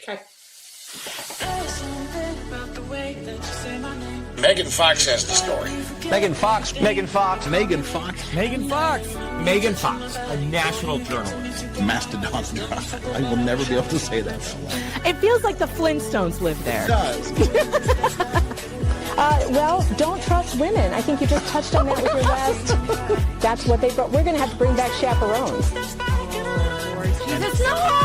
Okay. Megan Fox has the story. Megan Fox. Megan Fox. Megan Fox. Megan Fox. Megan Fox, a national journalist. Mastodon. I will never be able to say that out loud. It feels like the Flintstones live there. It does. Well, don't trust women. I think you just touched on that with your last. That's what they brought. We're going to have to bring back chaperones. Jesus, no.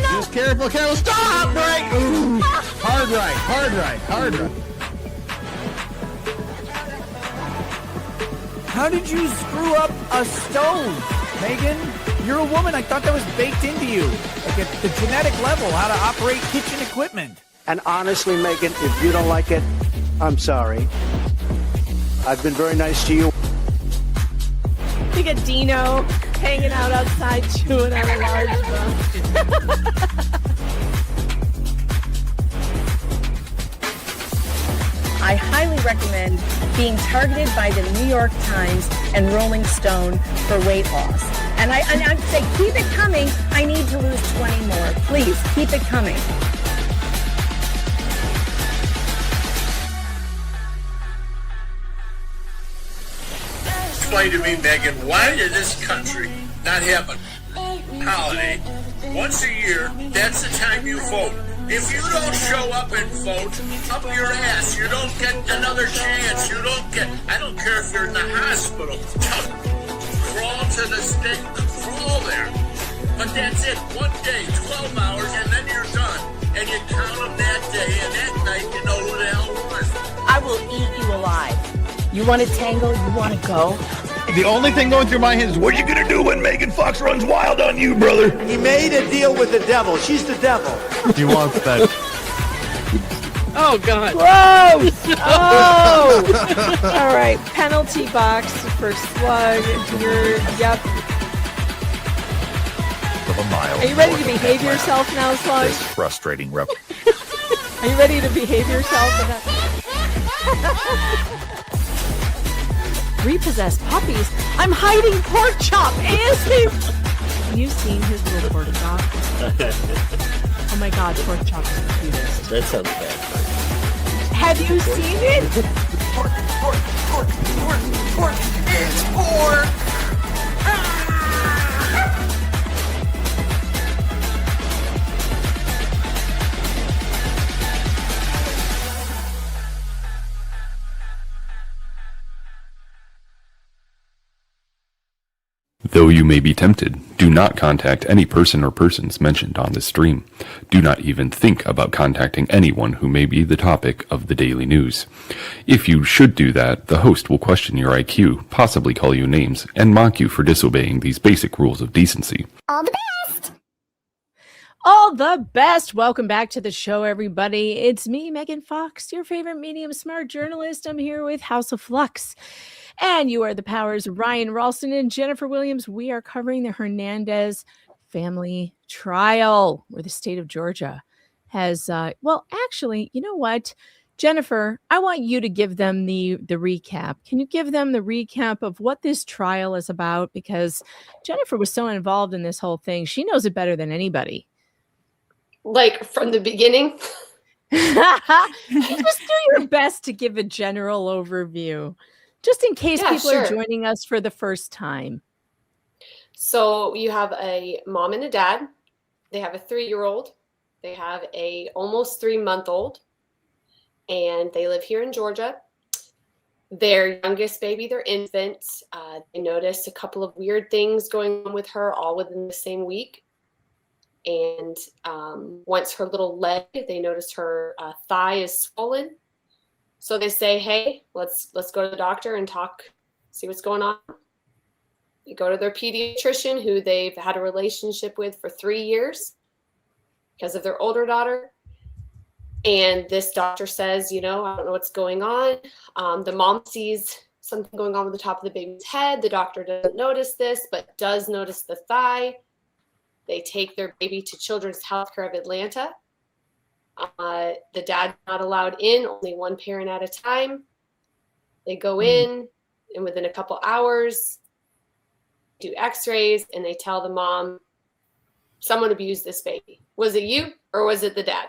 Just careful. Stop! Break! Ooh. Hard right. How did you screw up a stove, Megan? You're a woman. I thought that was baked into you, like at the genetic level, how to operate kitchen equipment. And honestly, Megan, if you don't like it, I'm sorry. I've been very nice to you. You get Dino hanging out outside chewing on a large bone. I highly recommend being targeted by the New York Times and Rolling Stone for weight loss. And I'd say, keep it coming. I need to lose 20 more. Please, keep it coming. Explain to me, Megan, why did this country not have a holiday once a year? That's the time you vote. If you don't show up and vote, up your ass. You don't get another chance. You don't get, I don't care if you're in the hospital. Crawl to the stake, crawl there. But that's it, 1 day, 12 hours, and then you're done. And you count them that day, and that night you know who the hell was. I will eat you alive. You want to tangle? You want to go? The only thing going through my head is, what are you going to do when Megan Fox runs wild on you, brother? He made a deal with the devil. She's the devil. He wants that. Oh, God. Gross! Oh! All right, penalty box for slug. Yep. Of a mile. Are you ready to behave yourself now, slug? This frustrating rep. Are you ready to behave yourself? Repossessed puppies. I'm hiding pork chop. ASAP. Have you seen his little pork chop? Oh my God, pork chop is the cutest. That sounds bad. Have you seen it? Pork. It's pork. Though you may be tempted, do not contact any person or persons mentioned on this stream. Do not even think about contacting anyone who may be the topic of the daily news. If you should do that, the host will question your IQ, possibly call you names, and mock you for disobeying these basic rules of decency. All the best. All the best. Welcome back to the show, everybody. It's me, Megan Fox, your favorite medium smart journalist. I'm here with House of Flux. And you are the powers of Ryan Ralston and Jennifer Williams. We are covering the Hernandez family trial, where the state of Georgia has, actually, you know what? Jennifer, I want you to give them the recap. Can you give them the recap of what this trial is about? Because Jennifer was so involved in this whole thing. She knows it better than anybody. Like from the beginning? You just do your best to give a general overview. Just in case people are joining us for the first time. So you have a mom and a dad. They have a 3-year-old. They have a almost 3-month-old. And they live here in Georgia. Their youngest baby, their infant, they noticed a couple of weird things going on with her all within the same week. And once her little leg, they noticed her thigh is swollen. So they say, hey, let's go to the doctor and talk, see what's going on. They go to their pediatrician, who they've had a relationship with for 3 years because of their older daughter. And this doctor says, I don't know what's going on. The mom sees something going on with the top of the baby's head. The doctor doesn't notice this, but does notice the thigh. They take their baby to Children's Healthcare of Atlanta. The dad's not allowed in, only one parent at a time. They go in, and within a couple hours, do x-rays, and they tell the mom, someone abused this baby. Was it you? or was it the dad?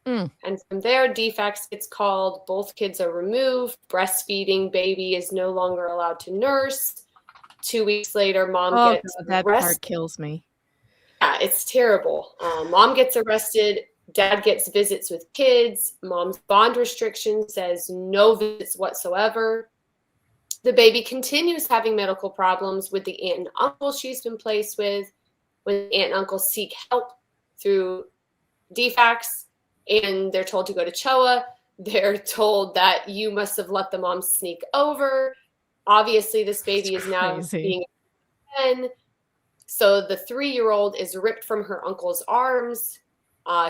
And from there, defects gets called. Both kids are removed. Breastfeeding baby is no longer allowed to nurse. 2 weeks later, mom gets God, that arrested. part kills me. Yeah, it's terrible. Mom gets arrested. Dad gets visits with kids. Mom's bond restriction says no visits whatsoever. The baby continues having medical problems with the aunt and uncle she's been placed with. When the aunt and uncle seek help through defects, and they're told to go to CHOA, they're told that you must have let the mom sneak over. Obviously, this baby is now being 10. So the 3-year-old is ripped from her uncle's arms,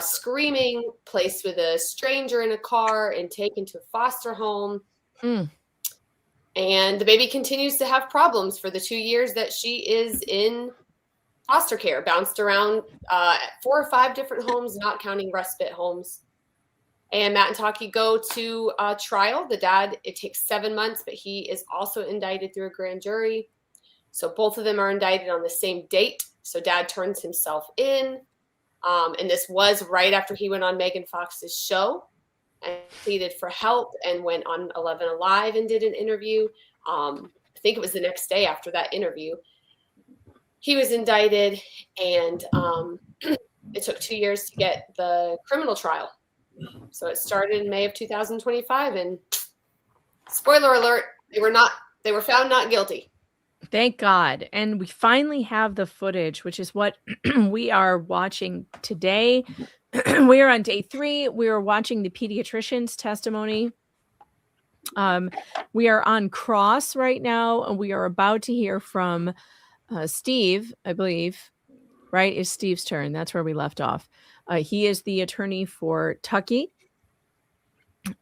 screaming, placed with a stranger in a car, and taken to a foster home. And the baby continues to have problems for the 2 years that she is in foster care, bounced around 4 or 5 different homes, not counting respite homes. And Matt and Taki go to trial. The dad, it takes 7 months, but he is also indicted through a grand jury. So both of them are indicted on the same date. So dad turns himself in. And this was right after he went on Megan Fox's show and pleaded for help and went on 11 Alive and did an interview. I think it was the next day after that interview. He was indicted, and it took 2 years to get the criminal trial. So it started in May of 2025, and spoiler alert, they were found not guilty. Thank God. And we finally have the footage, which is what we are watching today. We are on day 3. We are watching the pediatrician's testimony. We are on cross right now, and we are about to hear from Steve, I believe, right? It's Steve's turn. That's where we left off. He is the attorney for Tucky.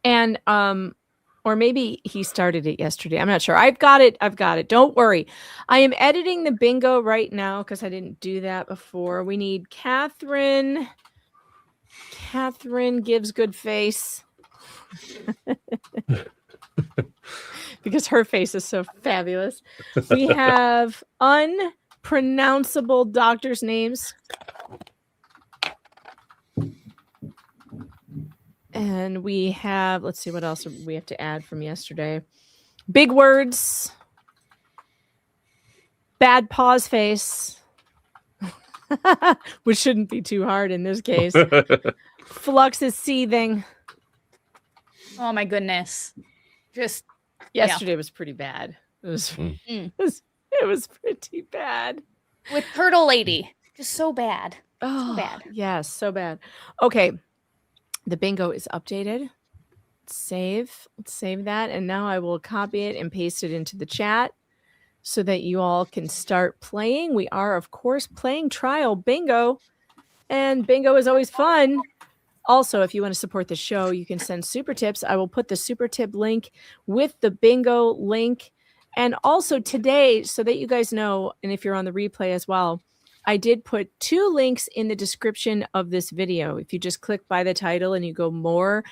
And, or maybe he started it yesterday. I'm not sure. I've got it. Don't worry. I am editing the bingo right now because I didn't do that before. We need Catherine. Catherine gives good face. Because her face is so fabulous. We have unpronounceable doctors' names. And we have, let's see what else we have to add from yesterday. Big words. Bad pause face. Which shouldn't be too hard in this case. Flux is seething. Oh my goodness. Just yesterday was pretty bad. It was pretty bad. With Turtle Lady. Just so bad. Oh, so bad. Yes, so bad. Okay. The bingo is updated. Let's save that. And now I will copy it and paste it into the chat so that you all can start playing. We are, of course, playing trial bingo. And bingo is always fun. Also, if you want to support the show, you can send super tips. I will put the super tip link with the bingo link. And also today, so that you guys know, and if you're on the replay as well, I did put 2 links in the description of this video. If you just click by the title and you go more,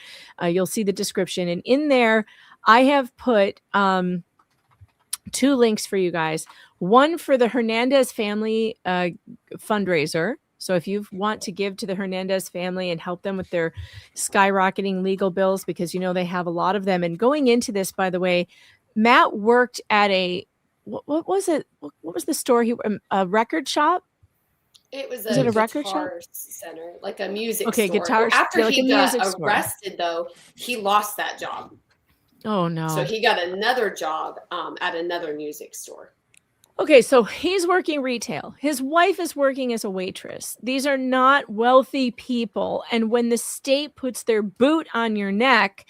you'll see the description. And in there, I have put 2 links for you guys. One for the Hernandez family fundraiser. So if you want to give to the Hernandez family and help them with their skyrocketing legal bills, because you know they have a lot of them. And going into this, by the way, Matt worked at what was it? What was the store? A record shop? It was a record shop center, like a music store. Guitar. After like he got arrested, though, he lost that job. Oh no! So he got another job at another music store. Okay, so he's working retail. His wife is working as a waitress. These are not wealthy people, and when the state puts their boot on your neck,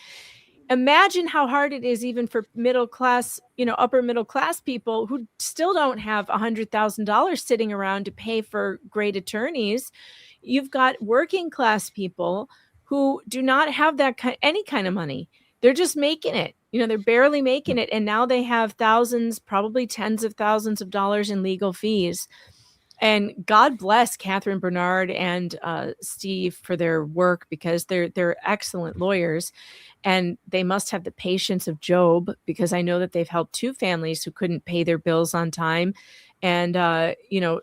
imagine how hard it is even for middle class, upper middle class people who still don't have $100,000 sitting around to pay for great attorneys. You've got working class people who do not have any kind of money. They're just making it. They're barely making it. And now they have thousands, probably tens of thousands of dollars in legal fees. And God bless Catherine Bernard and Steve for their work, because they're excellent lawyers. And they must have the patience of Job, because I know that they've helped 2 families who couldn't pay their bills on time. And,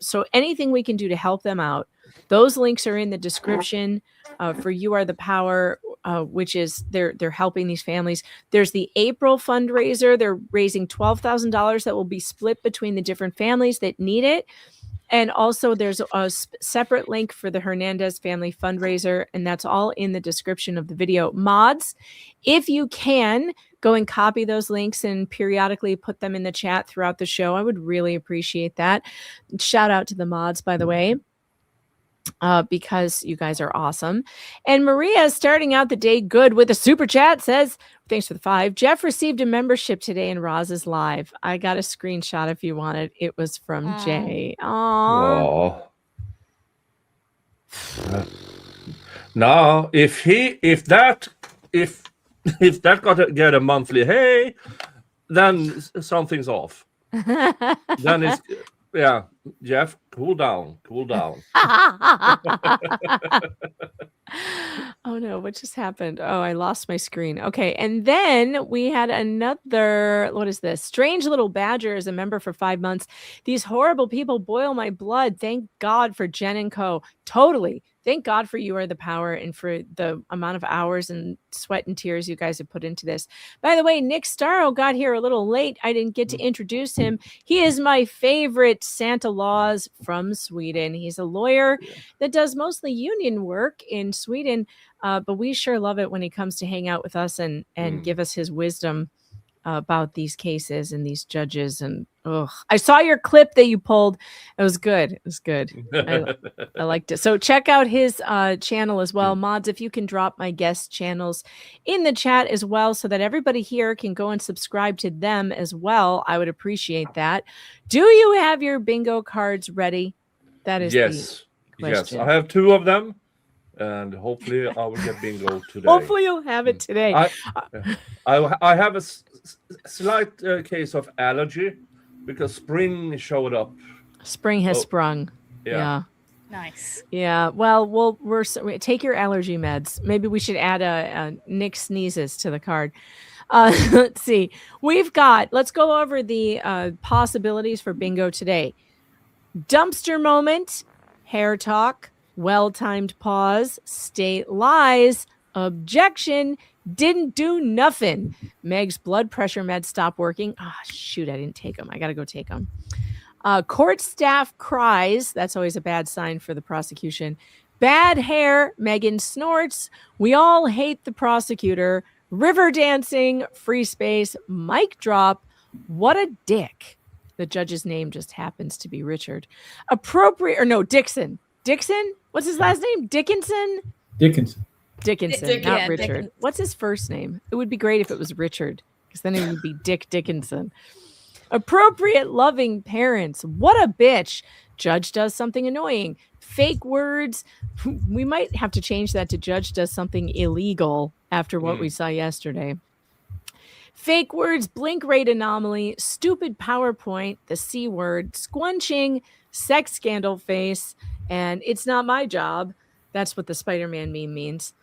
so anything we can do to help them out, those links are in the description for You Are the Power, which is they're helping these families. There's the April fundraiser. They're raising $12,000 that will be split between the different families that need it. And also there's a separate link for the Hernandez family fundraiser, and that's all in the description of the video. Mods, if you can, go and copy those links and periodically put them in the chat throughout the show. I would really appreciate that. Shout out to the mods, by the way, because you guys are awesome. And Maria, starting out the day good with a super chat, says, thanks for the 5. Jeff received a membership today in Roz's live. I got a screenshot if you wanted. It was from Jay. Aww. Now, if that got to get a monthly hey, then something's off. Then it's Jeff, cool down. Oh no, what just happened? Oh, I lost my screen. Okay, and then we had another, what is this? Strange Little Badger is a member for 5 months. These horrible people boil my blood. Thank God for Jen and Co. Totally. Thank God for You Are the Power and for the amount of hours and sweat and tears you guys have put into this. By the way, Nick Starro got here a little late. I didn't get to introduce him. He is my favorite Santa Claus from Sweden. He's a lawyer that does mostly union work in Sweden, but we sure love it when he comes to hang out with us and give us his wisdom about these cases and these judges. And I saw your clip that you pulled. It was good. I liked it. So check out his channel as well. Mods, if you can drop my guest channels in the chat as well so that everybody here can go and subscribe to them as well, I would appreciate that. Do you have your bingo cards ready? That is yes. the question. Yes, I have 2 of them. And hopefully I will get bingo today. Hopefully you'll have it today. I have a slight case of allergy because spring showed up. Spring has sprung. Yeah. Nice. Yeah. Well, we're take your allergy meds. Maybe we should add a Nick sneezes to the card. Let's see. Let's go over the possibilities for bingo today. Dumpster moment, hair talk, well-timed pause, state lies, objection, didn't do nothing. Meg's blood pressure meds stopped working. Shoot, I didn't take them. I got to go take them. Court staff cries. That's always a bad sign for the prosecution. Bad hair. Megan snorts. We all hate the prosecutor. River dancing. Free space. Mic drop. What a dick. The judge's name just happens to be Richard. Dixon. Dixon? What's his last name? Dickinson, not Richard. Dickinson. What's his first name? It would be great if it was Richard, because then it would be Dick Dickinson. Appropriate loving parents. What a bitch. Judge does something annoying. Fake words. We might have to change that to judge does something illegal after what we saw yesterday. Fake words, blink rate anomaly, stupid PowerPoint, the C word, squunching, sex scandal face, and it's not my job. That's what the Spider-Man meme means.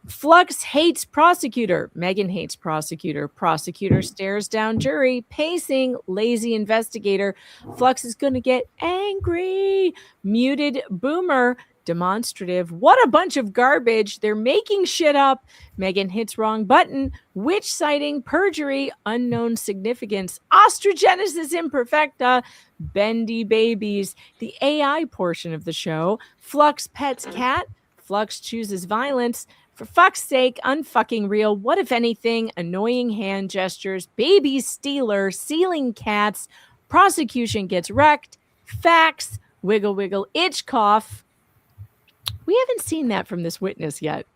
Flux hates prosecutor. Megan hates prosecutor. Prosecutor stares down jury. Pacing, lazy investigator. Flux is going to get angry. Muted boomer. Demonstrative. What a bunch of garbage. They're making shit up. Megan hits wrong button. Witch sighting, perjury, unknown significance, osteogenesis imperfecta, bendy babies, the AI portion of the show, Flux pets cat, Flux chooses violence, for fuck's sake, unfucking real, what if anything, annoying hand gestures, baby stealer, ceiling cats, prosecution gets wrecked, facts, wiggle wiggle, itch cough. We haven't seen that from this witness yet,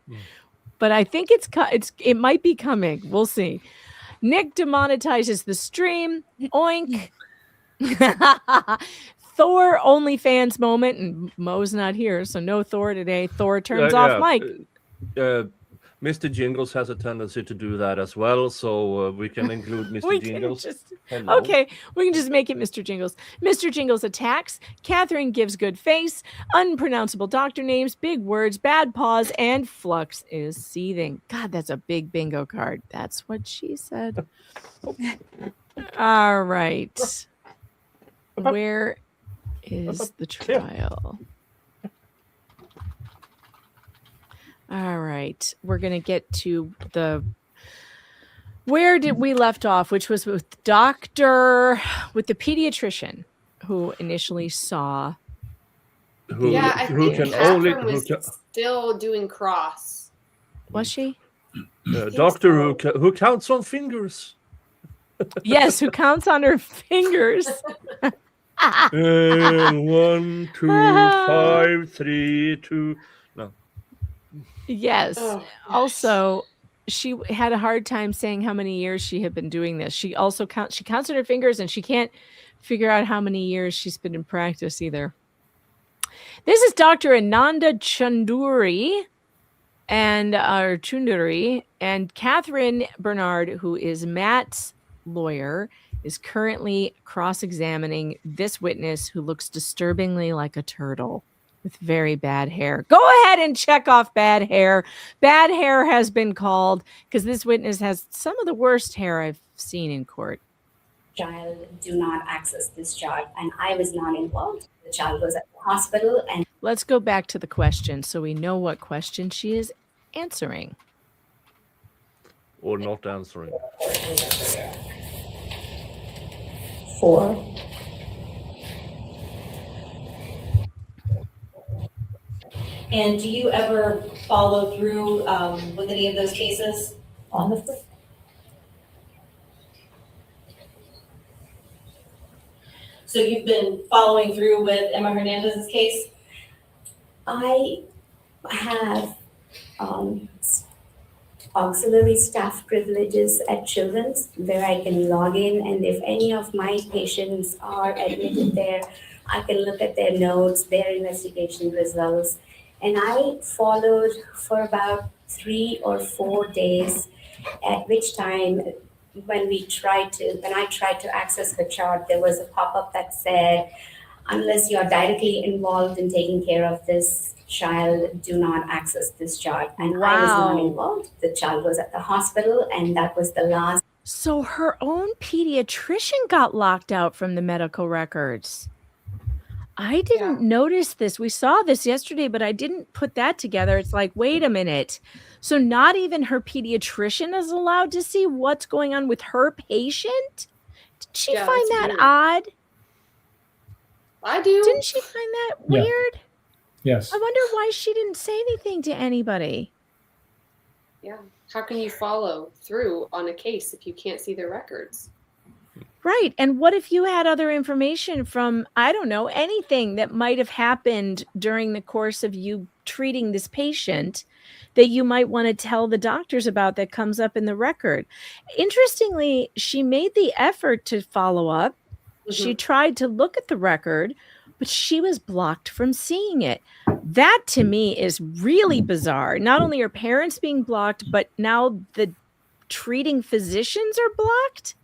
but I think it might be coming. We'll see. Nick demonetizes the stream. Oink. Thor OnlyFans moment, and Mo's not here, so no Thor today. Thor turns off mic. Mr. Jingles has a tendency to do that as well, so we can include Mr. Jingles. Okay, we can just make it Mr. Jingles. Mr. Jingles attacks. Catherine gives good face. Unpronounceable doctor names, big words, bad pause, and Flux is seething. God, that's a big bingo card. That's what she said. All right. Where is the trial? All right. We're going to get to where did we left off, which was with the pediatrician who initially saw. I think Catherine was still doing cross. Was she? Doctor who counts on fingers. Yes, who counts on her fingers. 1, 2, 5, 3, 2. No. Yes. Also, she had a hard time saying how many years she had been doing this. She also counts on her fingers, and she can't figure out how many years she's been in practice either. This is Dr. Ananda Chunduri and Catherine Bernard, who is Matt's lawyer, is currently cross-examining this witness who looks disturbingly like a turtle with very bad hair. Go ahead and check off bad hair. Bad hair has been called because this witness has some of the worst hair I've seen in court. Child, do not access this child, and I was not involved. The child was at the hospital. And let's go back to the question so we know what question she is answering. Or not answering. 4. And do you ever follow through with any of those cases? All of them. So you've been following through with Emma Hernandez's case? I have auxiliary staff privileges at Children's where I can log in, and if any of my patients are admitted there, I can look at their notes, their investigation results. And I followed for about 3 or 4 days, at which time when I tried to access the chart, there was a pop-up that said, unless you're directly involved in taking care of this child, do not access this chart. And I was not involved. The child was at the hospital, and that was the last. So her own pediatrician got locked out from the medical records. I didn't notice this. We saw this yesterday, but I didn't put that together. It's like, wait a minute. So not even her pediatrician is allowed to see what's going on with her patient? Did she find that weird. odd? I do. Didn't she find that weird? Yes. I wonder why she didn't say anything to anybody. Yeah. How can you follow through on a case if you can't see the records? Right. And what if you had other information from, I don't know, anything that might have happened during the course of you treating this patient that you might want to tell the doctors about that comes up in the record? Interestingly, she made the effort to follow up. Mm-hmm. She tried to look at the record, but she was blocked from seeing it. That to me is really bizarre. Not only are parents being blocked, but now the treating physicians are blocked.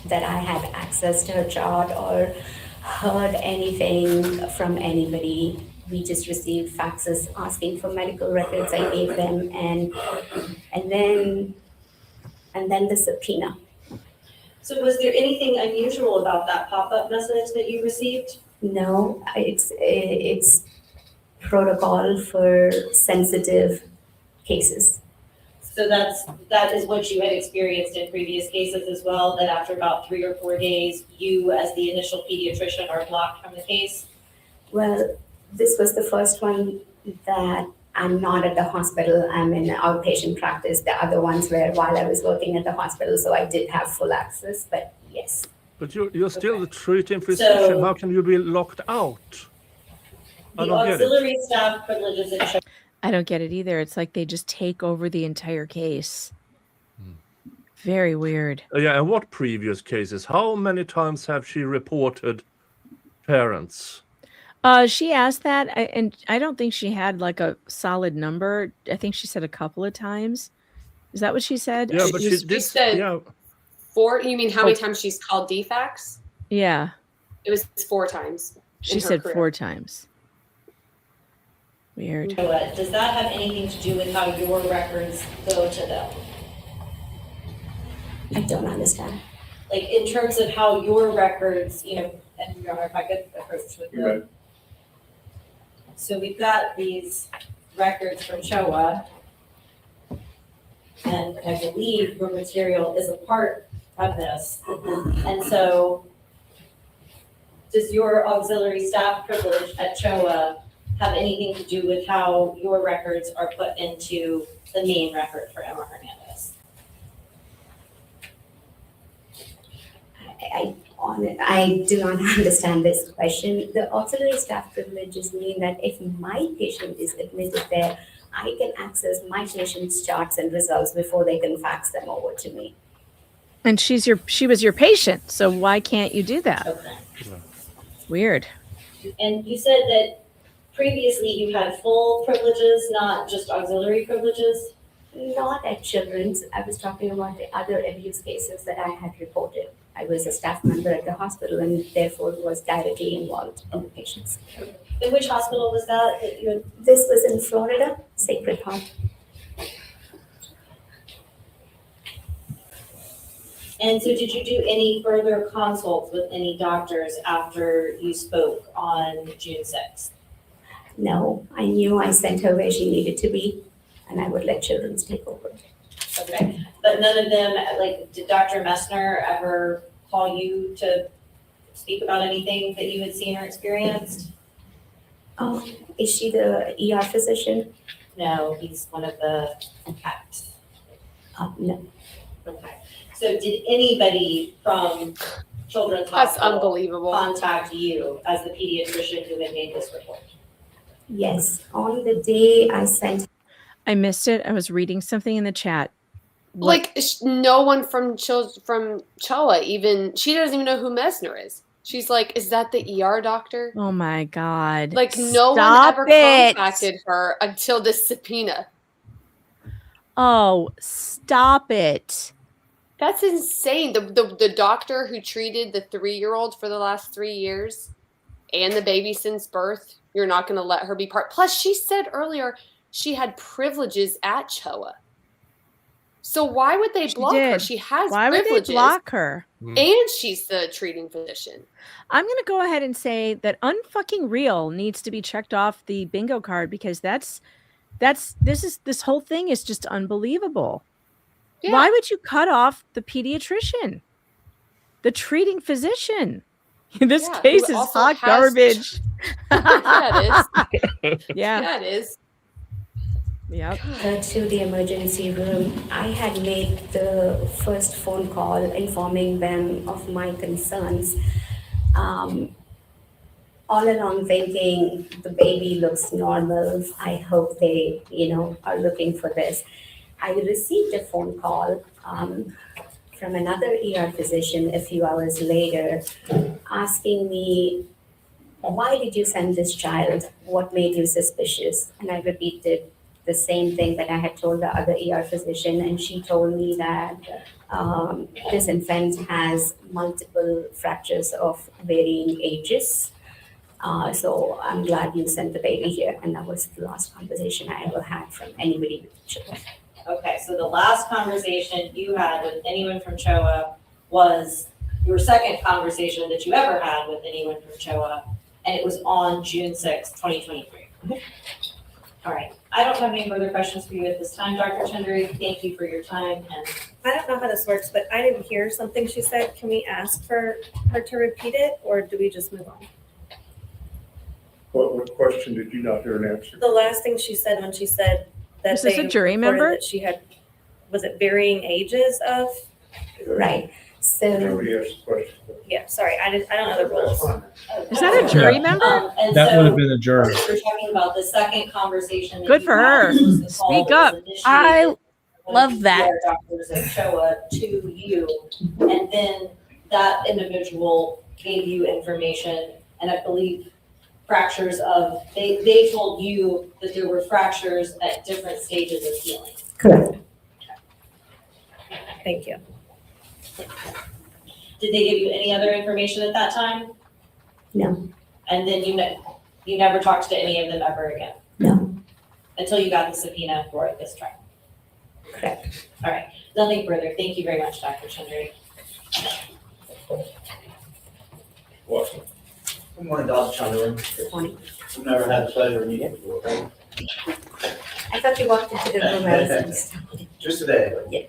That I had access to her chart or heard anything from anybody. We just received faxes asking for medical records. I gave them, and then the subpoena. So was there anything unusual about that pop-up message that you received? No, it's protocol for sensitive cases. So that is what you had experienced in previous cases as well, that after about 3 or 4 days, you as the initial pediatrician are blocked from the case? Well, this was the first one that I'm not at the hospital. I'm in outpatient practice. The other ones were while I was working at the hospital, so I did have full access, but yes. But you're still the treating physician. So, how can you be locked out? The auxiliary staff privileges in I don't get it either. It's like they just take over the entire case. Very weird. Yeah, and what previous cases? How many times have she reported parents? She asked that, and I don't think she had like a solid number. I think she said a couple of times. Is that what she said? Yeah, but she said 4. You mean how many times she's called DFAX? Yeah. It was 4 times. She said 4 times. Weird. Does that have anything to do with how your records go to them? I don't understand. like in terms of how your records, you know, and Your Honor, if I could approach with Right. you. So we've got these records from CHOA, and I believe your material is a part of this. And so does your auxiliary staff privilege at CHOA have anything to do with how your records are put into the main record for Emma Hernandez? I do not understand this question. The auxiliary staff privileges mean that if my patient is admitted there, I can access my patient's charts and results before they can fax them over to me. And she was your patient, so why can't you do that? Okay. Weird. And you said that previously you had full privileges, not just auxiliary privileges? Not at Children's. I was talking about the other abuse cases that I had reported. I was a staff member at the hospital and therefore was directly involved in the patients. In which hospital was that you had? This was in Florida, Sacred Heart. And so did you do any further consults with any doctors after you spoke on June 6th? No, I knew I sent her where she needed to be and I would let Children's take over. Okay, but none of them, like, did Dr. Messner ever call you to speak about anything that you had seen or experienced? Is she the ER physician? No, he's one of the cats. No. Okay, so did anybody from Children's That's Hospital unbelievable. contact you as the pediatrician who had made this report? Yes, on the day I sent. I missed it. I was reading something in the chat. Like no one from CHOA even, she doesn't even know who Messner is. She's like, is that the ER doctor? Oh my God. Like no one Stop ever it. contacted her until this subpoena. Oh, stop it. That's insane. The doctor who treated the 3-year-old for the last 3 years and the baby since birth, you're not going to let her be part. Plus, she said earlier she had privileges at CHOA. So why would they block her? She has Why privileges. would they block her? And she's the treating physician. I'm going to go ahead and say that unfucking real needs to be checked off the bingo card because this whole thing is just unbelievable. Yeah. Why would you cut off the pediatrician? The treating physician. This Yeah, case who is also hot has garbage. Yeah, it is. Yeah. Yeah, it is. Yep. To the emergency room. I had made the first phone call informing them of my concerns. All along thinking the baby looks normal. I hope they, are looking for this. I received a phone call from another ER physician a few hours later asking me, why did you send this child? What made you suspicious? And I repeated the same thing that I had told the other ER physician, and she told me that this infant has multiple fractures of varying ages. So I'm glad you sent the baby here, and that was the last conversation I ever had from anybody with children. Okay, so the last conversation you had with anyone from CHOA was your second conversation that you ever had with anyone from CHOA, and it was on June 6th, 2023. All right, I don't have any further questions for you at this time, Dr. Chunduri. Thank you for your time. And I don't know how this works, but I didn't hear something she said. Can we ask for her to repeat it, or do we just move on? What question did you not hear an answer? The last thing she said when she said that Is this they a jury reported member? that she had, was it varying ages of? Right. So Nobody asked the question. Yeah, sorry, I don't know the rules. Is that a jury member? and That so would have been a jury. we're talking about the second conversation. that Good you for had, her. which was the call Speak that was up. initiated I by love the that. ER doctors at CHOA to you, and then that individual gave you information, and I believe fractures of, they told you that there were fractures at different stages of healing. correct. Thank you. Did they give you any other information at that time? No. And then you never talked to any of them ever again? No. Until you got the subpoena for it this trial? Correct. All right, nothing further. Thank you very much, Dr. Chunduri. What? Good morning, Dr. Chunduri. Good morning. We've never had the pleasure of meeting before, right? I thought you walked into the room. I was Just today. Yeah.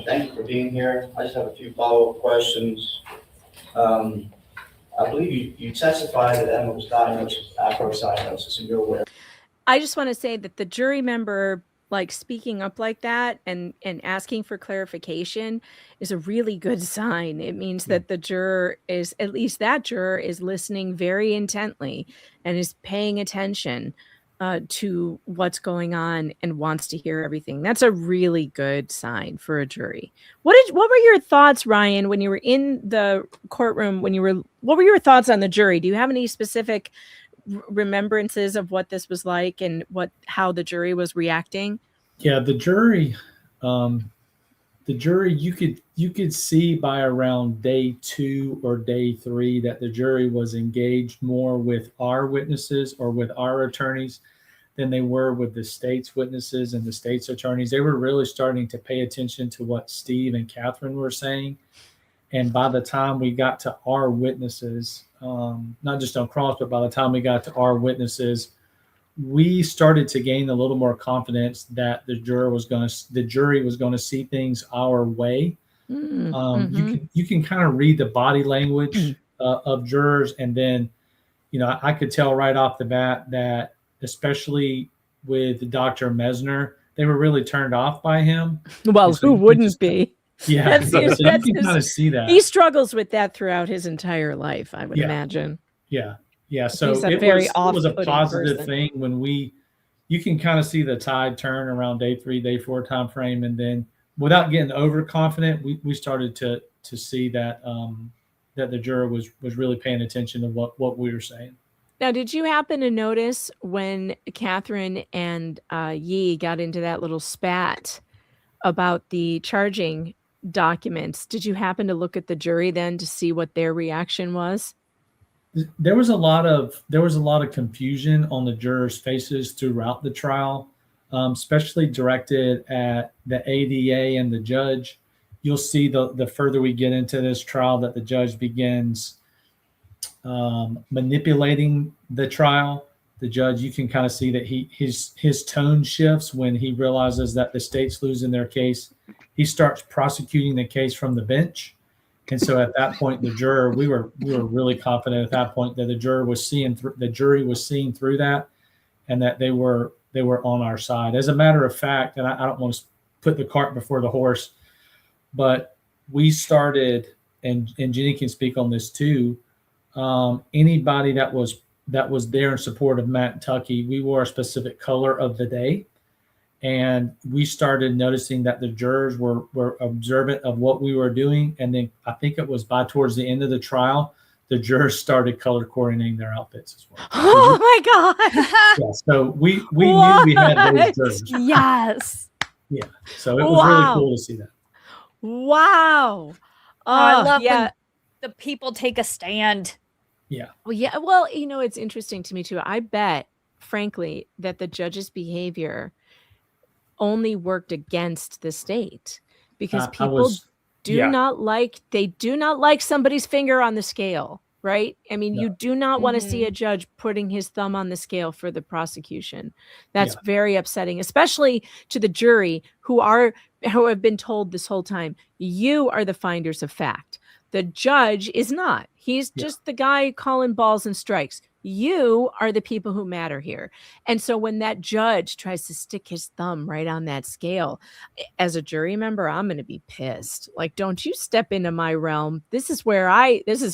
Thank you for being here. I just have a few follow-up questions. I believe you testified that Emma was diagnosed with acrocyanosis, and you're aware. I just want to say that the jury member like speaking up like that and asking for clarification is a really good sign. It means that the juror is, at least that juror is listening very intently and is paying attention to what's going on and wants to hear everything. That's a really good sign for a jury. What were your thoughts, Ryan, when you were in the courtroom, what were your thoughts on the jury? Do you have any specific remembrances of what this was like and how the jury was reacting? Yeah, the jury, you could see by around day 2 or day 3 that the jury was engaged more with our witnesses or with our attorneys than they were with the state's witnesses and the state's attorneys. They were really starting to pay attention to what Steve and Catherine were saying. And by the time we got to our witnesses, not just on cross, but by the time we got to our witnesses, we started to gain a little more confidence that the jury was going to see things our way. You can kind of read the body language of jurors, and then, I could tell right off the bat that, especially with Dr. Mesner, they were really turned off by him. Well, who wouldn't be? Yeah, you can kind of see that. He struggles with that throughout his entire life, I would imagine. Yeah. So He's a it very was a off-putting positive person. thing when you can kind of see the tide turn around day 3, day 4 time frame. And then without getting overconfident, we started to see that that the juror was really paying attention to what we were saying. Now, did you happen to notice when Catherine and Yi got into that little spat about the charging documents? Did you happen to look at the jury then to see what their reaction was? There was a lot of confusion on the jurors' faces throughout the trial, especially directed at the ADA and the judge. You'll see the further we get into this trial that the judge begins manipulating the trial. The judge, you can kind of see that his tone shifts when he realizes that the state's losing their case. He starts prosecuting the case from the bench. And so at that point, the juror, we were really confident at that point that the jury was seeing through that, and that they were on our side. As a matter of fact, and I don't want to put the cart before the horse, but we started, and Jenny can speak on this too. Anybody that was there in support of Matt Tuckey, we wore a specific color of the day. And we started noticing that the jurors were observant of what we were doing. And then I think it was towards the end of the trial, the jurors started color coordinating their outfits as well. Oh my God. Yeah, so we knew we had those jurors. Yes. Yeah. So it was really cool to see that. Wow. I love when the people take a stand. Yeah. Well, yeah. Well, it's interesting to me too. I bet, frankly, that the judge's behavior only worked against the state because people do not like somebody's finger on the scale, right? I mean, you do not want to see a judge putting his thumb on the scale for the prosecution. That's very upsetting, especially to the jury who have been told this whole time, you are the finders of fact. The judge is not. He's just the guy calling balls and strikes. You are the people who matter here. And so when that judge tries to stick his thumb right on that scale, as a jury member, I'm going to be pissed. Like, don't you step into my realm. This is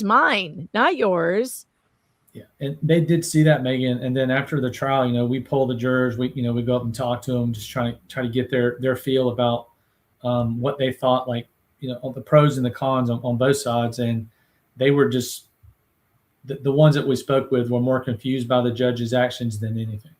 mine, not yours. Yeah. And they did see that, Megan. And then after the trial, we pull the jurors, we go up and talk to them, just try to get their feel about what they thought, like, on the pros and the cons on both sides. And they were just, the ones that we spoke with were more confused by the judge's actions than anything.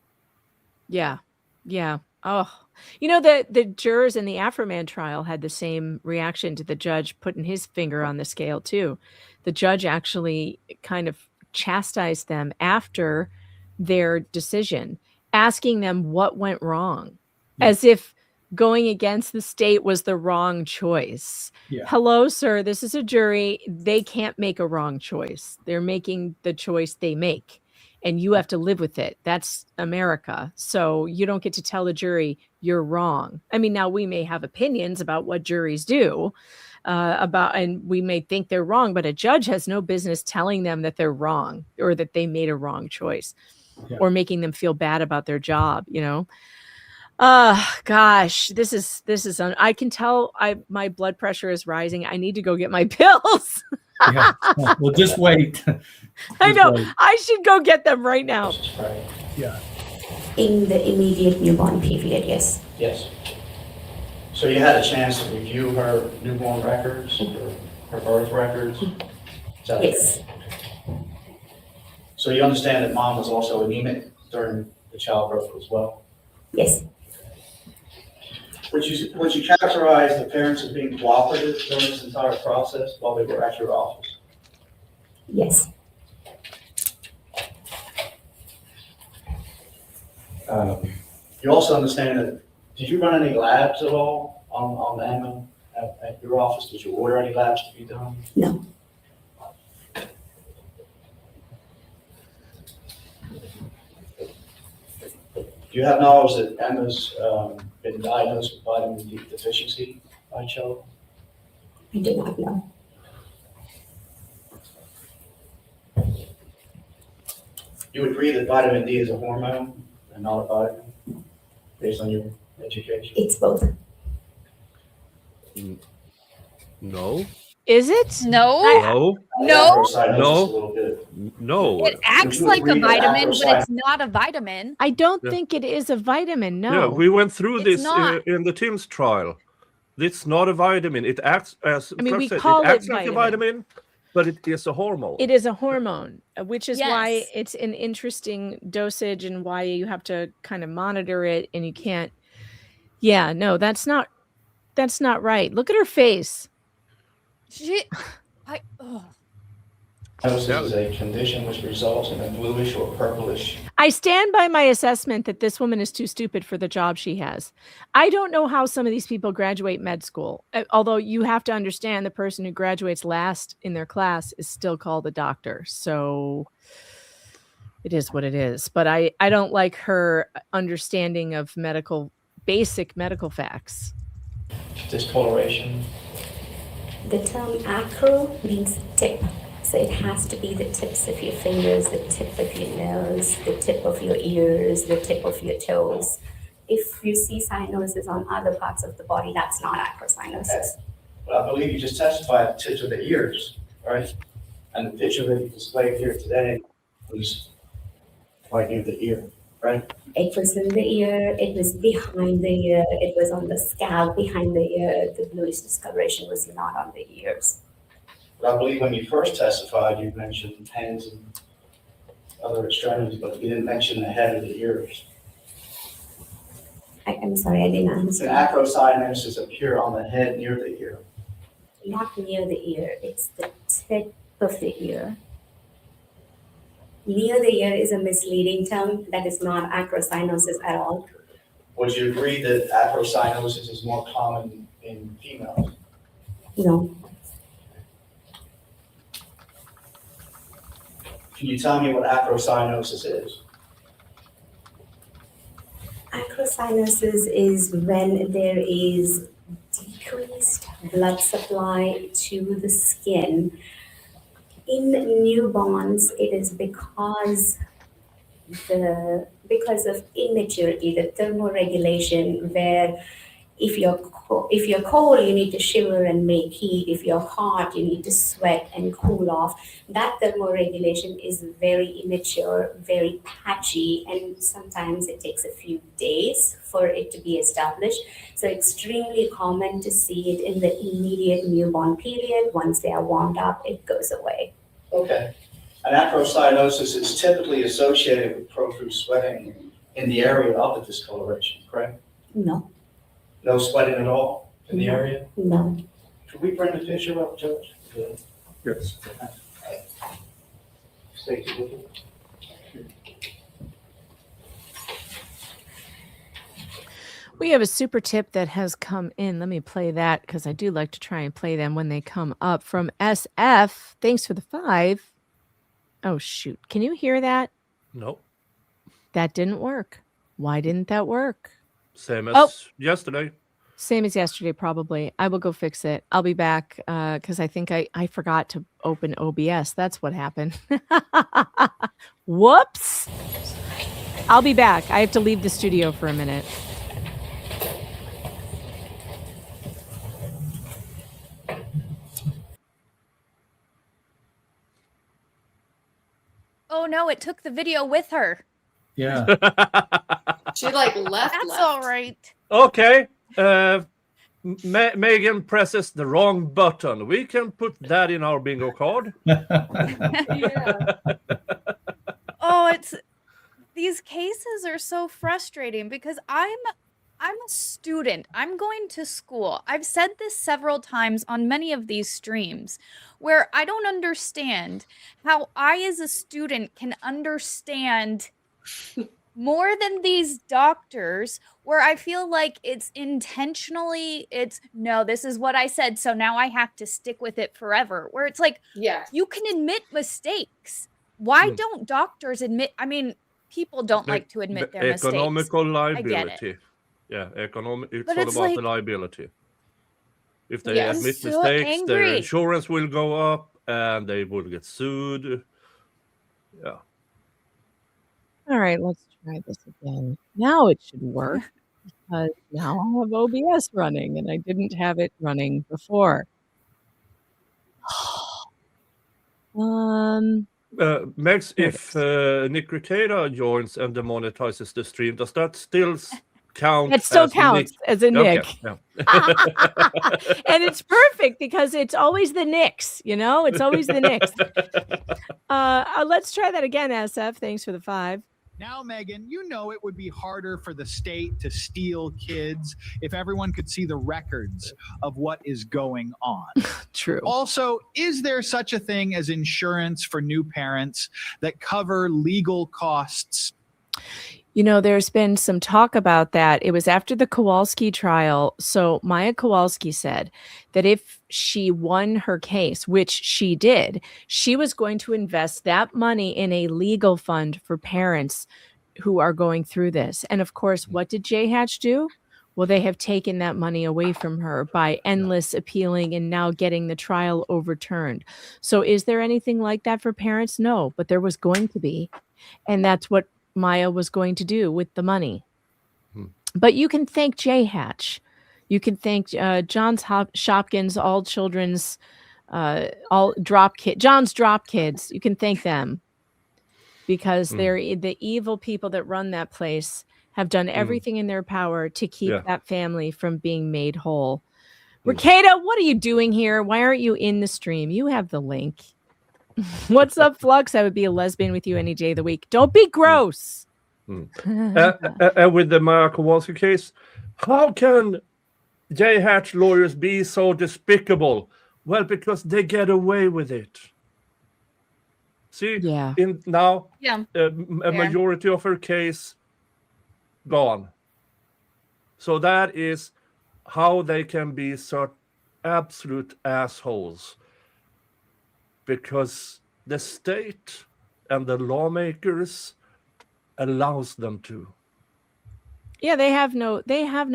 Yeah. Yeah. Oh, the jurors in the Afroman trial had the same reaction to the judge putting his finger on the scale too. The judge actually kind of chastised them after their decision, asking them what went wrong, as if going against the state was the wrong choice. Yeah. Hello, sir. This is a jury. They can't make a wrong choice. They're making the choice they make, and you have to live with it. That's America. So you don't get to tell the jury you're wrong. I mean, now we may have opinions about what juries do, and we may think they're wrong, but a judge has no business telling them that they're wrong or that they made a wrong choice or making them feel bad about their job, you know? Gosh, this is I can tell my blood pressure is rising. I need to go get my pills. Yeah. Well, just wait. I know. wait. I should go get them right now. Right. Yeah. In the immediate newborn period, yes. Yes. So you had a chance to review her newborn records, her birth records? Is that Yes. So you understand that mom was also anemic during the childbirth as well? Yes. Would you characterize the parents as being cooperative during this entire process while they were at your office? Yes. You also understand that, did you run any labs at all on the ammo at your office? Did you order any labs to be done? No. Do you have knowledge that Emma's been diagnosed with vitamin D deficiency by child? I do not know. You agree that vitamin D is a hormone and not a vitamin, based on your education? It's both. No. Is it? No. No. No. No. It acts like a vitamin, but it's not a vitamin. I don't Yeah. think it is a vitamin. No. Yeah, we went through It's this not. in the Tim's trial. It's not a vitamin. It acts as I mean, Clark we said, call it acts it like a vitamin. vitamin, but it is a hormone. It is a hormone, which is why Yes. it's an interesting dosage and why you have to kind of monitor it and you can't. Yeah, no, that's not right. Look at her face. This is a condition which results in a bluish or purplish. I stand by my assessment that this woman is too stupid for the job she has. I don't know how some of these people graduate med school, although you have to understand the person who graduates last in their class is still called a doctor. So it is what it is. But I don't like her understanding of basic medical facts. Discoloration. The term acro means tip. So it has to be the tips of your fingers, the tip of your nose, the tip of your ears, the tip of your toes. If you see cyanosis on other parts of the body, that's not acrocyanosis. Well, I believe you just testified the tips of the ears, right? And the picture that you displayed here today was right near the ear, right? It was in the ear, it was behind the ear, it was on the scalp behind the ear. The bluish discoloration was not on the ears. But I believe when you first testified, you mentioned hands and other extremities, but you didn't mention the head or the ears. I'm sorry, I didn't An understand. acrocyanosis appear on the head near the ear. Not near the ear, it's the tip of the ear. Near the ear is a misleading term. That is not acrocyanosis at all. Would you agree that acrocyanosis is more common in females? No. Can you tell me what acrocyanosis is? Acrocyanosis is when there is decreased blood supply to the skin. In newborns, it is because of immaturity, the thermoregulation, where if you're cold, you need to shiver and make heat. If you're hot, you need to sweat and cool off. That thermoregulation is very immature, very patchy, and sometimes it takes a few days for it to be established. So extremely common to see it in the immediate newborn period. Once they are warmed up, it goes away. Okay. An acrocyanosis is typically associated with profuse sweating in the area of the discoloration, correct? No. No sweating at all in the area? No. Could we bring the picture up, Judge? Yes. Stay together. We have a super tip that has come in. Let me play that because I do like to try and play them when they come up from SF. Thanks for the 5. Oh, shoot. Can you hear that? No. That didn't work. Why didn't that work? Same as yesterday. Same as yesterday, probably. I will go fix it. I'll be back because I think I forgot to open OBS. That's what happened. Whoops. I'll be back. I have to leave the studio for a minute. Oh no, it took the video with her. Yeah. She like left. That's all right. Okay. Megan presses the wrong button. We can put that in our bingo card. Oh, these cases are so frustrating because I'm a student. I'm going to school. I've said this several times on many of these streams where I don't understand how I as a student can understand more than these doctors, where I feel like it's intentionally, no, this is what I said, so now I have to stick with it forever. Where it's like, you can admit mistakes. Why don't doctors admit? I mean, people don't like to admit their mistakes. Economical I get liability. it. Yeah, it's But all it's about like- the liability. If they I'm admit so mistakes, their angry. insurance will go up and they will get sued. Yeah. All right, let's try this again. Now it should work because now I have OBS running and I didn't have it running before. Max, if Nick Ricada joins and demonetizes the stream, does that still count? It still as counts Nick? as a Nick. Okay, yeah. And it's perfect because it's always the Knicks, It's always the Knicks. Let's try that again, SF. Thanks for the 5. Now, Megan, you know it would be harder for the state to steal kids if everyone could see the records of what is going on. True. Also, is there such a thing as insurance for new parents that cover legal costs? There's been some talk about that. It was after the Kowalski trial. So Maya Kowalski said that if she won her case, which she did, she was going to invest that money in a legal fund for parents who are going through this. And of course, what did J Hatch do? Well, they have taken that money away from her by endless appealing and now getting the trial overturned. So is there anything like that for parents? No, but there was going to be. And that's what Maya was going to do with the money. But you can thank J Hatch. You can thank Johns Hopkins, all children's, all drop kid, John's drop kids. You can thank them because they're the evil people that run that place have done everything in their power to keep that family from being made whole. Ricada, what are you doing here? Why aren't you in the stream? You have the link. What's up, Flux? I would be a lesbian with you any day of the week. Don't be gross. With the Maya Kowalski case, how can J Hatch lawyers be so despicable? Well, because they get away with it. See, now a majority of her case gone. So that is how they can be such absolute assholes. Because the state and the lawmakers allows them to. Yeah, they have no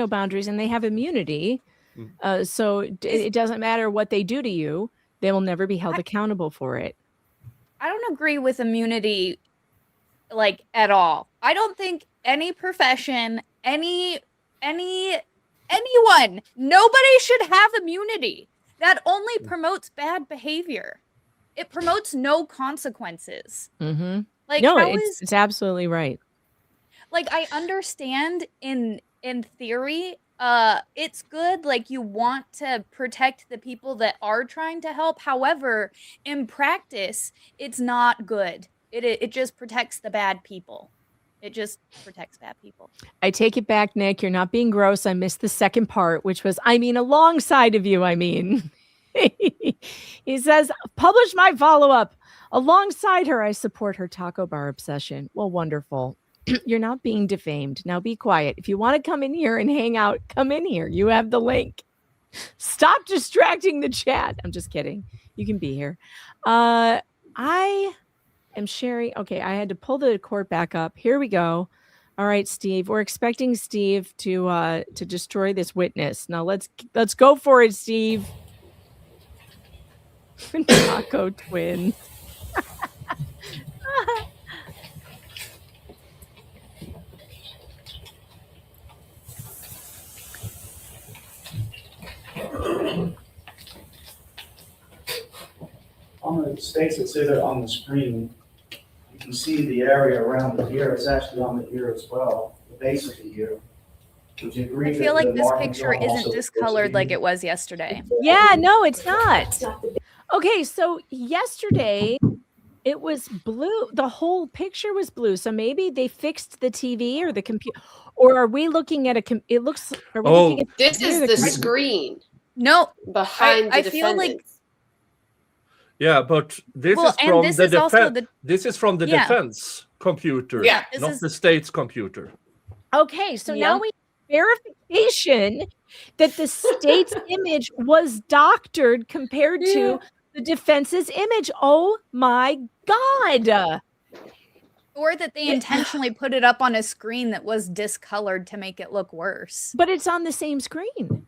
boundaries and they have immunity. So it doesn't matter what they do to you; they will never be held accountable for it. I don't agree with immunity, like at all. I don't think any profession, anyone, nobody should have immunity. That only promotes bad behavior. It promotes no consequences. Mm-hmm. Like, no, how it's absolutely right. Like, I understand in theory, it's good. Like, you want to protect the people that are trying to help. However, in practice, it's not good. It just protects the bad people. It just protects bad people. I take it back, Nick. You're not being gross. I missed the second part, which was, alongside of you, He says, publish my follow-up. Alongside her, I support her taco bar obsession. Well, wonderful. You're not being defamed. Now be quiet. If you want to come in here and hang out, come in here. You have the link. Stop distracting the chat. I'm just kidding. You can be here. I am sharing. Okay, I had to pull the cord back up. Here we go. All right, Steve. We're expecting Steve to destroy this witness. Now let's go for it, Steve. Taco twins. On the state's exhibit on the screen, you can see the area around the ear. It's actually on the ear as well, the base of the ear. Would you agree I feel that like the this markings picture are also isn't discolored like it was yesterday. Yeah, no, it's not. Okay, so yesterday it was blue. The whole picture was blue. So maybe they fixed the TV or the computer. Or are we looking at it looks are we looking at This is the screen. No, behind the I feel like defendant. Yeah, but this Well, is and from this the is also defense. the- This is from the Yeah. defense computer, Yeah, this not is- the state's computer. Okay, so now we have verification that the state's image was doctored compared to the defense's image. Oh my God. or that they intentionally put it up on a screen that was discolored to make it look worse. But it's on the same screen.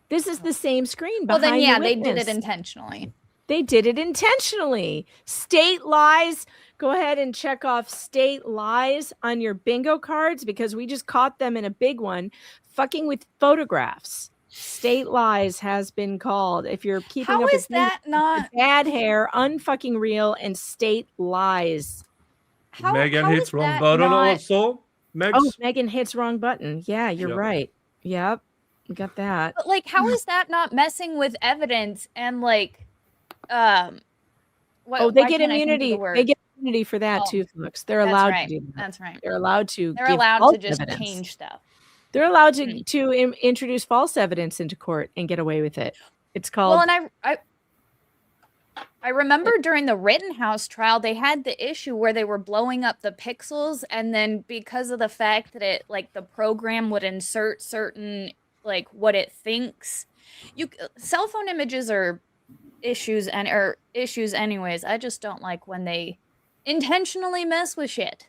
This is the same screen Well, behind then yeah, the they did witness. it intentionally. They did it intentionally. State lies. Go ahead and check off state lies on your bingo cards because we just caught them in a big one. Fucking with photographs. State lies has been called. If you're keeping How up is with that not bad hair, unfucking real, and state lies. Megan hits wrong button also. Megs? Oh, Megan hits wrong button. Yeah, you're Yeah. right. Yep. We got that. But like, how is that not messing with evidence and like, what, Oh, they why get can't I think of immunity. the word? They get immunity for that Oh, too, Flux. They're that's allowed right. to do that. That's right. They're allowed to. They're give allowed false to just evidence. change stuff. They're allowed to introduce false evidence into court and get away with it. It's called. Well, and I remember during the Rittenhouse trial, they had the issue where they were blowing up the pixels, and then because of the fact that it, like, the program would insert certain, like, what it thinks, cell phone images are issues anyways. I just don't like when they intentionally mess with shit.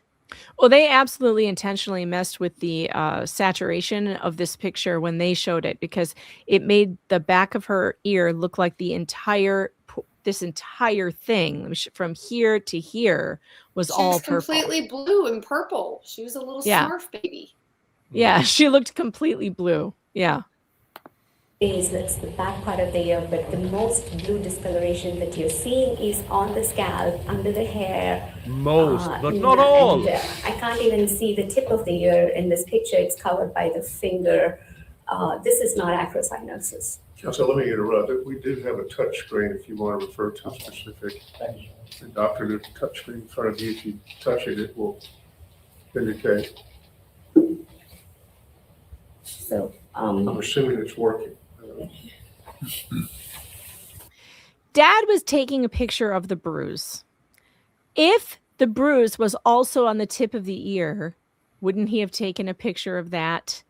Well, they absolutely intentionally messed with the saturation of this picture when they showed it because it made the back of her ear look like this entire thing from here to here was She all was purple. completely blue and purple. She was a little Yeah. Smurf baby. Yeah, she looked completely blue. Yeah. Base, that's the back part of the ear, but the most blue discoloration that you're seeing is on the scalp, under the hair. Most, but not all. And, I can't even see the tip of the ear in this picture. It's covered by the finger. This is not acrocyanosis. So let me interrupt. We do have a touch screen if you want to refer to specific. The doctor, the touch screen in front of you, if you touch it, it will indicate. So I'm assuming it's working. Dad was taking a picture of the bruise. If the bruise was also on the tip of the ear, wouldn't he have taken a picture of that?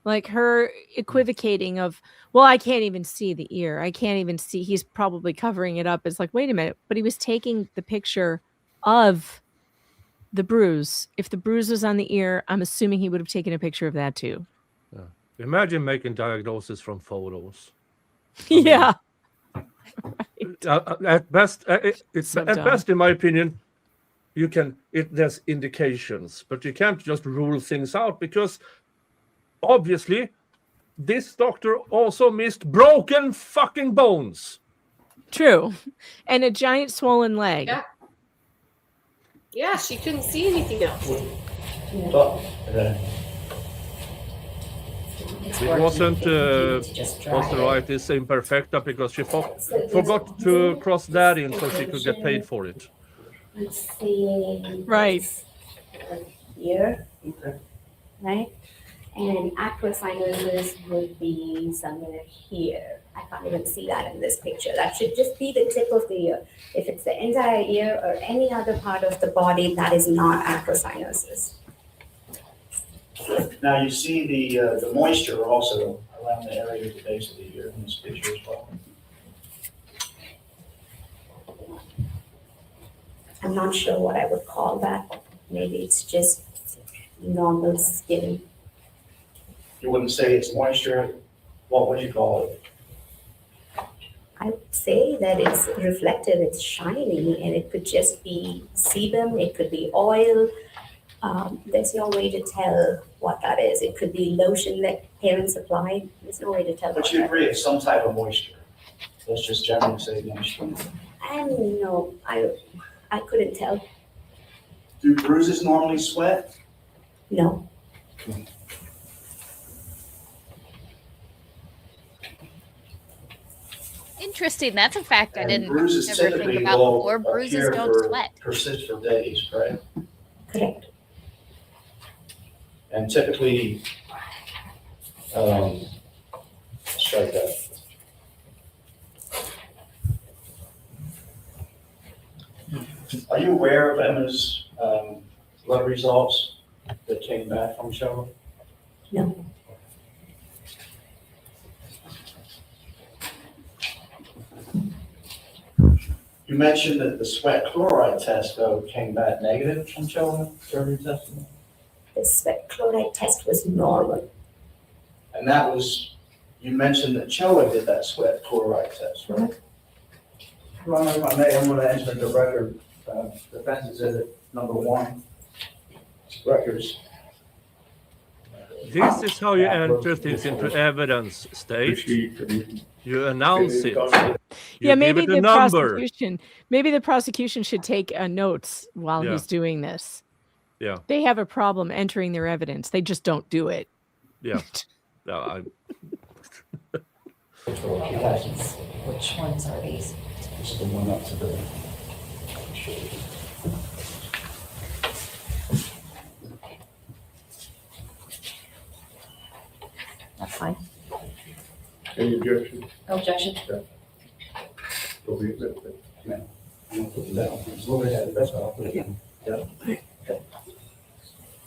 Like her equivocating of, well, I can't even see the ear. I can't even see. He's probably covering it up. It's like, wait a minute. But he was taking the picture of the bruise. If the bruise was on the ear, I'm assuming he would have taken a picture of that too. Yeah. Imagine making diagnosis from photos. Yeah. At best, it's So at dumb. best, in my opinion, there's indications, but you can't just rule things out because obviously this doctor also missed broken fucking bones. True. And a giant swollen leg. Yeah. Yeah, she couldn't see anything else. It wasn't osteoarthritis imperfecta because she forgot to cross that in so she could get paid for it. Let's see. Right. Here. Right? And acrocyanosis would be somewhere here. I can't even see that in this picture. That should just be the tip of the ear. If it's the entire ear or any other part of the body, that is not acrocyanosis. Now you see the moisture also around the area of the base of the ear in this picture as well. I'm not sure what I would call that. Maybe it's just normal skin. You wouldn't say it's moisture. What would you call it? I would say that it's reflective, it's shiny, and it could just be sebum, it could be oil. There's no way to tell what that is. It could be lotion that parents apply. There's no way to tell. But you agree it's some type of moisture. Let's just generally say moisture. And no, I couldn't tell. Do bruises normally sweat? No. Interesting. That's a fact I And didn't bruises ever think typically about will before. Bruises appear don't for- sweat. persist for days, correct? Correct. And typically, strike that. Are you aware of Emma's blood results that came back from Showa? No. You mentioned that the sweat chloride test, though, came back negative from Showa during your testimony? The sweat chloride test was normal. And that was, you mentioned that Choa did that sweat chloride test, right? Your Honor, if I may, I'm going to enter the record, defense exhibit number 1, records. This is how you enter things into evidence state. You announce it. You Yeah, maybe give it a the number. prosecution should take notes while Yeah. he's doing this. Yeah, They have a problem entering their evidence. They just don't do it. yeah. No, Which ones are these? This is the one up to the. That's fine. Any objection? No objection. Will be admitted. Yeah. I'm gonna put it down. It's a little bit, that's what I'll put it in. Yeah. Okay.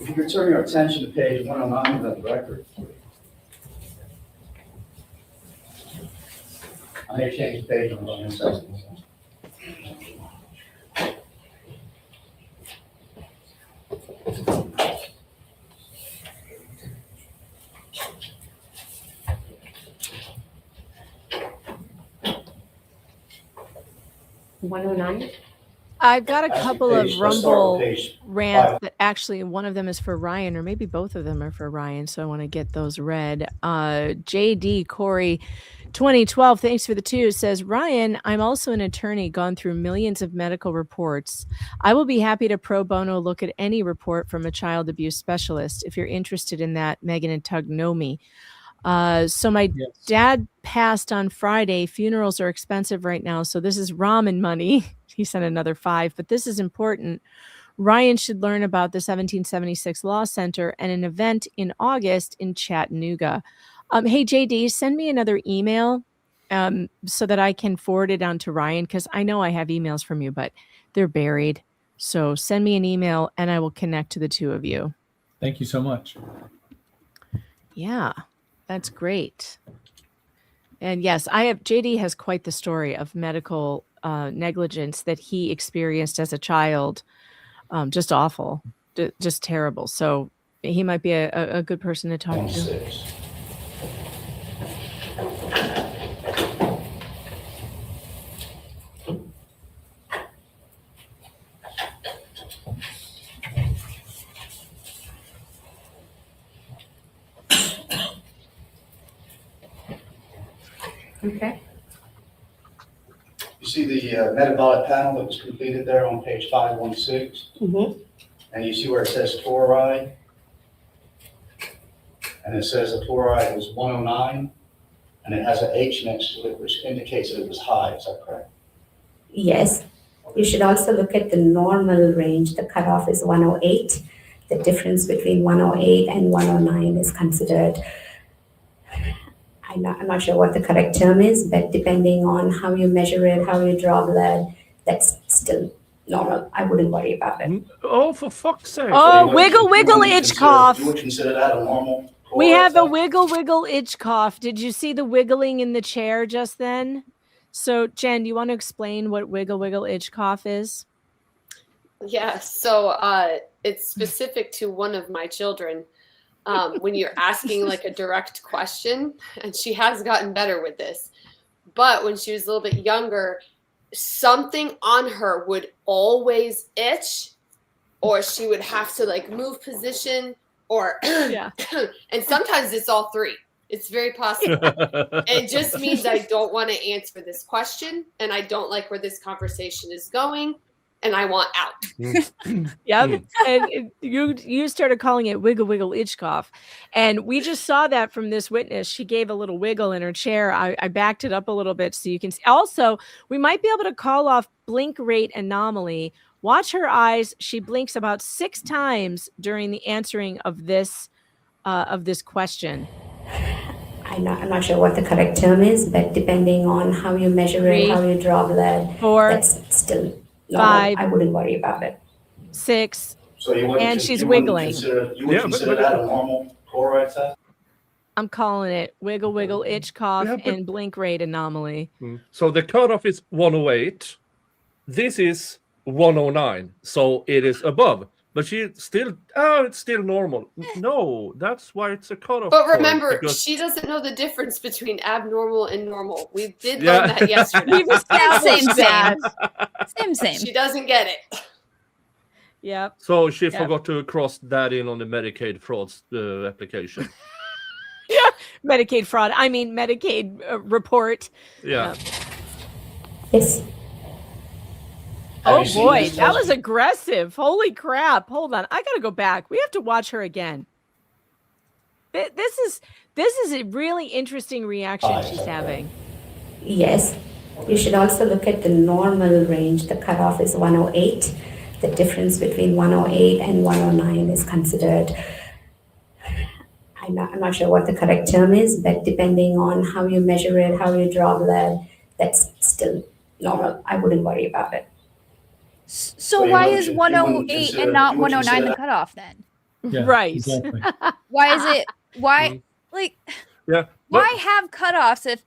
If you could turn your attention to page 109 of the record. I may change the page on one second. I've got a couple of Page- let's start Rumble with page rants 5. that actually one of them is for Ryan, or maybe both of them are for Ryan. So I want to get those read. JD Corey 2012, thanks for the 2, says, Ryan, I'm also an attorney, gone through millions of medical reports. I will be happy to pro bono look at any report from a child abuse specialist. If you're interested in that, Megan and Tug know me. So my dad passed on Friday. Funerals are expensive right now. So this is ramen money. He sent another 5, but this is important. Ryan should learn about the 1776 Law Center and an event in August in Chattanooga. Hey, JD, send me another email so that I can forward it on to Ryan, because I know I have emails from you, but they're buried. So send me an email and I will connect to the 2 of you. Thank you so much. Yeah, that's great. And yes, JD has quite the story of medical negligence that he experienced as a child. Just awful, just terrible. So he might be a good person to talk to. Okay. You see the metabolic panel that was completed there on page 516? Mm-hmm. And you see where it says fluoride? And it says the fluoride was 109, and it has an H next to it, which indicates that it was high. Is that correct? Yes. You should also look at the normal range. The cutoff is 108. The difference between 108 and 109 is considered I'm not sure what the correct term is, but depending on how you measure it, how you draw blood, that's still normal. I wouldn't worry about it. Oh, for fuck's sake. Oh, wiggle, itch cough. You would consider that a normal? We have a wiggle, itch cough. Did you see the wiggling in the chair just then? So, Jen, do you want to explain what wiggle, itch cough is? Yeah, so it's specific to one of my children. When you're asking like a direct question, and she has gotten better with this, but when she was a little bit younger, something on her would always itch, or she would have to like move position, or Yeah. and sometimes it's all three. It's very possible. It just means I don't want to answer this question, and I don't like where this conversation is going, and I want out. Yep. And you started calling it wiggle, itch cough. And we just saw that from this witness. She gave a little wiggle in her chair. I backed it up a little bit so you can see. Also, we might be able to call off blink rate anomaly. Watch her eyes. She blinks about 6 times during the answering of this question. I'm not sure what the correct term is, but depending on how you measure it, 3, how you draw blood, 4, that's still normal. 5, I wouldn't worry about it. 6, So you wouldn't, and she's you wouldn't wiggling. consider that a normal chloride test? I'm calling it wiggle, itch cough, and blink rate anomaly. So the cutoff is 108. This is 109. So it is above. But she still, it's still normal. No, that's why it's a cutoff. But point, remember, because- she doesn't know the difference between abnormal and normal. We did learn that yesterday. We've established that. Same. She doesn't get it. Yep. So she forgot to cross that in on the Medicaid frauds application. Medicaid fraud. I mean, Medicaid report. Yeah. Yes. Oh boy, that was aggressive. Holy crap. Hold on. I got to go back. We have to watch her again. This is a really interesting reaction she's having. Yes. You should also look at the normal range. The cutoff is 108. The difference between 108 and 109 is considered, I'm not sure what the correct term is, but depending on how you measure it, how you draw blood, that's still normal. I wouldn't worry about it. So why is 108 and not 109 the cutoff then? Yeah, right. Exactly. Why is it? Why like? Yeah. Why have cutoffs if?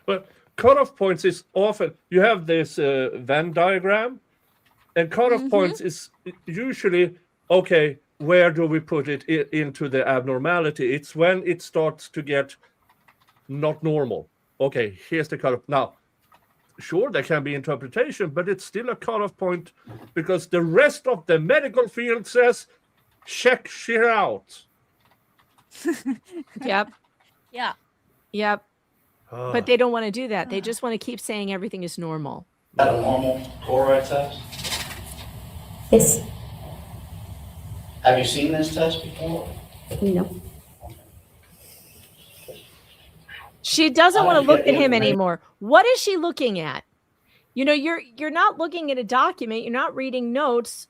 But cutoff points is often, you have this Venn diagram, and cutoff points is usually, okay, where do we put it into the abnormality? It's when it starts to get not normal. Okay, here's the cutoff. Now, sure, there can be interpretation, but it's still a cutoff point because the rest of the medical field says, check shit out. Yep. Yeah. Yep. But they don't want to do that. They just want to keep saying everything is normal. Is that a normal chloride test? Yes. Have you seen this test before? No. She doesn't want to look at him anymore. What is she looking at? You know, you're not looking at a document. You're not reading notes,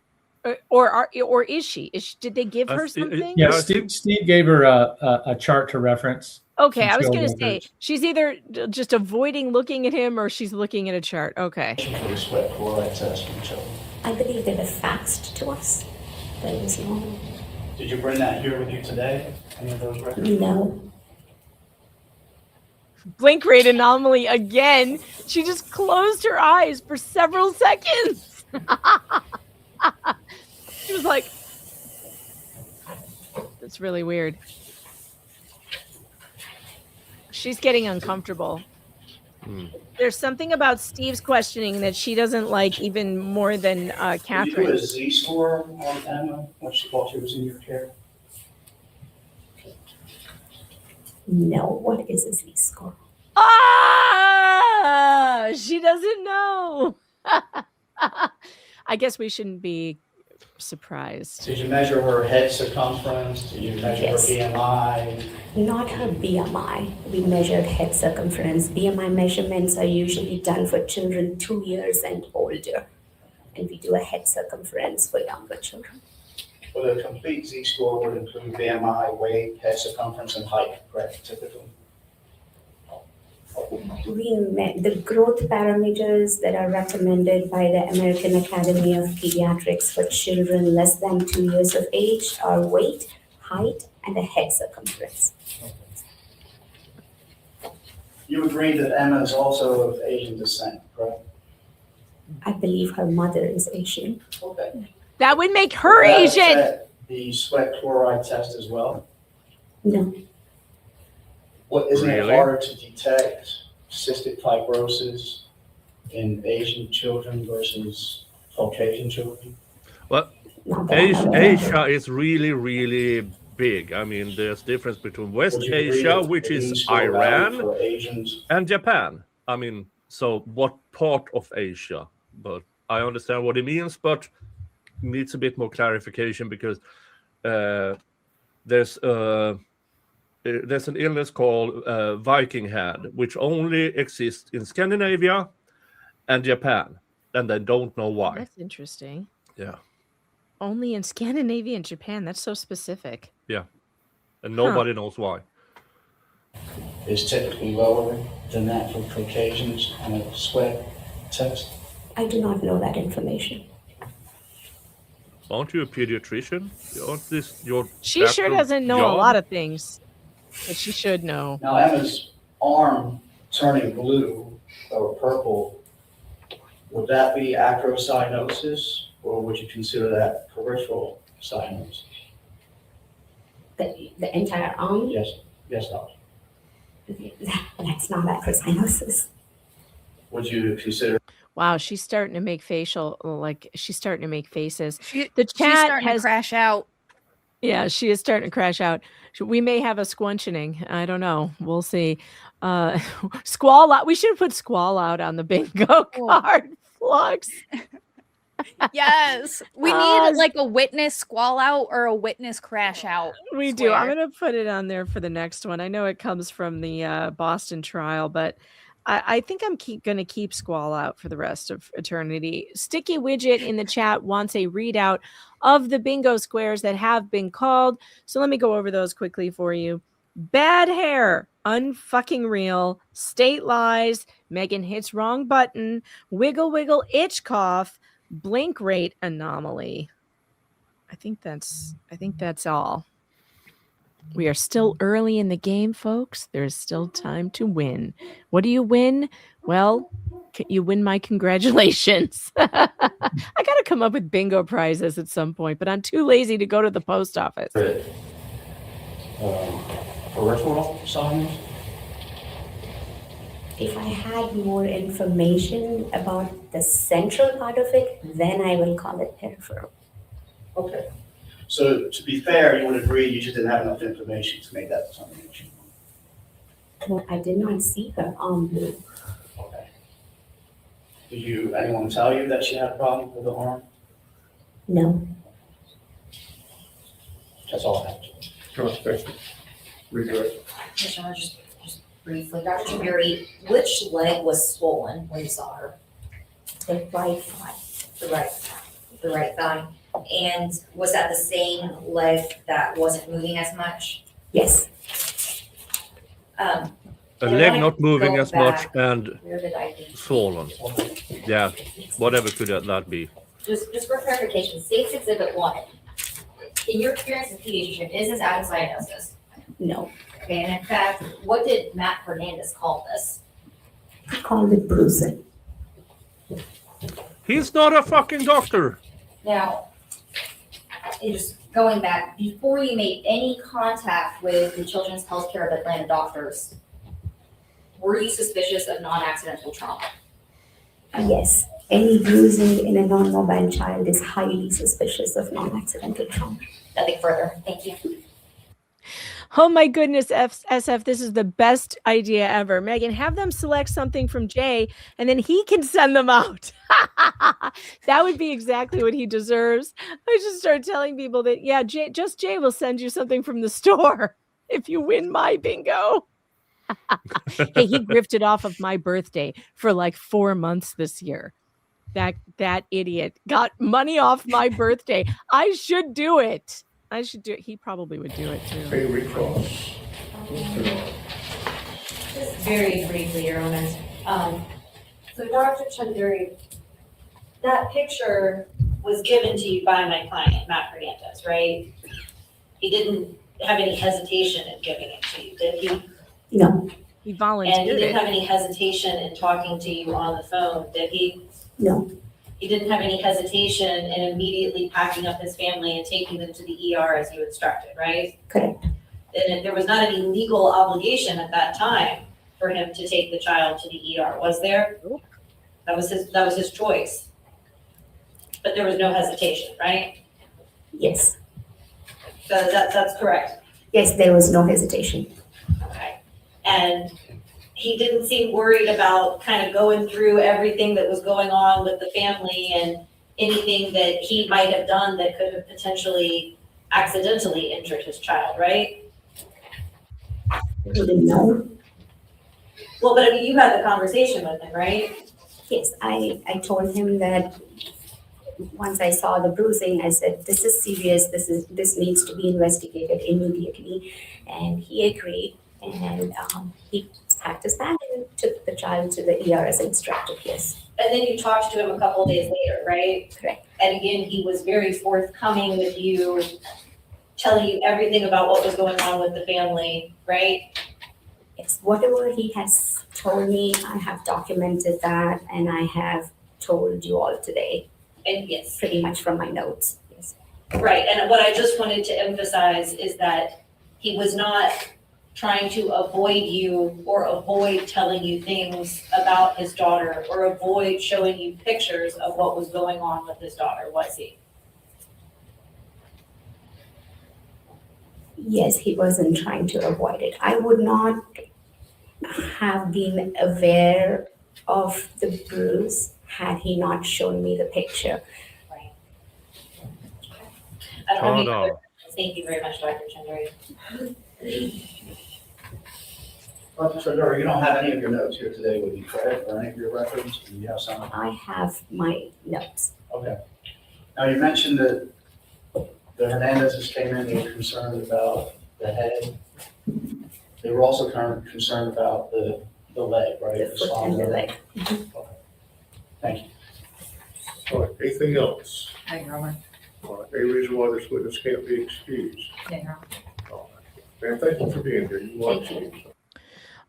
or is she? Did they give her something? Yeah, Steve gave her a chart to reference. Okay, some I was trail going to say records. she's either just avoiding looking at him or she's looking at a chart. Okay. For the sweat chloride test from children. I believe they were faxed to us. That was normal. Did you bring that here with you today? Any of those records? No. Blink rate anomaly again. She just closed her eyes for several seconds. She was like, that's really weird. She's getting uncomfortable. There's something about Steve's questioning that she doesn't like even more than Did you Catherine. do a Z-score on Emma while she was in your care? No. What is a Z-score? Ah, she doesn't know. I guess we shouldn't be surprised. Did you measure her head circumference? Did you measure Yes. her BMI? Not her BMI. We measured head circumference. BMI measurements are usually done for children 2 years and older. And we do a head circumference for younger children. Well, a complete Z-score would include BMI, weight, head circumference, and height, correct, typically? the growth parameters that are recommended by the American Academy of Pediatrics for children less than 2 years of age are weight, height, and a head circumference. You agree that Emma is also of Asian descent, correct? I believe her mother is Asian. Okay. That would make her Would that Asian. affect the sweat chloride test as well? No. What, isn't it Really? harder to detect cystic fibrosis in Asian children versus Caucasian children? Well, Asia is really, really big. I mean, there's difference between West Would you agree Asia, that which the is mean score value Iran, for Asians? and Japan. I mean, so what part of Asia? But I understand what it means, but needs a bit more clarification because there's an illness called Viking head, which only exists in Scandinavia and Japan, and they don't know why. That's interesting. Yeah, Only in Scandinavia and Japan. That's so specific. yeah, and nobody knows why. Is typically lower than that for Caucasians on a sweat test? I do not know that information. Aren't you a pediatrician? Aren't this your She sure actual doesn't know a job? lot of things, but she should know. Now Emma's arm turning blue or purple, would that be acrocyanosis or would you consider that peripheral cyanosis? The entire arm? Yes, yes, doctor. That's not acrocyanosis. Would you consider? Wow, she's starting to make she's starting to make faces. She's The chat starting has to crash out. Yeah, she is starting to crash out. We may have a squunching. I don't know. We'll see. Squall out. We should have put squall out on the bingo card. Flux. Yes. We need like a witness squall out or a witness crash out. We do. I'm going to put it on there for the next one. I know it comes from the Boston trial, but I think I'm going to keep squall out for the rest of eternity. Sticky Widget in the chat wants a readout of the bingo squares that have been called. So let me go over those quickly for you. Bad hair, unfucking real, state lies, Megan hits wrong button, wiggle wiggle itch cough, blink rate anomaly. I think that's all. We are still early in the game, folks. There's still time to win. What do you win? Well, you win my congratulations. I got to come up with bingo prizes at some point, but I'm too lazy to go to the post office. Peripheral sinus? If I had more information about the central part of it, then I will call it peripheral. Okay. So to be fair, you would agree you just didn't have enough information to make that determination. Well, I did not see her arm blue. Okay. Did anyone tell you that she had a problem with the arm? No. That's all I have. Sure, thank you. Redirect. Commissioner, just briefly, Dr. Chunduri, which leg was swollen when you saw her? The right thigh. The right thigh. And was that the same leg that wasn't moving as much? Yes. A leg not moving as much and Where did I think? swollen. Yeah, whatever could that be. Just for clarification, State's Exhibit 1, in your experience as a pediatrician, is this cyanosis? No. Okay, and in fact, what did Matt Hernandez call this? He called it bruising. He's not a fucking doctor. Now, just going back, before you made any contact with the Children's Healthcare of Atlanta doctors, were you suspicious of non-accidental trauma? Yes. Any bruising in a non-mobile child is highly suspicious of non-accidental trauma. Nothing further. Thank you. Oh my goodness, SF, this is the best idea ever. Megan, have them select something from Jay and then he can send them out. That would be exactly what he deserves. I should start telling people that, yeah, Jay will send you something from the store if you win my bingo. Hey, he grifted off of my birthday for like 4 months this year. That idiot got money off my birthday. I should do it. He probably would do it too. Pay recross. Just very briefly, Your Honor. So Dr. Chunduri, that picture was given to you by my client, Matt Hernandez, right? He didn't have any hesitation in giving it to you, did he? No. He And volunteered he didn't it. have any hesitation in talking to you on the phone, did he? No. He didn't have any hesitation in immediately packing up his family and taking them to the ER as you instructed, right? Correct. And there was not any legal obligation at that time for him to take the child to the ER, was there? Nope. That was his choice. But there was no hesitation, right? Yes. So that's correct. Yes, there was no hesitation. Okay. And he didn't seem worried about kind of going through everything that was going on with the family and anything that he might have done that could have potentially accidentally injured his child, right? He didn't know. Well, but I mean, you had the conversation with him, right? Yes, I told him that once I saw the bruising, I said, this is serious, this needs to be investigated immediately. And he agreed, and he packed his bag and took the child to the ER as instructed, yes. And then you talked to him a couple of days later, right? Correct. And again, he was very forthcoming with you, telling you everything about what was going on with the family, right? Yes, whatever he has told me, I have documented that, and I have told you all today. And yes. Pretty much from my notes, yes. Right, and what I just wanted to emphasize is that he was not trying to avoid you or avoid telling you things about his daughter or avoid showing you pictures of what was going on with his daughter, was he? Yes, he wasn't trying to avoid it. I would not have been aware of the bruise had he not shown me the picture. Right. I don't have any Hold other on. questions. Thank you very much, Dr. Chunduri. Dr. Chunduri, you don't have any of your notes here today with you, correct? Or any of your records? Do you have some? I have my notes. Okay. Now, you mentioned that the Hernandezes came in, they were concerned about the head. They were also concerned about the leg, right? The foot and the leg. Thank you. All right, anything else? Hi, Your Honor. All right, any reason why this witness can't be excused? Yeah, Your Honor. All right. Man, thank you for being here. You want to?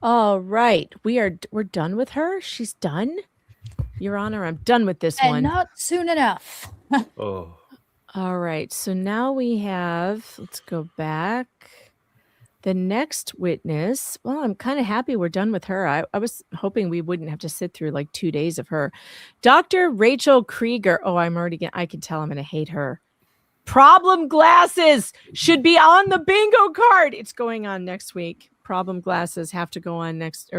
All right, we're done with her. She's done. Your Honor, I'm done with this And one. not soon enough. Oh. All right, so now we have, let's go back. The next witness, well, I'm kind of happy we're done with her. I was hoping we wouldn't have to sit through like 2 days of her. Dr. Rachel Krieger. Oh, I can tell I'm going to hate her. Problem glasses should be on the bingo card. It's going on next week. Problem glasses have to go on next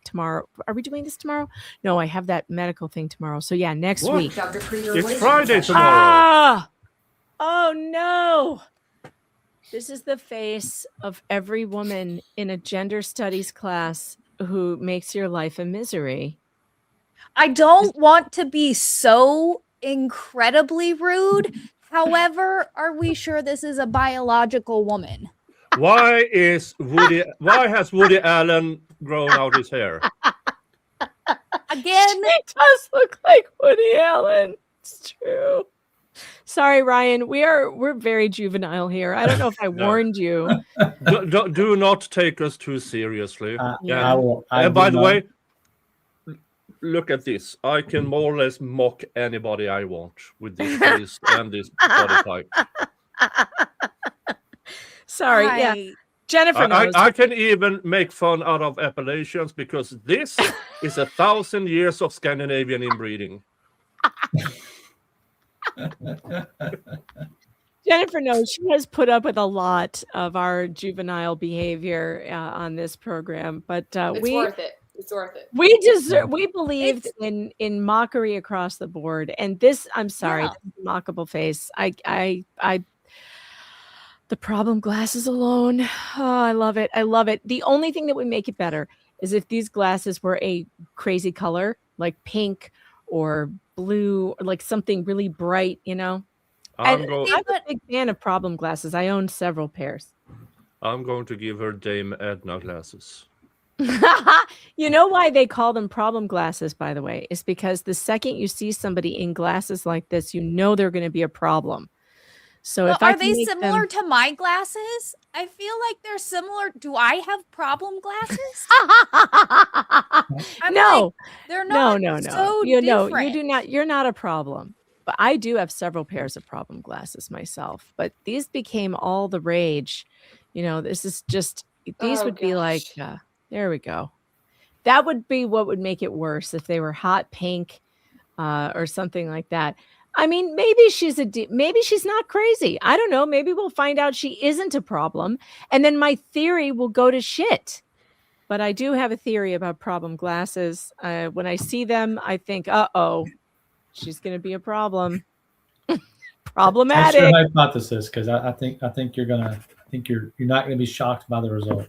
tomorrow. Are we doing this tomorrow? No, I have that medical thing tomorrow. So yeah, next What? week. Dr. Krieger, It's Friday tomorrow. Ah! Oh no. This is the face of every woman in a gender studies class who makes your life a misery. I don't want to be so incredibly rude. However, are we sure this is a biological woman? Why has Woody Allen grown out his hair? Again, He does look like Woody Allen. It's true. Sorry, Ryan. We're very juvenile here. I don't know if I No. warned you. Do not take us too seriously. Yeah. And by the way, look at this. I can more or less mock anybody I want with this face and this body type. Sorry, yeah. Jennifer knows. I can even make fun out of Appalachians because this is 1,000 years of Scandinavian inbreeding. Jennifer knows she has put up with a lot of our juvenile behavior on this program, but It's worth it. It's worth it. we deserve. We believed in mockery across the board, and this. I'm sorry, Yeah. this mockable face. I. The problem glasses alone. Oh, I love it. I love it. The only thing that would make it better is if these glasses were a crazy color, like pink or blue, or like something really bright, you know. I'm a big fan of problem glasses. I own several pairs. I'm going to give her Dame Edna glasses. You know why they call them problem glasses, by the way, is because the second you see somebody in glasses like this, you know they're going to be a problem. So Well, if I are can they make similar them... to my glasses? I feel like they're similar. Do I have problem glasses? I'm No, like, they're not no. so You know, different. you do not. You're not a problem. But I do have several pairs of problem glasses myself. But these became all the rage. You know, this is just. These Oh, would be like. gosh. There we go. That would be what would make it worse if they were hot pink, or something like that. I mean, maybe maybe she's not crazy. I don't know. Maybe we'll find out she isn't a problem, and then my theory will go to shit. But I do have a theory about problem glasses. When I see them, I think, uh-oh, she's going to be a problem. Problematic. That's your hypothesis, because I think you're not gonna be shocked by the result.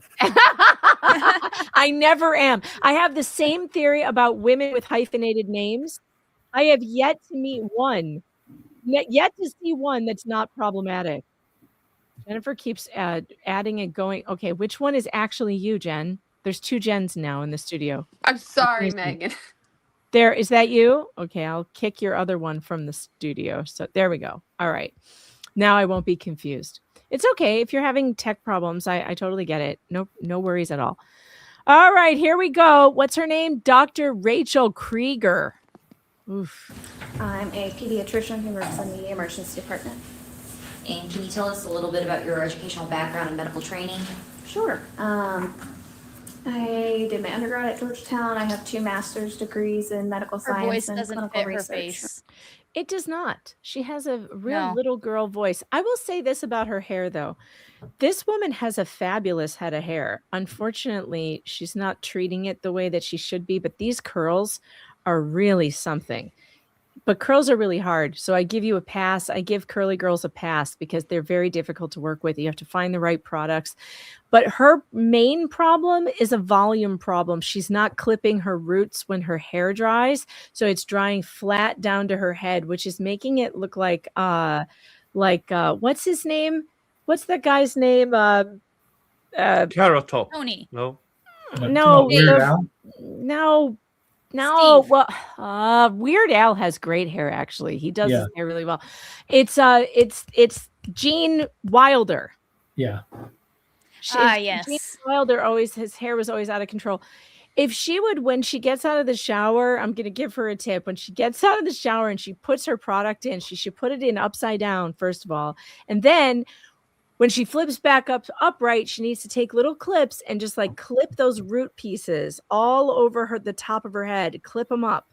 I never am. I have the same theory about women with hyphenated names. I have yet to meet one, yet to see one that's not problematic. Jennifer keeps adding and going. Okay, which one is actually you, Jen? There's 2 Jens now in the studio. I'm sorry, Megan. There, is that you? Okay, I'll kick your other one from the studio. So there we go. All right. Now I won't be confused. It's okay if you're having tech problems. I totally get it. No worries at all. All right, here we go. What's her name? Dr. Rachel Krieger. Oof. I'm a pediatrician who works in the emergency department. And can you tell us a little bit about your educational background and medical training? Sure. I did my undergrad at Georgetown. I have 2 master's degrees in medical Her science voice and doesn't clinical fit her research. face. It does not. She has a real No. little girl voice. I will say this about her hair, though. This woman has a fabulous head of hair. Unfortunately, she's not treating it the way that she should be, but these curls are really something. But curls are really hard. So I give you a pass. I give curly girls a pass because they're very difficult to work with. You have to find the right products. But her main problem is a volume problem. She's not clipping her roots when her hair dries. So it's drying flat down to her head, which is making it look like what's his name? What's that guy's name? Carrot Top. Tony. No. No, Weird Al? no. Well, Weird Al has great hair. Actually, he does his hair really well. It's Gene Wilder. Yeah. Yes. Gene Wilder his hair was always out of control. If she would, when she gets out of the shower, I'm going to give her a tip. When she gets out of the shower and she puts her product in, she should put it in upside down, first of all. And then when she flips back upright, she needs to take little clips and just like clip those root pieces all over the top of her head, clip them up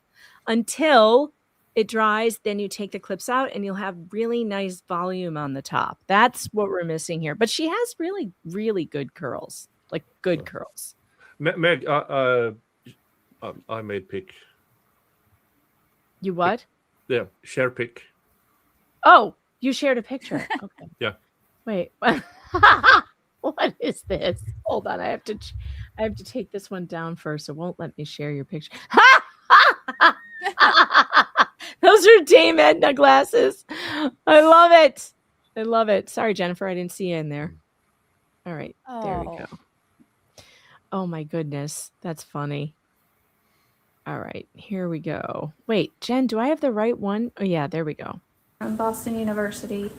until it dries. Then you take the clips out and you'll have really nice volume on the top. That's what we're missing here. But she has really, really good curls, like good curls. Meg, I made pick. You what? Yeah, share pick. Oh, you shared a picture. Okay. Yeah. Wait. What is this? Hold on. I have to take this one down first. It won't let me share your picture. Those are Dame Edna glasses. I love it. I love it. Sorry, Jennifer, I didn't see you in there. All right. There we go. Oh my goodness. That's funny. All right. Here we go. Wait, Jen, do I have the right one? Oh yeah, there we go. From Boston University.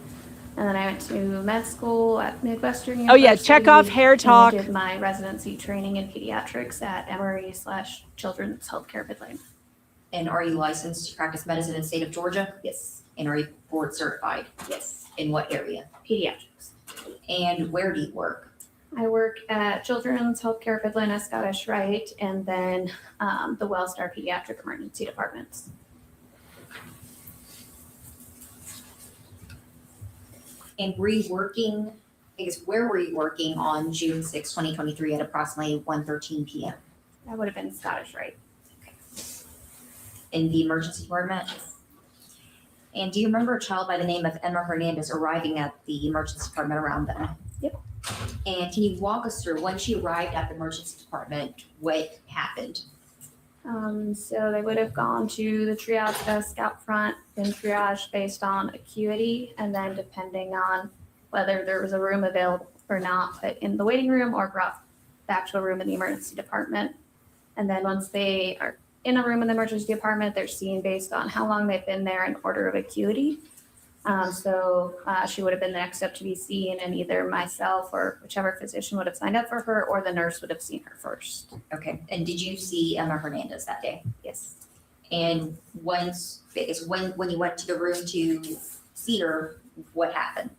And then I went to med school at Midwestern Oh University. yeah, check off Hair and Talk. did my residency training in pediatrics at Emory/Children's Healthcare Midland. And are you licensed to practice medicine in the state of Georgia? Yes. And are you board certified? Yes. In what area? Pediatrics. And where do you work? I work at Children's Healthcare Midland at Scottish Rite, and then the Wellstar Pediatric Emergency Departments. And were you working, where were you working on June 6, 2023 at approximately 1:13 p.m.? That would have been Scottish Rite. In the emergency department? And do you remember a child by the name of Emma Hernandez arriving at the emergency department around then? Yep. And can you walk us through when she arrived at the emergency department, what happened? So they would have gone to the triage desk out front, been triaged based on acuity, and then depending on whether there was a room available or not, put in the waiting room or brought the actual room in the emergency department. And then once they are in a room in the emergency department, they're seen based on how long they've been there in order of acuity. She would have been the next up to be seen, and either myself or whichever physician would have signed up for her, or the nurse would have seen her first. Okay. And did you see Emma Hernandez that day? Yes. And when you went to the room to see her, what happened?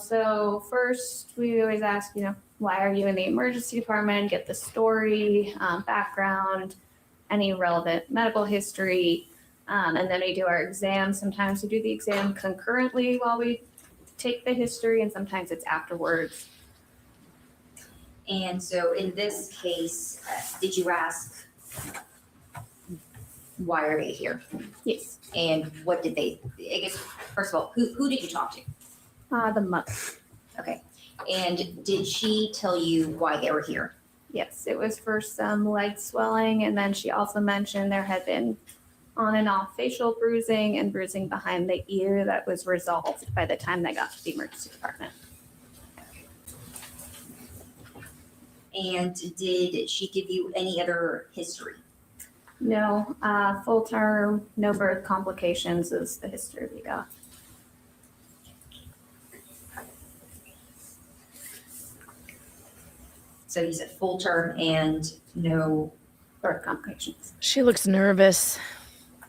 So first we always ask, why are you in the emergency department? Get the story, background, any relevant medical history. And then we do our exam. Sometimes we do the exam concurrently while we take the history, and sometimes it's afterwards. And so in this case, did you ask, why are they here? Yes. And what did they, I guess, first of all, who did you talk to? The mother. Okay. And did she tell you why they were here? Yes, it was for some leg swelling, and then she also mentioned there had been on and off facial bruising and bruising behind the ear that was resolved by the time they got to the emergency department. And did she give you any other history? No, full term, no birth complications is the history we got. So you said full term and no birth complications. She looks nervous.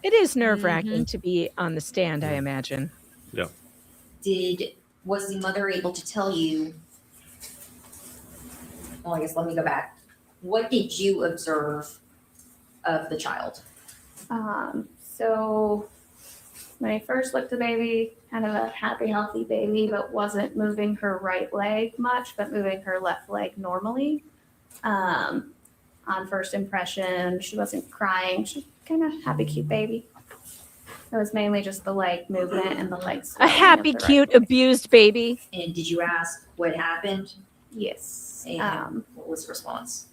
It is nerve-wracking to be on the stand, I imagine. Yeah. Was the mother able to tell you, well, I guess let me go back. What did you observe of the child? So when I first looked at the baby, kind of a happy, healthy baby, but wasn't moving her right leg much, but moving her left leg normally. On first impression, she wasn't crying. She was kind of happy, cute baby. It was mainly just the leg movement and the legs. A happy, cute, abused baby. And did you ask what happened? Yes. And what was the response?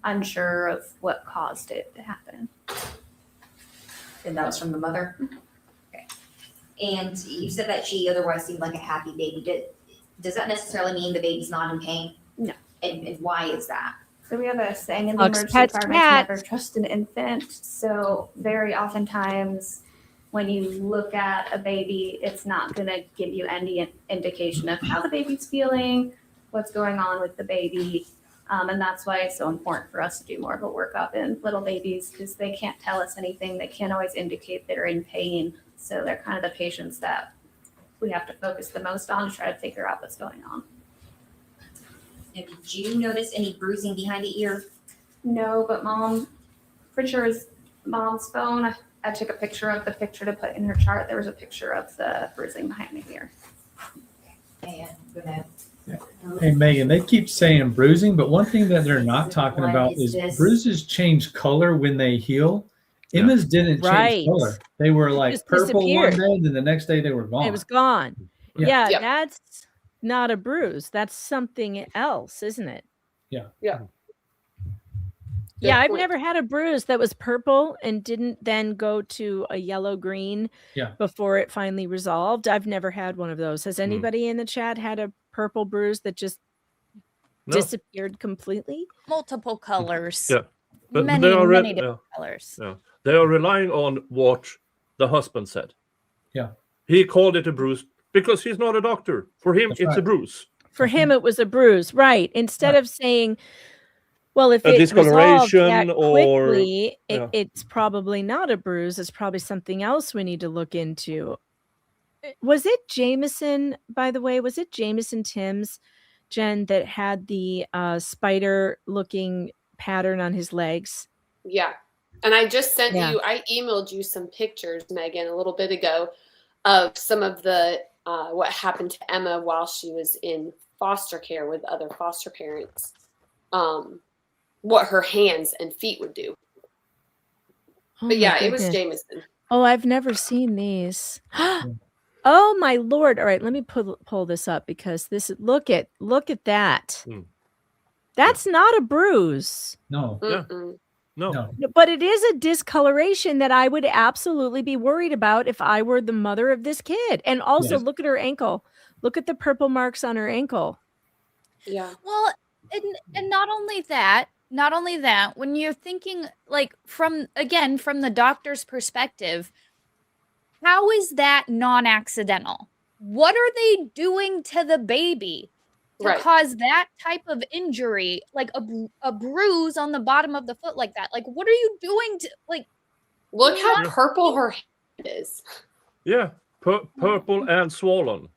Unsure of what caused it to happen. And that was from the mother? Okay. And you said that she otherwise seemed like a happy baby. Does that necessarily mean the baby's not in pain? No. And why is that? So we have a saying in the emergency department, never trust an infant. So very oftentimes when you look at a baby, it's not going to give you any indication of how the baby's feeling, what's going on with the baby. And that's why it's so important for us to do more of a workup in little babies, because they can't tell us anything. They can't always indicate they're in pain. So they're kind of the patients that we have to focus the most on to try to figure out what's going on. Now, did you notice any bruising behind the ear? No, but pretty sure it was mom's phone. I took a picture of the picture to put in her chart. There was a picture of the bruising behind the ear. And go ahead. Hey, Megan, they keep saying bruising, but one thing that they're not talking about is bruises change color when they heal. Emma's didn't change color. They were like purple one day, and then the next day they were gone. It was gone. Yeah. Yeah, that's not a bruise. That's something else, isn't it? Yeah. Yeah. Yeah, I've never had a bruise that was purple and didn't then go to a yellow-green before it finally resolved. I've never had one of those. Has anybody in the chat had a purple bruise that just disappeared completely? Multiple colors. Yeah. But Many different colors. Yeah. They are relying on what the husband said. Yeah. He called it a bruise because he's not a doctor. For him, it's a bruise. For him, it was a bruise, right? Instead of saying, well, if A it resolved discoloration that or- quickly, yeah. it's probably not a bruise. It's probably something else we need to look into. Was it Jameson, by the way? Was it Jameson Timms, Jen, that had the spider-looking pattern on his legs? Yeah. And I just sent you, I emailed you some pictures, Megan, a little bit ago of some of the, what happened to Emma while she was in foster care with other foster parents. What her hands and feet would do. Oh But yeah, my it was goodness. Jameson. Oh, I've never seen these. Oh my Lord. All right, let me pull this up because this look at that. That's not a bruise. No. No. But it is a discoloration that I would absolutely be worried about if I were the mother of this kid. And also look at her ankle. Look at the purple marks on her ankle. Yeah. Well, and not only that, when you're thinking like from the doctor's perspective, how is that non-accidental? What are they doing to the baby to cause that type of injury, like a bruise on the bottom of the foot like that? Like, what are you doing to, like, look how purple her hand is. Yeah, purple and swollen.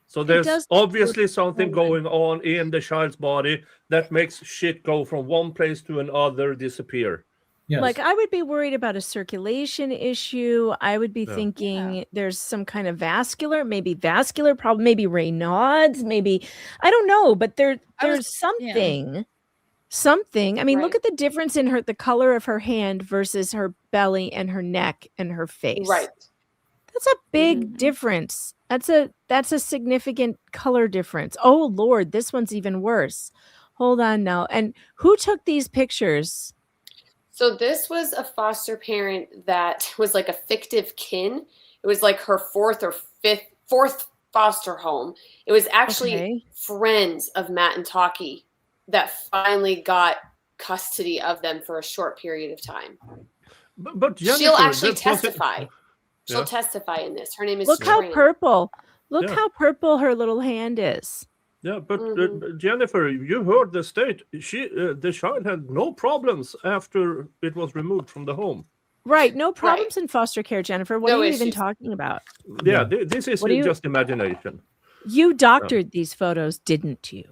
So there's obviously something going on in the child's body that makes shit go from one place to another, disappear. Yes. Like, I would be worried about a circulation issue. I would be thinking there's some kind of vascular problem, maybe Raynaud's, maybe, I don't know, but there's something. Something. I mean, look at the difference in the color of her hand versus her belly and her neck and her face. Right. That's a big difference. That's a significant color difference. Oh Lord, this one's even worse. Hold on now. And who took these pictures? So this was a foster parent that was like a fictive kin. It was like her fourth foster home. It was actually friends of Matt and Taki that finally got custody of them for a short period of time. But she'll Jennifer, actually testify. She'll testify in this. Her name is how Tran. purple. Look how purple her little hand is. Yeah, but Jennifer, you heard the state. The child had no problems after it was removed from the home. Right, no problems in foster care, Jennifer. What are you even talking about? Yeah, this is just imagination. You doctored these photos, didn't you?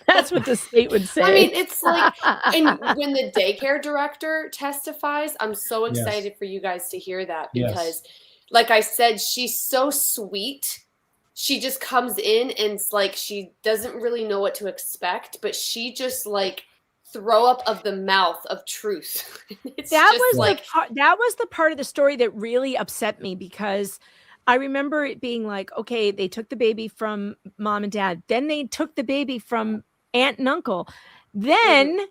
That's what the state would say. I mean, it's like, and when the daycare director testifies, I'm so excited for you guys to hear that because, like I said, she's so sweet. She just comes in and it's like she doesn't really know what to expect, but she just like throw up of the mouth of truth. That was the part of the story that really upset me because I remember it being like, okay, they took the baby from mom and dad. Then they took the baby from aunt and uncle. Then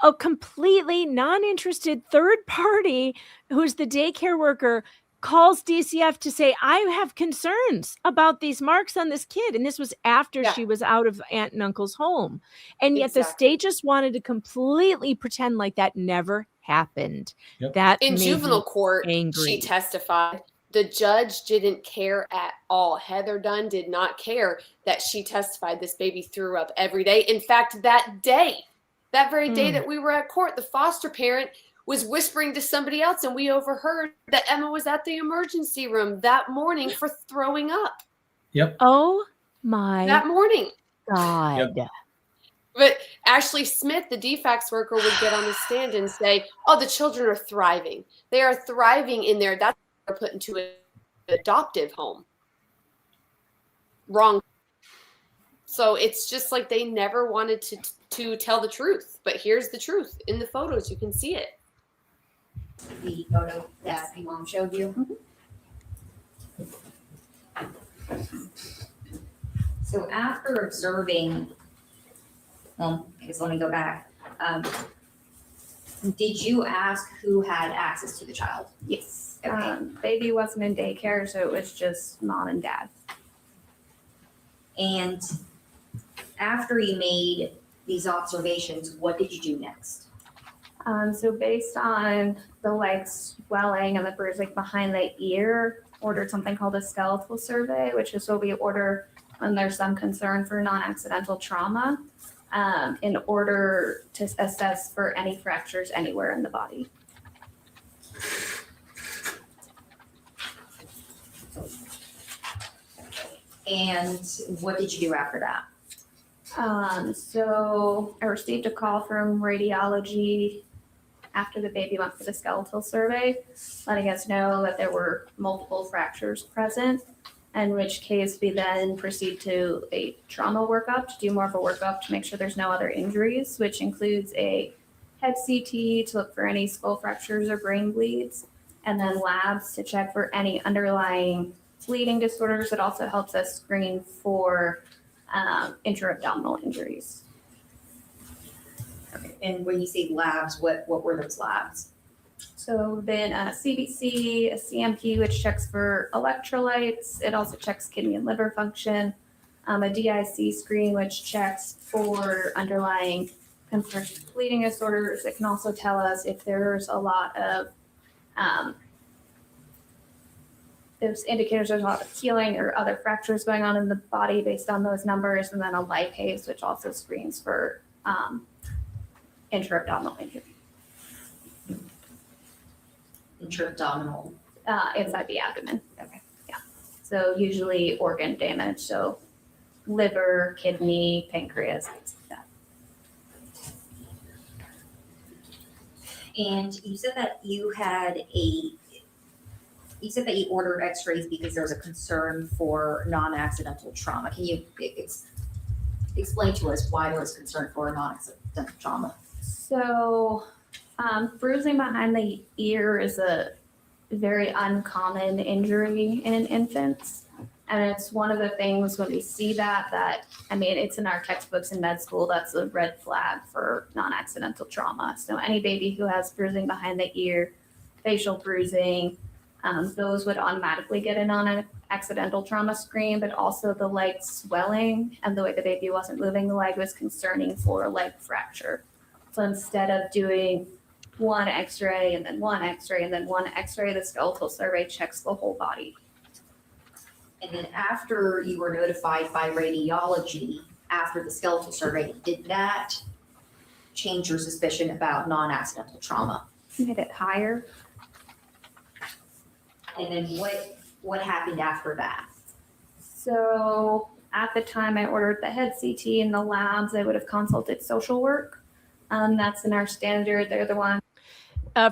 a completely non-interested third party who's the daycare worker calls DCF to say, I have concerns about these marks on this kid. And this was after she was out of aunt and uncle's home. And yet the state just wanted to completely pretend like that never happened. That in juvenile court, angry. She testified. The judge didn't care at all. Heather Dunn did not care that she testified this baby threw up every day. In fact, that very day that we were at court, the foster parent was whispering to somebody else, and we overheard that Emma was at the emergency room that morning for throwing up. Yep. Oh my. That morning. God. Yep. But Ashley Smith, the DFACS worker, would get on the stand and say, oh, the children are thriving. They are thriving in there. That's why they're put into an adoptive home. Wrong. So it's just like they never wanted to tell the truth. But here's the truth. In the photos, you can see it. The photo that the mom showed you. So after observing, I guess let me go back. Did you ask who had access to the child? Yes. Okay. Baby wasn't in daycare, so it was just mom and dad. And after you made these observations, what did you do next? So based on the leg swelling and the bruising behind the ear, ordered something called a skeletal survey, which is what we order when there's some concern for non-accidental trauma, in order to assess for any fractures anywhere in the body. And what did you do after that? So I received a call from radiology after the baby went for the skeletal survey, letting us know that there were multiple fractures present, in which case we then proceed to a trauma workup to do more of a workup to make sure there's no other injuries, which includes a head CT to look for any skull fractures or brain bleeds, and then labs to check for any underlying bleeding disorders. It also helps us screen for intra-abdominal injuries. Okay. And when you say labs, what were those labs? So then a CBC, a CMP, which checks for electrolytes. It also checks kidney and liver function. a DIC screen, which checks for underlying constrictive bleeding disorders. It can also tell us if there's a lot of those indicators there's a lot of healing or other fractures going on in the body based on those numbers, and then a lipase, which also screens for intra-abdominal injury. Intra-abdominal. Inside the abdomen. Okay. Yeah. So usually organ damage, so liver, kidney, pancreas, things like that. And you said that you ordered x-rays because there was a concern for non-accidental trauma. Can you explain to us why there was concern for non-accidental trauma? So bruising behind the ear is a very uncommon injury in infants. And it's one of the things when we see that, I mean, it's in our textbooks in med school, that's a red flag for non-accidental trauma. So any baby who has bruising behind the ear, facial bruising, those would automatically get a non-accidental trauma screen, but also the leg swelling and the way the baby wasn't moving the leg was concerning for a leg fracture. So instead of doing one x-ray and then one x-ray and then one x-ray, the skeletal survey checks the whole body. And then after you were notified by radiology, after the skeletal survey, did that change your suspicion about non-accidental trauma? Made it higher. And then what happened after that? So at the time I ordered the head CT in the labs, I would have consulted social work. That's in our standard. They're the one.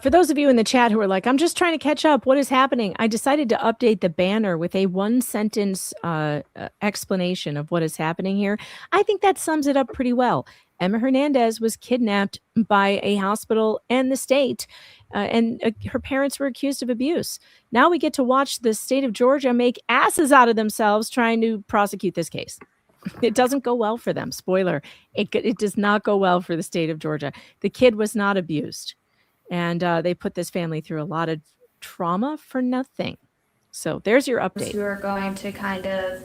For those of you in the chat who are like, I'm just trying to catch up, what is happening? I decided to update the banner with a one-sentence explanation of what is happening here. I think that sums it up pretty well. Emma Hernandez was kidnapped by a hospital and the state, and her parents were accused of abuse. Now we get to watch the state of Georgia make asses out of themselves trying to prosecute this case. It doesn't go well for them. Spoiler, it does not go well for the state of Georgia. The kid was not abused. And they put this family through a lot of trauma for nothing. So there's your update. We are going to kind of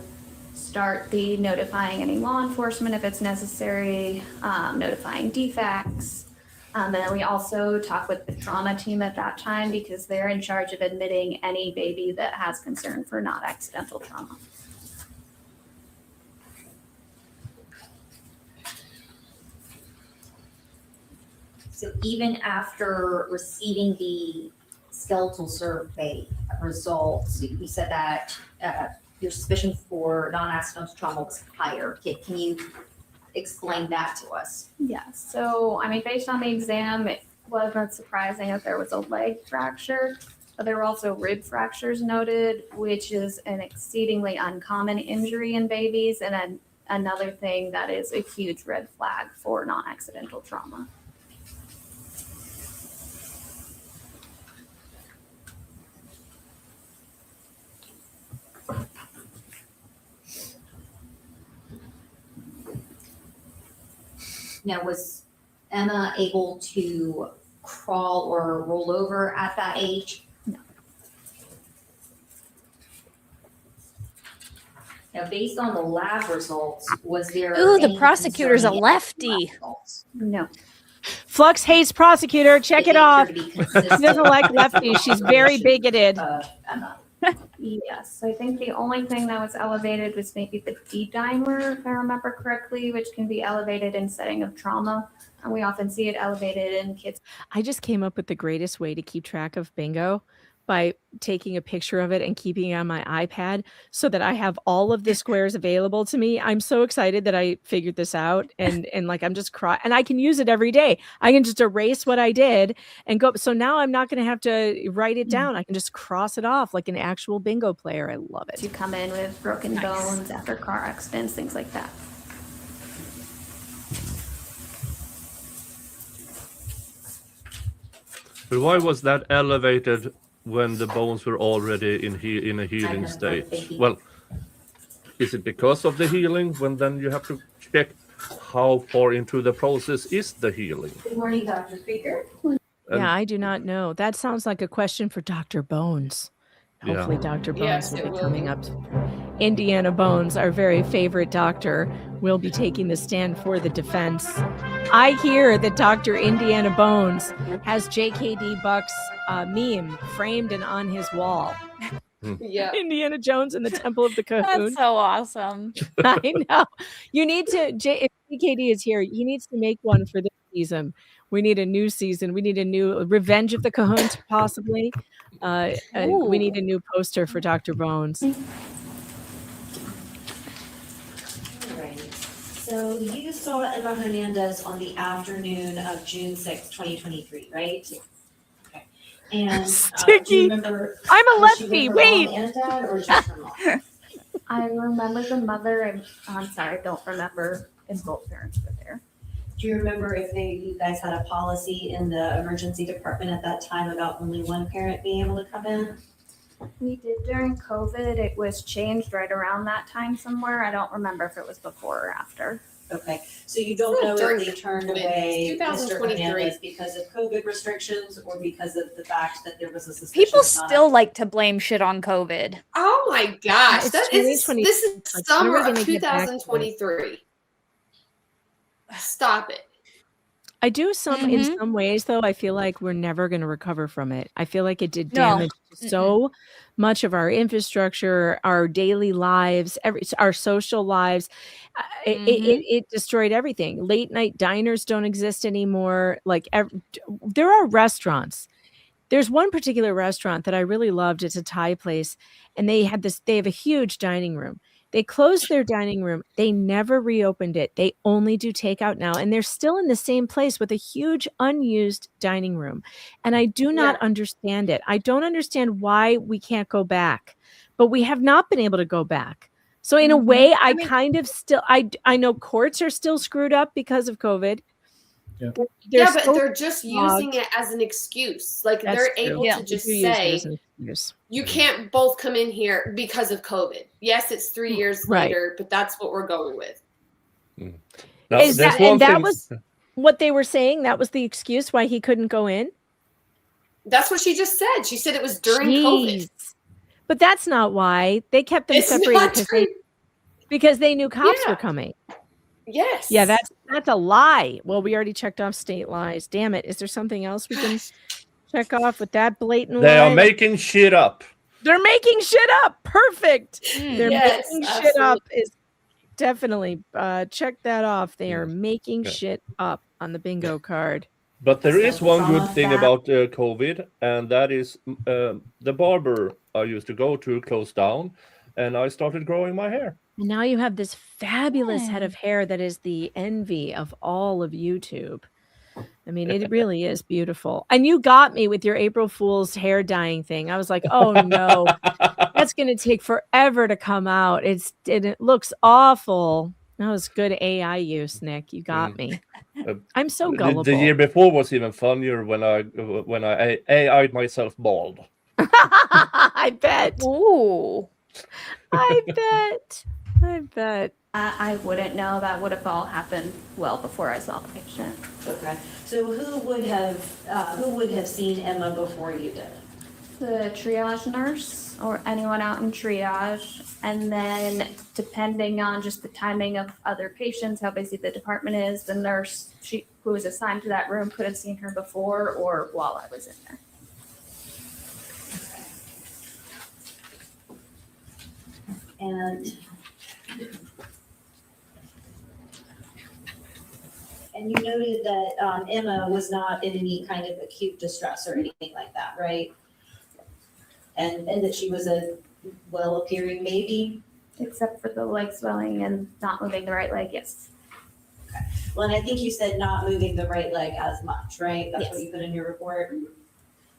start the notifying any law enforcement if it's necessary, notifying defects. And then we also talk with the trauma team at that time because they're in charge of admitting any baby that has concern for non-accidental trauma. So even after receiving the skeletal survey results, you said that your suspicion for non-accidental trauma was higher. Can you explain that to us? Yeah, so I mean, based on the exam, it wasn't surprising that there was a leg fracture, but there were also rib fractures noted, which is an exceedingly uncommon injury in babies, and then another thing that is a huge red flag for non-accidental trauma. Now, was Emma able to crawl or roll over at that age? No. Now, based on the lab results, was there Ooh, the any prosecutor's a concerning lefty. No. Flux hates prosecutor. Check it off. She doesn't like lefties. She's very bigoted. Yes, I think the only thing that was elevated was maybe the D-dimer, if I remember correctly, which can be elevated in setting of trauma. And we often see it elevated in kids. I just came up with the greatest way to keep track of bingo by taking a picture of it and keeping it on my iPad so that I have all of the squares available to me. I'm so excited that I figured this out and like I'm just and I can use it every day. I can just erase what I did and go. So now I'm not going to have to write it down. I can just cross it off like an actual bingo player. I love it. You come in with broken bones after car accidents, things like that. But why was that elevated when the bones were already in a healing state? Well, is it because of the healing when then you have to check how far into the process is the healing? Good morning, Dr. Krieger. Yeah, I do not know. That sounds like a question for Dr. Bones. Hopefully Dr. Bones Yes, will it be will coming be. up. Indiana Bones, our very favorite doctor, will be taking the stand for the defense. I hear that Dr. Indiana Bones has JKD Buck's meme framed and on his wall. Yeah. Indiana Jones in the Temple of the Cahoon. That's so awesome. I know. You need to, if JKD is here, he needs to make one for this season. We need a new season. We need a new Revenge of the Cahoons, possibly. We need a new poster for Dr. Bones. Right. So you saw Emma Hernandez on the afternoon of June 6, 2023, right? Okay. And do Sticky. you remember? I'm a was she lesbian. with her Wait. mom and dad, or just her mom? I remember the mother, and I'm sorry, I don't remember if both parents were there. Do you remember if you guys had a policy in the emergency department at that time about only one parent being able to come in? We did during COVID. It was changed right around that time somewhere. I don't remember if it was before or after. Okay, so you don't know During if they turned COVID. away It's Mr. 2023. Hernandez because of COVID restrictions or because of the fact that there was a suspicion? People of not- still like to blame shit on COVID. Oh my gosh. It's That is, 2020. this is Like, when are summer we of gonna get back to it? 2023. Stop it. I do in some ways, though. I feel like we're never going to recover from it. I feel like it did damage to so much of our infrastructure, our daily lives, our social lives. It destroyed everything. Late night diners don't exist anymore. Like there are restaurants. There's one particular restaurant that I really loved. It's a Thai place, and they have a huge dining room. They closed their dining room. They never reopened it. They only do takeout now. And they're still in the same place with a huge unused dining room. And I do not understand it. I don't understand why we can't go back. But we have not been able to go back. So in a way, I kind of still, I know courts are still screwed up because of COVID. Yeah, but they're just using it as an excuse. Like That's they're true. able Yeah, to just they do use it say, as an excuse. you can't both come in here because of COVID. Yes, it's 3 years Right. later, but that's what we're going with. Now, Is there's that, one and that thing- was what they were saying? That was the excuse why he couldn't go in? That's what she just said. She said it was during COVID. Jeez. But that's not why. They kept them It's separated not true. because they knew cops Yeah. were coming. Yes. Yeah, that's a lie. Well, we already checked off state lies. Damn it. Is there something else we can check off with that blatant They lie? are making shit up. They're making shit up. Perfect. They're Yes, making shit up absolutely. is definitely check that off. They are making shit up on the bingo card. But there is one good Some thing of about COVID, and that is the barber I used to go to closed down, and I started growing my hair. And now you have this fabulous head of hair that is the envy of all of YouTube. I mean, it really is beautiful. And you got me with your April Fool's hair dyeing thing. I was like, oh no, that's going to take forever to come out. It looks awful. That was good AI use, Nick. You got me. I'm so gullible. The year before was even funnier when I AI'd myself bald. I bet. Ooh. I bet. I bet. I wouldn't know. That would have all happened well before I saw the patient. Okay, so who would have seen Emma before you did? The triage nurse or anyone out in triage. And then depending on just the timing of other patients, how busy the department is, the nurse who was assigned to that room could have seen her before or while I was in there. And you noted that Emma was not in any kind of acute distress or anything like that, right? And that she was a well-appearing baby? Except for the leg swelling and not moving the right leg, yes. Okay. Well, and I think you said not moving the right leg as much, right? That's what you put in your report?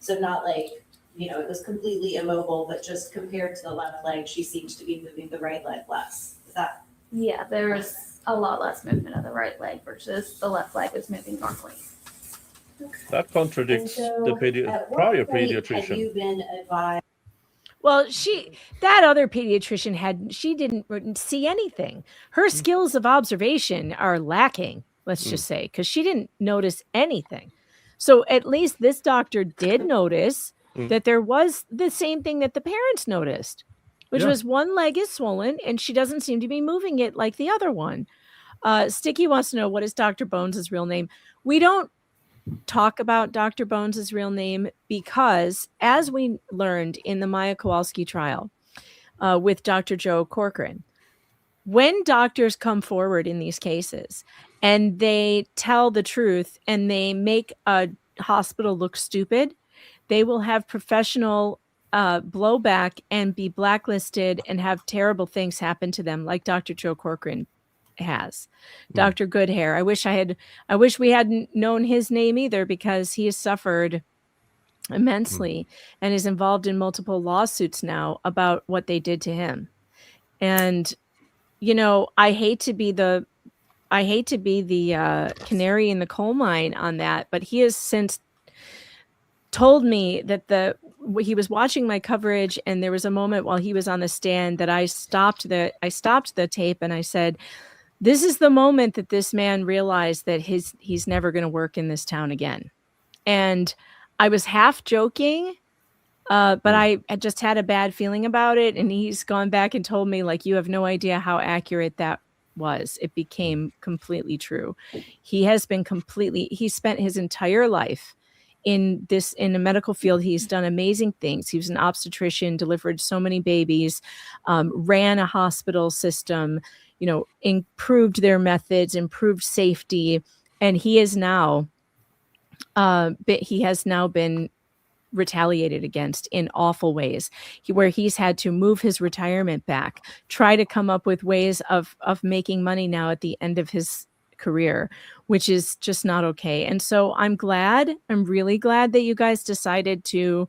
So not like, it was completely immobile, but just compared to the left leg, she seems to be moving the right leg less. Is that? Yeah, there was a lot less movement of the right leg versus the left leg was moving normally. That contradicts the prior pediatrician. Have you been advised? Well, that other pediatrician she didn't see anything. Her skills of observation are lacking, let's just say, because she didn't notice anything. So at least this doctor did notice that there was the same thing that the parents noticed. which was one leg is swollen and she doesn't seem to be moving it like the other one. Sticky wants to know, what is Dr. Bones' real name? We don't talk about Dr. Bones' real name because, as we learned in the Maya Kowalski trial with Dr. Joe Corcoran, when doctors come forward in these cases and they tell the truth and they make a hospital look stupid, they will have professional blowback and be blacklisted and have terrible things happen to them, like Dr. Joe Corcoran has. Dr. Goodhair. I wish we hadn't known his name either, because he has suffered immensely and is involved in multiple lawsuits now about what they did to him. And I hate to be the canary in the coal mine on that, but he has since told me that he was watching my coverage, and there was a moment while he was on the stand that I stopped the tape and I said, this is the moment that this man realized that he's never going to work in this town again. And I was half joking, but I just had a bad feeling about it. And he's gone back and told me, like, you have no idea how accurate that was. It became completely true. He spent his entire life in the medical field. He's done amazing things. He was an obstetrician, delivered so many babies, ran a hospital system, improved their methods, improved safety. And he has now been retaliated against in awful ways, where he's had to move his retirement back, try to come up with ways of making money now at the end of his career, which is just not okay. And so I'm really glad that you guys decided to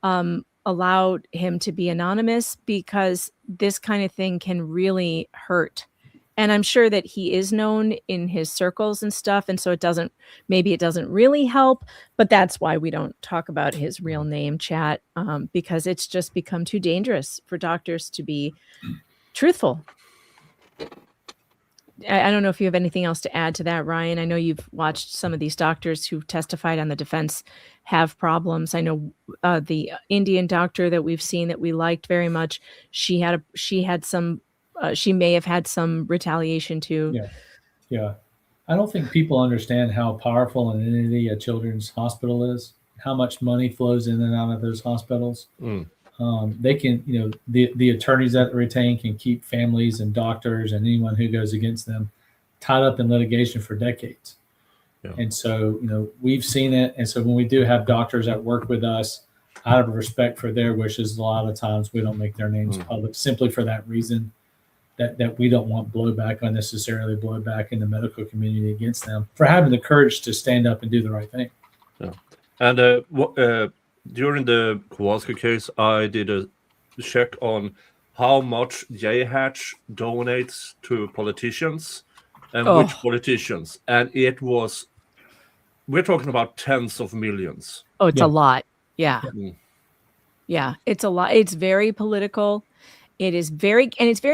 allow him to be anonymous, because this kind of thing can really hurt. And I'm sure that he is known in his circles and stuff. And so it doesn't really help, but that's why we don't talk about his real name, chat, because it's just become too dangerous for doctors to be truthful. I don't know if you have anything else to add to that, Ryan. I know you've watched some of these doctors who testified on the defense have problems. I know the Indian doctor that we've seen that we liked very much, she may have had some retaliation too. Yeah. I don't think people understand how powerful an entity a children's hospital is, how much money flows in and out of those hospitals. They can, the attorneys that they retain can keep families and doctors and anyone who goes against them tied up in litigation for decades. Yeah. And so, we've seen it. And so when we do have doctors that work with us, out of respect for their wishes, a lot of times we don't make their names public, simply for that reason, that we don't want unnecessarily blowback in the medical community against them for having the courage to stand up and do the right thing. Yeah. And during the Kowalski case, I did a check on how much JHatch donates to politicians and which politicians. And we're talking about tens of millions. Oh, it's a lot. Yeah. Yeah, it's a lot. It's very political. It's very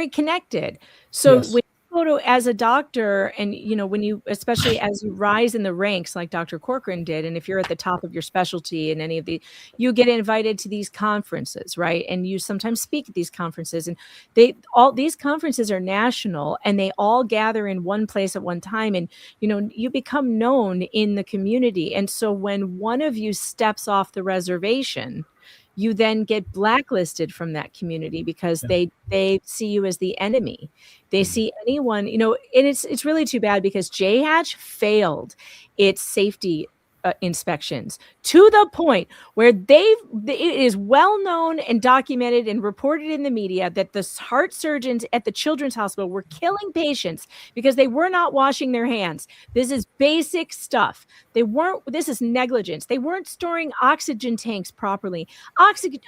connected. So when you go to, as a doctor, and when you, especially as you rise in the ranks like Dr. Corcoran did, and if you're at the top of your specialty in any of you get invited to these conferences, right? And you sometimes speak at these conferences, and these conferences are national, and they all gather in one place at one time, and you become known in the community. And so when one of you steps off the reservation, you then get blacklisted from that community, because they see you as the enemy. They see anyone, and it's really too bad, because JHatch failed its safety inspections to the point where it is well known and documented and reported in the media that the heart surgeons at the Children's Hospital were killing patients because they were not washing their hands. This is basic stuff. This is negligence. They weren't storing oxygen tanks properly. Oxygen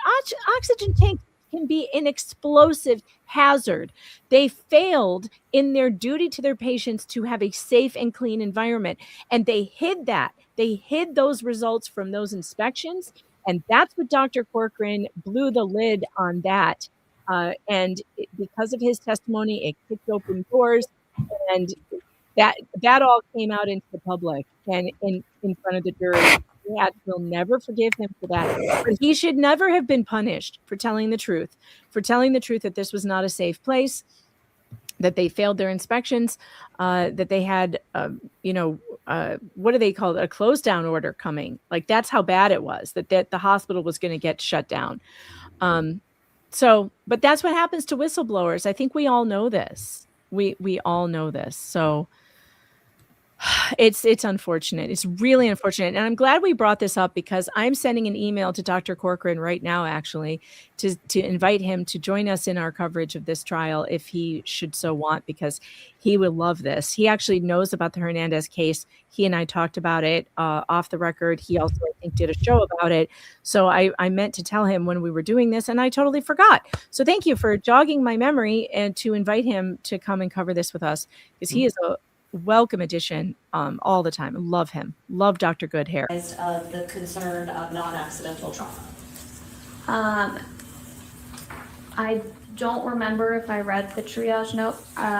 tanks can be an explosive hazard. They failed in their duty to their patients to have a safe and clean environment, and they hid that. They hid those results from those inspections, and that's what Dr. Corcoran blew the lid on that. Because of his testimony, it kicked open doors, and that all came out into the public and in front of the jury. dad will never forgive him for that. But he should never have been punished for telling the truth, that this was not a safe place, that they failed their inspections, that they had, what do they call it? A close down order coming. Like, that's how bad it was, that the hospital was going to get shut down. But that's what happens to whistleblowers. I think we all know this. We all know this. So it's unfortunate. It's really unfortunate. And I'm glad we brought this up, because I'm sending an email to Dr. Corcoran right now, actually, to invite him to join us in our coverage of this trial if he should so want, because he will love this. He actually knows about the Hernandez case. He and I talked about it off the record. He also, I think, did a show about it. So I meant to tell him when we were doing this, and I totally forgot. So thank you for jogging my memory and to invite him to come and cover this with us, because he is a welcome addition all the time. Love him. Love Dr. Goodhair. Of the concern of non-accidental trauma. I don't remember if I read the triage note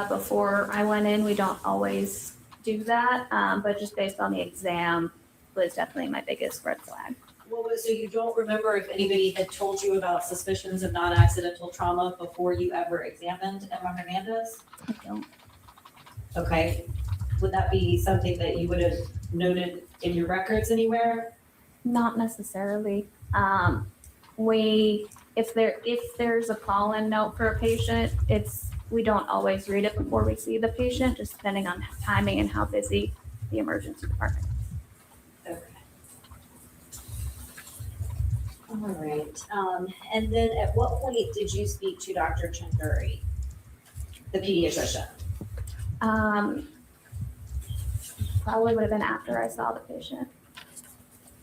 before I went in. We don't always do that, but just based on the exam was definitely my biggest red flag. Well, so you don't remember if anybody had told you about suspicions of non-accidental trauma before you ever examined Emma Hernandez? I don't. Okay. Would that be something that you would have noted in your records anywhere? Not necessarily. If there's a call-in note for a patient, we don't always read it before we see the patient, just depending on timing and how busy the emergency department is. Okay. All right. And then at what point did you speak to Dr. Chunduri, the pediatrician? Probably would have been after I saw the patient.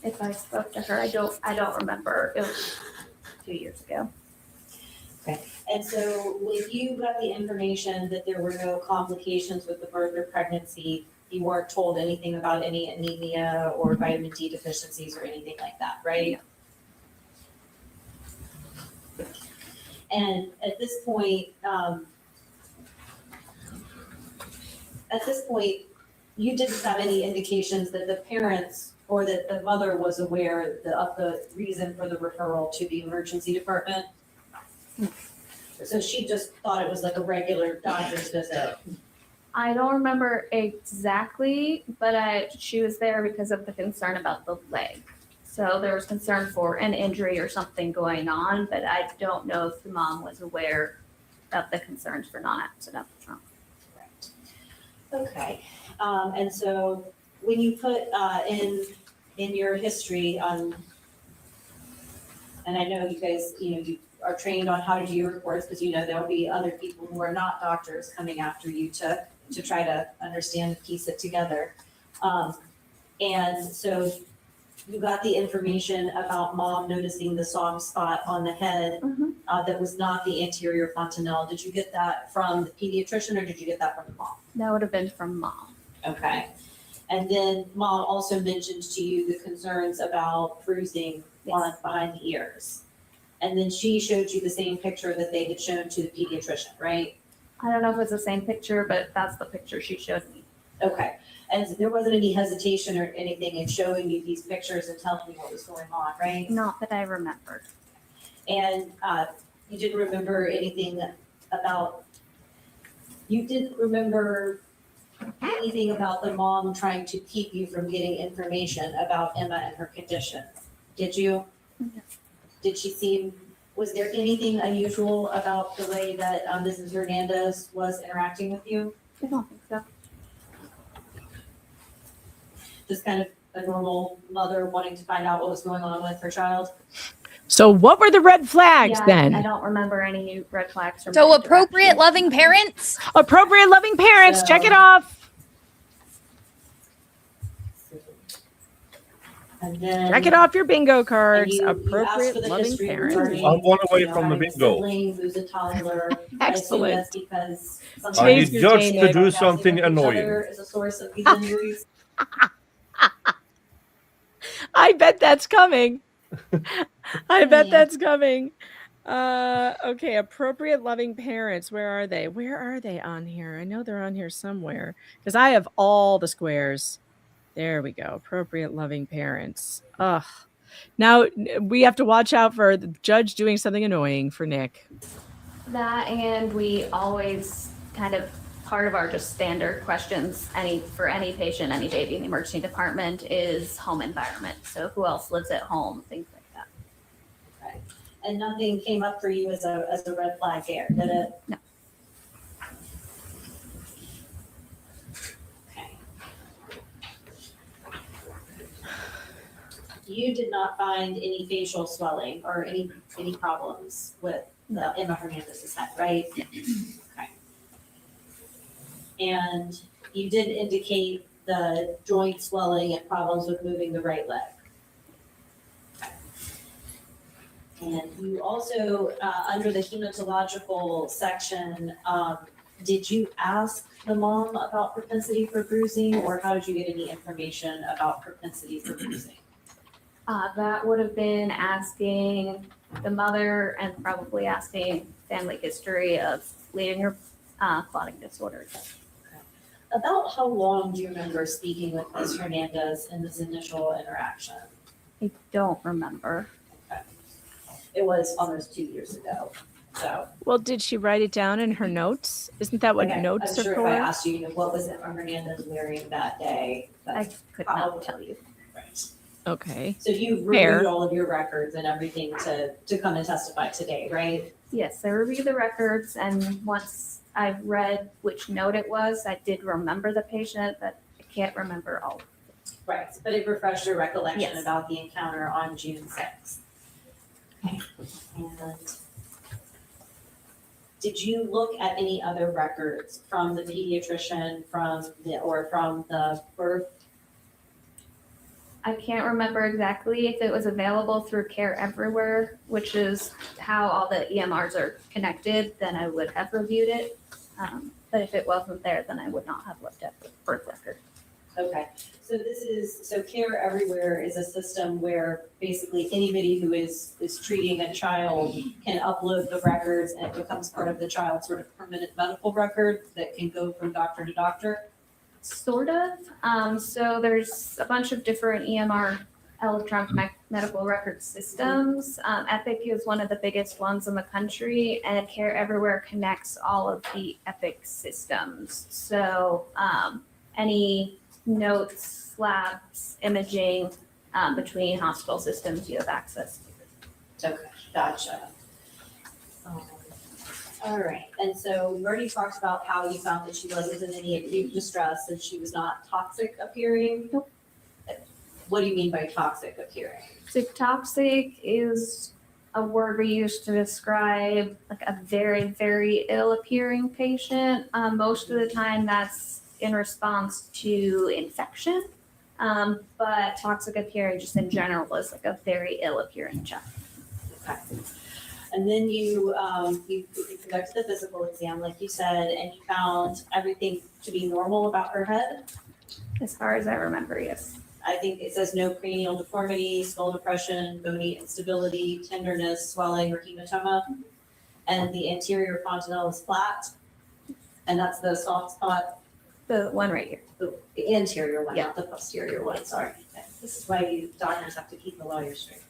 If I spoke to her, I don't remember. It was 2 years ago. Okay. And so when you got the information that there were no complications with the birth or pregnancy, you weren't told anything about any anemia or vitamin D deficiencies or anything like that, right? Yeah. And at this point, you didn't have any indications that the parents or that the mother was aware of the reason for the referral to the emergency department? So she just thought it was like a regular doctor's visit? I don't remember exactly, but she was there because of the concern about the leg. So there was concern for an injury or something going on, but I don't know if the mom was aware of the concerns for non-accidental trauma. Okay, and so when you put in your history on, and I know you guys, you are trained on how to do your reports, because there'll be other people who are not doctors coming after you to try to understand and piece it together. And so you got the information about mom noticing the soft spot on the head that was not the anterior fontanelle. Did you get that from the pediatrician or did you get that from the mom? That would have been from mom. Okay. And then mom also mentioned to you the concerns about bruising behind the ears. And then she showed you the same picture that they had shown to the pediatrician, right? I don't know if it's the same picture, but that's the picture she showed me. Okay. And there wasn't any hesitation or anything in showing you these pictures and telling you what was going on, right? Not that I remembered. And you didn't remember anything about the mom trying to keep you from getting information about Emma and her condition, did you? No. Was there anything unusual about the way that Mrs. Hernandez was interacting with you? I don't think so. Just kind of a normal mother wanting to find out what was going on with her child? So what were the red flags then? I don't remember any red flags. From So appropriate loving parents? Appropriate loving parents. Check it off. And then Check it off your bingo cards. you Appropriate asked for the loving history parents. regarding, I'm one away from the having a bingo. sibling who's a toddler. I assume Excellent. that's because I sometimes need Judge to do passing something with each annoying. other is a source of these injuries. I bet that's coming. I bet that's coming. Okay, appropriate loving parents. Where are they? Where are they on here? I know they're on here somewhere because I have all the squares. There we go. Appropriate loving parents. Ugh. Now we have to watch out for the judge doing something annoying for Nick. That, and we always kind of part of our just standard questions for any patient, any baby in the emergency department is home environment. So who else lives at home, things like that. Okay. And nothing came up for you as a red flag there, did it? No. Okay. You did not find any facial swelling or any problems with the Emma Hernandez's head, right? Okay. And you did indicate the joint swelling and problems with moving the right leg. Okay. And you also, under the hematological section, did you ask the mom about propensity for bruising, or how did you get any information about propensity for bruising? That would have been asking the mother and probably asking family history of bleeding or clotting disorders. Okay. About how long do you remember speaking with Ms. Hernandez in this initial interaction? I don't remember. Okay. It was almost 2 years ago. So. Well, did she write it down in her notes? Isn't that what notes I'm are sure for? if I asked you, what was Emma Hernandez wearing that day? I could not tell you. Right. Okay. So you've reviewed all of your records and everything to come and testify today, right? Yes, I reviewed the records, and once I've read which note it was, I did remember the patient, but I can't remember all. Right, but it refreshed your recollection Yes. about the encounter on June 6th. Okay. And did you look at any other records from the pediatrician, from the birth? I can't remember exactly if it was available through Care Everywhere, which is how all the EMRs are connected, then I would have reviewed it. But if it wasn't there, then I would not have looked at the birth record. Okay, so Care Everywhere is a system where basically anybody who is treating a child can upload the records, and it becomes part of the child's sort of permanent medical record that can go from doctor to doctor. Sort of. So there's a bunch of different EMR electronic medical record systems. Epic is one of the biggest ones in the country, and Care Everywhere connects all of the Epic systems. So any notes, labs, imaging between hospital systems, you have access to. Okay, gotcha. All right, and so we already talked about how you found that she wasn't in any acute distress and she was not toxic appearing. Nope. What do you mean by toxic appearing? So toxic is a word we use to describe like a very, very ill appearing patient. Most of the time that's in response to infection. But toxic appearing just in general is like a very ill appearing child. Okay. And then you conducted the physical exam, like you said, and you found everything to be normal about her head? As far as I remember, yes. I think it says no cranial deformity, skull depression, bony instability, tenderness, swelling, or hematoma. And the anterior fontanelle is flat. And that's the soft spot? The one right here. The anterior one, Yeah. not the posterior one, sorry. This is why you doctors have to keep the lawyer straight.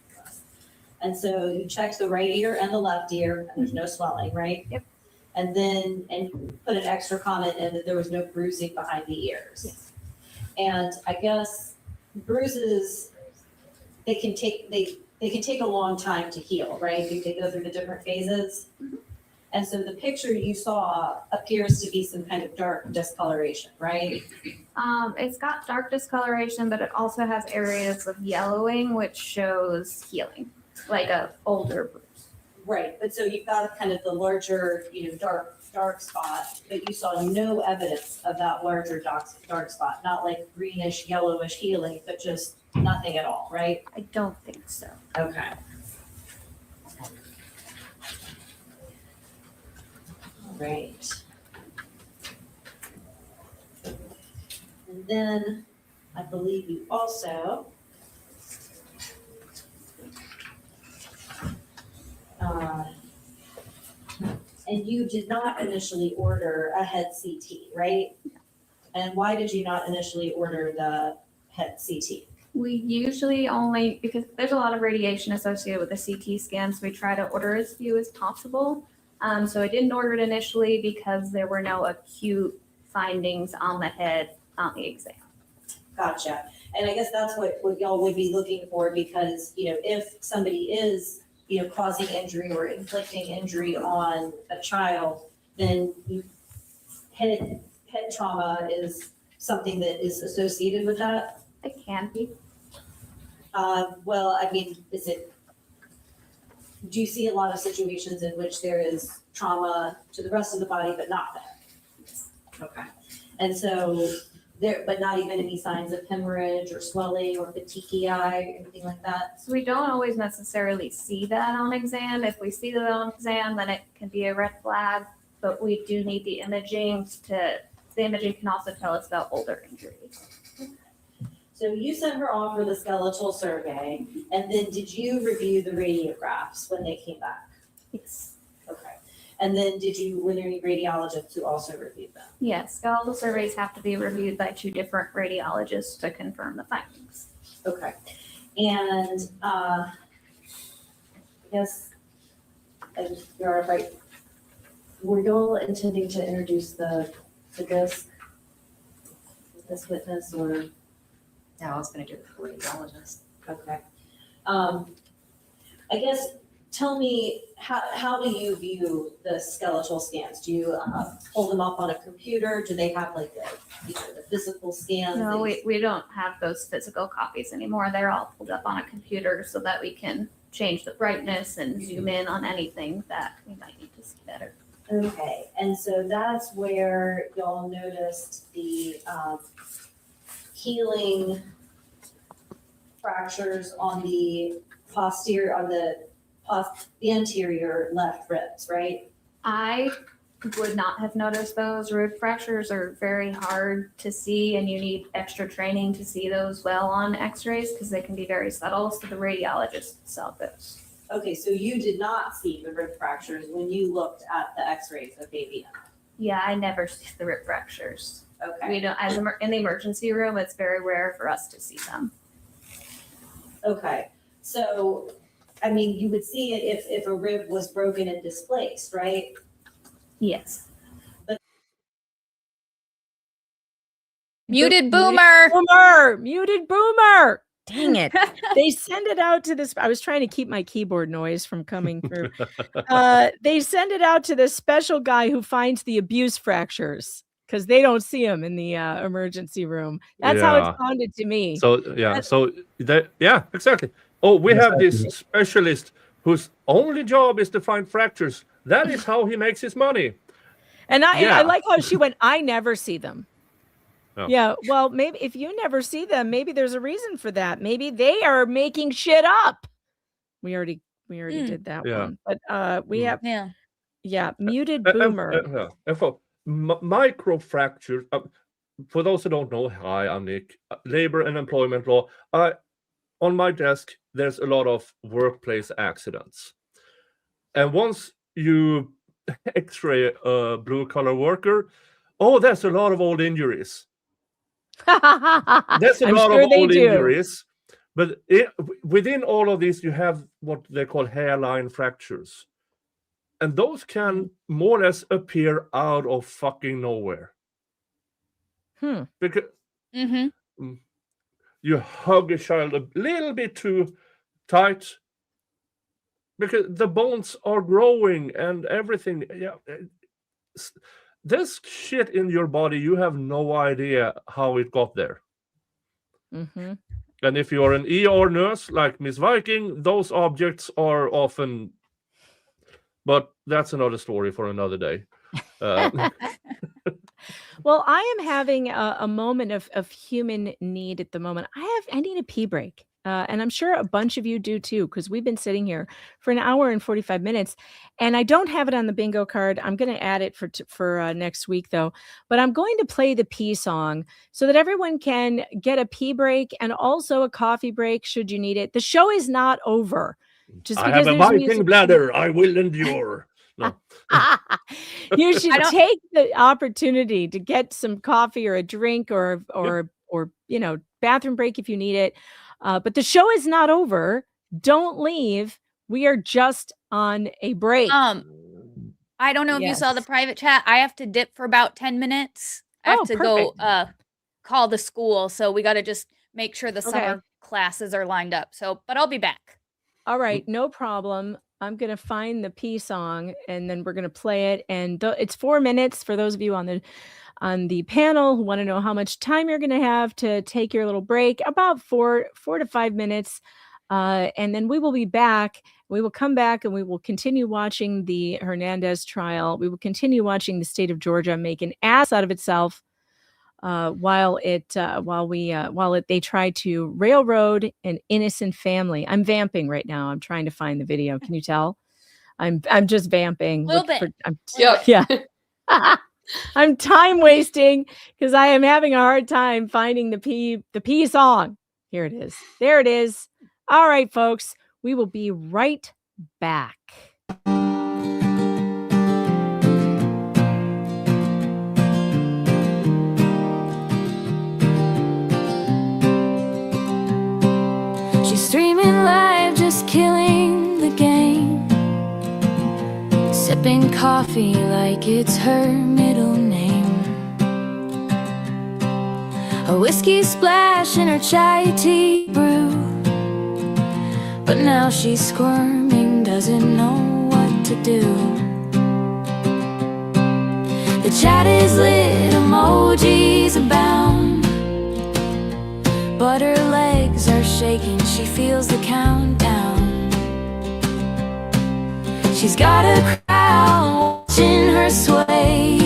And so you checked the right ear and the left ear, and there's no swelling, right? Yep. And then, and you put an extra comment in that there was no bruising behind the ears. Yes. And I guess bruises, they can take a long time to heal, right? They go through the different phases. Mm-hmm. And so the picture you saw appears to be some kind of dark discoloration, right? It's got dark discoloration, but it also has areas of yellowing, which shows healing, like a older bruise. Right, but so you've got kind of the larger, dark spot, but you saw no evidence of that larger dark spot, not like greenish, yellowish healing, but just nothing at all, right? I don't think so. Okay. All right. And then I believe you also and you did not initially order a head CT, right? And why did you not initially order the CT? We usually only, because there's a lot of radiation associated with the CT scans, we try to order as few as possible. So I didn't order it initially because there were no acute findings on the head on the exam. Gotcha. And I guess that's what y'all would be looking for, because, if somebody is, causing injury or inflicting injury on a child, then head trauma is something that is associated with that. It can be. Well, I mean, do you see a lot of situations in which there is trauma to the rest of the body, but not that? Okay. And so but not even any signs of hemorrhage or swelling or petechiae, anything like that? So we don't always necessarily see that on exam. If we see that on exam, then it can be a red flag, but we do need the imaging the imaging can also tell us about older injuries. So you sent her off for the skeletal survey, and then did you review the radiographs when they came back? Yes. Okay. And then were there any radiologists who also reviewed them? Yes, skeletal surveys have to be reviewed by 2 different radiologists to confirm the findings. Okay. And I guess, you're right. Were you all intending to introduce the disc, this witness, or? No, I was going to do it for radiologist. Okay. I guess, tell me, how do you view the skeletal scans? Do you pull them up on a computer? Do they have like the physical scans? No, we don't have those physical copies anymore. They're all pulled up on a computer so that we can change the brightness and zoom in on anything that we might need to see better. Okay, and so that's where y'all noticed the healing fractures on the anterior left ribs, right? I would not have noticed those. Rib fractures are very hard to see, and you need extra training to see those well on x-rays because they can be very subtle, so the radiologist saw those. Okay, so you did not see the rib fractures when you looked at the x-rays of baby Emma? Yeah, I never see the rib fractures. Okay. We don't, in the emergency room, it's very rare for us to see them. Okay, so, I mean, you would see it if a rib was broken and displaced, right? Yes. Muted boomer. Muted boomer. Dang it. They send it out to this. I was trying to keep my keyboard noise from coming through. They send it out to this special guy who finds the abuse fractures because they don't see them in the emergency room. That's how it sounded to me. So, yeah, exactly. Oh, we have this specialist whose only job is to find fractures. That is how he makes his money. And I like how she went, I never see them. Oh. Yeah, well, maybe if you never see them, maybe there's a reason for that. Maybe they are making shit up. We already did that one, but we have muted boomer. And for micro fractures, for those who don't know, hi, I'm Nick. Labor and employment law. On my desk, there's a lot of workplace accidents, and once you X-ray a blue-collar worker, there's a lot of old injuries. There's a lot of old injuries, but within all of these, you have what they call hairline fractures, and those can more or less appear out of fucking nowhere. Because you hug a child a little bit too tight, because the bones are growing and everything. Yeah. This shit in your body, you have no idea how it got there. And if you're an ER nurse like Miss Viking, those objects are often, but that's another story for another day. Well, I am having a moment of human need at the moment. I need a pee break. And I'm sure a bunch of you do too, because we've been sitting here for an hour and 45 minutes, and I don't have it on the bingo card. I'm going to add it for next week though, but I'm going to play the pee song so that everyone can get a pee break and also a coffee break should you need it. The show is not over. Just I have a Viking bladder. I will endure. No. You should take the opportunity to get some coffee or a drink or bathroom break if you need it. But the show is not over. Don't leave. We are just on a break. I don't know if you saw the private chat. I have to dip for about 10 minutes. I have to go call the school. So we got to just make sure the summer classes are lined up. So, but I'll be back. All right, no problem. I'm going to find the P song and then we're going to play it. And it's 4 minutes for those of you on the panel who want to know how much time you're going to have to take your little break, about 4 to 5 minutes. And then we will be back. We will come back and we will continue watching the Hernandez trial. We will continue watching the state of Georgia make an ass out of itself while they try to railroad an innocent family. I'm vamping right now. I'm trying to find the video. Can you tell? I'm just vamping. A little bit. Yeah. I'm time wasting because I am having a hard time finding the P song. Here it is. There it is. All right, folks. We will be right back. She's streaming live, just killing the game. Sipping coffee like it's her middle name. A whiskey splash in her chai tea brew. But now she's squirming, doesn't know what to do. The chat is lit, emojis abound. But her legs are shaking, she feels the countdown. She's got a crowd watching her sway.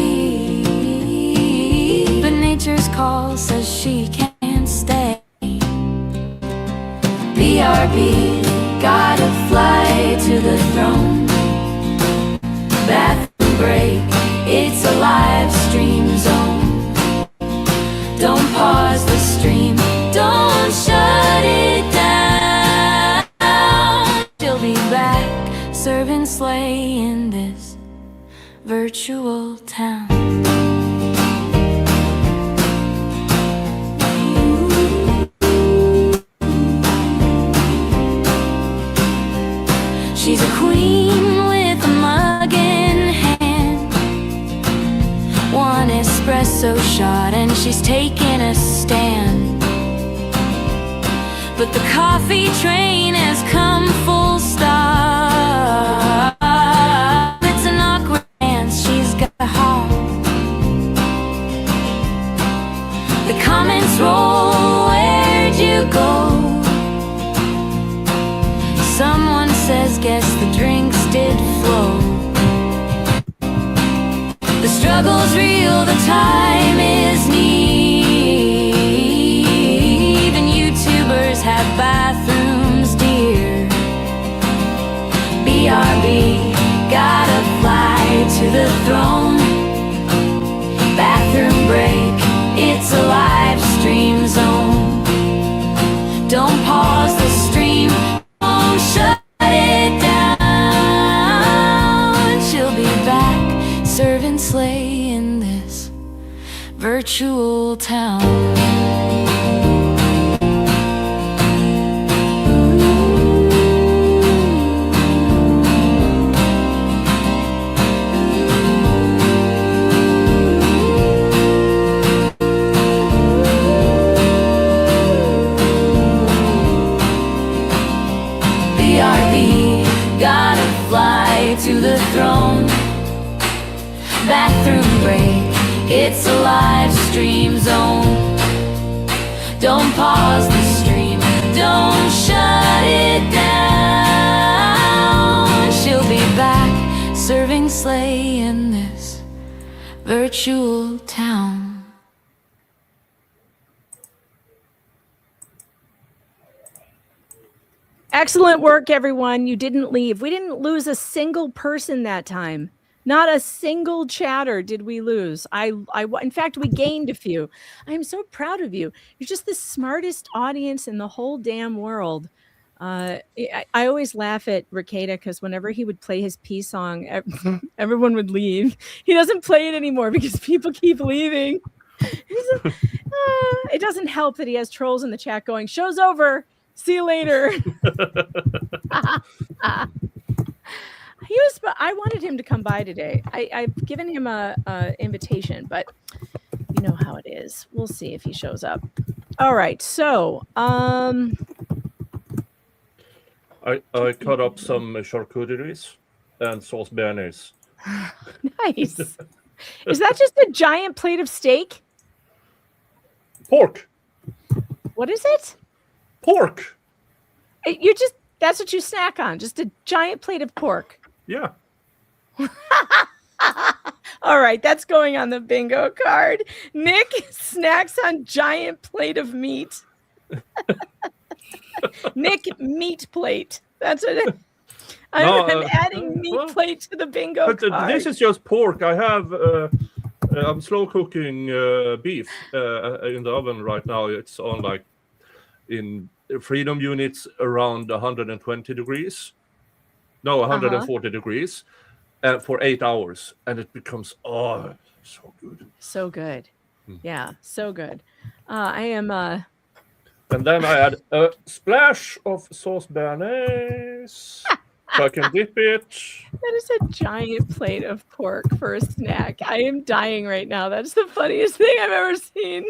But nature's call says she can't stay. BRB, gotta fly to the throne. Bathroom break, it's a live stream zone. Don't pause the stream, don't shut it down. She'll be back, serving slay in this virtual town. She's a queen with a mug in hand. One espresso shot and she's taking a stand. But the coffee train has come full stop. It's an awkward dance, she's got a hop. The comments roll, where'd you go? Someone says, guess the drinks did flow. The struggle's real, the time is need. And YouTubers have bathrooms dear. BRB, gotta fly to the throne. Bathroom break, it's a live stream zone. Don't pause the stream, don't shut it down. She'll be back, serving slay in this virtual town. Gotta fly to the throne. Bathroom break, it's a live stream zone. Don't pause the stream, don't shut it down. She'll be back, serving slay in this virtual town. Excellent work, everyone. You didn't leave. We didn't lose a single person that time. Not a single chatter did we lose. In fact, we gained a few. I'm so proud of you. You're just the smartest audience in the whole damn world. I always laugh at Ricada because whenever he would play his P song, everyone would leave. He doesn't play it anymore because people keep leaving. It doesn't help that he has trolls in the chat going, "Show's over. See you later." I wanted him to come by today. I've given him a invitation, but you know how it is. We'll see if he shows up. All right. So, I cut up some charcuteries and sauce béarnaise. Nice. Is that just a giant plate of steak? Pork. What is it? Pork. That's what you snack on. Just a giant plate of pork. Yeah. All right, that's going on the bingo card. Nick snacks on giant plate of meat. Nick meat plate. That's what I'm adding meat plate to the bingo card. This is just pork. I have I'm slow cooking beef in the oven right now. It's on like in freedom units around 120 degrees. No, 140 degrees. For 8 hours, and it becomes so good. So good. Yeah, so good. I am and then I add a splash of sauce béarnaise so I can dip it. That is a giant plate of pork for a snack. I am dying right now. That's the funniest thing I've ever seen.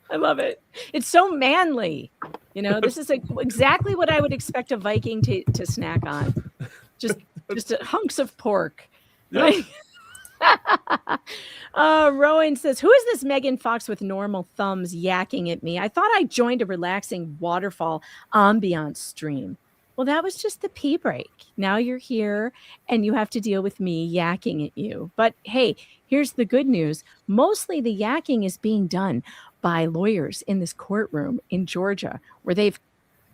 I love it. It's so manly. You know, this is exactly what I would expect a Viking to snack on. Just hunks of pork. Yeah. Rowan says, "Who is this Megan Fox with normal thumbs yakking at me? I thought I joined a relaxing waterfall ambiance stream." Well, that was just the pee break. Now you're here and you have to deal with me yakking at you. But hey, here's the good news. Mostly the yakking is being done by lawyers in this courtroom in Georgia, where they've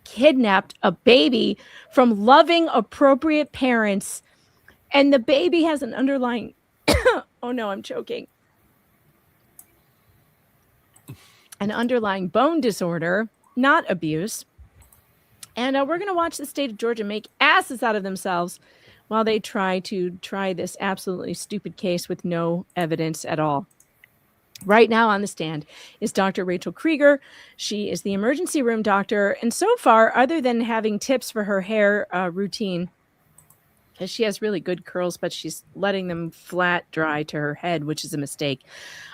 kidnapped a baby from loving, appropriate parents. And the baby has an underlying, oh no, I'm choking. An underlying bone disorder, not abuse. And we're going to watch the state of Georgia make asses out of themselves while they try this absolutely stupid case with no evidence at all. Right now on the stand is Dr. Rachel Krieger. She is the emergency room doctor. And so far, other than having tips for her hair routine, because she has really good curls, but she's letting them flat dry to her head, which is a mistake.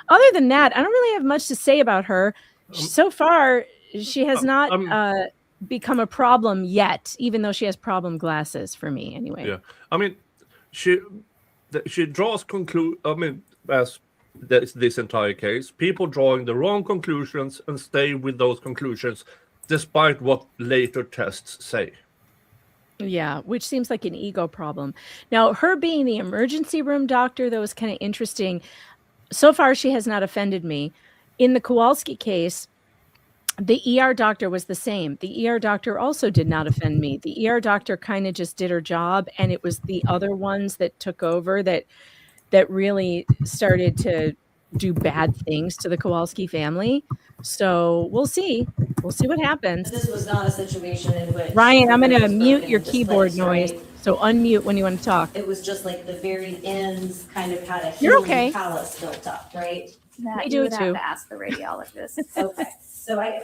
Other than that, I don't really have much to say about her. So far, she has not become a problem yet, even though she has problem glasses for me anyway. Yeah. I mean, she draws as this entire case, people drawing the wrong conclusions and stay with those conclusions despite what later tests say. Yeah, which seems like an ego problem. Now, her being the emergency room doctor, though, is kind of interesting. So far, she has not offended me. In the Kowalski case, the ER doctor was the same. The ER doctor also did not offend me. The ER doctor kind of just did her job, and it was the other ones that took over that really started to do bad things to the Kowalski family. So we'll see. We'll see what happens. This was not a situation in which Ryan, I'm going to mute your keyboard noise. So unmute when you want to talk. It was just like the very ends kind of had a You're healing okay. palace built up, right? That We you do would it have too. to ask the radiologist. Okay, so I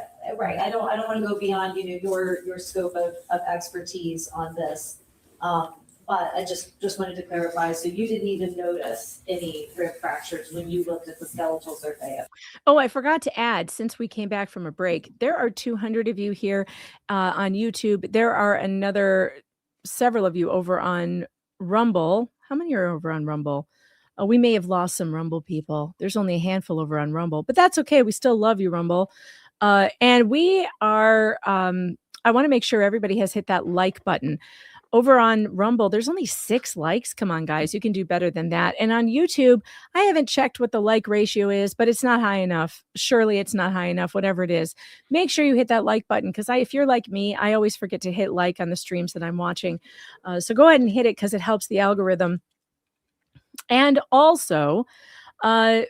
don't want to go beyond, your scope of expertise on this. But I just wanted to clarify, so you didn't even notice any rib fractures when you looked at the skeletal survey? Oh, I forgot to add, since we came back from a break, there are 200 of you here on YouTube. There are several of you over on Rumble. How many are over on Rumble? We may have lost some Rumble people. There's only a handful over on Rumble, but that's okay. We still love you, Rumble. And we are, I want to make sure everybody has hit that like button. Over on Rumble, there's only 6 likes. Come on, guys. You can do better than that. And on YouTube, I haven't checked what the like ratio is, but it's not high enough. Surely it's not high enough, whatever it is. Make sure you hit that like button because if you're like me, I always forget to hit like on the streams that I'm watching. So go ahead and hit it because it helps the algorithm. And also,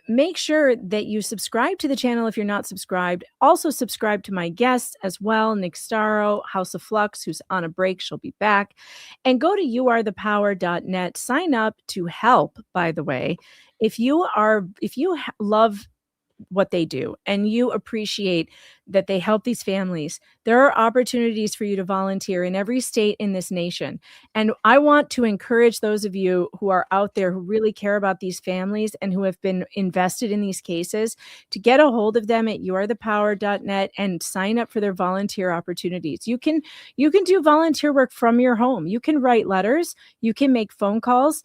make sure that you subscribe to the channel if you're not subscribed. Also subscribe to my guests as well, Nick Starro, House of Flux, who's on a break. She'll be back. And go to youarethepower.net. Sign up to help, by the way. If you love what they do and you appreciate that they help these families, there are opportunities for you to volunteer in every state in this nation. And I want to encourage those of you who are out there who really care about these families and who have been invested in these cases to get a hold of them at youarethepower.net and sign up for their volunteer opportunities. You can do volunteer work from your home. You can write letters, you can make phone calls.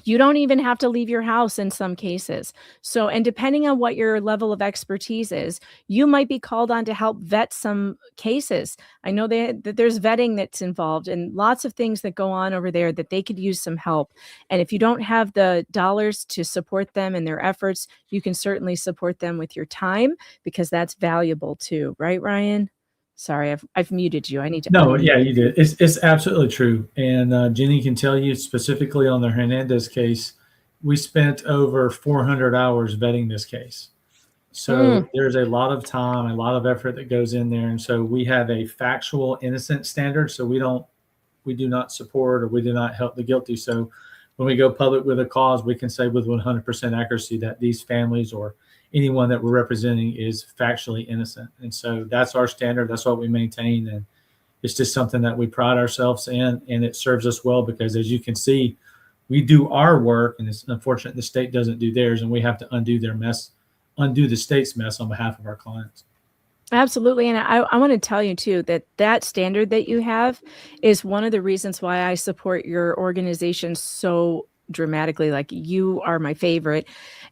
You don't even have to leave your house in some cases. So, and depending on what your level of expertise is, you might be called on to help vet some cases. I know that there's vetting that's involved and lots of things that go on over there that they could use some help. And if you don't have the dollars to support them in their efforts, you can certainly support them with your time because that's valuable too. Right, Ryan? Sorry, I've muted you. I need to. No, yeah, you did. It's absolutely true. And Jenny can tell you specifically on the Hernandez case, we spent over 400 hours vetting this case. So there's a lot of time, a lot of effort that goes in there. And so we have a factual innocent standard. So we do not support or we do not help the guilty. So when we go public with a cause, we can say with 100% accuracy that these families or anyone that we're representing is factually innocent. And so that's our standard. That's what we maintain. And it's just something that we pride ourselves in, and it serves us well because as you can see, we do our work and it's unfortunate the state doesn't do theirs and we have to undo the state's mess on behalf of our clients. Absolutely. And I want to tell you too, that standard that you have is one of the reasons why I support your organization so dramatically. Like you are my favorite.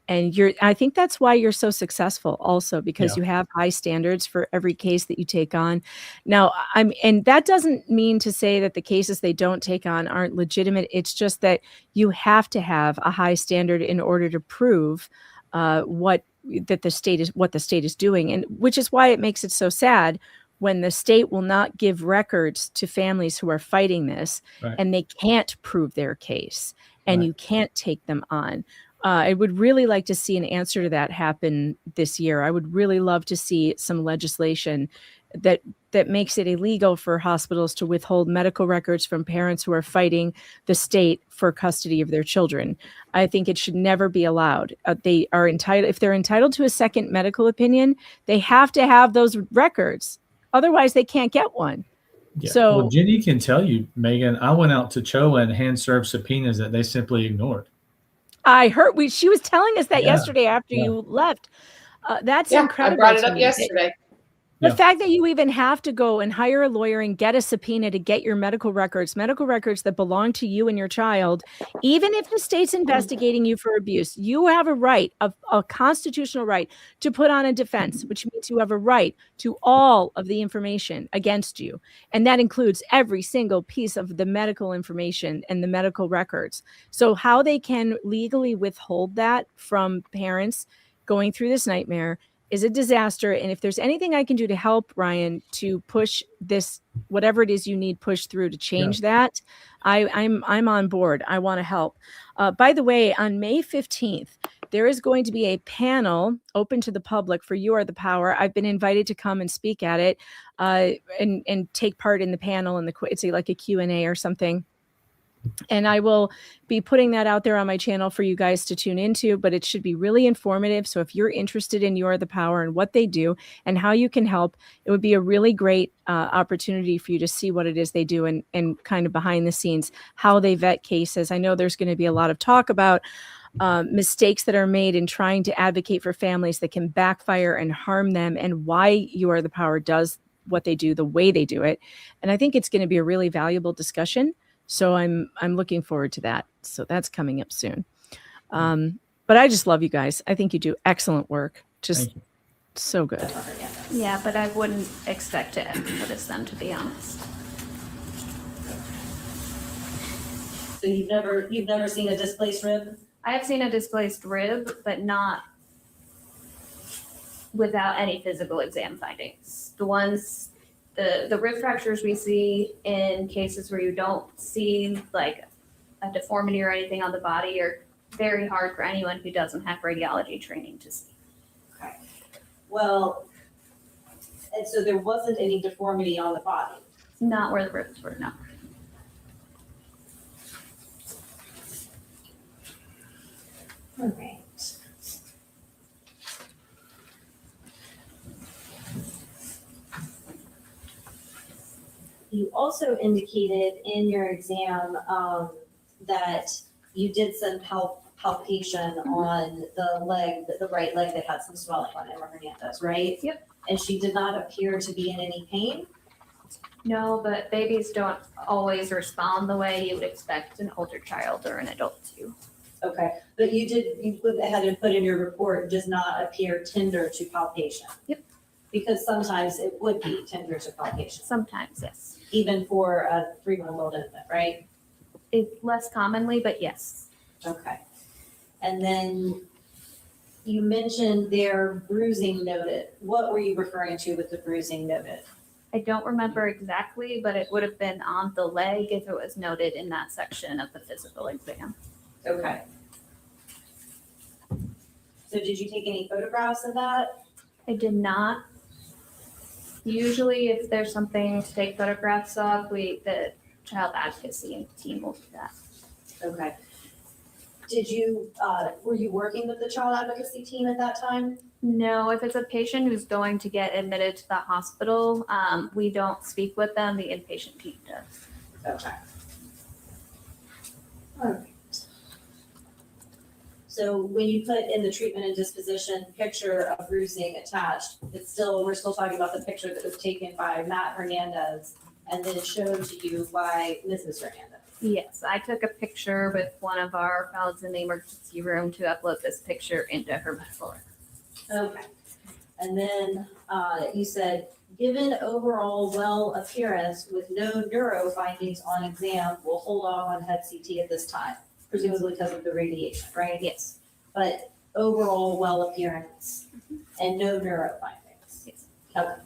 And I think that's why you're so successful also, because you have high standards for every case that you take on. Now, and that doesn't mean to say that the cases they don't take on aren't legitimate. It's just that you have to have a high standard in order to prove what the state is doing. And which is why it makes it so sad when the state will not give records to families who are fighting this and they can't prove their case and you can't take them on. I would really like to see an answer to that happen this year. I would really love to see some legislation that makes it illegal for hospitals to withhold medical records from parents who are fighting the state for custody of their children. I think it should never be allowed. They are entitled, if they're entitled to a second medical opinion, they have to have those records. Otherwise, they can't get one. Yeah. So well, Jenny can tell you, Megan, I went out to CHOA and hand-served subpoenas that they simply ignored. I heard she was telling us that yesterday after you left. That's incredible. I brought it up yesterday. The fact that you even have to go and hire a lawyer and get a subpoena to get your medical records that belong to you and your child, even if the state's investigating you for abuse, you have a right, a constitutional right to put on a defense, which means you have a right to all of the information against you. And that includes every single piece of the medical information and the medical records. So how they can legally withhold that from parents going through this nightmare is a disaster. And if there's anything I can do to help, Ryan, to push this, whatever it is you need pushed through to change that, I'm on board. I want to help. By the way, on May 15th, there is going to be a panel open to the public for You Are the Power. I've been invited to come and speak at it and take part in the panel, and it's like a Q&A or something. And I will be putting that out there on my channel for you guys to tune into, but it should be really informative. So if you're interested in You Are the Power and what they do and how you can help, it would be a really great opportunity for you to see what it is they do and kind of behind the scenes, how they vet cases. I know there's going to be a lot of talk about mistakes that are made in trying to advocate for families that can backfire and harm them, and why You Are the Power does what they do the way they do it. And I think it's going to be a really valuable discussion. So I'm looking forward to that. So that's coming up soon. But I just love you guys. I think you do excellent work. Just so good. Yeah, but I wouldn't expect it as them, to be honest. So you've never seen a displaced rib? I have seen a displaced rib, but not without any physical exam findings. The rib fractures we see in cases where you don't see like a deformity or anything on the body are very hard for anyone who doesn't have radiology training to see. Okay. Well, and so there wasn't any deformity on the body? Not where the ribs were, no. All right. you also indicated in your exam that you did some palpation on the leg, the right leg that had some swelling on it, Hernandez, right? Yep. And she did not appear to be in any pain? No, but babies don't always respond the way you would expect an older child or an adult to. Okay, but you went ahead and put in your report, does not appear tender to palpation? Yep. Because sometimes it would be tender to palpation. Sometimes, yes. Even for a 3-month-old infant, right? Less commonly, but yes. Okay. And then you mentioned their bruising noted. What were you referring to with the bruising noted? I don't remember exactly, but it would have been on the leg if it was noted in that section of the physical exam. Okay. So did you take any photographs of that? I did not. Usually if there's something to take photographs of, the child advocacy team will do that. Okay. Did you, were you working with the child advocacy team at that time? No, if it's a patient who's going to get admitted to the hospital, we don't speak with them, the inpatient team does. Okay. All right. So when you put in the treatment and disposition picture of bruising attached, we're still talking about the picture that was taken by Matt Hernandez and then shown to you by Mrs. Hernandez. Yes, I took a picture with one of our fellows in the emergency room to upload this picture into her medical record. Okay. And then you said, given overall well appearance with no neuro findings on exam, we'll hold off on head CT at this time, presumably because of the radiation, right? Yes. But overall well appearance and no neuro findings. Yes. Okay.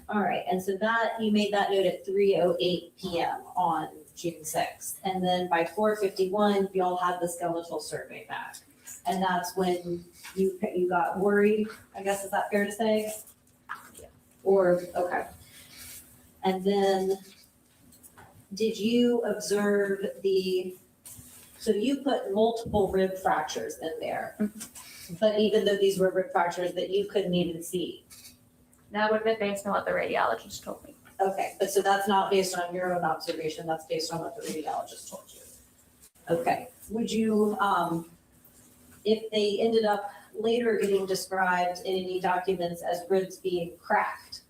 All right. And so that you made that note at 3:08 p.m. on June 6th. And then by 4:51, y'all had the skeletal survey back. And that's when you got worried, I guess, is that fair to say? Yeah. Or, okay. And then did you observe so you put multiple rib fractures in there, but even though these were rib fractures that you couldn't even see? That would have been based on what the radiologist told me. Okay, but so that's not based on your own observation, that's based on what the radiologist told you. Okay, would you, if they ended up later getting described in any documents as ribs being cracked,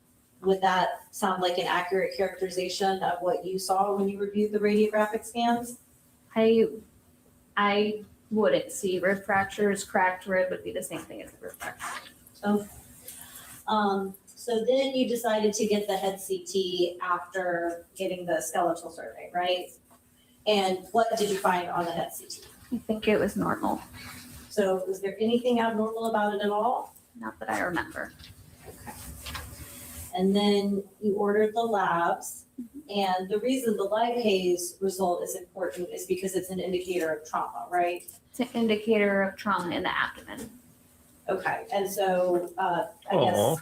would that sound like an accurate characterization of what you saw when you reviewed the radiographic scans? I wouldn't see rib fractures. Cracked rib would be the same thing as a rib fracture. Okay. So then you decided to get the head CT after getting the skeletal survey, right? And what did you find on the head CT? I think it was normal. So was there anything abnormal about it at all? Not that I remember. Okay. And then you ordered the labs. And the reason the lipase result is important is because it's an indicator of trauma, right? It's an indicator of trauma in the abdomen. Okay, and so I guess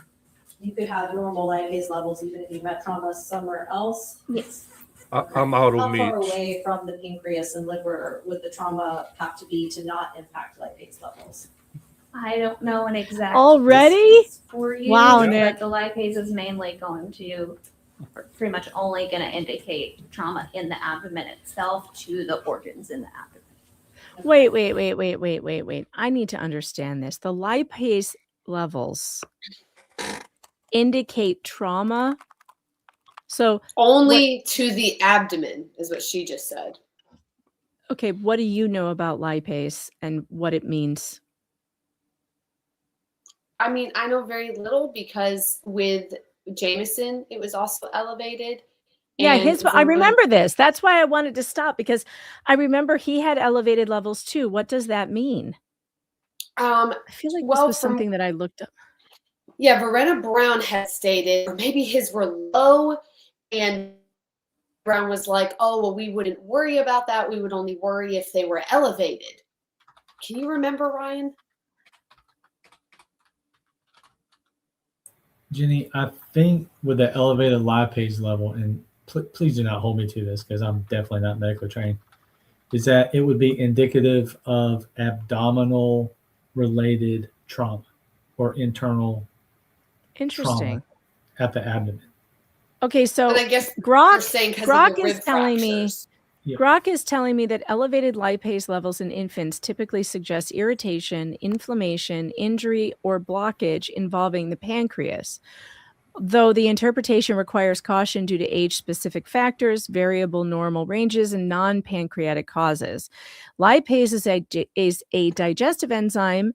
you could have normal lipase levels even if you've had trauma somewhere else. Yes. I'm out of How meat. far away from the pancreas and liver would the trauma have to be to not impact lipase levels? I don't know an exact Already? distance for you. Wow, but Nick. the lipase is mainly going to, pretty much only going to indicate trauma in the abdomen itself to the organs in the abdomen. Wait. I need to understand this. The lipase levels indicate trauma. So only to the abdomen is what she just said. Okay, what do you know about lipase and what it means? I mean, I know very little because with Jameson, it was also elevated. Yeah, And I remember this. That's why I wanted to stop, because I remember he had elevated levels too. What does that mean? I feel like this was something that I looked up. Yeah, Verena Brown had stated, or maybe his were low, and Brown was like, oh, well, we wouldn't worry about that. We would only worry if they were elevated. Can you remember, Ryan? Jenny, I think with the elevated lipase level, and please do not hold me to this because I'm definitely not medically trained, is that it would be indicative of abdominal related trauma or internal Interesting trauma at the abdomen. Okay, so But I guess you're Grok saying 'cause of the rib is telling fractures. me Grok is telling me that elevated lipase levels in infants typically suggest irritation, inflammation, injury, or blockage involving the pancreas. Though the interpretation requires caution due to age-specific factors, variable normal ranges, and non-pancreatic causes. Lipase is a digestive enzyme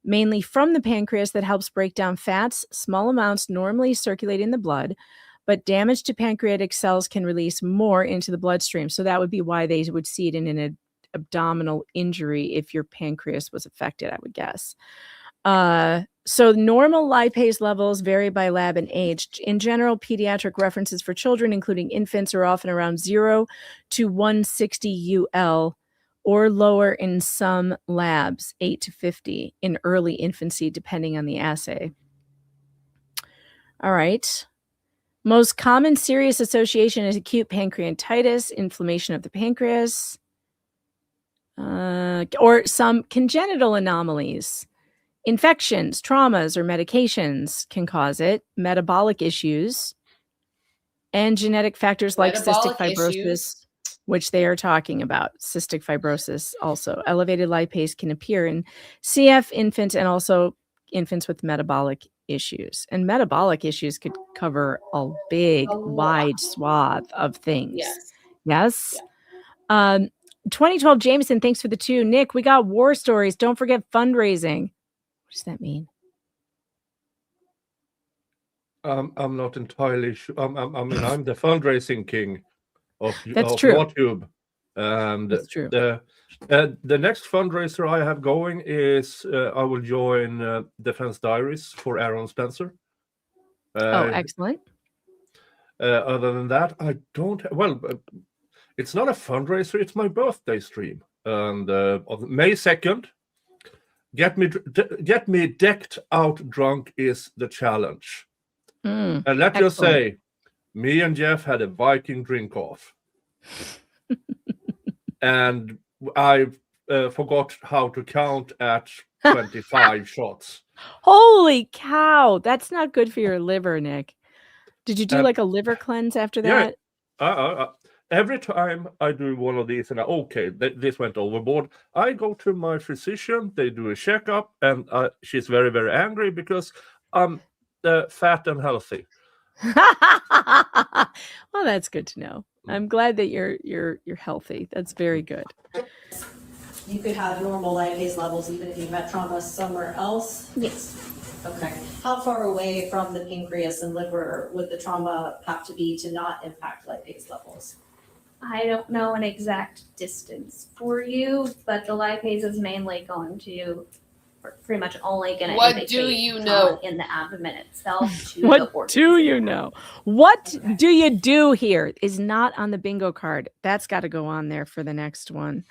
mainly from the pancreas that helps break down fats. Small amounts normally circulate in the blood, but damage to pancreatic cells can release more into the bloodstream. So that would be why they would see it in an abdominal injury if your pancreas was affected, I would guess. So normal lipase levels vary by lab and age. In general, pediatric references for children, including infants, are often around 0 to 160 UL or lower in some labs, 8 to 50 in early infancy, depending on the assay. All right. Most common serious association is acute pancreatitis, inflammation of the pancreas, or some congenital anomalies. Infections, traumas, or medications can cause it. Metabolic issues and genetic factors like cystic fibrosis, which they are talking about. Cystic fibrosis also. Elevated lipase can appear in CF infants and also infants with metabolic issues. And metabolic issues could cover a big, wide swath of things. Yes? Yeah. 2012 Jameson, thanks for the 2. Nick, we got war stories. Don't forget fundraising. What does that mean? I'm not entirely sure. I mean, I'm the fundraising king of true. YouTube. And that's true. The next fundraiser I have going is I will join Defense Diaries for Aaron Spencer. Excellent. Other than that, I don't. It's not a fundraiser. It's my birthday stream, and on May 2nd. Get me decked out drunk is the challenge. And let's just say, me and Jeff had a Viking drink off. And I forgot how to count at 25 shots. Holy cow. That's not good for your liver, Nick. Did you do like a liver cleanse after that? Yeah. Every time I do one of these and this went overboard, I go to my physician, they do a checkup, and she's very, very angry because I'm fat and healthy. Well, that's good to know. I'm glad that you're healthy. That's very good. You could have normal lipase levels even if you've had trauma somewhere else? Yes. Okay. How far away from the pancreas and liver would the trauma have to be to not impact lipase levels? I don't know an exact distance for you, but the lipase is mainly going to pretty much only going to What do you know in the abdomen itself to What the organs. do you know? What do you do here is not on the bingo card. That's got to go on there for the next one.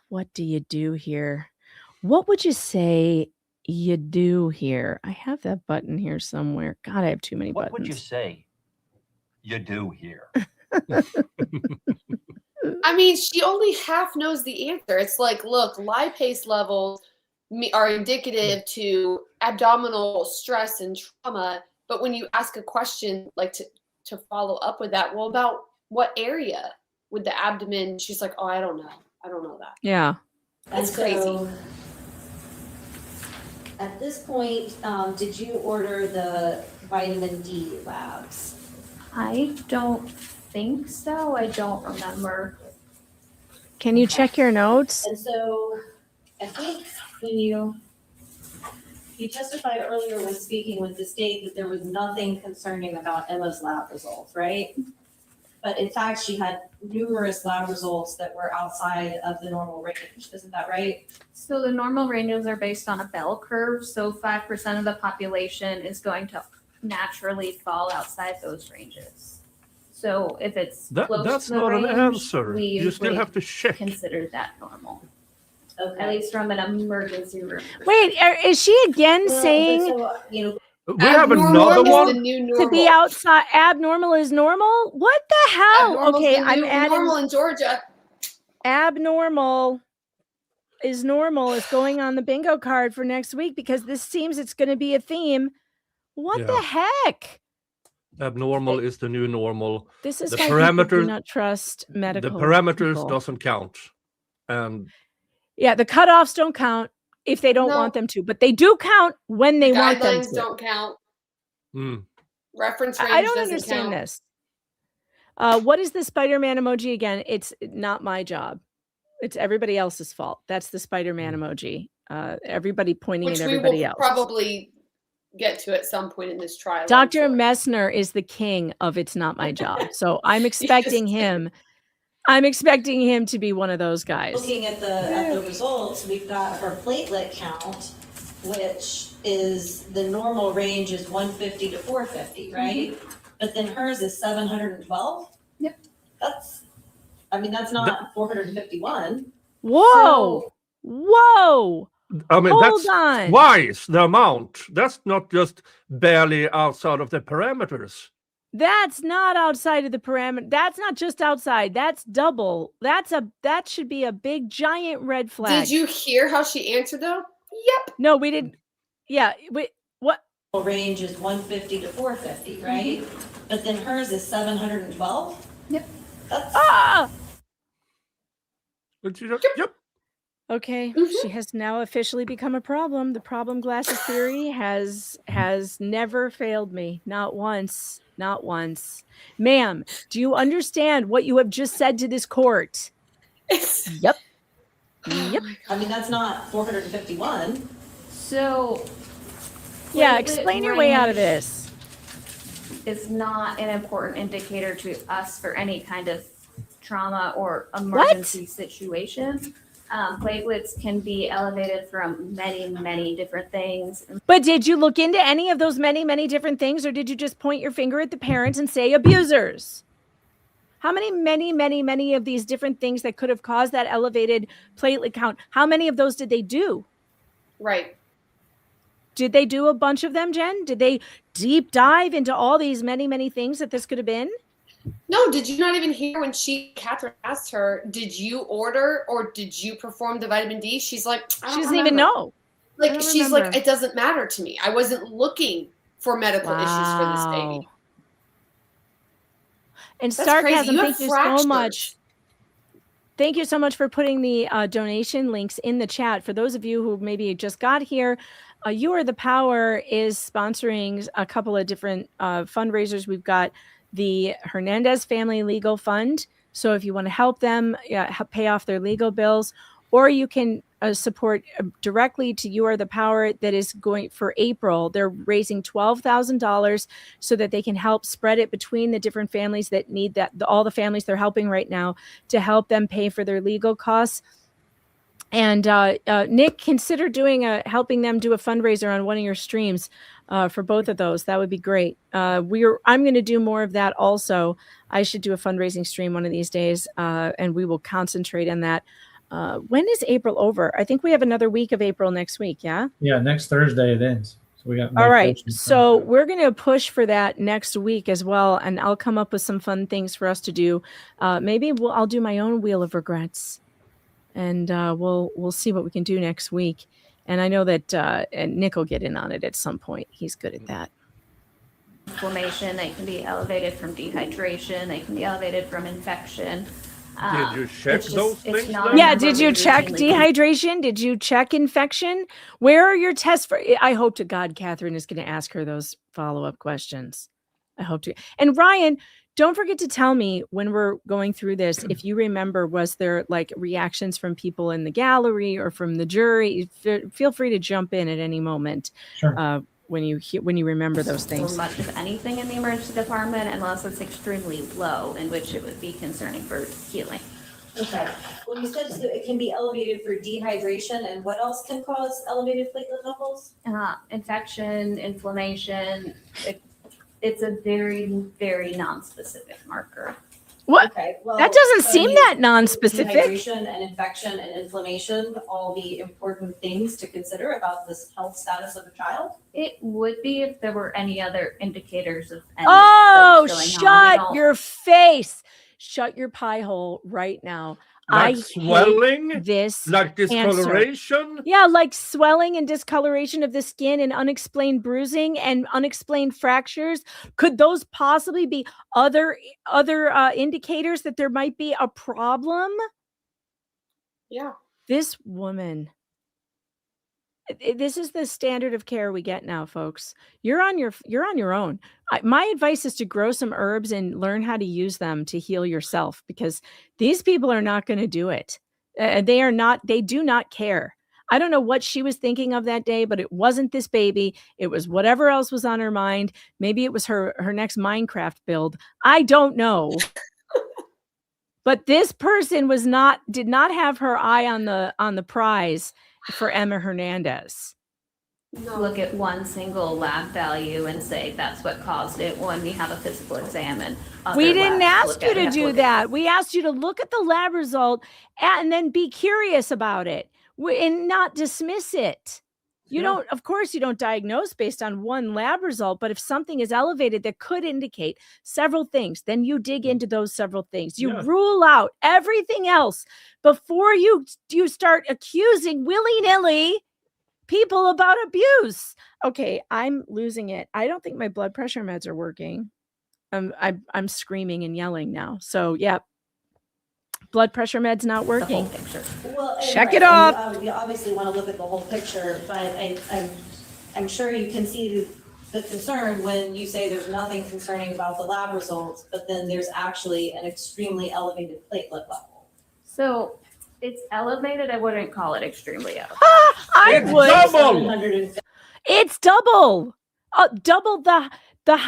What do you do here? What would you say you do here? I have that button here somewhere. God, I have too many buttons. What would you say you do here? I mean, she only half knows the answer. It's like, look, lipase levels are indicative to abdominal stress and trauma. But when you ask a question, like to follow up with that, well, about what area with the abdomen? She's like, oh, I don't know. I don't know that. Yeah. That's And crazy. so, at this point, did you order the vitamin D labs? I don't think so. I don't remember. Can you check your notes? And so, I think when you testified earlier when speaking with the state that there was nothing concerning about Emma's lab results, right? But in fact, she had numerous lab results that were outside of the normal range. Isn't that right? So the normal ranges are based on a bell curve. So 5% of the population is going to naturally fall outside those ranges. So if it's close That's to the not range, an answer. we You still usually have to check. consider that normal. Okay. At least from an emergency room. Wait, is she again saying We have another one. to be outside? Abnormal is normal? What the hell? Abnormal's Okay, the I'm new adding normal in Georgia. abnormal is normal is going on the bingo card for next week because this seems it's going to be a theme. What the heck? Abnormal is the new normal. This is the why people do parameters, not trust medical. the parameters people. doesn't count. And Yeah, the cutoffs don't count if they don't want them to, but they do count when they want them Guidelines to. don't count. Hmm. Reference range I don't doesn't understand count. this. What is the Spider-Man emoji again? It's not my job. It's everybody else's fault. That's the Spider-Man emoji. Everybody pointing Which at we everybody will else. probably get to at some point in this trial. Dr. Messner is the king of it's not my job. So I'm expecting him. I'm expecting him to be one of those guys. Looking at the results, we've got her platelet count, which is the normal range is 150 to 450, right? But then hers is 712. Yep. That's not 451. Whoa. Whoa. I mean, Hold that's on. twice the amount. That's not just barely outside of the parameters. That's not outside of the parameter. That's not just outside. That's double. That should be a big giant red flag. Did you hear how she answered though? Yep. No, we didn't. Yeah. What? Range is 150 to 450, right? But then hers is 712. Yep. That's Yep. Okay, she has now officially become a problem. The problem glasses theory has never failed me. Not once. Not once. Ma'am, do you understand what you have just said to this court? Yep. Yep. I mean, that's not 451. So Yeah, explain your way out of this. Is not an important indicator to us for any kind of trauma or emergency situation. Platelets can be elevated from many, many different things. But did you look into any of those many, many different things, or did you just point your finger at the parents and say abusers? How many of these different things that could have caused that elevated platelet count, how many of those did they do? Right. Did they do a bunch of them, Jen? Did they deep dive into all these many, many things that this could have been? No, did you not even hear when Catherine asked her, did you order or did you perform the vitamin D? She's like, She doesn't even know. Like, she's like, it doesn't matter to me. I wasn't looking for medical issues for this baby. And That's Sarcasm, crazy. thank you so much. Thank you so much for putting the donation links in the chat. For those of you who maybe just got here, You Are the Power is sponsoring a couple of different fundraisers. We've got the Hernandez Family Legal Fund. So if you want to help them pay off their legal bills, or you can support directly to You Are the Power that is going for April. They're raising $12,000 so that they can help spread it between the different families that need that, all the families they're helping right now, to help them pay for their legal costs. And Nick, consider helping them do a fundraiser on one of your streams for both of those. That would be great. I'm going to do more of that also. I should do a fundraising stream one of these days, and we will concentrate on that. When is April over? I think we have another week of April next week. Yeah. Yeah. Next Thursday it ends. So we got. All right. So we're going to push for that next week as well. And I'll come up with some fun things for us to do. Maybe I'll do my own Wheel of Regrets, and we'll see what we can do next week. And I know that Nick will get in on it at some point. He's good at that. Inflammation, they can be elevated from dehydration, they can be elevated from infection. Did you check those things? Yeah, did you check dehydration? Did you check infection? Where are your tests for? I hope to God Catherine is going to ask her those follow-up questions. I hope to. And Ryan, don't forget to tell me when we're going through this, if you remember, was there like reactions from people in the gallery or from the jury? Feel free to jump in at any moment. Sure. When you remember those things. Or much of anything in the emergency department unless it's extremely low, in which it would be concerning for healing. Okay. Well, you said it can be elevated for dehydration, and what else can cause elevated platelet levels? Infection, inflammation. It's a very, very non-specific marker. What? Okay, well, that doesn't so seem that non-specific. Dehydration and infection and inflammation, all the important things to consider about this health status of a child. It would be if there were any other indicators of any Oh, going shut on. your face. Shut your pie hole right now. Like I swelling, hate this like answer. discoloration. Yeah, like swelling and discoloration of the skin and unexplained bruising and unexplained fractures. Could those possibly be other indicators that there might be a problem? Yeah. This woman. This is the standard of care we get now, folks. You're on your own. My advice is to grow some herbs and learn how to use them to heal yourself, because these people are not going to do it. They do not care. I don't know what she was thinking of that day, but it wasn't this baby. It was whatever else was on her mind. Maybe it was her next Minecraft build. I don't know. But this person did not have her eye on the prize for Emma Hernandez. Look at one single lab value and say that's what caused it when we have a physical exam. And We didn't ask you to do that. We asked you to look at the lab result and then be curious about it and not dismiss it. You don't, of course, you don't diagnose based on one lab result, but if something is elevated that could indicate several things, then you dig into those several things. You rule out everything else before you start accusing willy-nilly people about abuse. Okay, I'm losing it. I don't think my blood pressure meds are working. I'm screaming and yelling now. So, yeah. Blood pressure meds not working. Well, Check it off. You obviously want to look at the whole picture, but I'm sure you can see the concern when you say there's nothing concerning about the lab results, but then there's actually an extremely elevated platelet level. So it's elevated. I wouldn't call it extremely elevated. I would. It's double.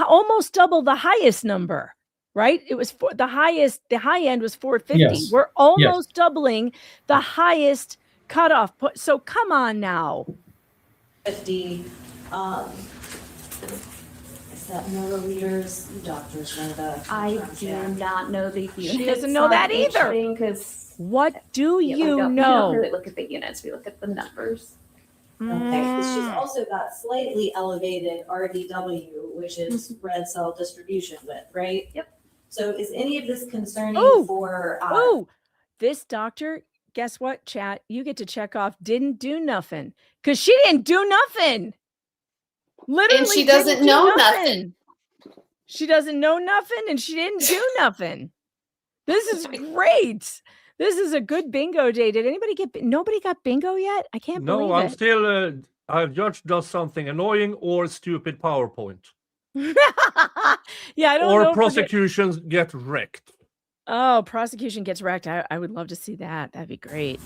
Almost double the highest number. Right? It was the high end was 450. Yes. We're almost doubling the highest cutoff. So come on now. 50, is that milliliters? Doctors know that. I do not know the units. She doesn't know that either. What do you We know? don't really look at the units. We look at the numbers. Okay, 'cause she's also got slightly elevated RDW, which is red cell distribution width, right? Yep. So is any of this concerning for? This doctor, guess what, chat? You get to check off didn't do nothing, because she didn't do nothing. Literally, And she doesn't didn't do know nothing. She doesn't know nothing, and she didn't do nothing. This is great. This is a good bingo day. Did anybody nobody got bingo yet? I can't believe No, I'm it. still. I've judged does something annoying or stupid PowerPoint. Yeah, I don't know. Or if prosecutions get wrecked. Oh, prosecution gets wrecked. I would love to see that. That'd be great.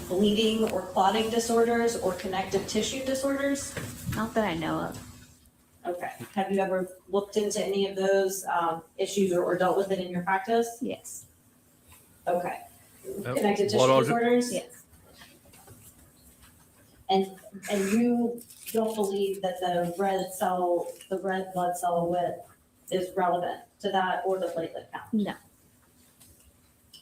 Bleeding or clotting disorders or connective tissue disorders? Not that I know of. Okay. Have you ever looked into any of those issues or dealt with it in your practice? Yes. Okay. Yep. Connective What tissue are the- disorders? Yes. And you don't believe that the red blood cell width is relevant to that or the platelet count? No.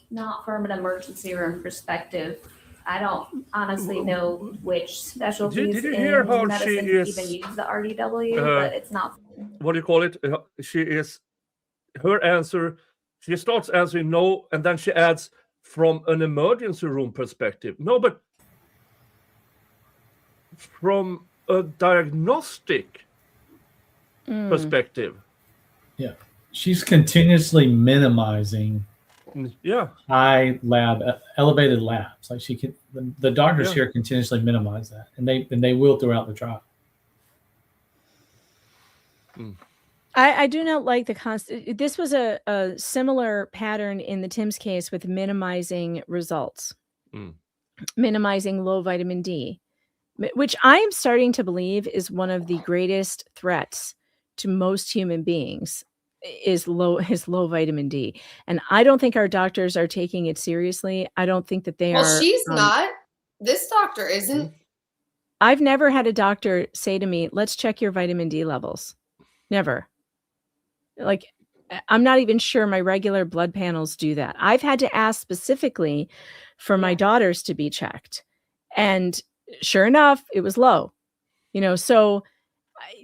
Not from an emergency room perspective. I don't honestly know which specialties Did you hear how in medicine she is, even use the RDW, but it's not. what do you call it? Her answer, she starts answering no, and then she adds from an emergency room perspective. No, but from a diagnostic perspective. Yeah. She's continuously minimizing high lab, elevated labs. Like the doctors here continuously minimize that, and they will throughout the trial. I do not like the this was a similar pattern in the Tim's case with minimizing results, minimizing low vitamin D, which I am starting to believe is one of the greatest threats to most human beings is low vitamin D. And I don't think our doctors are taking it seriously. I don't think that they are. Well, she's not. This doctor isn't. I've never had a doctor say to me, let's check your vitamin D levels. Never. Like, I'm not even sure my regular blood panels do that. I've had to ask specifically for my daughters to be checked. And sure enough, it was low. So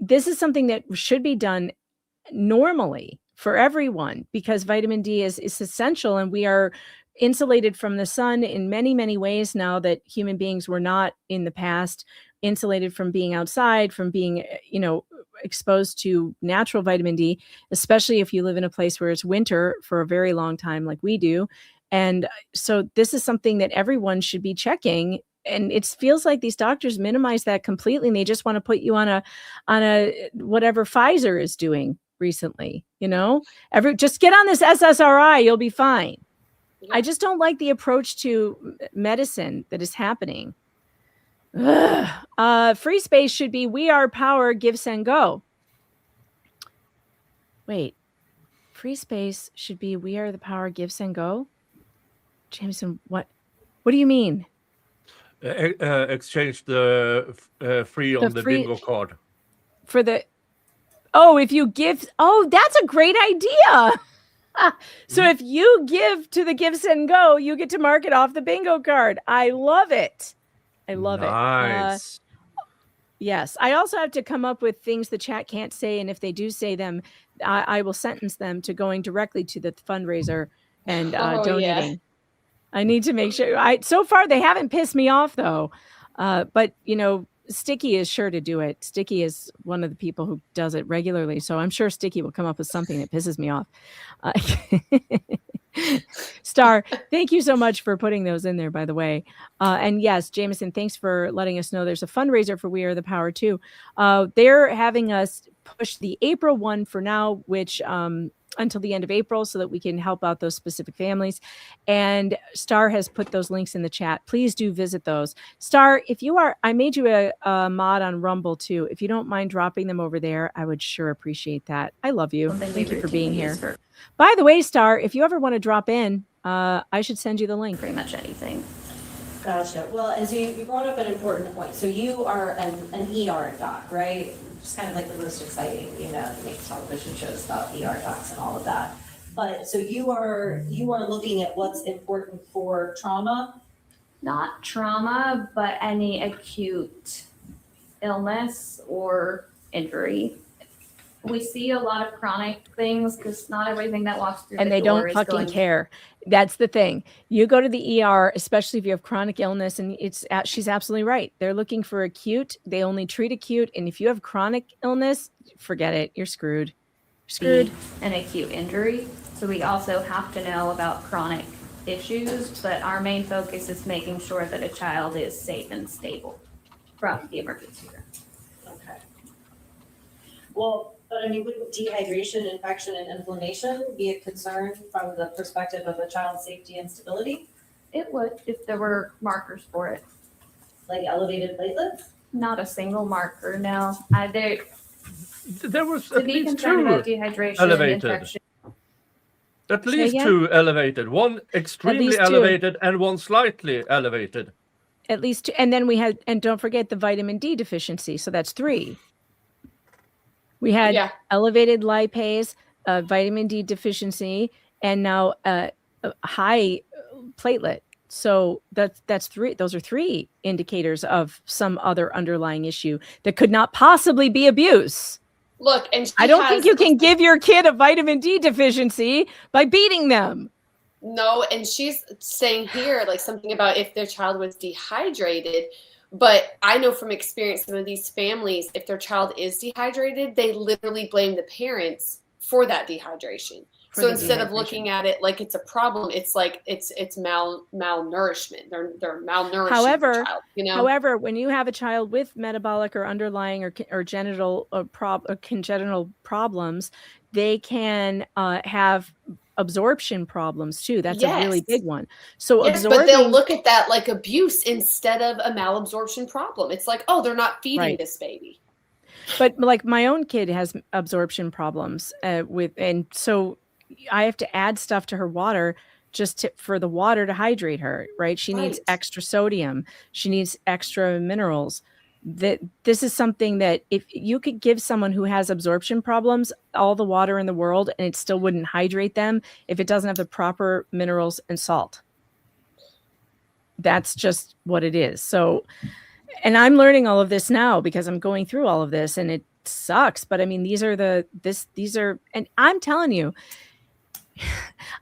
this is something that should be done normally for everyone, because vitamin D is essential, and we are insulated from the sun in many, many ways now that human beings were not in the past, insulated from being outside, from being, exposed to natural vitamin D, especially if you live in a place where it's winter for a very long time like we do. And so this is something that everyone should be checking. And it feels like these doctors minimize that completely. And they just want to put you on a whatever Pfizer is doing recently, just get on this SSRI, you'll be fine. I just don't like the approach to medicine that is happening. Free space should be we are power, give, send, go. Wait, free space should be we are the power, give, send, go. Jameson, what do you mean? Exchange the free on the bingo card. For the, if you give, that's a great idea. So if you give to the give, send, go, you get to mark it off the bingo card. I love it. Nice. Yes. I also have to come up with things the chat can't say. And if they do say them, I will sentence them to going directly to the fundraiser and donating. Yeah. I need to make sure. So far, they haven't pissed me off, though. But, Sticky is sure to do it. Sticky is one of the people who does it regularly. So I'm sure Sticky will come up with something that pisses me off. Star, thank you so much for putting those in there, by the way. And yes, Jameson, thanks for letting us know there's a fundraiser for We Are the Power, too. They're having us push the April one for now, which until the end of April so that we can help out those specific families. And Star has put those links in the chat. Please do visit those. Star, if you are, I made you a mod on Rumble too. If you don't mind dropping them over there, I would sure appreciate that. I love you. Thank you for being here. By the way, Star, if you ever want to drop in, I should send you the link. Pretty much anything. Gotcha. Well, as you brought up an important point. So you are an ER doc, right? Just kind of like the most exciting, you make television shows about ER docs and all of that. But so you are looking at what's important for trauma? Not trauma, but any acute illness or injury. We see a lot of chronic things because not everything that walks through and the they door don't is fucking going care. That's the thing. You go to the ER, especially if you have chronic illness, and she's absolutely right. They're looking for acute. They only treat acute. And if you have chronic illness, forget it. You're screwed. Screwed. An acute injury. So we also have to know about chronic issues, but our main focus is making sure that a child is safe and stable from the emergency room. Okay. Well, but I mean, wouldn't dehydration, infection, and inflammation be a concern from the perspective of a child's safety and stability? It would, if there were markers for it. Like elevated platelets? Not a single marker, no. There was to at be least concerned two about dehydration, elevated. infection. At least two elevated. One extremely elevated and one slightly elevated. At least two. And then we had, and don't forget the vitamin D deficiency. So that's 3. We had elevated lipase, vitamin D deficiency, and now high platelet. So that's 3. Those are 3 indicators of some other underlying issue that could not possibly be abuse. Look, and I don't think you can give your kid a vitamin D deficiency by beating them. No, and she's saying here like something about if their child was dehydrated. But I know from experience, some of these families, if their child is dehydrated, they literally blame the parents for that dehydration. So instead of looking at it like it's a problem, it's like it's malnourishment. They're malnourished. However, when you have a child with metabolic or underlying or genital or congenital problems, they can have absorption problems too. That's a really big one. So but they'll look at that like abuse instead of a malabsorption problem. It's like, oh, they're not feeding this baby. But like my own kid has absorption problems and so I have to add stuff to her water for the water to hydrate her, right? She needs extra sodium. She needs extra minerals. This is something that if you could give someone who has absorption problems all the water in the world and it still wouldn't hydrate them if it doesn't have the proper minerals and salt. That's just what it is. So, and I'm learning all of this now because I'm going through all of this and it sucks. But I mean, these are, and I'm telling you,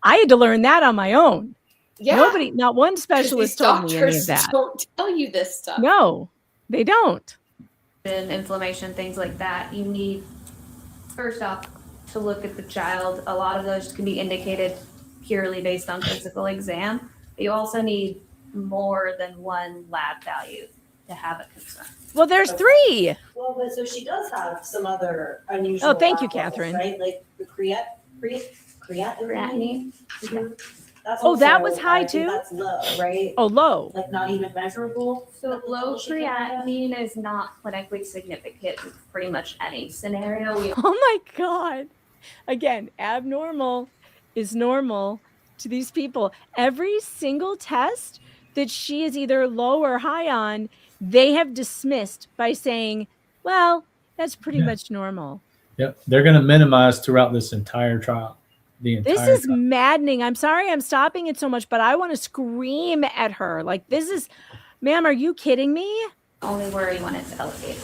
I had to learn that on my own. Yeah. Nobody, not one specialist told me any of that. Don't tell you this stuff. No, they don't. And inflammation, things like that. You need, first off, to look at the child. A lot of those can be indicated purely based on physical exam. But you also need more than one lab value to have a concern. Well, there's 3. Well, but so she does have some other unusual. Oh, thank you, lab levels, Catherine. Right, like the creatinine. That's Oh, that also, was high I think too? That's low, right? Oh, low. Like not even measurable. So low creatinine is not clinically significant in pretty much any scenario. Oh my God. Again, abnormal is normal to these people. Every single test that she is either low or high on, they have dismissed by saying, well, that's pretty much normal. Yep. They're going to minimize throughout this entire trial. This is maddening. I'm sorry I'm stopping it so much, but I want to scream at her. Like, this is, ma'am, are you kidding me? Only worry when it's elevated.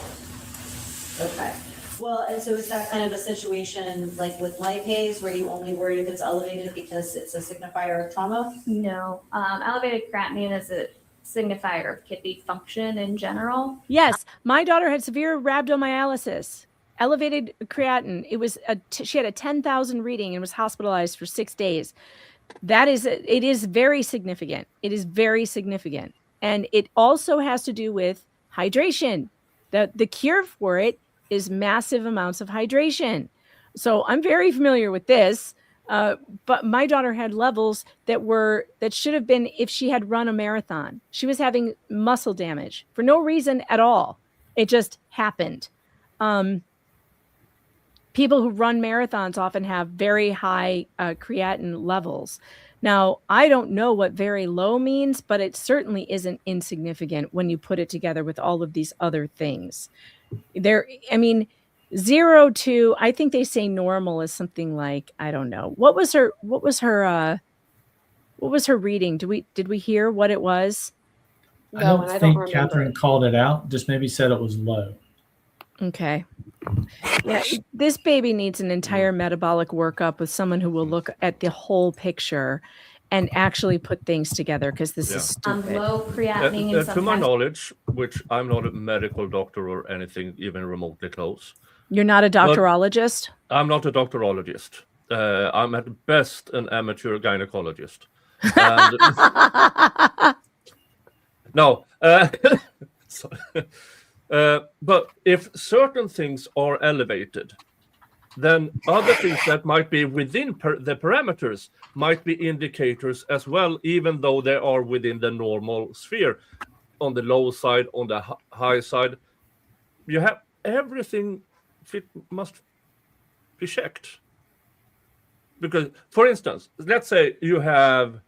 Okay. Well, and so is that kind of a situation like with lipase where you only worry if it's elevated because it's a signifier of trauma? No. Elevated creatinine is a signifier of kidney function in general. Yes. My daughter had severe rhabdomyolysis. Elevated creatinine. It was she had a 10,000 reading and was hospitalized for 6 days. It is very significant. It is very significant. And it also has to do with hydration. The cure for it is massive amounts of hydration. So I'm very familiar with this. But my daughter had levels that should have been if she had run a marathon. She was having muscle damage for no reason at all. It just happened. People who run marathons often have very high creatinine levels. Now, I don't know what very low means, but it certainly isn't insignificant when you put it together with all of these other things. 0 to, I think they say normal is something like, I don't know. What was her reading? Did we hear what it was? I don't think Catherine called it out, just maybe said it was low. Okay. Yeah, this baby needs an entire metabolic workup with someone who will look at the whole picture and actually put things together, because this is stupid. Low creatinine and To my knowledge, which I'm not a medical doctor or anything even remotely close. You're not a doctorologist? I'm not a doctorologist. I'm at best an amateur gynecologist. And, no. But if certain things are elevated, then other things that might be within the parameters might be indicators as well, even though they are within the normal sphere. On the low side, on the high side, you have everything must be checked. Because, for instance, let's say you have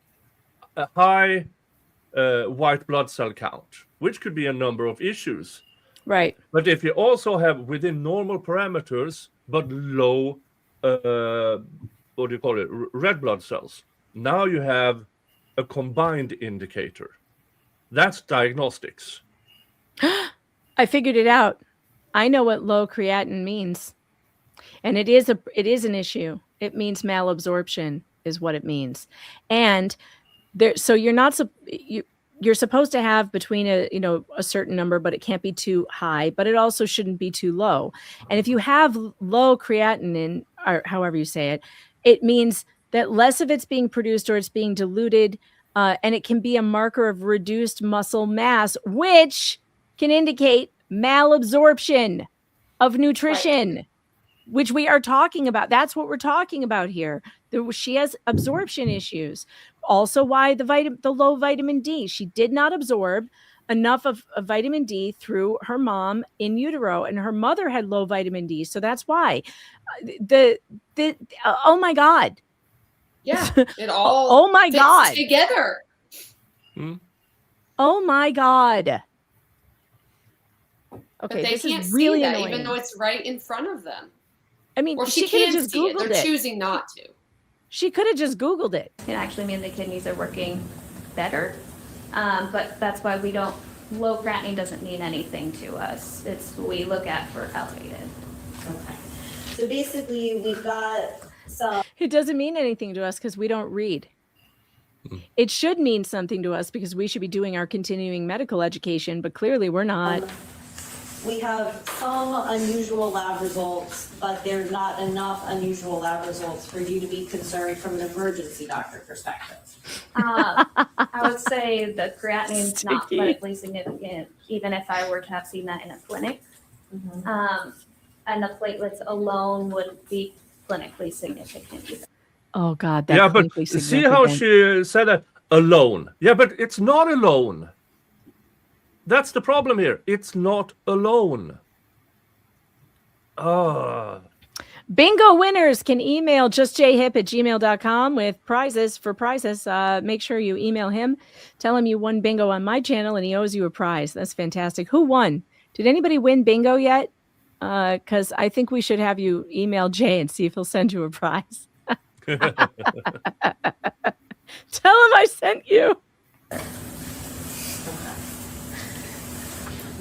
a high white blood cell count, which could be a number of issues. Right. But if you also have within normal parameters, but low, red blood cells, now you have a combined indicator. That's diagnostics. I figured it out. I know what low creatinine means. And it is an issue. It means malabsorption is what it means. And so you're supposed to have between a certain number, but it can't be too high, but it also shouldn't be too low. And if you have low creatinine, or however you say it, it means that less of it's being produced or it's being diluted, and it can be a marker of reduced muscle mass, which can indicate malabsorption of nutrition. Right. Which we are talking about. That's what we're talking about here. She has absorption issues. Also, why the low vitamin D. She did not absorb enough of vitamin D through her mom in utero, and her mother had low vitamin D. So that's why. Oh my God. Yeah, it all. Oh my God. Together. Oh my God. Okay, but they can't really see that, annoying. even though it's right in front of them. I mean, or she can can't just see it. Googled They're it. choosing not to. She could have just Googled it. It actually means the kidneys are working better. But that's why low creatinine doesn't mean anything to us. It's what we look at for elevated. Okay. So basically we've got some. It doesn't mean anything to us because we don't read. It should mean something to us because we should be doing our continuing medical education, but clearly we're not. We have some unusual lab results, but there's not enough unusual lab results for you to be concerned from an emergency doctor perspective. I would say the creatinine's not Sticky. clinically significant, even if I were to have seen that in a clinic. And the platelets alone would be clinically significant. Oh God, that Yeah, but clinically see how significant. she said that alone. Yeah, but it's not alone. That's the problem here. It's not alone. Bingo winners can email justjhip@gmail.com with prizes for prizes. Make sure you email him. Tell him you won bingo on my channel and he owes you a prize. That's fantastic. Who won? Did anybody win bingo yet? Because I think we should have you email Jay and see if he'll send you a prize. Tell him I sent you.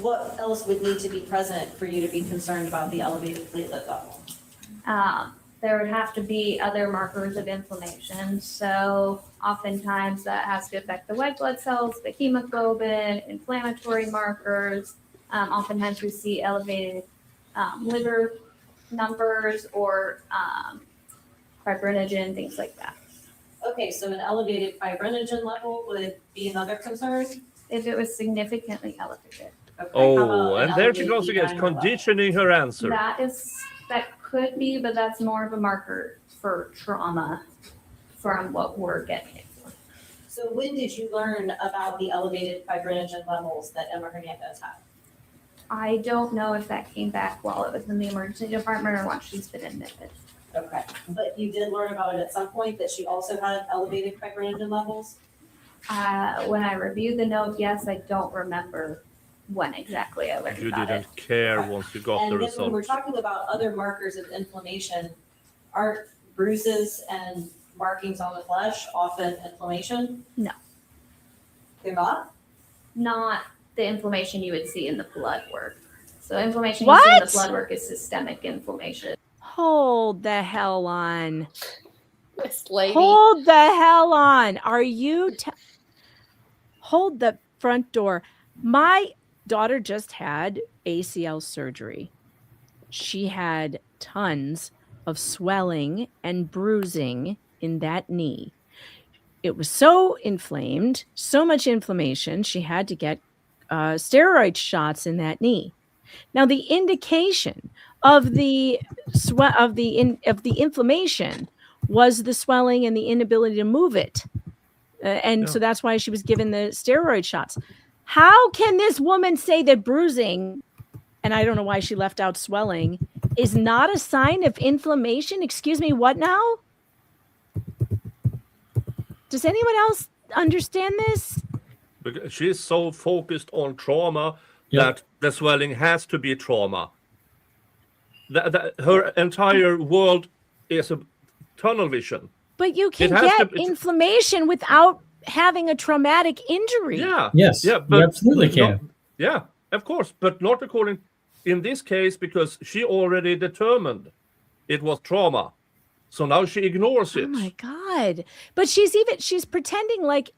What else would need to be present for you to be concerned about the elevated platelet level? There would have to be other markers of inflammation. So oftentimes that has to affect the white blood cells, the hemoglobin, inflammatory markers. Oftentimes we see elevated liver numbers or fibrinogen, things like that. Okay, so an elevated fibrinogen level would be another concern? If it was significantly elevated. Oh, and there she goes again, conditioning her answer. That could be, but that's more of a marker for trauma from what we're getting it for. So when did you learn about the elevated fibrinogen levels that Emma Hernandez had? I don't know if that came back while it was in the emergency department or once she's been admitted. Okay, but you did learn about it at some point that she also had elevated fibrinogen levels? When I reviewed the note, yes, I don't remember when exactly I learned You about it. didn't care once you got the And then when result. we're talking about other markers of inflammation, aren't bruises and markings on the flesh often inflammation? No. They're not? Not the inflammation you would see in the blood work. So inflammation you see in the What? blood work is systemic inflammation. Hold the hell on. This lady. Hold the hell on. Are you... Hold the front door. My daughter just had ACL surgery. She had tons of swelling and bruising in that knee. It was so inflamed, so much inflammation, she had to get steroid shots in that knee. Now, the indication of the inflammation was the swelling and the inability to move it. So that's why she was given the steroid shots. How can this woman say that bruising, and I don't know why she left out swelling, is not a sign of inflammation? Excuse me, what now? Does anyone else understand this? Because she's so focused on trauma that the swelling has to be trauma. Her entire world is a tunnel vision. But you can get inflammation without having a traumatic injury. Yeah. Yes. Yeah. You absolutely can. Yeah, of course, but not according in this case because she already determined it was trauma. So now she ignores it. Oh my God. But she's pretending like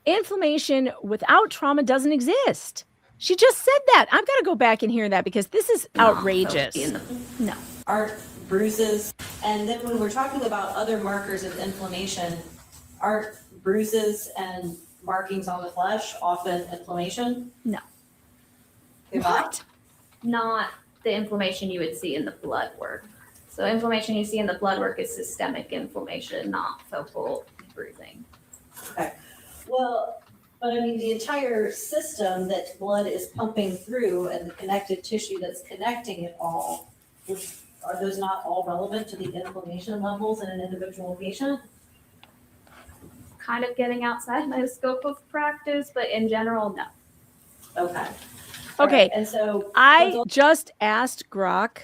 inflammation without trauma doesn't exist. She just said that. I've got to go back and hear that because this is outrageous. No. Aren't bruises, and then when we're talking about other markers of inflammation, aren't bruises and markings on the flesh often inflammation? No. They're not? Not the inflammation you would see in the blood work. So inflammation you see in the blood work is systemic inflammation, not focal bruising. Okay. Well, but I mean, the entire system that blood is pumping through and the connective tissue that's connecting it all, are those not all relevant to the inflammation levels in an individual patient? Kind of getting outside my scope of practice, but in general, no. Okay. Okay. And so I just asked Grok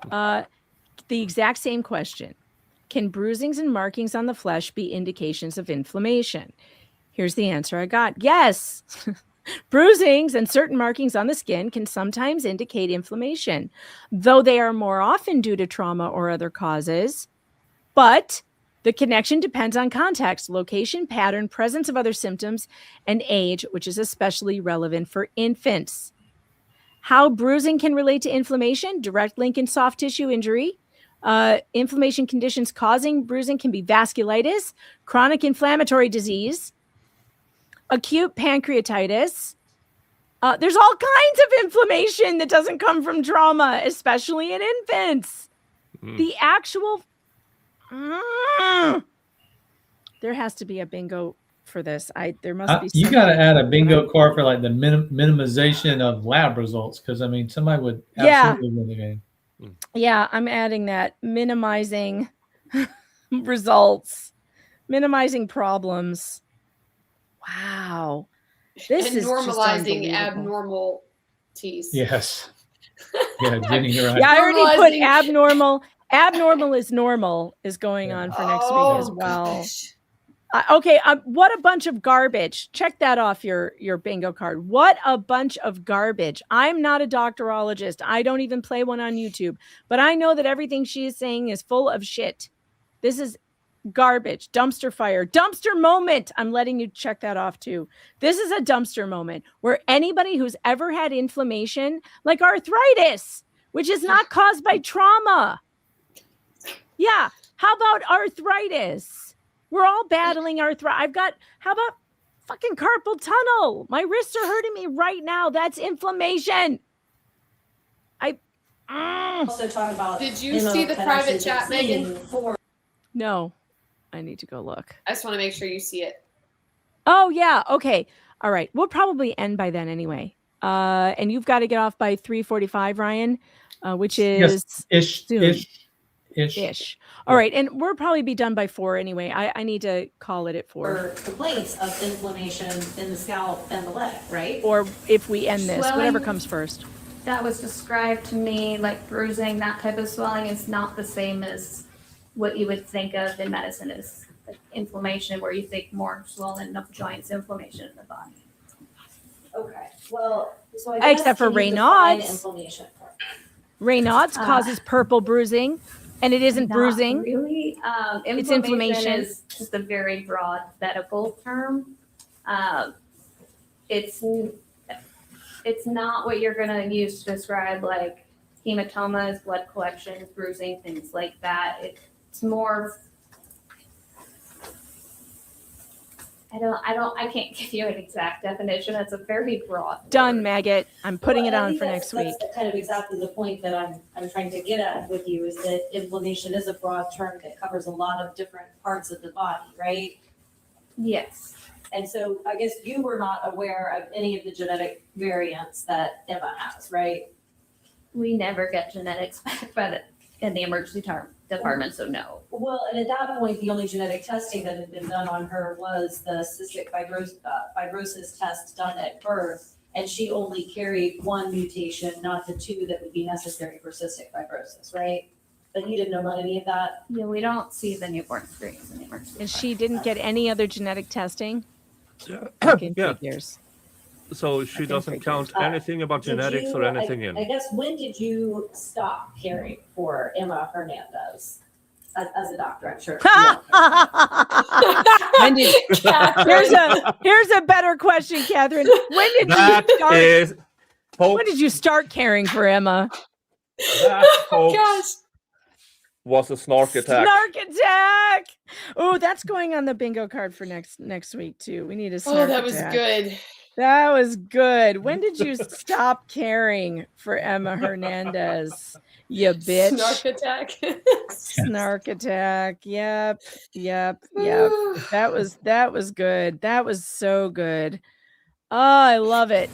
the exact same question. Can bruisings and markings on the flesh be indications of inflammation? Here's the answer I got. Yes. Bruisings and certain markings on the skin can sometimes indicate inflammation, though they are more often due to trauma or other causes. But The connection depends on context, location, pattern, presence of other symptoms, and age, which is especially relevant for infants. How bruising can relate to inflammation, direct link in soft tissue injury. Inflammation conditions causing bruising can be vasculitis, chronic inflammatory disease, acute pancreatitis. There's all kinds of inflammation that doesn't come from trauma, especially in infants. The actual... There has to be a bingo for this. There must be. You got to add a bingo card for like the minimization of lab results, because I mean, somebody would absolutely win the game. Yeah, I'm adding that. Minimizing results, minimizing problems. Wow, this and is normalizing abnormalities. Yes. Yeah, getting it right. Yeah, I already put abnormal. Abnormal is normal is going on for next week as well. Okay, what a bunch of garbage. Check that off your bingo card. What a bunch of garbage. I'm not a doctorologist. I don't even play one on YouTube, but I know that everything she is saying is full of shit. This is garbage. Dumpster fire. Dumpster moment. I'm letting you check that off too. This is a dumpster moment where anybody who's ever had inflammation, like arthritis, which is not caused by trauma. Yeah. How about arthritis? We're all battling arthritis. How about fucking carpal tunnel? My wrists are hurting me right now. That's inflammation. Also talk about. Did you see the private chat, Megan? No, I need to go look. I just want to make sure you see it. Oh yeah. Okay. All right. We'll probably end by then anyway. And you've got to get off by 3:45, Ryan, which is ish. All right. And we'll probably be done by 4 anyway. I need to call it at 4. For complaints of inflammation in the scalp and the leg, right? Or if we end this, Swelling. whatever comes first. That was described to me like bruising, that type of swelling is not the same as what you would think of in medicine as like inflammation, where you think more swollen of joints, inflammation in the body. Okay. Well, so I guess Except for can you define Raynaud's. inflammation. Raynaud's causes purple bruising, and it isn't Not bruising. Really, It's inflammation. is just a very broad medical term. It's not what you're going to use to describe like hematomas, blood collections, bruising, things like that. It's more. I can't give you an exact definition. It's a very broad. Done, maggot. I'm putting it Well, I on think for that's- next week. That's kind of exactly the point that I'm trying to get at with you, is that inflammation is a broad term that covers a lot of different parts of the body, right? Yes. And so I guess you were not aware of any of the genetic variants that Emma has, right? We never get genetics back in the emergency department, so no. Well, and at that point, the only genetic testing that had been done on her was the cystic fibrosis test done at birth, and she only carried one mutation, not the 2 that would be necessary for cystic fibrosis, right? But you didn't know about any of that? Yeah, we don't see the newborn screens in the emergency And she didn't get any other genetic testing? Yeah. So she doesn't count anything about Did genetics you- or anything in. I guess, when did you stop caring for Emma Hernandez as a doctor? I'm sure. When did here's a better question, Catherine. When did when did you start caring for Emma? Folks, was a snark attack. Snark attack. Oh, that's going on the bingo card for next week too. We need a snark that was attack. good. That was good. When did you stop caring for Emma Hernandez? You bitch. Snark attack. Snark attack. Yep. That was good. That was so good. Oh, I love it.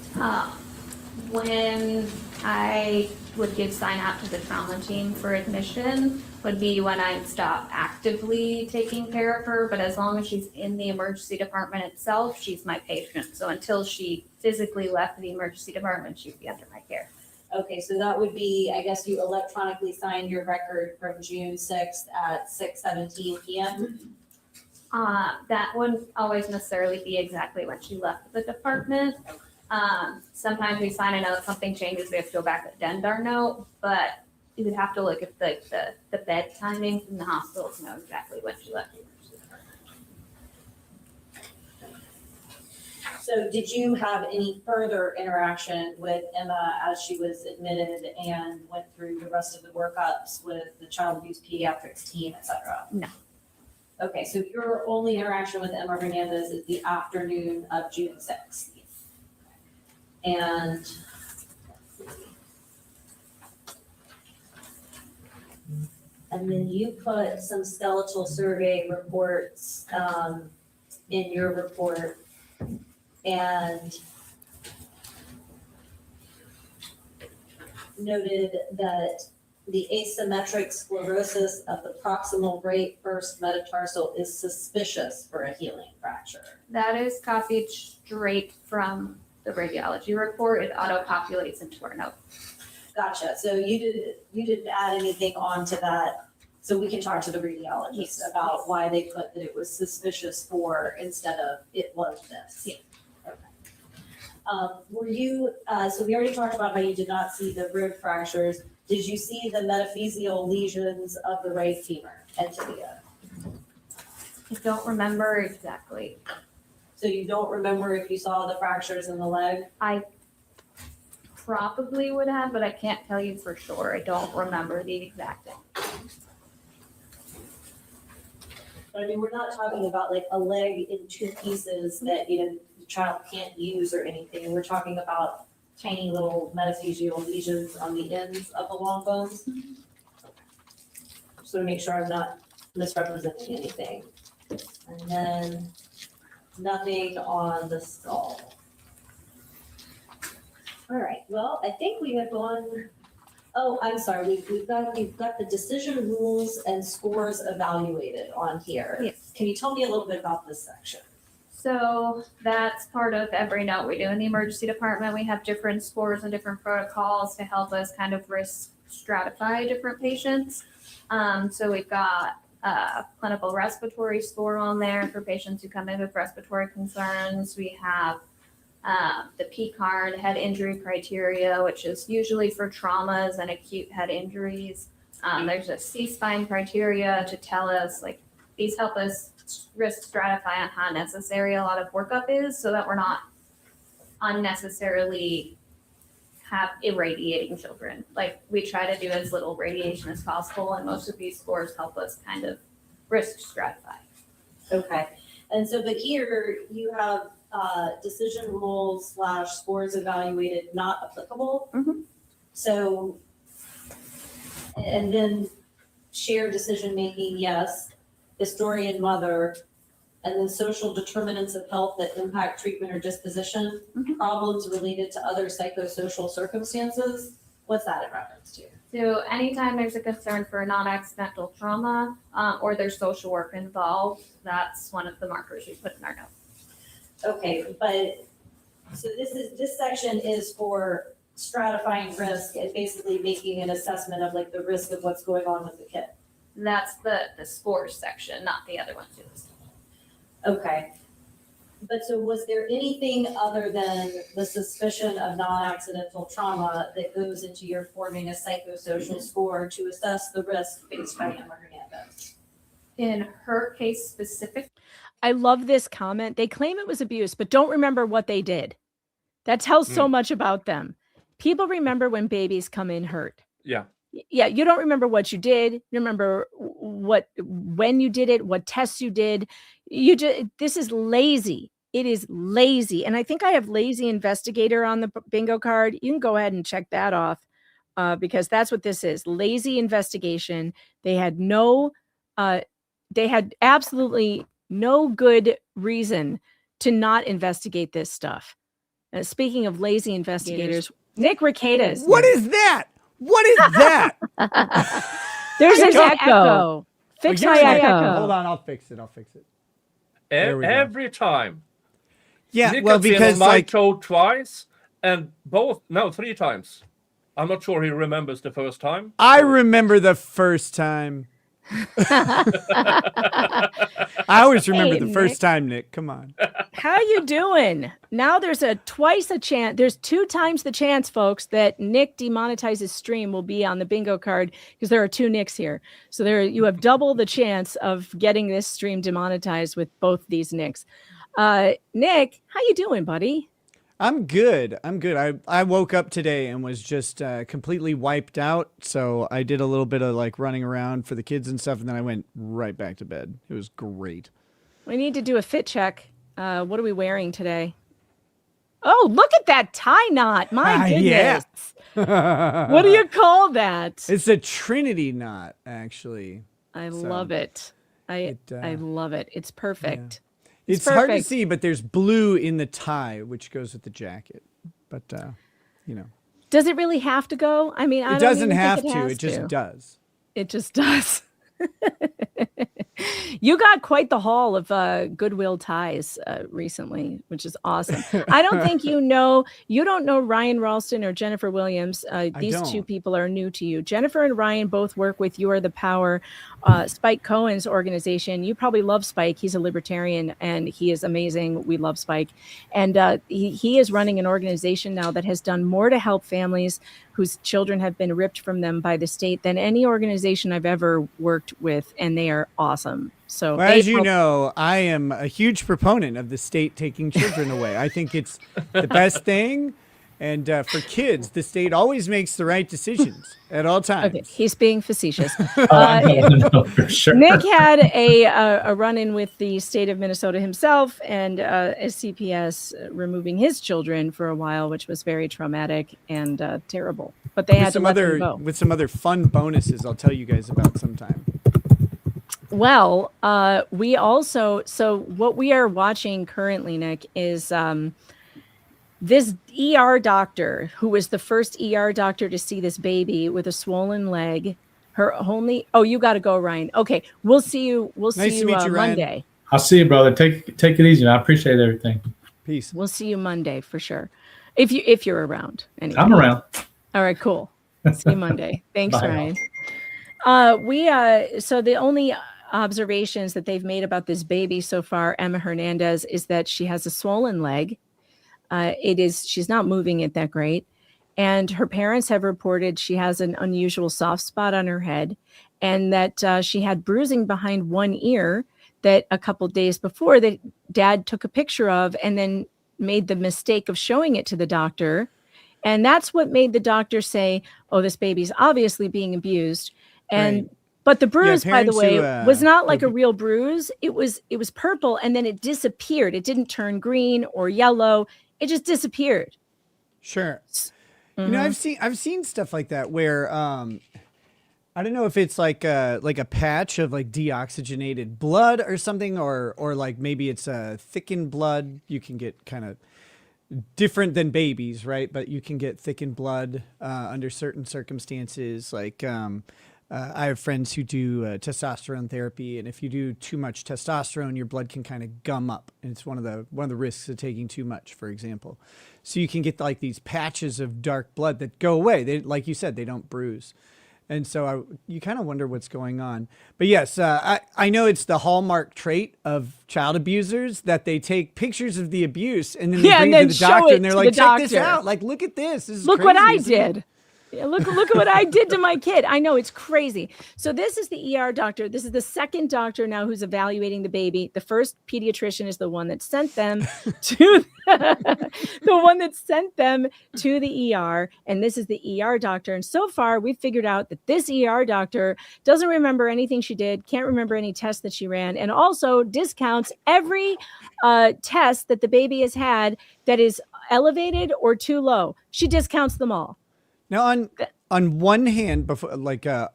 When I would give sign out to the trauma team for admission would be when I'd stop actively taking care of her, but as long as she's in the emergency department itself, she's my patient. So until she physically left the emergency department, she'd be under my care. Okay, so that would be, I guess you electronically signed your record from June 6th at 6:17 p.m.? That wouldn't always necessarily be exactly when she left the department. Sometimes we sign a note, something changes, we have to go back and addend our note, but You would have to look at the bed timings in the hospital to know exactly when she left. So did you have any further interaction with Emma as she was admitted and went through the rest of the workups with the child abuse pediatrics team, et cetera? No. Okay, so your only interaction with Emma Hernandez is the afternoon of June 6th. And then you put some skeletal survey reports in your report, and noted that the asymmetric sclerosis of the proximal right first metatarsal is suspicious for a healing fracture. That is copied straight from the radiology report. It auto-populates into our note. Gotcha. So you didn't add anything onto that. So we can talk to the radiologist about why they put that it was suspicious for instead of it was this. Yeah. Okay. Were you, so we already talked about how you did not see the rib fractures. Did you see the metaphyseal lesions of the right femur and tibia? I don't remember exactly. So you don't remember if you saw the fractures in the leg? I probably would have, but I can't tell you for sure. I don't remember the exact thing. But I mean, we're not talking about like a leg in two pieces that, you know, the child can't use or anything. We're talking about tiny little metaphyseal lesions on the ends of the long bones. So to make sure I'm not misrepresenting anything. And then nothing on the skull. All right, well, I think we have gone, oh, I'm sorry, we've got the decision rules and scores evaluated on here. Yes. Can you tell me a little bit about this section? So that's part of every note we do in the emergency department. We have different scores and different protocols to help us kind of risk stratify different patients. So we've got a clinical respiratory score on there for patients who come in with respiratory concerns. We have the PCARD head injury criteria, which is usually for traumas and acute head injuries. There's a C-spine criteria to tell us, like, these help us risk stratify on how necessary a lot of workup is so that we're not unnecessarily have irradiating children. Like, we try to do as little radiation as possible, and most of these scores help us kind of risk stratify. Okay, and so, but here you have decision rules / scores evaluated not applicable. Mm-hmm. So, and then shared decision making, yes, historian mother, and then social determinants of health that impact treatment or disposition, problems related to other psychosocial circumstances. What's that in reference to? So anytime there's a concern for a non-accidental trauma or there's social work involved, that's one of the markers we put in our note. Okay, but so this section is for stratifying risk and basically making an assessment of like the risk of what's going on with the kid. That's the scores section, not the other ones. Okay. But so was there anything other than the suspicion of non-accidental trauma that goes into your forming a psychosocial score to assess the risk faced by Emma Hernandez? In her case specific. I love this comment. They claim it was abuse, but don't remember what they did. That tells so much about them. People remember when babies come in hurt. Yeah. Yeah, you don't remember what you did. You remember when you did it, what tests you did. This is lazy. It is lazy. And I think I have lazy investigator on the bingo card. You can go ahead and check that off because that's what this is. Lazy investigation. They had absolutely no good reason to not investigate this stuff. Speaking of lazy investigators, Nick Rekieta. What is that? What is that? There's an echo. Fix my echo. Hold on, I'll fix it. Every time. Yeah, Nick well, has been because on my like show twice, and 3 times. I'm not sure he remembers the first time. I remember the first time. I always remember Hey, the first Nick. time, Nick. Come on. How you doing? Now there's twice a chance. There's 2 times the chance, folks, that Nick demonetizes stream will be on the bingo card because there are 2 Nicks here. So you have double the chance of getting this stream demonetized with both these Nicks. Nick, how you doing, buddy? I'm good. I woke up today and was just completely wiped out. So I did a little bit of like running around for the kids and stuff, and then I went right back to bed. It was great. We need to do a fit check. What are we wearing today? Oh, look at that tie knot. My goodness. Yeah. What do you call that? It's a Trinity knot, actually. I love it. I love it. It's perfect. It's hard to see, but there's blue in the tie, which goes with the jacket. But, Does it really have to go? I mean, I it don't doesn't even have think to. it It just does. It just does. You got quite the haul of Goodwill ties recently, which is awesome. I don't think you don't know Ryan Ralston or Jennifer Williams. These 2 don't. people are new to you. Jennifer and Ryan both work with You Are the Power, Spike Cohen's organization. You probably love Spike. He's a libertarian and he is amazing. We love Spike. And he is running an organization now that has done more to help families whose children have been ripped from them by the state than any organization I've ever worked with, and they are awesome. So, Well, as you know, I am a huge proponent of the state taking children away. I think it's the best thing. And for kids, the state always makes the right decisions at all times. Okay, he's being facetious. No, for sure. Nick had a run-in with the state of Minnesota himself, and SCPS removing his children for a while, which was very traumatic and terrible. But they had to let them go. With some other fun bonuses I'll tell you guys about sometime. Well, we also, so what we are watching currently, Nick, is this ER doctor who was the first ER doctor to see this baby with a swollen leg. You got to go, Ryan. Okay, we'll see you. We'll Nice see to you meet you, Ryan. Monday. I'll see you, brother. Take it easy. I appreciate everything. Peace. We'll see you Monday for sure. If you're around. Anyway. I'm around. All right, cool. See you Monday. Thanks, Bye. Ryan. So the only observations that they've made about this baby so far, Emma Hernandez, is that she has a swollen leg. She's not moving it that great. And her parents have reported she has an unusual soft spot on her head, and that she had bruising behind one ear that a couple days before that dad took a picture of and then made the mistake of showing it to the doctor. And that's what made the doctor say, oh, this baby's obviously being abused. And but the bruise, by the way, was not like a real bruise. It was purple, and then it disappeared. It didn't turn green or yellow. It just disappeared. Sure. Mm-hmm. You know, I've seen stuff like that where I don't know if it's like a patch of like deoxygenated blood or something, or like maybe it's thickened blood. You can get kind of different than babies, right? But you can get thickened blood under certain circumstances. Like I have friends who do testosterone therapy, and if you do too much testosterone, your blood can kind of gum up. And it's one of the risks of taking too much, for example. So you can get like these patches of dark blood that go away. They, like you said, they don't bruise. And so you kind of wonder what's going on. But yes, I know it's the hallmark trait of child abusers that they take pictures of the abuse and then they bring it to the doctor and they're like, check this out. Like, look at this. This is look crazy, what I isn't it?" did. Yeah, look at what I did to my kid. I know, it's crazy. So this is the ER doctor. This is the second doctor now who's evaluating the baby. The first pediatrician is the one that sent them to the ER. And this is the ER doctor. And so far we've figured out that this ER doctor doesn't remember anything she did, can't remember any tests that she ran, and also discounts every test that the baby has had that is elevated or too low. She discounts them all. Now, on one hand, before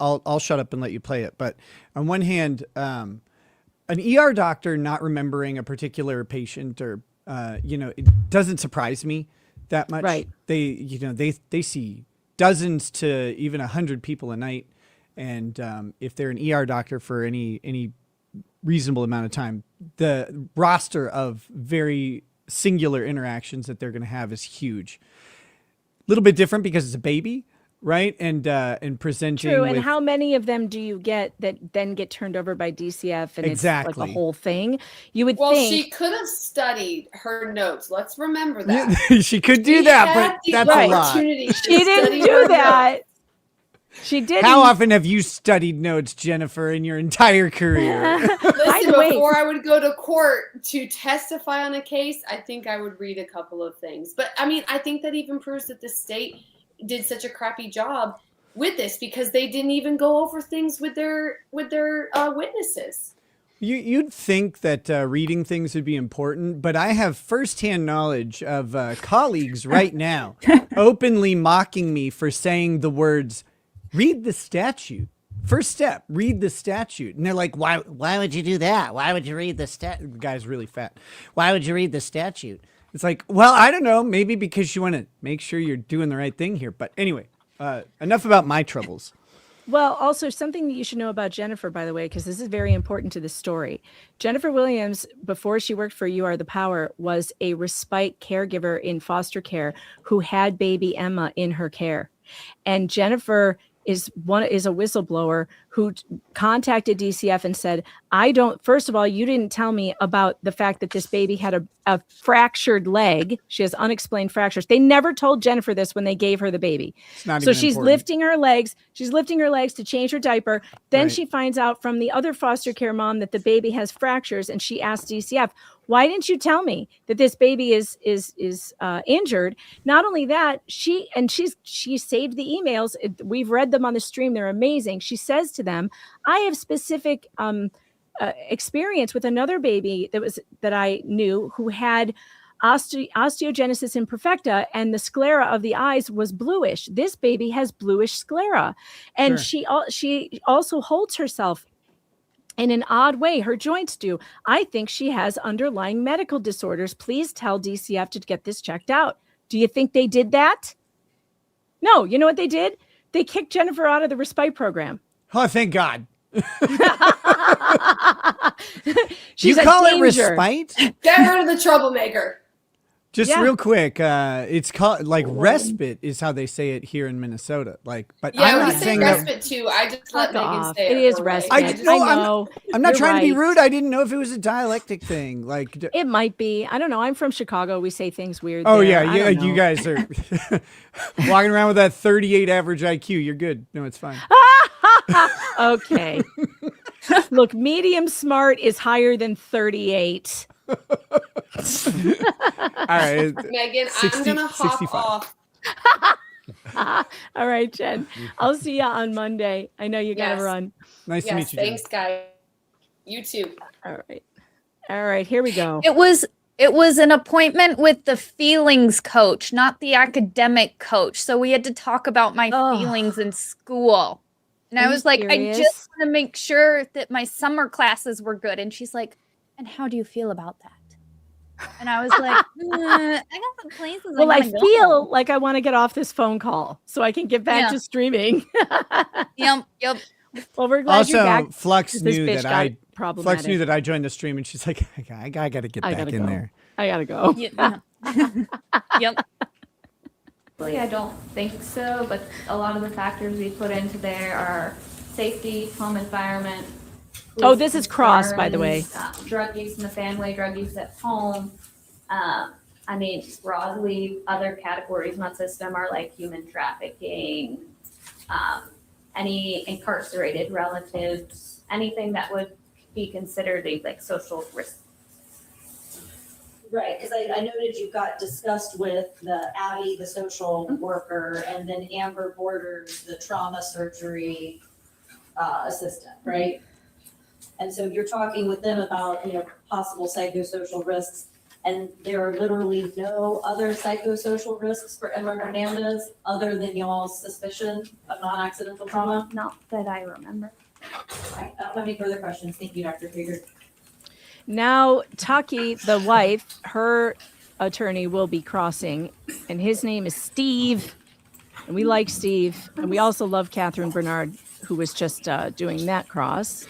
I'll shut up and let you play it. But on one hand, an ER doctor not remembering a particular patient, or it doesn't surprise me that much. Right. They see dozens to even 100 people a night, and if they're an ER doctor for any reasonable amount of time, the roster of very singular interactions that they're going to have is huge. Little bit different because it's a baby, right? And presenting. True. And with, how many of them do you get that then get turned over by DCF and it's like Exactly. the whole thing? You would Well, think. she could have studied her notes. Let's remember that. she could do She that, had but the that's a lot. opportunity to She didn't study do her that. notes. She didn't. How often have you studied notes, Jennifer, in your entire career? Listen, wait. before I would go to court to testify on a case, I think I would read a couple of things. But I mean, I think that even proves that the state did such a crappy job with this because they didn't even go over things with their witnesses. You'd think that reading things would be important, but I have firsthand knowledge of colleagues right now openly mocking me for saying the words, read the statute. First step, read the statute. And they're like, why would you do that? Why would you read the statute? The guy's really fat. Why would you read the statute? It's like, well, I don't know. Maybe because you want to make sure you're doing the right thing here. But anyway, enough about my troubles. Well, also something that you should know about Jennifer, by the way, because this is very important to the story. Jennifer Williams, before she worked for You Are the Power, was a respite caregiver in foster care who had baby Emma in her care. And Jennifer is a whistleblower who contacted DCF and said, first of all, you didn't tell me about the fact that this baby had a fractured leg. She has unexplained fractures. They never told Jennifer this when they gave her the baby. So she's lifting her legs. She's lifting her legs to change her diaper. Then she finds out from the other foster care mom that the baby has fractures. And she asked DCF, why didn't you tell me that this baby is injured? Not only that, she saved the emails. We've read them on the stream. They're amazing. She says to them, I have specific experience with another baby that I knew who had osteogenesis imperfecta, and the sclera of the eyes was bluish. This baby has bluish sclera, and she also holds herself in an odd way. Her joints do. I think she has underlying medical disorders. Please tell DCF to get this checked out. Do you think they did that? No. You know what they did? They kicked Jennifer out of the respite program. Oh, thank God. She's you a call danger. it respite? Get rid of the troublemaker. Just real quick, it's called respite is how they say it here in Minnesota. But Yeah, I'm we not say saying respite too. I just let Megan say It is respite. I know. I'm not You're trying to be right. rude. I didn't know if it was a dialectic thing. It might be. I don't know. I'm from Chicago. We say things weird. Oh there. yeah, you guys are walking around with that 38 average IQ. You're good. No, it's fine. Okay. Look, medium smart is higher than 38. All right, Megan, 60, I'm gonna hop 65. off. All right, Jen. I'll see you on Monday. I know you gotta Yes. run. Nice to meet you, Jen. Thanks, guys. You too. All right. Here we go. It was an appointment with the feelings coach, not the academic coach. So we had to talk about my feelings in school. And Are I you was like, serious? I just want to make sure that my summer classes were good. And she's like, and how do you feel about that? And I was like, I got some places Well, I wanna go." feel like I want to get off this phone call so I can get back Yeah. to streaming. Yep. Well, we're glad you're back. Also, Flux 'cause this knew bitch that got Flux problematic. knew that I joined the stream, and she's like, I gotta get I back gotta in go. there. I gotta go. Yep. I don't think so, but a lot of the factors we put into there are safety, home environment. Oh, this is cross, by the way. concerns, drug use in the family, drug use at home. I mean, broadly, other categories in that system are like human trafficking, any incarcerated relatives, anything that would be considered a like social risk. Right, because I noted you got discussed with the Abby, the social worker, and then Amber Borders, the trauma surgery assistant, right? And so you're talking with them about, possible psychosocial risks, and there are literally no other psychosocial risks for Emma Hernandez other than y'all's suspicion of non-accidental trauma? Not that I remember. Right, I don't have any further questions. Thank you, Dr. Krieger. Now, Taki, the wife, her attorney will be crossing, and his name is Steve. And we like Steve. And we also love Catherine Bernard, who was just doing that cross.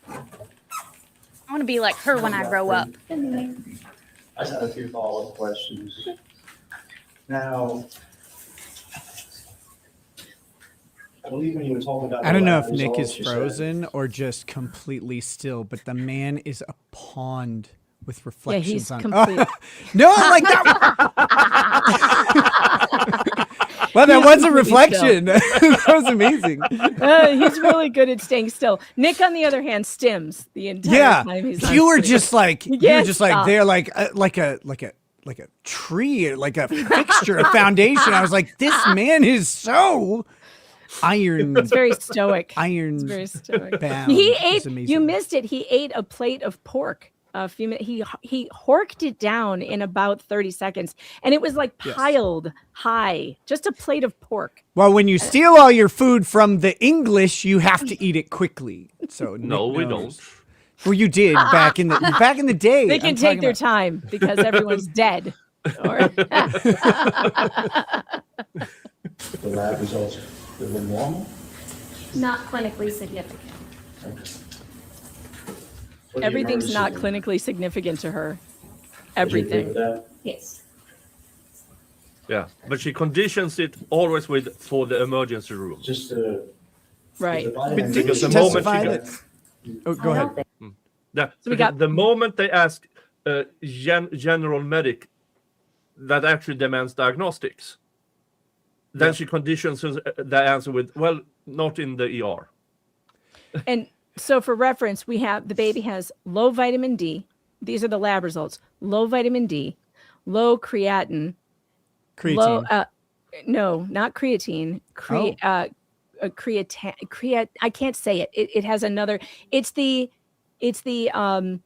I want to be like her when I grow up. I just have a few follow-up questions. Now, I believe when you were talking about. I don't the know if lab Nick is results, you said- frozen or just completely still, but the man is a pond with reflections he's on. complete- No, I'm like that. Well, that He's was a completely reflection. That was amazing. He's really good at staying still. Nick, on the other hand, stims the entire Yeah, time he's on you were screen. just like He you were can't just like stop. there, like a tree, like a fixture, a foundation. I was like, this man is so iron. It's very stoic. Iron. It's very stoic. Bound. He It's ate. amazing. You missed it. He ate a plate of pork. A few minutes. He horked it down in about 30 seconds, and it was like piled high. Just a plate of pork. Well, when you steal all your food from the English, you have to eat it quickly. So No, Nick we knows. don't. Well, you did back in the day. They can I'm take talking their about- time because everyone's dead. Or- The lab results, they were normal? Not clinically significant. For the Everything's not emergency room. clinically significant to her. Would you agree Everything. with that? Yes. Yeah, but she conditions it always with for the emergency room. Just Right. But didn't Because she the moment testify she that? Oh, go ahead. Yeah, So we because got- the moment they ask general medic that actually demands diagnostics, then she conditions the answer with, well, not in the ER. And so for reference, we have the baby has low vitamin D. These are the lab results. Low vitamin D, low creatine. Creatine. Low, no, not creatine. Creatine. I can't say it. It has another. It's the thing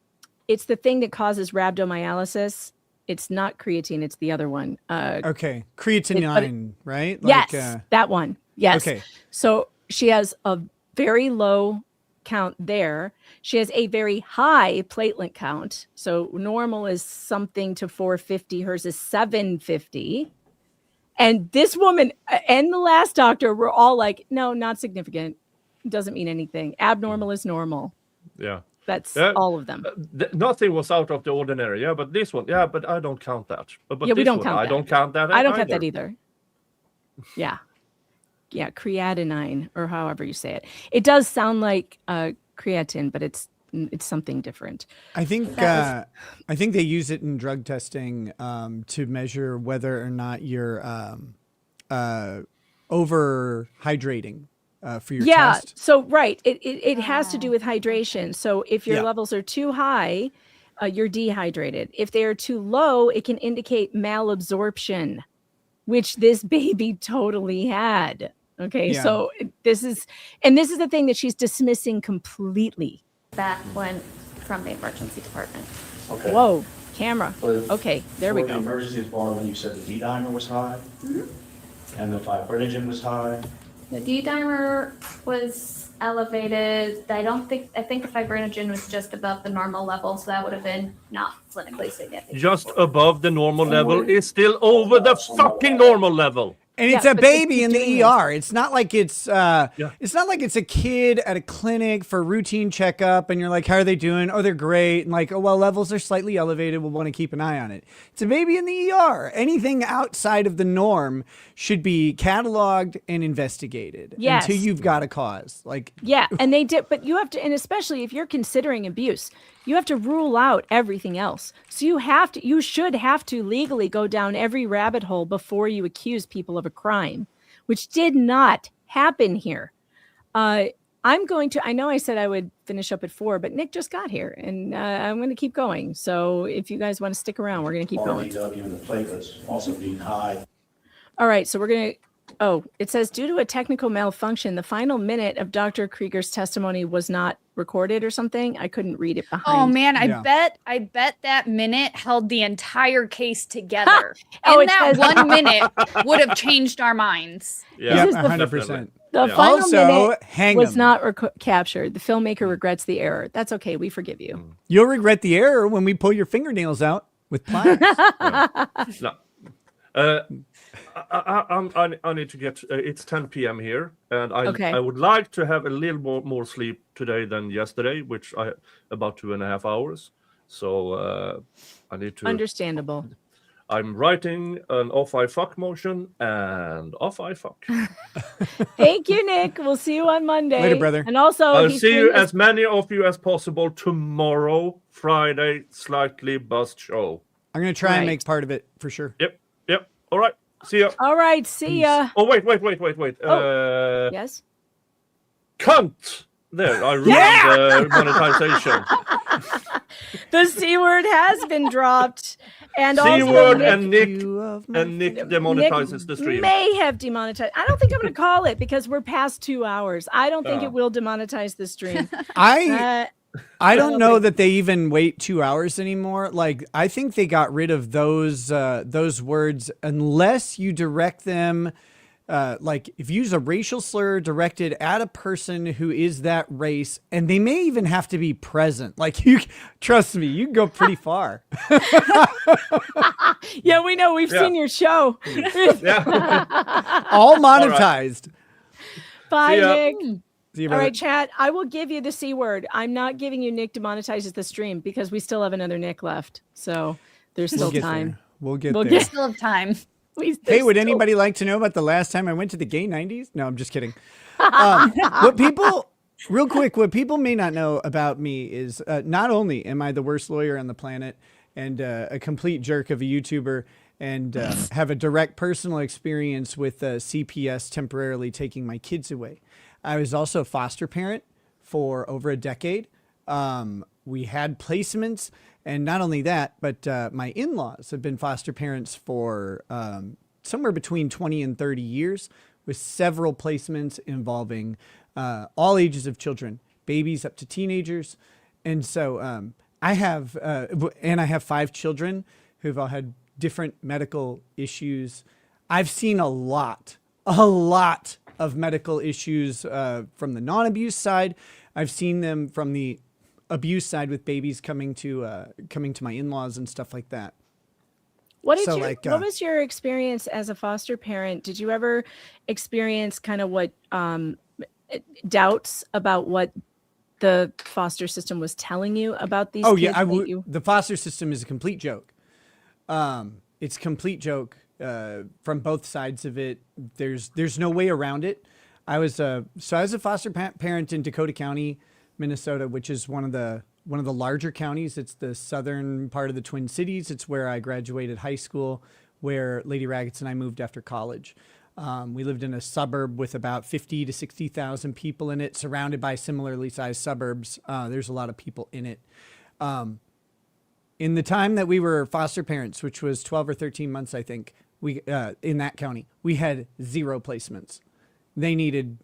that causes rhabdomyolysis. It's not creatine. It's the other one. Okay, creatinine, right? Yes, that one. Yes. Okay. So she has a very low count there. She has a very high platelet count. So normal is something to 450. Hers is 750. And this woman and the last doctor were all like, no, not significant. Doesn't mean anything. Abnormal is normal. Yeah. That's all of them. Nothing was out of the ordinary. Yeah, but this one, yeah, but I don't count that. But Yeah, we this don't one, count I that. don't count that. I don't count that either. Yeah. Creatinine, or however you say it. It does sound like creatine, but it's something different. I think they use it in drug testing to measure whether or not you're over hydrating for your test. So right, it has to do with hydration. So if your Yeah. levels are too high, you're dehydrated. If they are too low, it can indicate malabsorption, which this baby totally had. Okay, Yeah. so this is the thing that she's dismissing completely. Back when from the emergency department. Okay. Whoa, camera. But Okay, there we for go. the emergency department, you said the D-dimer was high, and the fibrinogen was high. The D-dimer was elevated. I think the fibrinogen was just above the normal level, so that would have been not clinically significant. Just above the normal level is still over the fucking normal level. And it's a baby in the ER. It's not like it's a kid at a clinic for routine checkup and you're like, how are they doing? Oh, they're great. And like, oh, well, levels are slightly elevated. We'll want to keep an eye on it. It's a baby in the ER. Anything outside of the norm should be cataloged and investigated Yes. until you've got a cause. Like, Yeah, and they did, but you have to, and especially if you're considering abuse, you have to rule out everything else. So you should have to legally go down every rabbit hole before you accuse people of a crime, which did not happen here. I know I said I would finish up at 4, but Nick just got here and I'm going to keep going. So if you guys want to stick around, we're going to keep going. RDW and the platelets also being high. All right, so we're going to, it says due to a technical malfunction, the final minute of Dr. Krieger's testimony was not recorded or something. I couldn't read it behind. Oh man, Yeah. I bet that minute held the entire case together. Oh, And it that says- 1 minute would have changed our minds. Yeah, This is the- 100%. The Yeah. final Also, minute hang was 'em. not captured. The filmmaker regrets the error. That's okay. We forgive you. You'll regret the error when we pull your fingernails out with pliers. No. I need to get. It's 10 p.m. here, and Okay. I would like to have a little more sleep today than yesterday, which about 2.5 hours. So I need to. Understandable. I'm writing an off I fuck motion, and off I fuck. Thank you, Nick. We'll see you on Monday. Later, brother. And also, I'll he's see doing you, this- as many of you as possible, tomorrow, Friday, slightly buzzed show. I'm going to try and Right. make part of it for sure. Yep. All right. See ya. All right, see ya. Oh, wait. Oh. Yes. Cunt. There, I ruined monetization. The C word has been dropped. And C also word Nick and Nick demonetizes the stream. may have demonetized. I don't think I'm going to call it because we're past 2 hours. I don't think it will demonetize the stream. I don't know that they even wait 2 hours anymore. Like, I think they got rid of those words unless you direct them. Like, if you use a racial slur directed at a person who is that race, and they may even have to be present. Like, you trust me, you can go pretty far. Yeah, we know. We've seen your show. All monetized. Bye, See ya. Nick. See you, All brother. right, chat. I will give you the C word. I'm not giving you Nick demonetizes the stream because we still have another Nick left. So there's still We'll get time. there. We'll get We'll there. get- Still have time. Hey, would anybody like to know about the last time I went to the gay 90s? No, I'm just kidding. What people may not know about me is not only am I the worst lawyer on the planet and a complete jerk of a YouTuber and have a direct personal experience with CPS temporarily taking my kids away, I was also a foster parent for over a decade. We had placements. And not only that, but my in-laws have been foster parents for somewhere between 20 and 30 years with several placements involving all ages of children, babies up to teenagers. And so I have 5 children who've all had different medical issues. I've seen a lot of medical issues from the non-abuse side. I've seen them from the abuse side with babies coming to my in-laws and stuff like that. What So, what was your experience as a foster parent? Did you ever experience kind of what doubts about what the foster system was telling you about these kids? The foster system is a complete joke. It's a complete joke from both sides of it. There's no way around it. I was a foster parent in Dakota County, Minnesota, which is one of the larger counties. It's the southern part of the Twin Cities. It's where I graduated high school, where Lady Raggets and I moved after college. We lived in a suburb with about 50 to 60,000 people in it, surrounded by similarly sized suburbs. There's a lot of people in it. In the time that we were foster parents, which was 12 or 13 months, I think, we in that county, we had 0 placements. They needed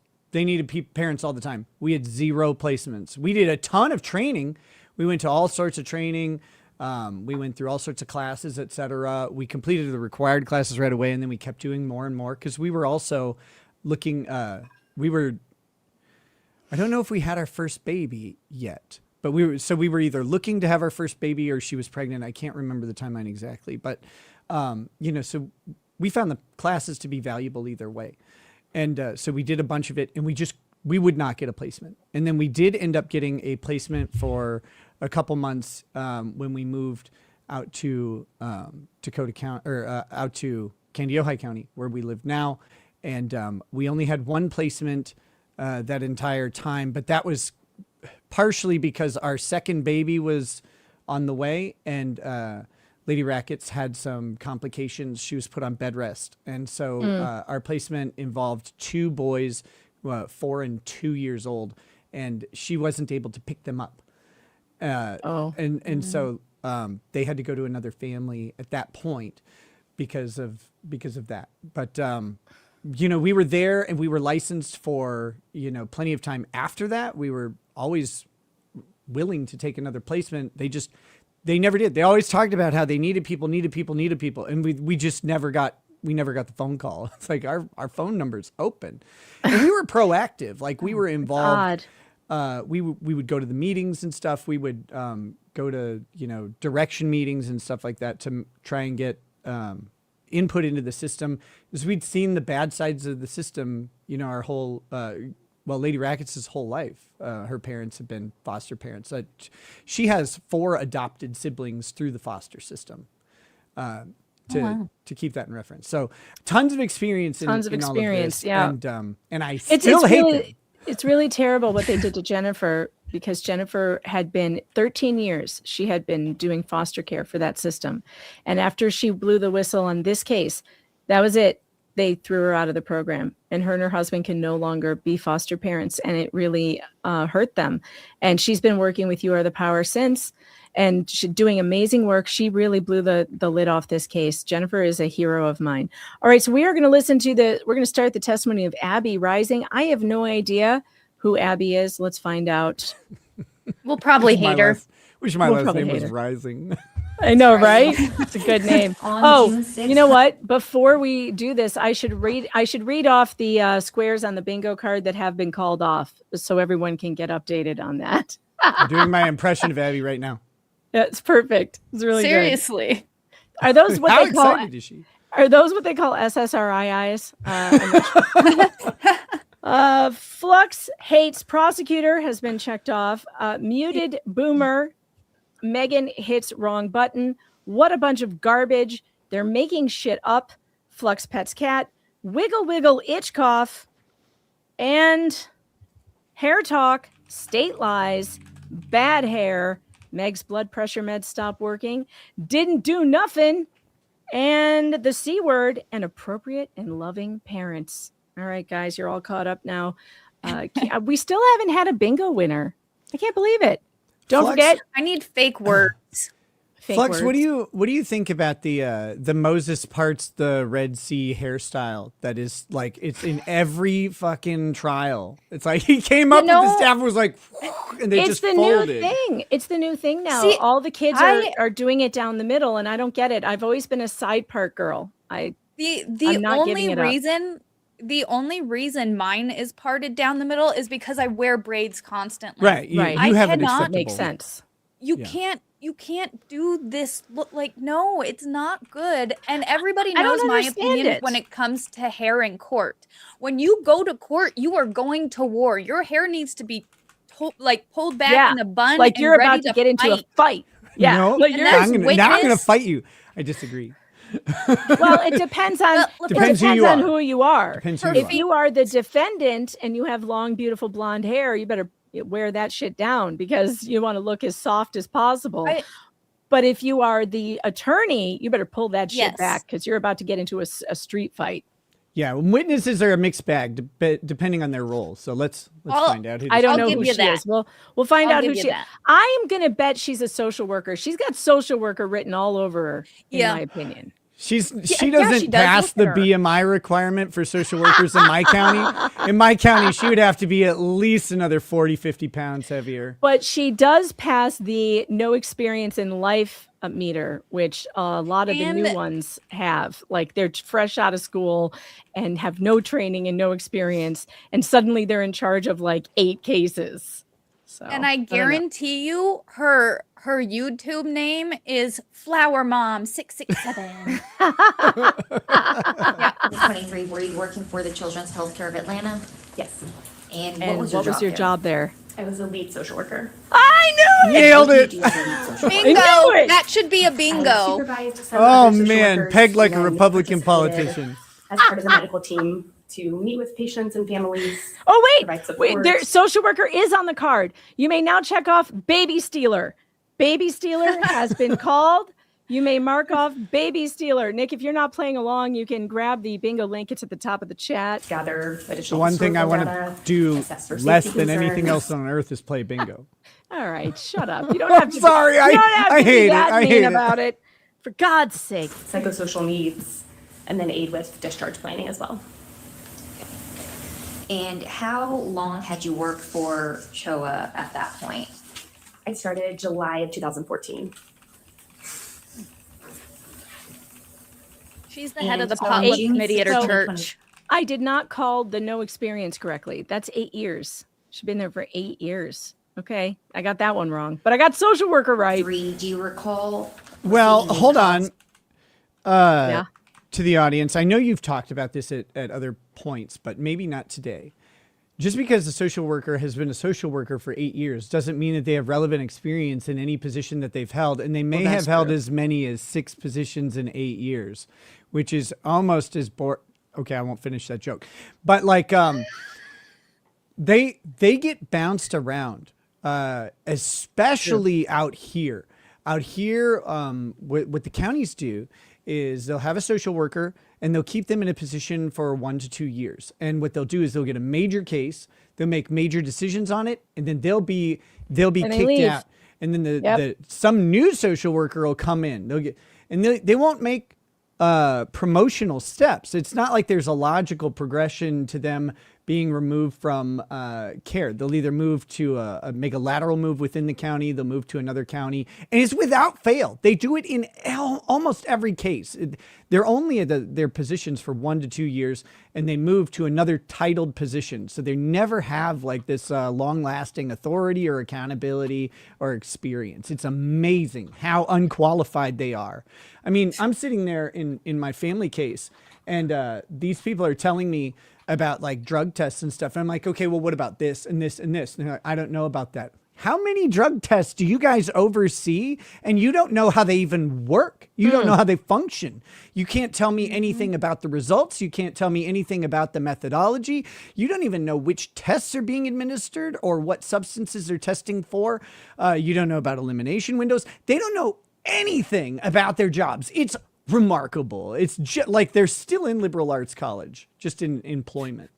parents all the time. We had 0 placements. We did a ton of training. We went to all sorts of training. We went through all sorts of classes, etc. We completed the required classes right away, and then we kept doing more and more because we were also looking. I don't know if we had our first baby yet, but we were either looking to have our first baby or she was pregnant. I can't remember the timeline exactly, but so we found the classes to be valuable either way. And so we did a bunch of it, and we would not get a placement. And then we did end up getting a placement for a couple months when we moved out to Dakota County, or out to Candy-Ojai County, where we live now. And we only had 1 placement that entire time, but that was partially because our second baby was on the way, and Lady Rackets had some complications. She was put on bed rest. And so our placement involved 2 boys, 4 and 2 years old, and she wasn't able to pick them up. So they had to go to another family at that point because of that. But, we were there and we were licensed for, plenty of time after that. We were always willing to take another placement. They never did. They always talked about how they needed people. And we just never got the phone call. It's like our phone number's open. And we were proactive. Like, we were involved. We would go to the meetings and stuff. We would go to, direction meetings and stuff like that to try and get input into the system. Because we'd seen the bad sides of the system, our whole Lady Rackets' whole life. Her parents have been foster parents. She has 4 adopted siblings through the foster system. to keep that in reference. So tons of experience in, Tons of in all experience, this. yeah. And I still hate them. It's really terrible what they did to Jennifer, because Jennifer had been 13 years. She had been doing foster care for that system. And after she blew the whistle on this case, that was it. They threw her out of the program, and her husband can no longer be foster parents. And it really hurt them. And she's been working with You Are the Power since, and she's doing amazing work. She really blew the lid off this case. Jennifer is a hero of mine. All right, so we are going to we're going to start the testimony of Abby Rising. I have no idea who Abby is. Let's find out. We'll probably hate her. Wish my last name was Rising. I know, right? It's a good name. You know what? Before we do this, I should read off the squares on the bingo card that have been called off, so everyone can get updated on that. I'm doing my impression of Abby right now. Yeah, it's perfect. It's really Seriously. Good. Are those what How they call? excited is she? Are those what they call SSRIs? Flux hates prosecutor has been checked off. Muted boomer. Megan hits wrong button. What a bunch of garbage. They're making shit up. Flux pets cat. Wiggle wiggle itch cough. And hair talk. State lies. Bad hair. Meg's blood pressure meds stopped working. Didn't do nothing. And the C word, and appropriate and loving parents. All right, guys, you're all caught up now. We still haven't had a bingo winner. I can't believe it. Don't forget. I need fake words. Flux, what do you think about the Moses parts the Red Sea hairstyle that is like it's in every fucking trial? It's like he came up with the staff and was like, and they just folded. New thing. It's the new thing now. See, all the kids are doing it down the middle, and I don't get it. I've always been a side part girl. The only reason mine is parted down the middle is because I wear braids constantly. Right. You have an acceptable. Makes sense. You can't do this. Look, like, no, it's not good. And everybody knows my opinion when it comes to hair in court. When you go to court, you are going to war. Your hair needs to be pulled back in a bun. Like you're ready about to get into a fight. Yeah. No, now I'm going to fight you. I disagree. Well, it depends on who you are. If you are the defendant and you have long, beautiful blonde hair, you better wear that shit down because you want to look as soft as possible. But if you are the attorney, you better pull that shit back because you're about to get into a street fight. Yeah, witnesses are a mixed bag depending on their role. So let's find out. I don't know who she is. We'll find out who she is. I'm gonna bet she's a social worker. She's got social worker written all over her, in my opinion. She doesn't pass the BMI requirement for social workers in my county. In my county, she would have to be at least another 40, 50 pounds heavier. But she does pass the no experience in life meter, which a lot of the new ones have. Like they're fresh out of school and have no training and no experience. And suddenly they're in charge of like 8 cases. So, and I guarantee you her YouTube name is Flower Mom 667. Yeah, 23. Were you working for the Children's Healthcare of Atlanta? Yes. And what was your job there? I was a lead social worker. I knew it! Nailed it! Bingo! That should be a bingo. Oh man, pegged like a Republican politician. As part of the medical team to meet with patients and families. Oh wait, their social worker is on the card. You may now check off baby stealer. Baby stealer has been called. You may mark off baby stealer. Nick, if you're not playing along, you can grab the bingo link. It's at the top of the chat. Gather additional The one thing I want data, to do assess for less safety than anything concerns. else on earth is play bingo. All right, shut up. You don't have to. Sorry, I hate it. I hate it about it. For God's sake. Psychosocial needs, and then aid with discharge planning as well. And how long had you worked for CHOA at that point? I started July of 2014. She's the head of the potluck committee at her church. I did not call the no experience correctly. That's 8 years. She's been there for 8 years. Okay, I got that one wrong, but I got social worker right. 3. Do you recall? Well, hold on. To the audience, I know you've talked about this at other points, but maybe not today. just because a social worker has been a social worker for 8 years doesn't mean that they have relevant experience in any position that they've held. And they may have held as many as 6 positions in 8 years, which is almost as okay, I won't finish that joke. But like, they get bounced around, especially out here. Out here, what the counties do is they'll have a social worker and they'll keep them in a position for 1 to 2 years. And what they'll do is they'll get a major case, they'll make major decisions on it, and then they'll be kicked out. And then some new social worker will come in. They won't make promotional steps. It's not like there's a logical progression to them being removed from care. They'll either move to make a lateral move within the county, they'll move to another county, and it's without fail. They do it in almost every case. They're only at their positions for 1 to 2 years, and they move to another titled position. So they never have like this long-lasting authority or accountability or experience. It's amazing how unqualified they are. I mean, I'm sitting there in my family case, and these people are telling me about like drug tests and stuff. And I'm like, okay, well, what about this and this and this? And they're like, I don't know about that. How many drug tests do you guys oversee? And you don't know how they even work. You don't know how they function. You can't tell me anything about the results. You can't tell me anything about the methodology. You don't even know which tests are being administered or what substances they're testing for. You don't know about elimination windows. They don't know anything about their jobs. It's remarkable. It's just like they're still in liberal arts college, just in employment.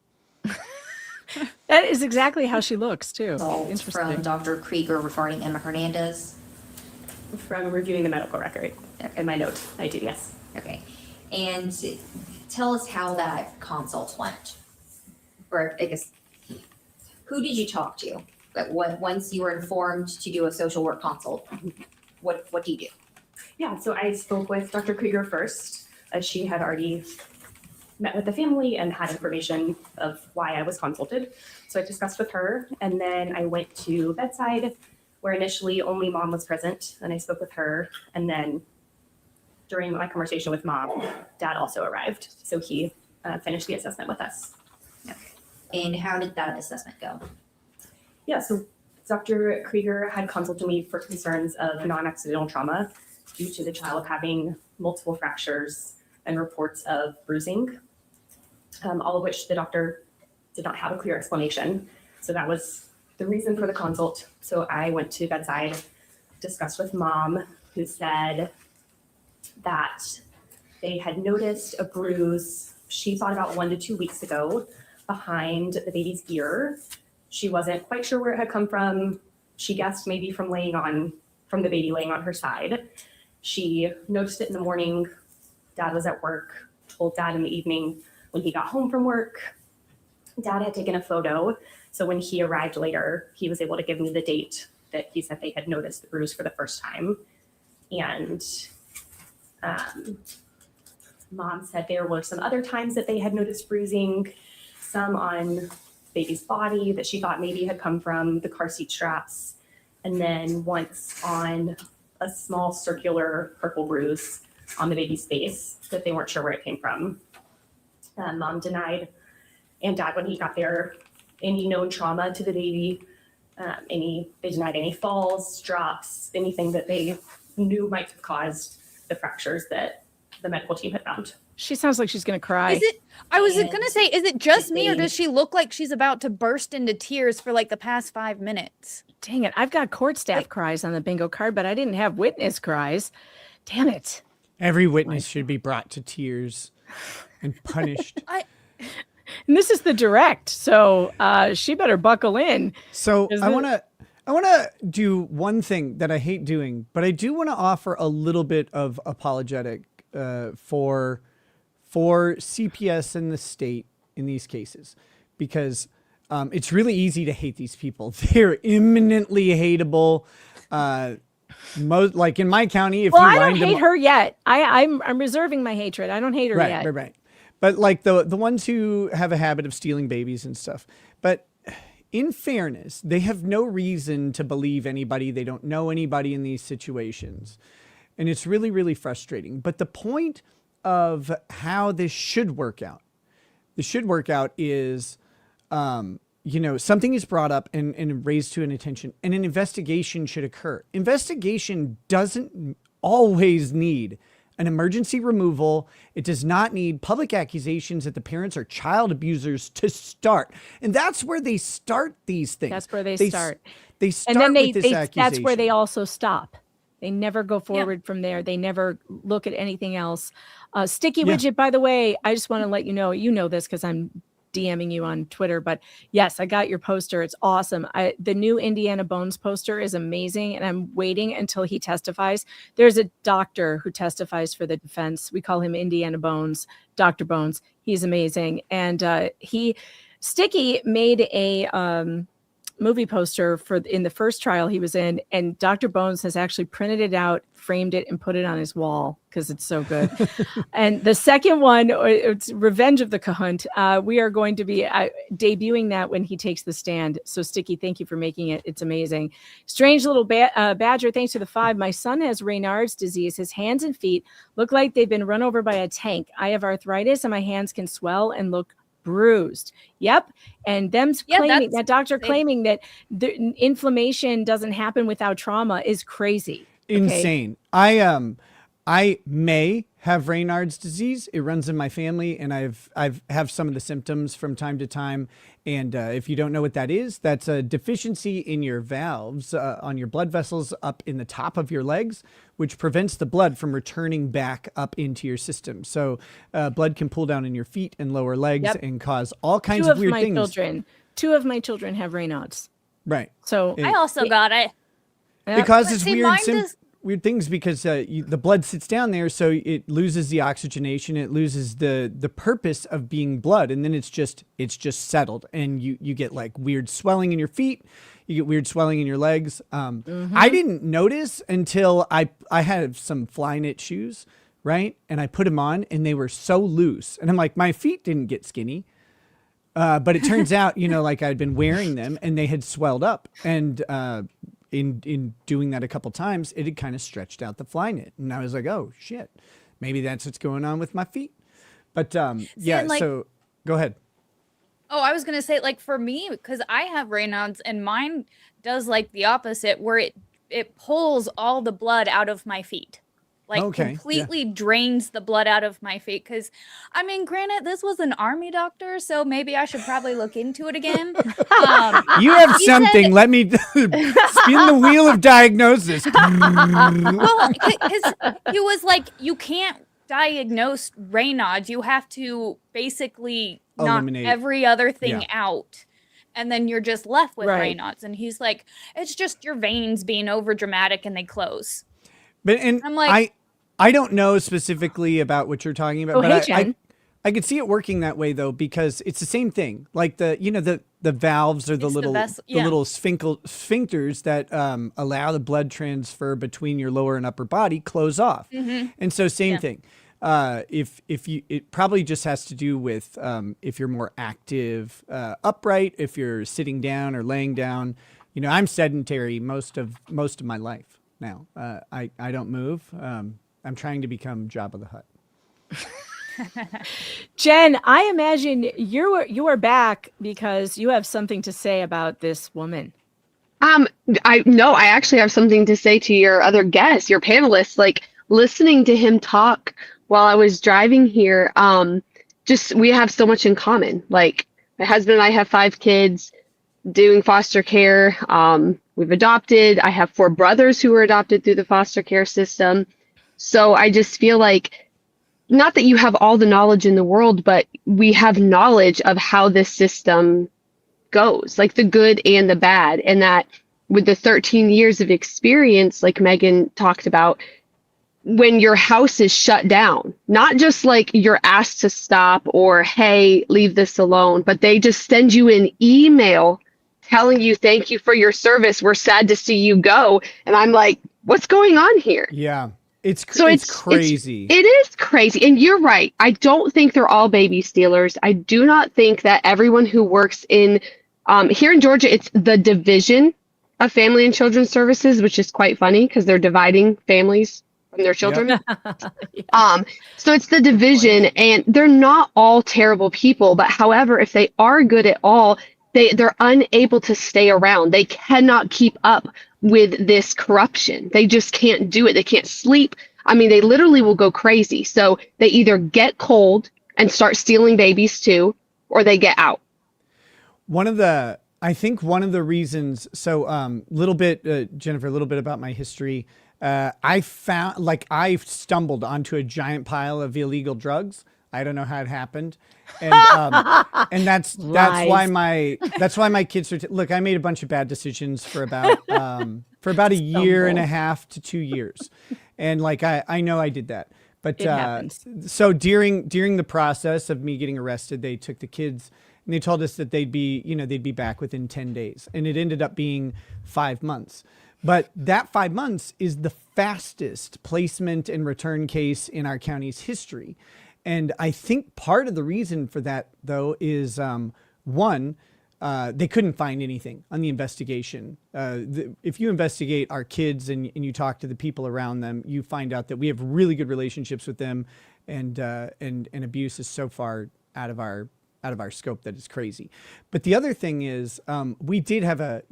That is exactly how she looks too. From Dr. Krieger regarding Emma Hernandez. From reviewing the medical record in my notes, I do, yes. Okay. And tell us how that consult went. Or I guess, who did you talk to? Like once you were informed to do a social work consult, what do you do? Yeah, so I spoke with Dr. Krieger first, as she had already met with the family and had information of why I was consulted. So I discussed with her, and then I went to bedside, where initially only mom was present, and I spoke with her. And then during my conversation with mom, dad also arrived. So he finished the assessment with us. Okay. And how did that assessment go? Yeah, so Dr. Krieger had consulted me for concerns of non-accidental trauma due to the child having multiple fractures and reports of bruising, all of which the doctor did not have a clear explanation. So that was the reason for the consult. So I went to bedside, discussed with mom, who said that they had noticed a bruise, she thought about 1 to 2 weeks ago, behind the baby's ear. She wasn't quite sure where it had come from. She guessed maybe from the baby laying on her side. She noticed it in the morning. Dad was at work, told dad in the evening when he got home from work. Dad had taken a photo. So when he arrived later, he was able to give me the date that he said they had noticed the bruise for the first time. And mom said there were some other times that they had noticed bruising, some on baby's body that she thought maybe had come from the car seat straps, and then once on a small circular purple bruise on the baby's face that they weren't sure where it came from. Mom denied, and dad, when he got there, any known trauma to the baby, they denied any falls, drops, anything that they knew might have caused the fractures that the medical team had found. She sounds like she's going to cry. I was going to say, is it just me, or does she look like she's about to burst into tears for like the past 5 minutes? Dang it. I've got court staff cries on the bingo card, but I didn't have witness cries. Damn it. Every witness should be brought to tears and punished. And this is the direct, so she better buckle in. So I want to do one thing that I hate doing, but I do want to offer a little bit of apologetic for CPS and the state in these cases, because it's really easy to hate these people. They're imminently hateable. Like in my county, I don't hate her yet. I'm reserving my hatred. I don't hate her yet. Right. But like the ones who have a habit of stealing babies and stuff. But in fairness, they have no reason to believe anybody. They don't know anybody in these situations. And it's really, really frustrating. But the point of how this should work out, is, something is brought up and raised to an attention, and an investigation should occur. Investigation doesn't always need an emergency removal. It does not need public accusations that the parents are child abusers to start. And that's where they start these things. That's where they start. They start and then with this accusation. That's where they also stop. They never go forward from there. They never look at anything else. Sticky Widget, by the way, I just want to let you know this because I'm DMing you on Twitter, but yes, I got your poster. It's awesome. The new Indiana Bones poster is amazing, and I'm waiting until he testifies. There's a doctor who testifies for the defense. We call him Indiana Bones, Dr. Bones. He's amazing. And Sticky made a movie poster in the first trial he was in, and Dr. Bones has actually printed it out, framed it, and put it on his wall because it's so good. And the second one, it's Revenge of the Cahunt. We are going to be debuting that when he takes the stand. So Sticky, thank you for making it. It's amazing. Strange Little Badger, thanks for the 5. My son has Raynaud's disease. His hands and feet look like they've been run over by a tank. I have arthritis and my hands can swell and look bruised. Yep. And claiming that doctor claiming that the inflammation doesn't happen without trauma is crazy. Insane. I may have Raynaud's disease. It runs in my family, and I've have some of the symptoms from time to time. And if you don't know what that is, that's a deficiency in your valves on your blood vessels up in the top of your legs, which prevents the blood from returning back up into your system. So blood can pool down in your feet and lower legs and cause all kinds of weird things. Two of my children have Raynaud's. Right. So I also got it. It causes weird things because the blood sits down there, so it loses the oxygenation. It loses the purpose of being blood, and then it's just settled, and you get like weird swelling in your feet. You get weird swelling in your legs. I didn't notice until I had some fly knit shoes, right? And I put them on, and they were so loose, and I'm like, my feet didn't get skinny. But it turns out, like I'd been wearing them and they had swelled up, and in doing that a couple times, it had kind of stretched out the fly knit, and I was like, oh shit, maybe that's what's going on with my feet. But so go ahead. Oh, I was gonna say, like, for me, because I have Raynaud's, and mine does like the opposite, where it pulls all the blood out of my feet. Like completely drains the blood out of my feet. Because, I mean, granted, this was an army doctor, so maybe I should probably look into it again. You have something. Let me spin the wheel of diagnosis. Well, because he was like, you can't diagnose Raynaud's. You have to basically eliminate knock every other thing out. And then you're just left with Raynaud's. And he's like, it's just your veins being over dramatic and they close. But I'm like, I don't know specifically about what you're talking about, but I could see it working that way though, because it's the same thing. Like the valves or the little sphincters that allow the blood transfer between your lower and upper body close off. And so same thing. It probably just has to do with if you're more active upright, if you're sitting down or laying down. I'm sedentary most of my life. Now, I don't move. I'm trying to become Jabba the Hutt. Jen, I imagine you are back because you have something to say about this woman. I actually have something to say to your other guests, your panelists. Like listening to him talk while I was driving here, we have so much in common. Like my husband and I have 5 kids doing foster care. We've adopted. I have 4 brothers who were adopted through the foster care system. So I just feel like, not that you have all the knowledge in the world, but we have knowledge of how this system goes, like the good and the bad. And that with the 13 years of experience, like Megan talked about, when your house is shut down, not just like you're asked to stop or, hey, leave this alone, but they just send you an email telling you, thank you for your service. We're sad to see you go. And I'm like, what's going on here? Yeah, it's crazy. It is crazy. And you're right. I don't think they're all baby stealers. I do not think that everyone who works in, here in Georgia, it's the Division of Family and Children's Services, which is quite funny because they're dividing families from their children. So it's the division, and they're not all terrible people. But however, if they are good at all, they're unable to stay around. They cannot keep up with this corruption. They just can't do it. They can't sleep. I mean, they literally will go crazy. So they either get cold and start stealing babies too, or they get out. I think one of the reasons, so little bit, Jennifer, a little bit about my history. I stumbled onto a giant pile of illegal drugs. I don't know how it happened. And that's why my kids are, look, I made a bunch of bad decisions for about a year and a half to 2 years. And like, I know I did that, but, so during the process of me getting arrested, they took the kids and they told us that they'd be back within 10 days. And it ended up being 5 months. But that 5 months is the fastest placement and return case in our county's history. And I think part of the reason for that, though, is one, they couldn't find anything on the investigation. If you investigate our kids and you talk to the people around them, you find out that we have really good relationships with them, and abuse is so far out of our scope that it's crazy. But the other thing is, we did have a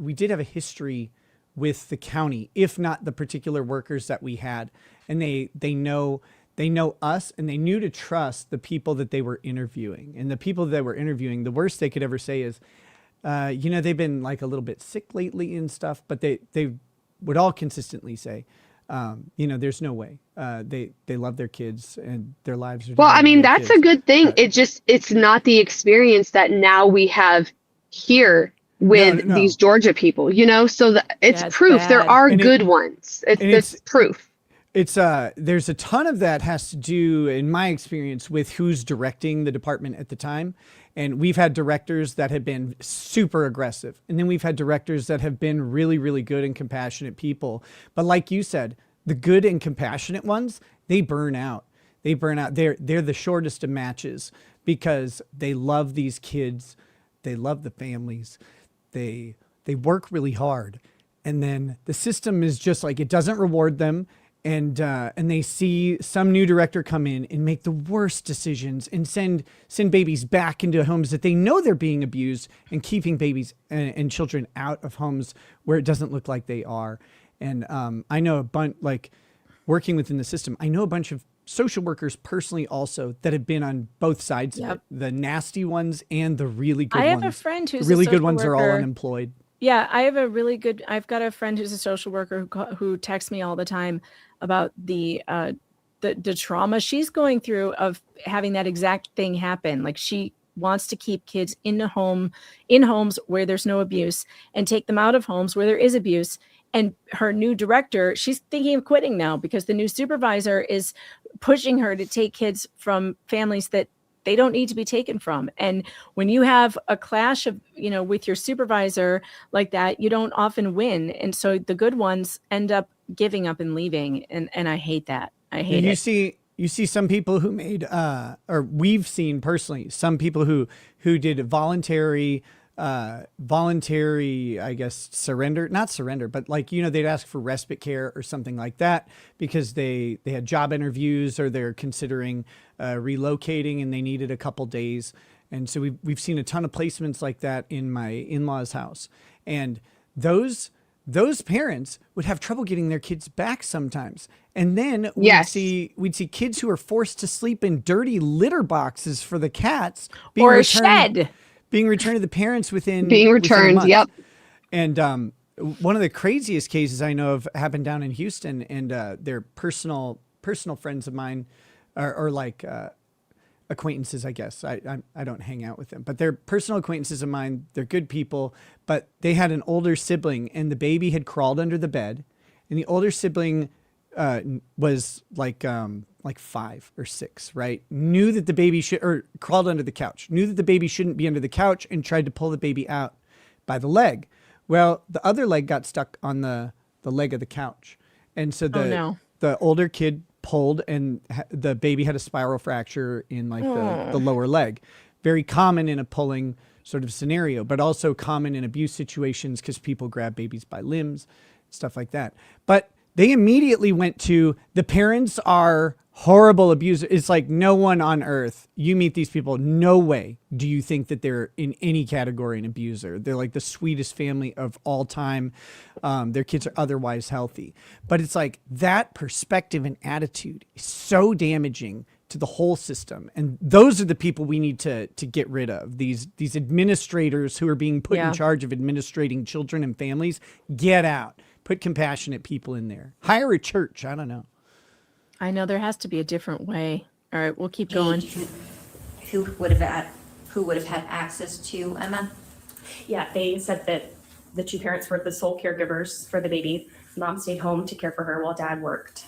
history with the county, if not the particular workers that we had, and they know us, and they knew to trust the people that they were interviewing. And the people that they were interviewing, the worst they could ever say is, they've been like a little bit sick lately and stuff, but they would all consistently say, there's no way. They love their kids and their lives are. Well, I mean, that's a good thing. It's not the experience that now we have here with these Georgia people, so it's proof. Bad. There are good ones. It's proof. There's a ton of that has to do, in my experience, with who's directing the department at the time. And we've had directors that have been super aggressive. And then we've had directors that have been really, really good and compassionate people. But like you said, the good and compassionate ones, they burn out. They're the shortest of matches because they love these kids. They love the families. They work really hard. And then the system is just like, it doesn't reward them. And they see some new director come in and make the worst decisions and send babies back into homes that they know they're being abused, and keeping babies and children out of homes where it doesn't look like they are. And I know a bunch, like working within the system, I know a bunch of social workers personally also that have been on both sides of it, the nasty ones and the really good ones. I have a friend who's the really good ones are all unemployed. Yeah, I've got a friend who's a social worker who texts me all the time about the trauma she's going through of having that exact thing happen. Like, she wants to keep kids in homes where there's no abuse and take them out of homes where there is abuse. And her new director, she's thinking of quitting now because the new supervisor is pushing her to take kids from families that they don't need to be taken from. And when you have a clash of, with your supervisor like that, you don't often win. And so the good ones end up giving up and leaving. And I hate that. I hate it. You see some people who made, or we've seen personally, some people who did voluntary, I guess, not surrender, but like, they'd ask for respite care or something like that because they had job interviews or they're considering relocating and they needed a couple days. And so we've seen a ton of placements like that in my in-laws' house. And those parents would have trouble getting their kids back sometimes. And then we'd see kids who are forced to sleep in dirty litter boxes for the cats or a shed. Being returned to the parents within returned. Yep. And one of the craziest cases I know of happened down in Houston, and they're personal friends of mine, or like acquaintances, I guess. I don't hang out with them, but they're personal acquaintances of mine. They're good people, but they had an older sibling, and the baby had crawled under the bed, and the older sibling was like 5 or 6, right? Knew that the baby crawled under the couch, knew that the baby shouldn't be under the couch, and tried to pull the baby out by the leg. Well, the other leg got stuck on the leg of the couch. And so the older kid pulled, and the baby had a spiral fracture in like the lower leg. Very common in a pulling sort of scenario, but also common in abuse situations because people grab babies by limbs, stuff like that. But They immediately went to the parents are horrible abusers. It's like no one on earth. You meet these people, no way do you think that they're in any category an abuser. They're like the sweetest family of all time. Their kids are otherwise healthy. But it's like that perspective and attitude is so damaging to the whole system. And those are the people we need to get rid of. These administrators who are being put in charge of administrating children and families. Get out. Put compassionate people in there. Hire a church. I don't know. I know there has to be a different way. All right, we'll keep going. Who would have had access to Emma? Yeah, they said that the two parents were the sole caregivers for the baby. Mom stayed home to care for her while dad worked.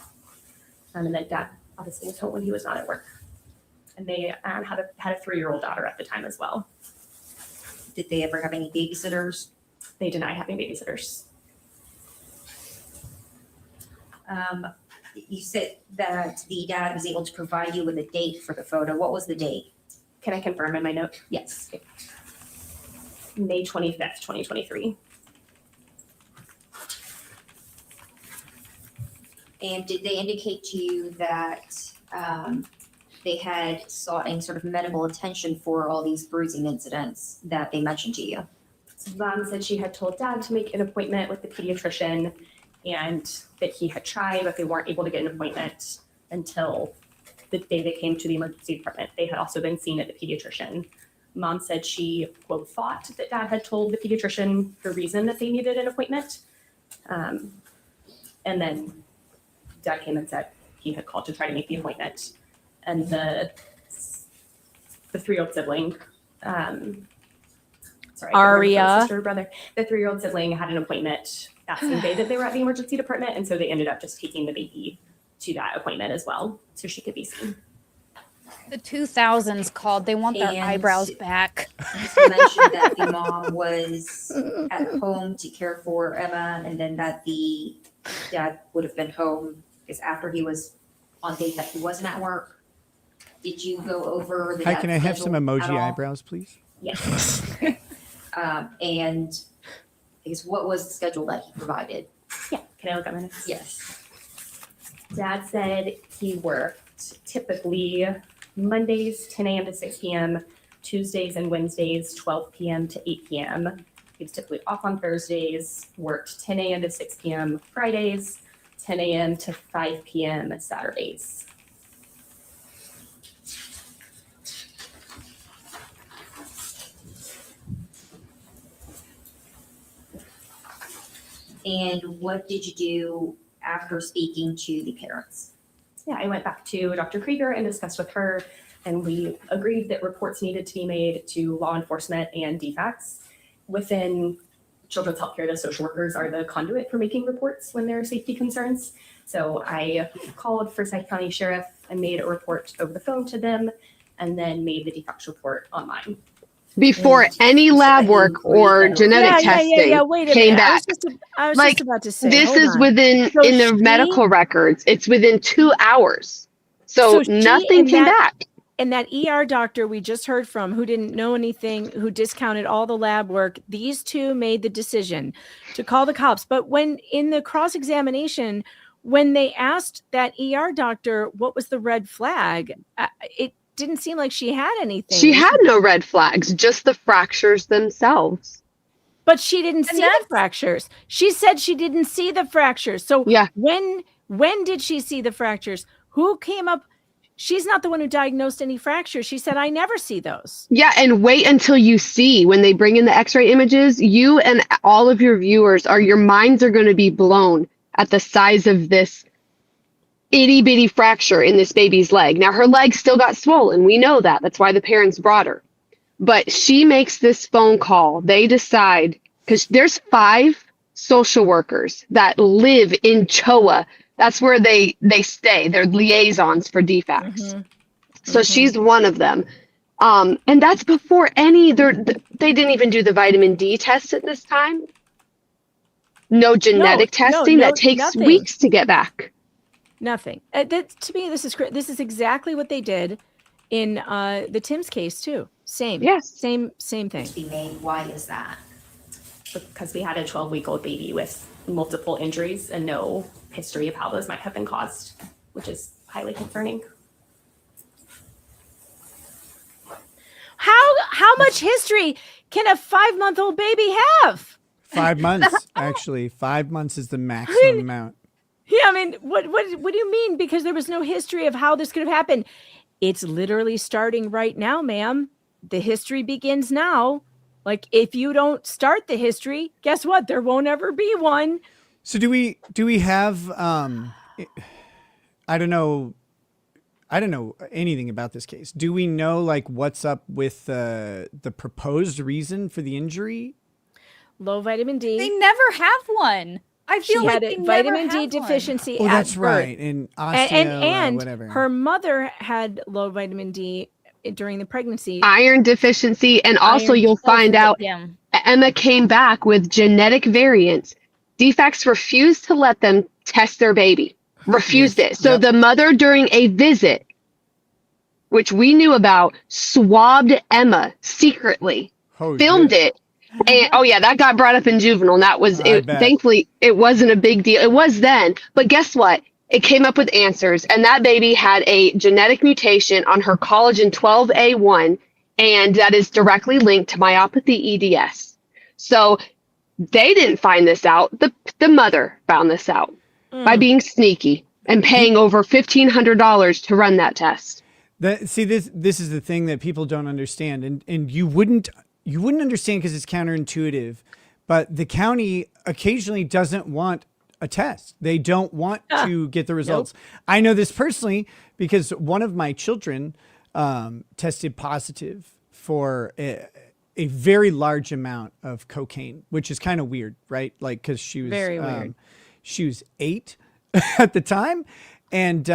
And then dad obviously was home when he was not at work. And they had a 3-year-old daughter at the time as well. Did they ever have any babysitters? They deny having babysitters. You said that the dad was able to provide you with a date for the photo. What was the date? Can I confirm in my note? Yes. May 25th, 2023. And did they indicate to you that they had sought any sort of medical attention for all these bruising incidents that they mentioned to you? So Mom said she had told dad to make an appointment with the pediatrician and that he had tried, but they weren't able to get an appointment until the day they came to the emergency department. They had also been seen at the pediatrician. Mom said she, quote, thought that dad had told the pediatrician the reason that they needed an appointment. And then dad came and said he had called to try to make the appointment. And the 3-year-old sibling, Aria. Sister or brother, the 3-year-old sibling had an appointment that same day that they were at the emergency department. And so they ended up just taking the baby to that appointment as well, so she could be seen. The 2000s called. They want their eyebrows back. You mentioned that the mom was at home to care for Emma, and then that the dad would have been home because after he was on date that he wasn't at work. Did you go over the Hi, dad's can I have some schedule at emoji all? eyebrows, please? Yes. And I guess what was the schedule that he provided? Yeah, can I look at my notes? Yes. Dad said he worked typically Mondays, 10 a.m. to 6 p.m., Tuesdays and Wednesdays, 12 p.m. to 8 p.m. He was typically off on Thursdays, worked 10 a.m. to 6 p.m. Fridays, 10 a.m. to 5 p.m. Saturdays. And what did you do after speaking to the parents? Yeah, I went back to Dr. Krieger and discussed with her, and we agreed that reports needed to be made to law enforcement and DFACS. Within children's healthcare, the social workers are the conduit for making reports when there are safety concerns. So I called Forsyth County Sheriff and made a report over the phone to them, and then made the DFACS report online. Before any lab work or genetic testing Wait a came minute. back. I was Like, just about to say. this hold is on. within So in the she- medical records. It's within 2 hours. So she nothing and came that- back. And that ER doctor we just heard from, who didn't know anything, who discounted all the lab work, these two made the decision to call the cops. But when in the cross-examination, when they asked that ER doctor what was the red flag, it didn't seem like she had anything. She had no red flags, just the fractures themselves. But she didn't see the fractures. She said she didn't see the fractures. So yeah, when did she see the fractures? Who came up? She's not the one who diagnosed any fractures. She said, I never see those. Yeah, and wait until you see when they bring in the x-ray images, you and all of your viewers your minds are going to be blown at the size of this itty bitty fracture in this baby's leg. Now her leg still got swollen. We know that. That's why the parents brought her. But she makes this phone call. They decide, because there's 5 social workers that live in CHOA. That's where they stay. They're liaisons for DFACS. So she's one of them. And that's before they didn't even do the vitamin D test at this time. No genetic testing. That takes nothing. weeks to get back. Nothing. To me, this is exactly what they did in the Tim's case too. Same. Yes. Same thing. Be made. Why is that? because we had a 12-week-old baby with multiple injuries and no history of how those might have been caused, which is highly concerning. How much history can a 5-month-old baby have? 5 months, actually. 5 months is the maximum amount. Yeah, I mean, what do you mean? Because there was no history of how this could have happened. It's literally starting right now, ma'am. The history begins now. Like, if you don't start the history, guess what? There won't ever be one. So do we have I don't know anything about this case. Do we know like what's up with the proposed reason for the injury? Low vitamin D. They never have one. I feel She like had they a vitamin never D have one. deficiency Oh, at that's birth. right. And osteo and whatever. her mother had low vitamin D during the pregnancy. Iron deficiency, and also Iron you'll find out yeah. Emma came back with genetic variants. Defects refused to let them test their baby. Refused it. So the mother, during a visit, which we knew about, swabbed Emma secretly, filmed it. And oh yeah, that got brought up in juvenile. And that was it. bet. Thankfully, it wasn't a big deal. It was then, but guess what? It came up with answers, and that baby had a genetic mutation on her collagen 12A1, and that is directly linked to myopathy EDS. So they didn't find this out. The mother found this out by being sneaky and paying over $1,500 to run that test. This is the thing that people don't understand, and you wouldn't understand because it's counterintuitive, but the county occasionally doesn't want a test. They don't want to get the results. I know this personally because one of my children tested positive for a very large amount of cocaine, which is kind of weird, right? Like, because she was Very weird. She was 8 at the time, and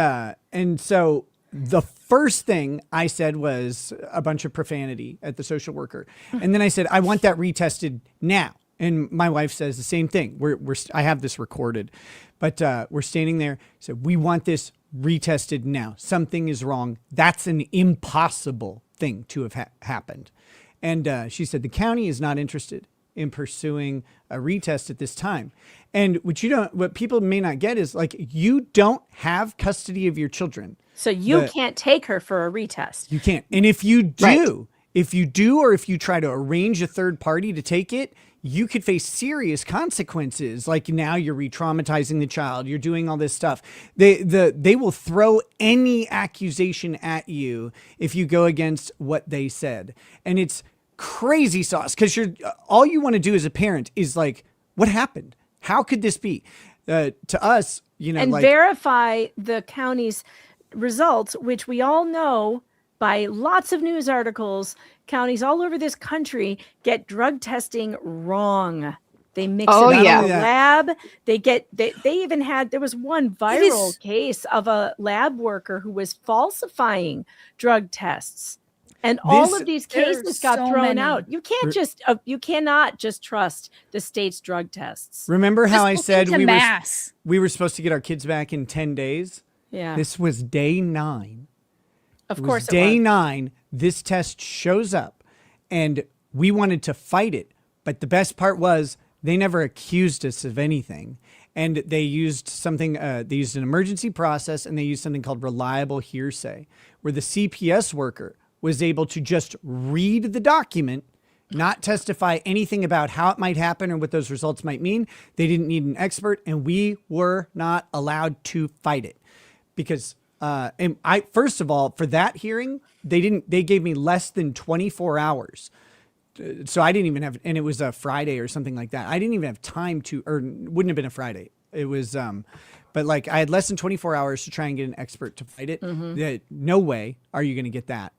so the first thing I said was a bunch of profanity at the social worker, and then I said, I want that retested now. And my wife says the same thing. I have this recorded, but we're standing there. So we want this retested now. Something is wrong. That's an impossible thing to have happened. And she said the county is not interested in pursuing a retest at this time. And what people may not get is like, you don't have custody of your children. So you can't take her for a retest. You can't. And if you do, or if you try to arrange a third party to take it, you could face serious consequences. Like now you're re-traumatizing the child. You're doing all this stuff. They will throw any accusation at you if you go against what they said. And it's crazy sauce because all you want to do as a parent is like, what happened? How could this be? To us, and verify the county's results, which we all know by lots of news articles, counties all over this country get drug testing wrong. They mix it up in the lab. They even had, there was one viral case of a lab worker who was falsifying drug tests. And all of these cases got thrown out. You can't you cannot just trust the state's drug tests. Remember how I said we were supposed to get our kids back in 10 days? Yeah. This was day 9. Of course, day 9, this test shows up, and we wanted to fight it. But the best part was they never accused us of anything. And they used something, they used an emergency process, and they used something called reliable hearsay, where the CPS worker was able to just read the document, not testify anything about how it might happen or what those results might mean. They didn't need an expert, and we were not allowed to fight it because and first of all, for that hearing, they gave me less than 24 hours. So I didn't even have, and it was a Friday or something like that. I didn't even have time or wouldn't have been a Friday. It was, but like I had less than 24 hours to try and get an expert to fight it. No way are you going to get that.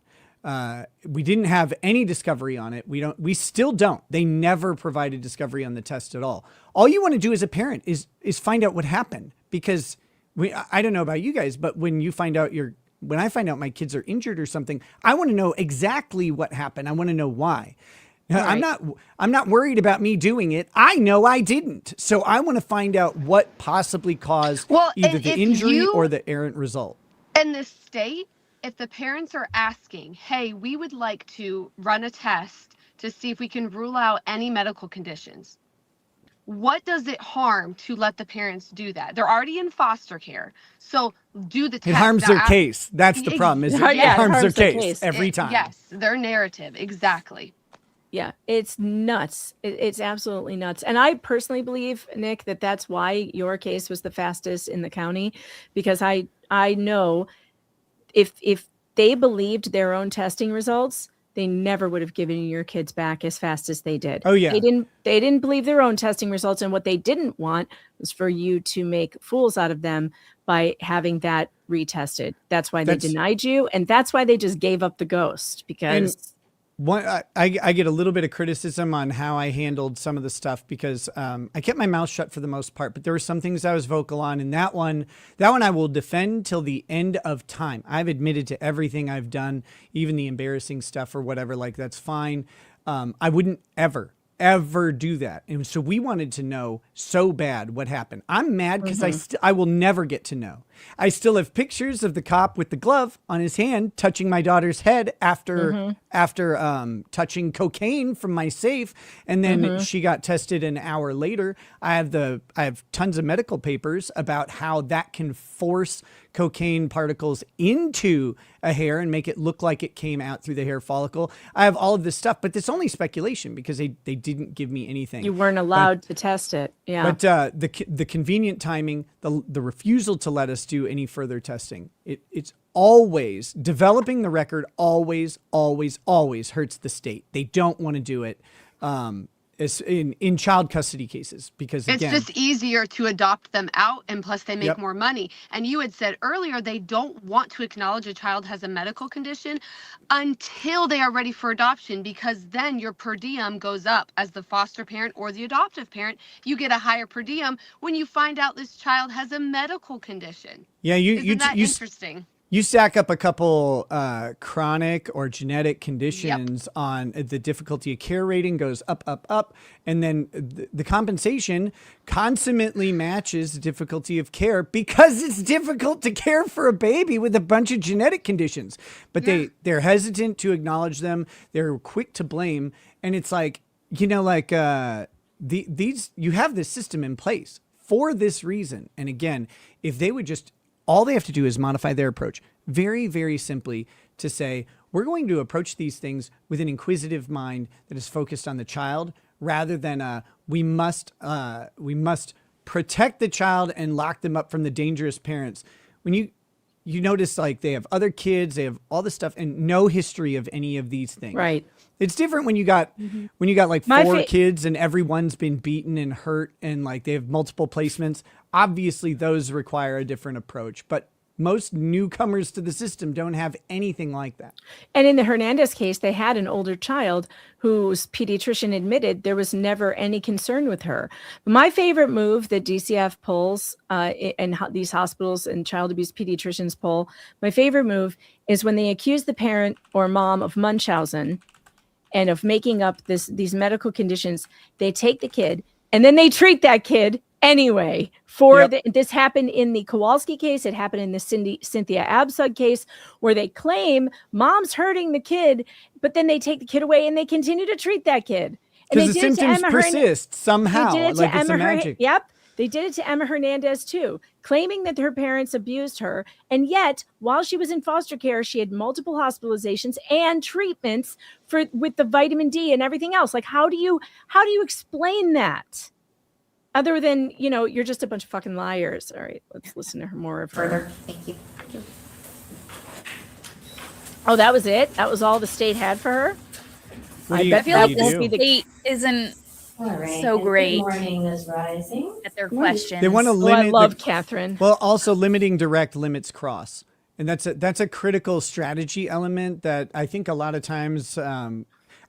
We didn't have any discovery on it. We still don't. They never provided discovery on the test at all. All you want to do as a parent is find out what happened, because I don't know about you guys, but when I find out my kids are injured or something, I want to know exactly what happened. I want to know why. Right. I'm not worried about me doing it. I know I didn't. So I want to find out what possibly caused either the injury or the errant result. In the state, if the parents are asking, hey, we would like to run a test to see if we can rule out any medical conditions, what does it harm to let the parents do that? They're already in foster care. So do the test. It harms their case. That's the problem. Is it harms their case every time. Yes, their narrative. Exactly. Yeah, it's nuts. It's absolutely nuts. And I personally believe, Nick, that that's why your case was the fastest in the county, because I know if they believed their own testing results, they never would have given your kids back as fast as they did. Oh, yeah. They didn't believe their own testing results, and what they didn't want was for you to make fools out of them by having that retested. That's why they denied you, and that's why they just gave up the ghost, because I get a little bit of criticism on how I handled some of the stuff because I kept my mouth shut for the most part, but there were some things I was vocal on, and that one I will defend till the end of time. I've admitted to everything I've done, even the embarrassing stuff or whatever, like that's fine. I wouldn't ever do that. And so we wanted to know so bad what happened. I'm mad because I will never get to know. I still have pictures of the cop with the glove on his hand touching my daughter's head after touching cocaine from my safe, and then she got tested an hour later. I have tons of medical papers about how that can force cocaine particles into a hair and make it look like it came out through the hair follicle. I have all of this stuff, but it's only speculation because they didn't give me anything. you weren't allowed to test it. Yeah. But the convenient timing, the refusal to let us do any further testing, it's always developing the record. Always hurts the state. They don't want to do it. In child custody cases, because It's again, just easier to adopt them out, and plus they make more money. And you had said earlier they don't want to acknowledge a child has a medical condition until they are ready for adoption, because then your per diem goes up as the foster parent or the adoptive parent. You get a higher per diem when you find out this child has a medical condition. Yeah, Isn't that interesting? You stack up a couple chronic or genetic conditions on the difficulty of care rating goes up, and then the compensation consummately matches the difficulty of care because it's difficult to care for a baby with a bunch of genetic conditions. But they're hesitant to acknowledge them. They're quick to blame, and it's like, you have this system in place for this reason. And again, if they would just, all they have to do is modify their approach very, very simply to say, we're going to approach these things with an inquisitive mind that is focused on the child rather than we must protect the child and lock them up from the dangerous parents. When you notice, like, they have other kids, they have all this stuff and no history of any of these things. Right. It's different when you got like four kids and everyone's been beaten and hurt and like they have multiple placements. Obviously, those require a different approach, but most newcomers to the system don't have anything like that. And in the Hernandez case, they had an older child whose pediatrician admitted there was never any concern with her. My favorite move that DCF pulls and these hospitals and child abuse pediatricians pull, my favorite move is when they accuse the parent or mom of Munchausen and of making up these medical conditions. They take the kid and then they treat that kid anyway. This happened in the Kowalski case. It happened in the Cynthia Absug case, where they claim mom's hurting the kid, but then they take the kid away and they continue to treat that kid. Because the symptoms persist somehow. They did it like to it's a Emma magic. Yep. They did it to Emma Hernandez too, claiming that her parents abused her. And yet, while she was in foster care, she had multiple hospitalizations and treatments with the vitamin D and everything else. Like, how do you explain that? Other than, you're just a bunch of fucking liars. All right, let's listen to her more of her. Further, thank you. Oh, that was it? That was all the state had for her? I feel like the state isn't so great. Good morning is rising. At their questions. They want to limit. I love Catherine. Well, also limiting direct limits cross, and that's a critical strategy element that I think a lot of times.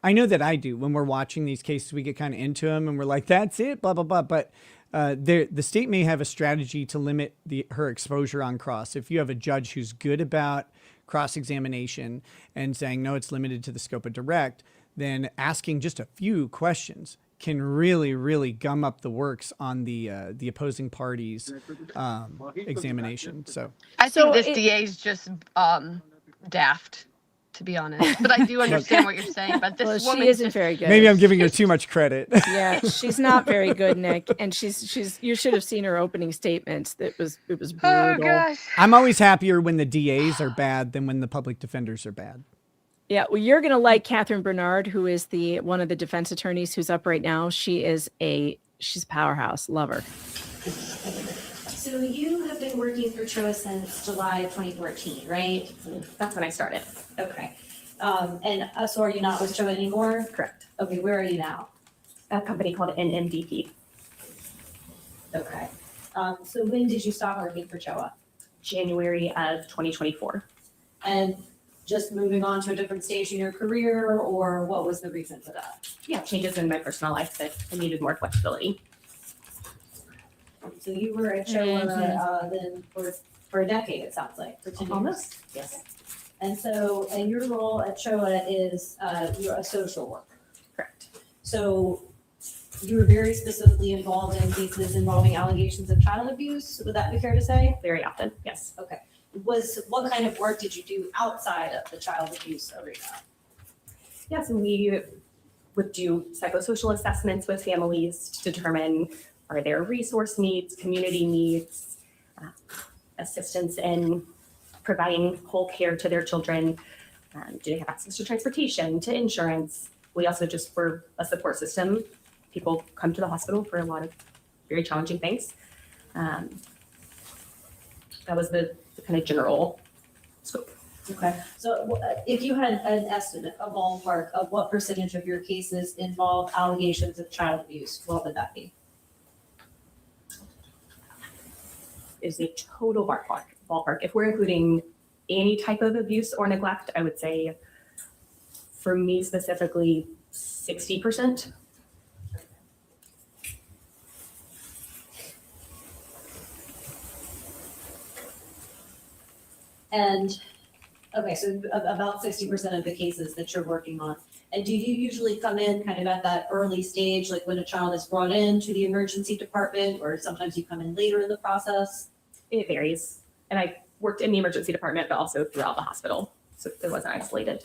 I know that I do when we're watching these cases, we get kind of into them and we're like, that's it, blah, blah, blah. But the state may have a strategy to limit her exposure on cross. If you have a judge who's good about cross-examination and saying, no, it's limited to the scope of direct, then asking just a few questions can really, really gum up the works on the opposing party's examination. So I think this DA is just daft. to be honest. But I do understand what you're saying. But this Well, woman she isn't just- very good. Maybe I'm giving her too much credit. Yeah, she's not very good, Nick. And she's. You should have seen her opening statements. It was brutal. Oh gosh. I'm always happier when the DAs are bad than when the public defenders are bad. Yeah, well, you're gonna like Catherine Bernard, who is one of the defense attorneys who's up right now. She's a powerhouse. Love her. So you have been working for CHOA since July of 2014, right? That's when I started. Okay. And so are you not with CHOA anymore? Correct. Okay, where are you now? A company called NMDP. Okay. So when did you stop working for CHOA? January of 2024. And just moving on to a different stage in your career, or what was the reason for that? Yeah, changes in my personal life that I needed more flexibility. So you were at CHOA then for a decade, it sounds like, for 10 years. Almost. Yes. And so, and your role at CHOA is you're a social worker. Correct. So you were very specifically involved in cases involving allegations of child abuse. Would that be fair to say? Very often, yes. Okay. What kind of work did you do outside of the child abuse arena? Yeah, so we would do psychosocial assessments with families to determine are there resource needs, community needs, assistance in providing whole care to their children. Do they have access to transportation, to insurance? We also just were a support system. People come to the hospital for a lot of very challenging things. That was the kind of general scope. Okay, so if you had an estimate, a ballpark of what percentage of your cases involve allegations of child abuse, what would that be? Is the total ballpark. If we're including any type of abuse or neglect, I would say for me specifically, 60%. And, okay, so about 60% of the cases that you're working on. And do you usually come in kind of at that early stage, like when a child is brought in to the emergency department, or sometimes you come in later in the process? It varies. And I worked in the emergency department, but also throughout the hospital. So it wasn't isolated.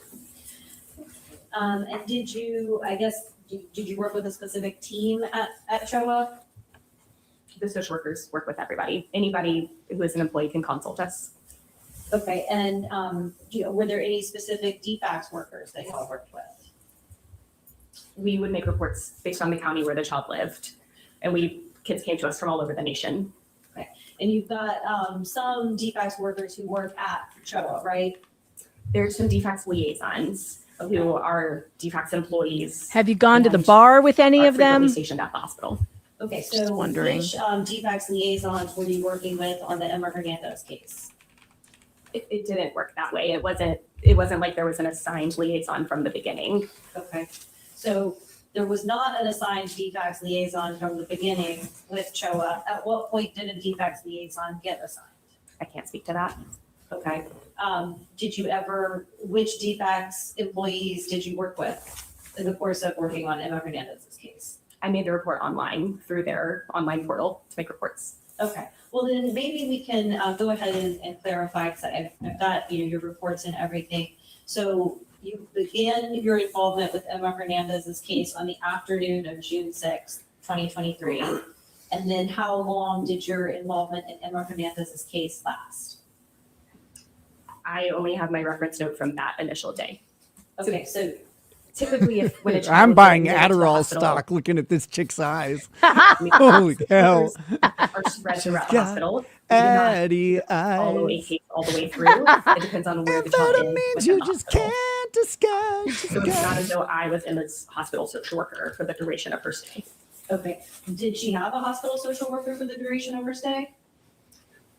And did you, I guess, did you work with a specific team at CHOA? The social workers work with everybody. Anybody who is an employee can consult us. Okay, and were there any specific DFACS workers that y'all worked with? We would make reports based on the county where the child lived. And kids came to us from all over the nation. Okay, and you've got some DFACS workers who work at CHOA, right? There's some DFACS liaisons who are DFACS employees. Have you gone to the bar with any of them? Stationed at the hospital. Okay, Just so wondering. which DFACS liaisons were you working with on the Emma Hernandez case? It didn't work that way. It wasn't like there was an assigned liaison from the beginning. Okay, so there was not an assigned DFACS liaison from the beginning with CHOA. At what point did a DFACS liaison get assigned? I can't speak to that. Okay. Which DFACS employees did you work with in the course of working on Emma Hernandez's case? I made the report online through their online portal to make reports. Okay, well then maybe we can go ahead and clarify, because I've got your reports and everything. So you began your involvement with Emma Hernandez's case on the afternoon of June 6th, 2023. And then how long did your involvement in Emma Hernandez's case last? I only have my reference note from that initial day. Okay, so typically when a child I'm is buying admitted to the Adderall hospital, stock looking at this chick's eyes. Holy hell. are spread throughout the hospital. Addy All the eyes. way through. It depends on where the child is. Means you just can't disguise. So it's not as though I was in this hospital social worker for the duration of her stay. Okay, did she have a hospital social worker for the duration of her stay?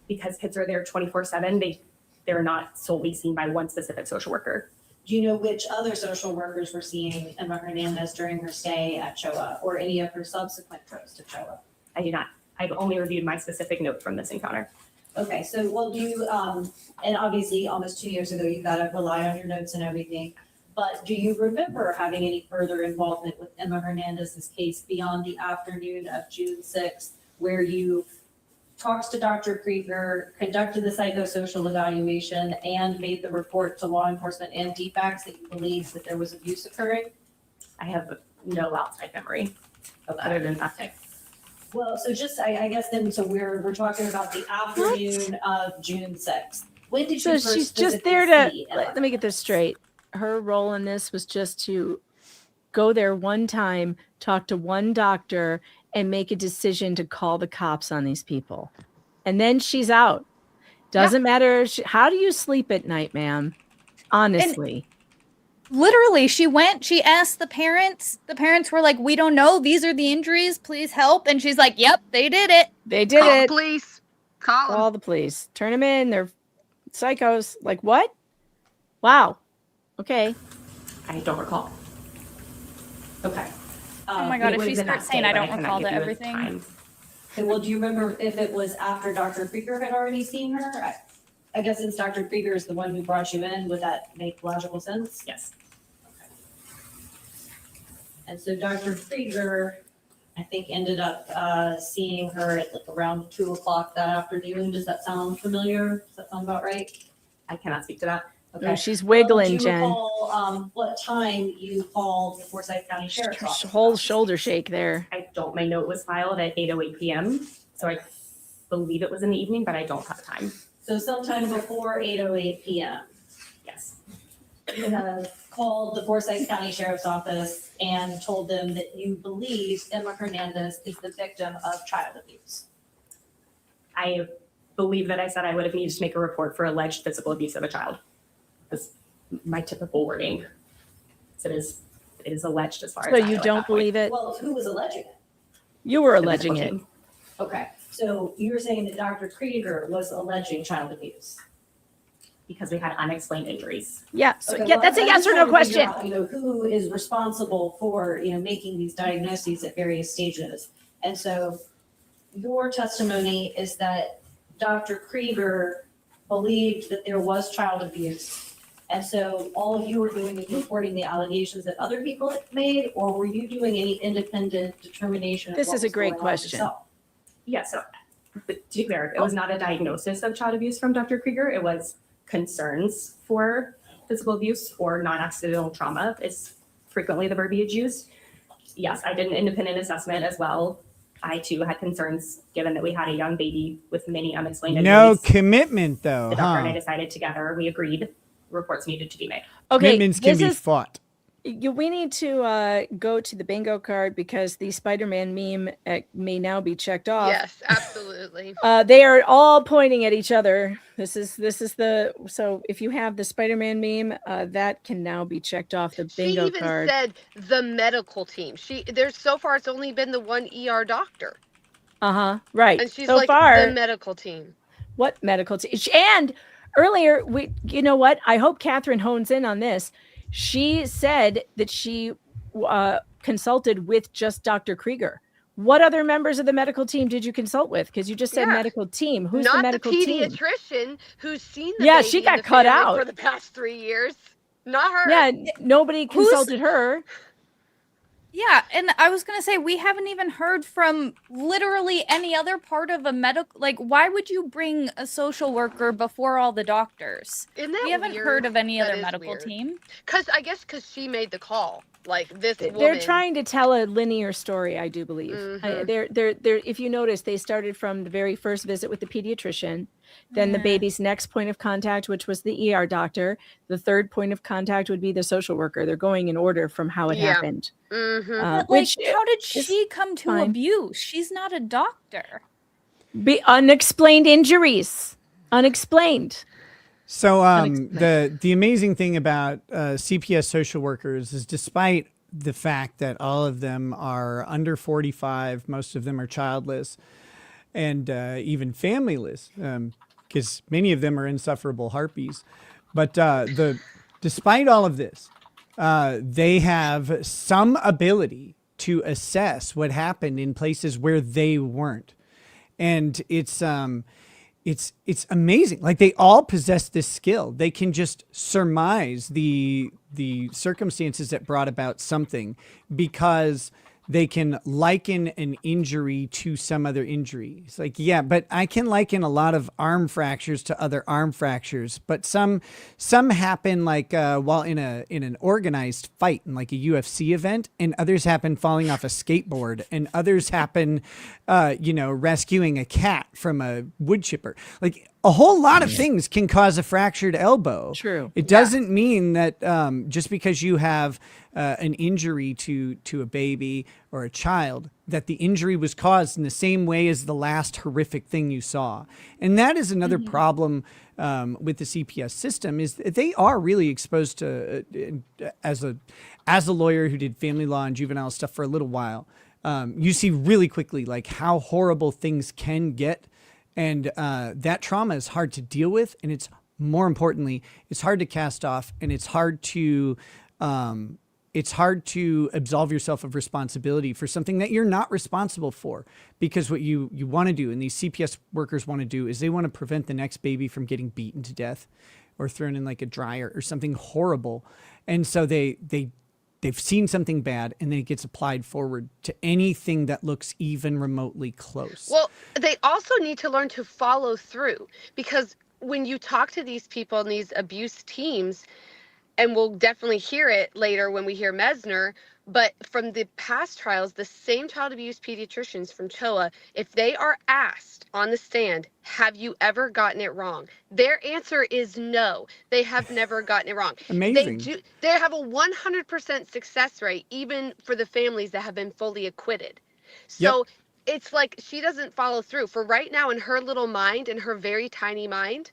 Because kids are there 24/7, they're not solely seen by one specific social worker. Do you know which other social workers were seeing Emma Hernandez during her stay at CHOA or any of her subsequent trips to CHOA? I do not. I've only reviewed my specific note from this encounter. Okay, so well, and obviously almost 2 years ago, you've got to rely on your notes and everything. But do you remember having any further involvement with Emma Hernandez's case beyond the afternoon of June 6th, where you talks to Dr. Krieger, conducted the psychosocial evaluation, and made the report to law enforcement and DFACS that you believe that there was abuse occurring? I have no outside memory other than nothing. Well, so just, I guess then, so we're talking about the afternoon of June 6th. When did So you first she's just visit there the to, scene? let me get this straight. Her role in this was just to go there one time, talk to one doctor, and make a decision to call the cops on these people. And then she's out. Doesn't matter. How do you sleep at night, ma'am? Honestly. Literally, she went, she asked the parents. The parents were like, we don't know. These are the injuries. Please help. And she's like, yep, they did it. They did Call it. the police. Call the police. Turn them in. They're psychos. Like, what? Wow. Okay. I don't recall. Okay. Oh my God, It if would she have been starts that saying day, I but don't cannot recall give to you a everything. time. Okay, well, do you remember if it was after Dr. Krieger had already seen her? I guess since Dr. Krieger is the one who brought you in, would that make logical sense? Yes. And so Dr. Krieger, I think, ended up seeing her at like around 2:00 that afternoon. Does that sound familiar? Does that sound about right? I cannot speak to that. No, she's wiggling, Do you Jen. recall what time you called the Forsyth County Sheriff's Office? Whole shoulder shake there. I don't. My note was filed at 8:08 p.m. So I believe it was in the evening, but I don't have the time. So sometime before 8:08 p.m. Yes. You have called the Forsyth County Sheriff's Office and told them that you believe Emma Hernandez is the victim of child abuse. I believe that I said I would have needed to make a report for alleged physical abuse of a child. That's my typical wording. So it is alleged as far So as I you know at don't that point. believe it? Well, who was alleging it? You were The alleging medical it. team. Okay, so you're saying that Dr. Krieger was alleging child abuse? Because we had unexplained injuries. Yeah. So Okay, yeah, well, that's a I'm yes or trying no to figure question. out, who is responsible for, making these diagnoses at various stages. And so your testimony is that Dr. Krieger believed that there was child abuse. And so all you were doing is reporting the allegations that other people had made, or were you doing any independent determination? Of This what is a was great going on question. yourself? Yeah, so but to be clear, it was not a diagnosis of child abuse from Dr. Krieger. It was concerns for physical abuse or non-accidental trauma is frequently the verbiage used. Yes, I did an independent assessment as well. I too had concerns given that we had a young baby with many unexplained injuries. No commitment, though, The doctor and I huh? decided together, we agreed, reports needed to be made. Okay. Commitments can This be is fought. we need to go to the bingo card because the Spider-Man meme may now be checked off. Yes, absolutely. They are all pointing at each other. This is the so if you have the Spider-Man meme, that can now be checked off the She bingo even card. said the medical team. There's so far it's only been the one ER doctor. Right. And she's so like far, the medical team. what medical team? And earlier, you know what? I hope Catherine hones in on this. She said that she consulted with just Dr. Krieger. What other members of the medical team did you consult with? Because you just said Yeah. medical team. Who's Not the medical team? pediatrician who's seen the Yeah, baby she and got the cut family out. for the past 3 years. Not her. Yeah, nobody consulted her. Yeah, and I was gonna say we haven't even heard from literally any other part of a medical. Like, why would you bring a social worker before all the doctors? Isn't that We haven't weird? heard of any That other is medical weird. team. Because she made the call. Like this woman. They're trying to tell a linear story, I do believe. Mhm. They're if you notice, they started from the very first visit with the pediatrician, then the baby's next point of contact, which was the ER doctor. The third point of contact would be the social worker. They're going in order from how it happened. But, like, Which how did she come to fine. abuse? She's not a doctor. be unexplained injuries, unexplained. So the amazing thing about CPS social workers is despite the fact that all of them are under 45, most of them are childless and even familyless, because many of them are insufferable harpies. But despite all of this, they have some ability to assess what happened in places where they weren't. And it's amazing. Like, they all possess this skill. They can just surmise the circumstances that brought about something because they can liken an injury to some other injury. It's like, yeah, but I can liken a lot of arm fractures to other arm fractures, but some happen like while in an organized fight in like a UFC event, and others happen falling off a skateboard, and others happen, rescuing a cat from a wood chipper. Like a whole lot of things can cause a fractured elbow. True. It doesn't mean that just because you have an injury to a baby or a child, that the injury was caused in the same way as the last horrific thing you saw. And that is another problem with the CPS system, is that they are really exposed to, as a lawyer who did family law and juvenile stuff for a little while, you see really quickly like how horrible things can get. And that trauma is hard to deal with, and it's more importantly, it's hard to cast off, and it's hard to absolve yourself of responsibility for something that you're not responsible for. Because what you want to do, and these CPS workers want to do, is they want to prevent the next baby from getting beaten to death or thrown in like a dryer or something horrible. And so they've seen something bad, and then it gets applied forward to anything that looks even remotely close. Well, they also need to learn to follow through, because when you talk to these people and these abuse teams, and we'll definitely hear it later when we hear Mesner, but from the past trials, the same child abuse pediatricians from CHOA, if they are asked on the stand, have you ever gotten it wrong? Their answer is no. They have never gotten it wrong. Amazing. They have a 100% success rate, even for the families that have been fully acquitted. So it's like she doesn't follow through. For right now, in her little mind, in her very tiny mind,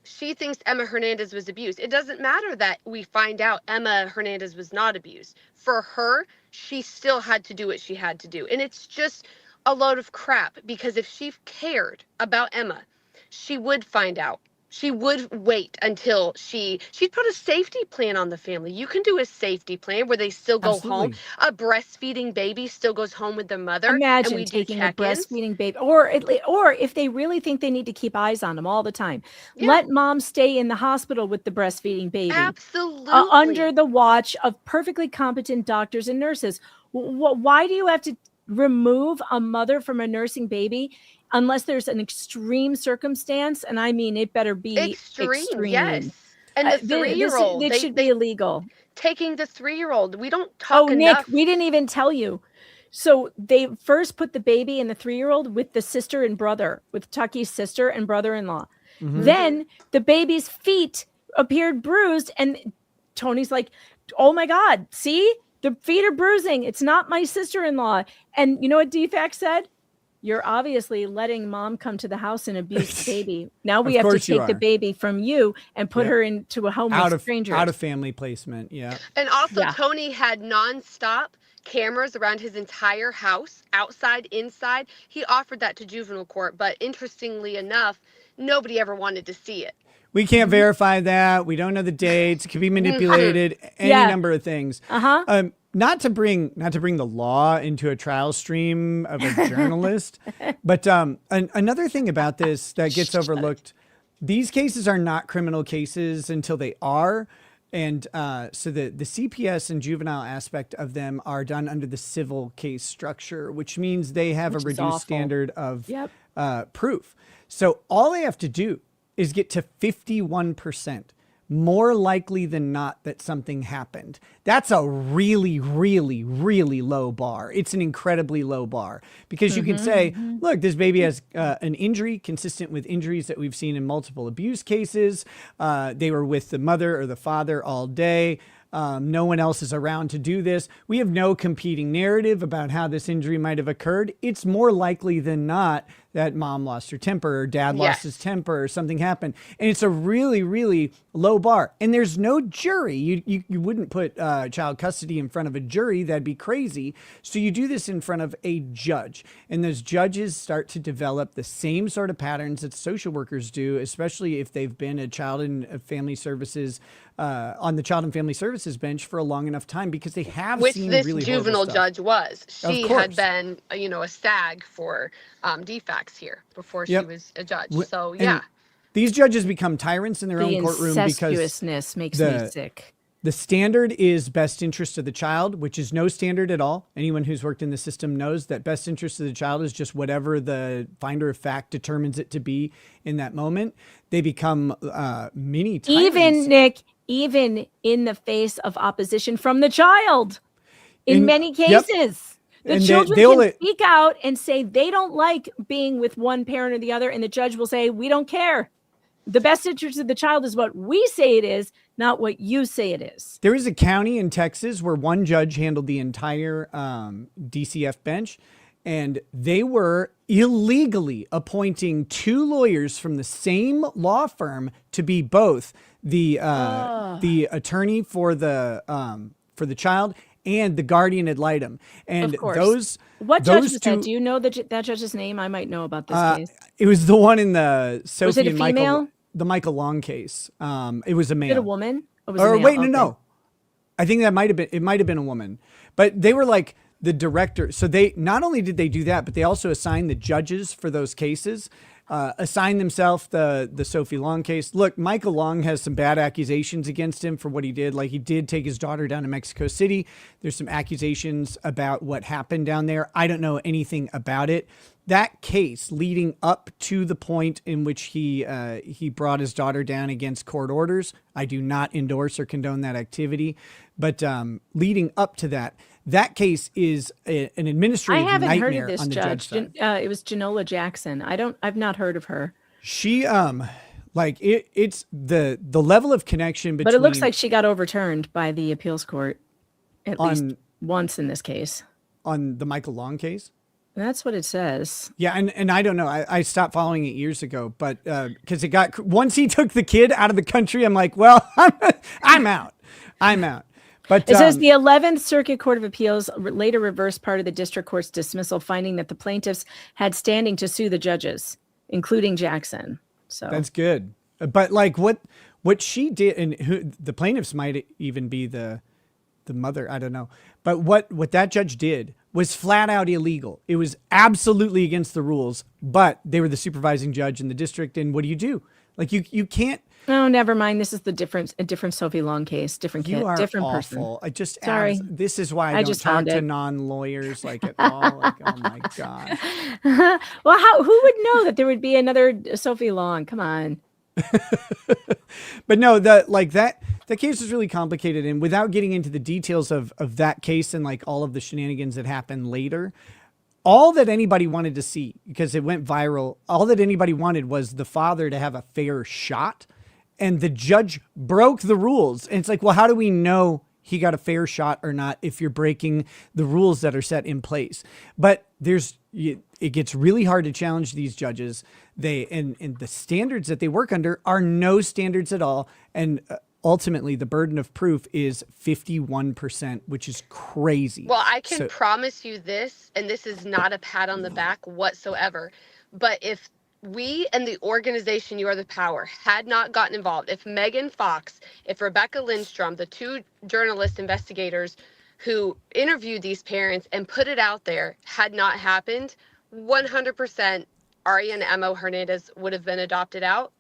she thinks Emma Hernandez was abused. It doesn't matter that we find out Emma Hernandez was not abused. For her, she still had to do what she had to do. And it's just a load of crap, because if she cared about Emma, she would find out. She would wait until she'd put a safety plan on the family. You can do a safety plan where they still go home. A breastfeeding baby still goes home with their mother. Imagine and we taking do a breastfeeding baby, or if they really think they need to keep eyes on them all the time, let mom stay in the hospital with the breastfeeding baby. Absolutely. Under the watch of perfectly competent doctors and nurses. Why do you have to remove a mother from a nursing baby unless there's an extreme circumstance? And I mean, it better be extreme. Yes. And the 3-year-old, this should be illegal. Taking the 3-year-old, we don't talk Nick, enough. we didn't even tell you. So they first put the baby and the 3-year-old with the sister and brother, with Tucky's sister and brother-in-law. Mm-hmm. Then the baby's feet appeared bruised, and Tony's like, oh my God, see? The feet are bruising. It's not my sister-in-law. And you know what DFAC said? You're obviously letting mom come to the house and abuse the baby. Now we have to take the baby from you and put her into a home of strangers. Out of family placement, yeah. And also, Tony had nonstop cameras around his entire house, outside, inside. He offered that to juvenile court, but interestingly enough, nobody ever wanted to see it. We can't verify that. We don't know the dates. It could be manipulated. Any number of things. Not to bring the law into a trial stream of a journalist, but another thing about this that gets overlooked: these cases are not criminal cases until they are, and so the CPS and juvenile aspect of them are done under the civil case structure, which means they have a reduced standard of proof. So all they have to do is get to 51%, more likely than not that something happened. That's a really, really, really low bar. It's an incredibly low bar, because you can say, look, this baby has an injury consistent with injuries that we've seen in multiple abuse cases. They were with the mother or the father all day. No one else is around to do this. We have no competing narrative about how this injury might have occurred. It's more likely than not that mom lost her temper or dad lost his temper or something happened. And it's a really, really low bar. And there's no jury. You wouldn't put child custody in front of a jury. That'd be crazy. So you do this in front of a judge. And those judges start to develop the same sort of patterns that social workers do, especially if they've been a child and family services on the child and family services bench for a long enough time, because they have seen really horrible stuff. Which this juvenile judge was. She had been, a stag for DFACs here before she was a judge. So, and these judges become tyrants in their own courtroom because incestuousness makes me sick. The standard is best interest of the child, which is no standard at all. Anyone who's worked in the system knows that best interest of the child is just whatever the finder of fact determines it to be in that moment. They become mini tyrants. Even, Nick, even in the face of opposition from the child, in many cases. The And children they'll can speak out and say they don't like being with one parent or the other, and the judge will say, we don't care. The best interest of the child is what we say it is, not what you say it is. There is a county in Texas where one judge handled the entire DCF bench, and they were illegally appointing 2 lawyers from the same law firm to be both the attorney for the child and the guardian ad litem. And Of course. those What judge those was two, that? Do you know that judge's name? I might know about this case. it was the one in the Sophie Was it a and Michael, female? the Michael Long case. It was a male. Is it a woman? Or was it a Or male? wait, Okay. no. I think it might have been a woman. But they were like the director. So they not only did they do that, but they also assigned the judges for those cases, assigned themselves the Sophie Long case. Look, Michael Long has some bad accusations against him for what he did. Like, he did take his daughter down to Mexico City. There's some accusations about what happened down there. I don't know anything about it. That case leading up to the point in which he brought his daughter down against court orders, I do not endorse or condone that activity. But leading up to that case is an administrative I haven't heard nightmare of this on the judge judge. side. It was Genola Jackson. I've not heard of her. She it's the level of connection between. But it looks like she got overturned by the appeals court at least once in this case. On the Michael Long case? That's what it says. Yeah, and I don't know. I stopped following it years ago, but because once he took the kid out of the country, I'm like, well, I'm out. But It says the 11th Circuit Court of Appeals later reversed part of the district court's dismissal, finding that the plaintiffs had standing to sue the judges, including Jackson. So that's good. But like what she did, and who the plaintiffs might even be the mother, I don't know. But what that judge did was flat out illegal. It was absolutely against the rules, but they were the supervising judge in the district. And what do? Like you can't. Oh, never mind. This is a different Sophie Long case, different kid, You are different awful. person. I just Sorry. This is why I don't talk found to it. non-lawyers like at all. Like, oh my god. Well, who would know that there would be another Sophie Long? Come on. But no, that case is really complicated, and without getting into the details of that case and like all of the shenanigans that happened later, all that anybody wanted to see, because it went viral, all that anybody wanted was the father to have a fair shot, and the judge broke the rules. And it's like, well, how do we know he got a fair shot or not if you're breaking the rules that are set in place? But it gets really hard to challenge these judges. And the standards that they work under are no standards at all. And ultimately, the burden of proof is 51%, which is crazy. Well, I can promise you this, and this is not a pat on the back whatsoever, but if we and the organization You Are the Power had not gotten involved, if Megan Fox, if Rebecca Lindstrom, the 2 journalist investigators who interviewed these parents and put it out there, had not happened, 100% Ari and Emma Hernandez would have been adopted out.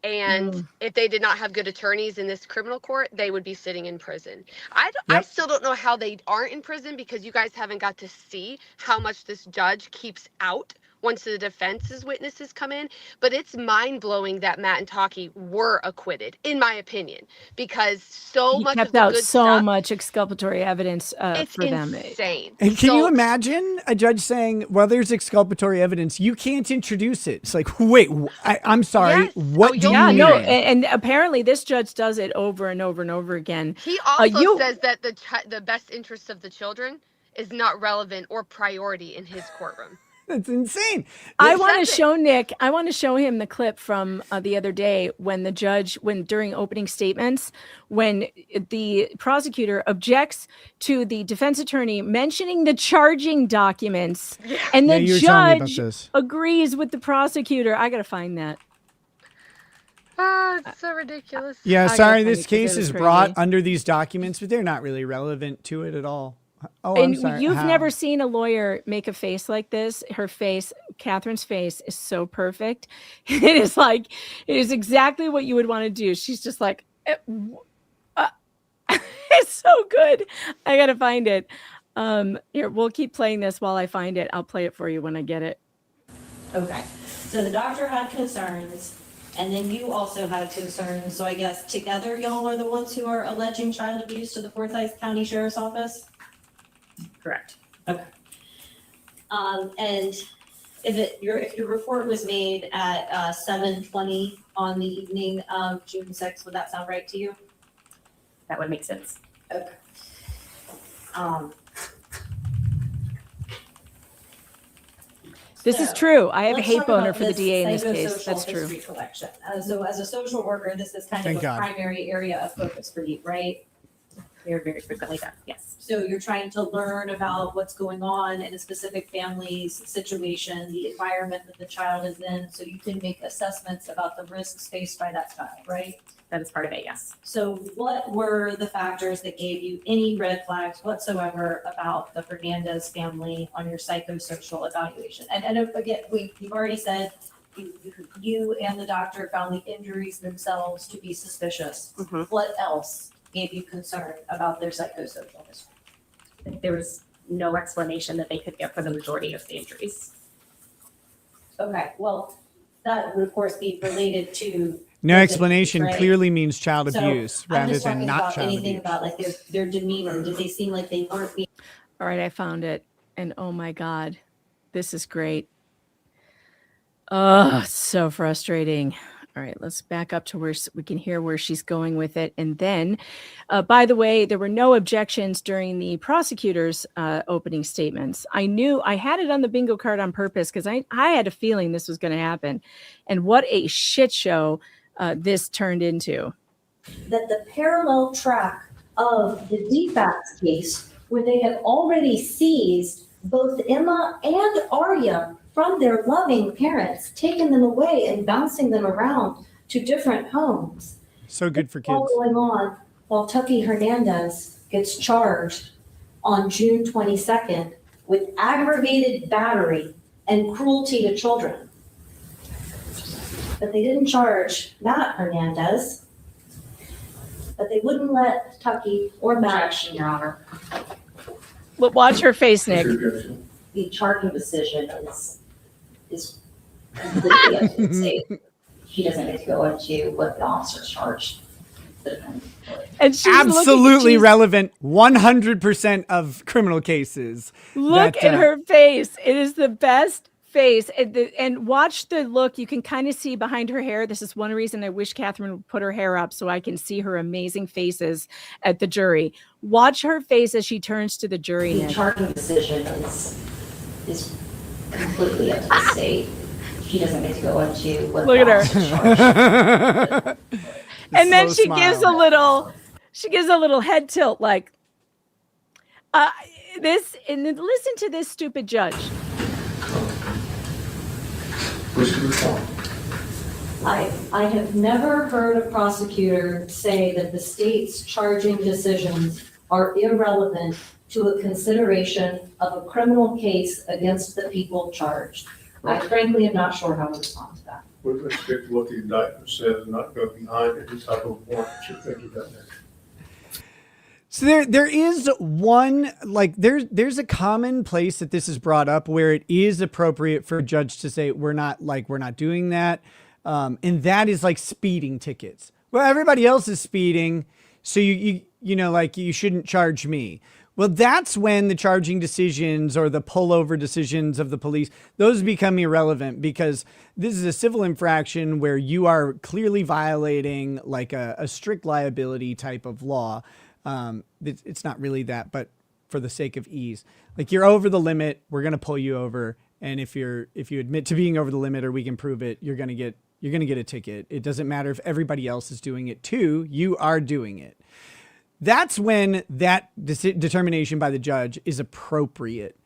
And if they did not have good attorneys in this criminal court, they would be sitting in prison. I still don't know how they aren't in prison, because you guys haven't got to see how much this judge keeps out once the defense's witnesses come in. But it's mind-blowing that Matt and Taki were acquitted, in my opinion, because He much kept of the out good so stuff, much exculpatory evidence it's for them. insane. And can you imagine a judge saying, well, there's exculpatory evidence, you can't introduce it? It's like, wait, I'm sorry. Yes. What do you Yeah, mean? no, and apparently this judge does it over and over and over again. He also says that the best interests of the children is not relevant or priority in his courtroom. That's insane. I want to show Nick. I want to show him the clip from the other day when the judge, during opening statements, when the prosecutor objects to the defense attorney mentioning the charging documents, and the judge agrees with the prosecutor. I gotta find that. Oh, it's so ridiculous. Yeah, sorry, this case is brought under these documents, but they're not really relevant to it at all. Oh, I'm And sorry. you've How? never seen a lawyer make a face like this. Her face, Catherine's face, is so perfect. It is exactly what you would want to do. She's just like, It's so good. I gotta find it. Here, we'll keep playing this while I find it. I'll play it for you when I get it. Okay, so the doctor had concerns, and then you also had concerns, so I guess together y'all are the ones who are alleging child abuse to the Forsyth County Sheriff's Office? Correct. Okay. And if your report was made at 7:20 on the evening of June 6th, would that sound right to you? That would make sense. Okay. This is true. I have a let's hate talk boner about for the DA in this case. psychosocial That's true. history collection. So as a social worker, this is kind Thank of a God. primary area of focus for you, right? They're very frequently done, yes. So you're trying to learn about what's going on in a specific family's situation, the environment that the child is in, so you can make assessments about the risks faced by that child, right? That is part of it, yes. So what were the factors that gave you any red flags whatsoever about the Hernandez family on your psychosocial evaluation? And again, you've already said you and the doctor found the injuries themselves to be suspicious. Mm-hmm. What else gave you concern about their psychosocial history? There was no explanation that they could get for the majority of the injuries. Okay, well, that would of course be related to. No explanation right? clearly means child So, abuse I'm rather just than talking not about child anything abuse. about like their demeanor. Did they seem like they weren't being? All right, I found it. And oh my God, this is great. Oh, it's so frustrating. All right, let's back up to where we can hear where she's going with it. And then, by the way, there were no objections during the prosecutor's opening statements. I knew I had it on the bingo card on purpose because I had a feeling this was going to happen. And what a shit show this turned into. That the parallel track of the DFACS case, where they have already seized both Emma and Arya from their loving parents, taking them away and bouncing them around to different homes. So good for It's all kids. going on while Tucky Hernandez gets charged on June 22nd with aggravated battery and cruelty to children. But they didn't charge Matt Hernandez. But they wouldn't let Tucky or Matt, Your Honor. But watch her face, Nick. The charging decision is completely up to the state. He doesn't get to go into what the officer charged. And she's Absolutely relevant 100% of criminal cases. Look that, at her face. It is the best face. And watch the look. You can kind of see behind her hair. This is one reason I wish Catherine would put her hair up so I can see her amazing faces at the jury. Watch her face as she turns to the jury. The charging decision is completely up to the state. He doesn't get to go into what Look the at her. officer charged. And then slow she gives a little head tilt like this, and then listen to this stupid judge. I have never heard a prosecutor say that the state's charging decisions are irrelevant to a consideration of a criminal case against the people charged. I frankly am not sure how to respond to that. Well, let's get to what the indictment says, not go behind any type of warrant. You're thinking about that. So there is one, like there's a common place that this is brought up where it is appropriate for a judge to say we're not doing that, and that is like speeding tickets. Well, everybody else is speeding, so you know, like you shouldn't charge me. Well, that's when the charging decisions or the pullover decisions of the police, those become irrelevant because this is a civil infraction where you are clearly violating like a strict liability type of law. It's not really that, but for the sake of ease, like you're over the limit, we're going to pull you over. And if you admit to being over the limit or we can prove it, you're going to get a ticket. It doesn't matter if everybody else is doing it too, you are doing it. That's when that determination by the judge is appropriate.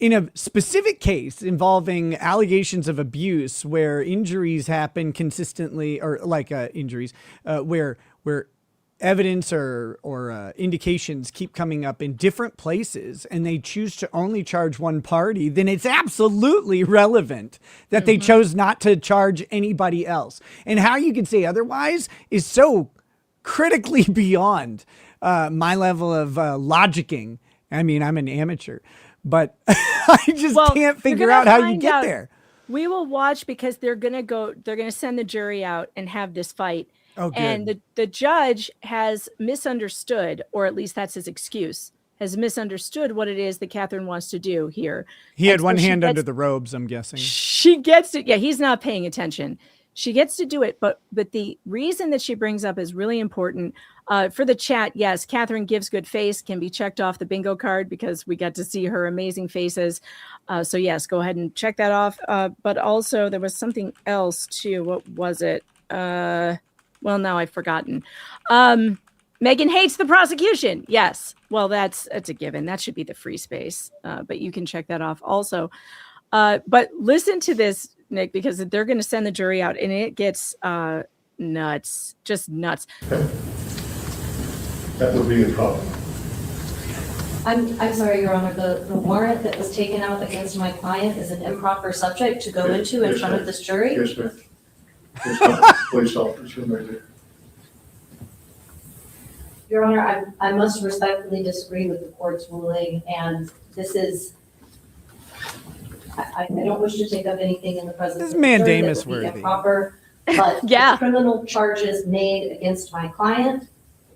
In a specific case involving allegations of abuse where injuries happen consistently, or like injuries, where evidence or indications keep coming up in different places and they choose to only charge one party, then it's absolutely relevant that they chose not to charge anybody else. And how you can say otherwise is so critically beyond my level of logicking. I mean, I'm an amateur, but I just can't figure out how you get there. We will watch because they're going to send the jury out and have this fight. Oh, good. And the judge has misunderstood, or at least that's his excuse, has misunderstood what it is that Catherine wants to do here. He had one hand under the robes, I'm guessing. She gets to, he's not paying attention. She gets to do it, but the reason that she brings up is really important. For the chat, yes, Catherine gives good face, can be checked off the bingo card because we got to see her amazing faces. So yes, go ahead and check that off. But also there was something else too. What was it? Well, now I've forgotten. Megan hates the prosecution. Yes. Well, that's a given. That should be the free space. But you can check that off also. But listen to this, Nick, because they're going to send the jury out and it gets nuts, just nuts. That would be a problem. I'm sorry, Your Honor, the warrant that was taken out against my client is an improper subject to go into in front of this jury? Yes, ma'am. Yes, ma'am. Police officer, right. Your Honor, I must respectfully disagree with the court's ruling, and this is, I don't wish to take up anything in the presence This of the jury that mandamus would be worthy. improper, but the criminal charges made against my client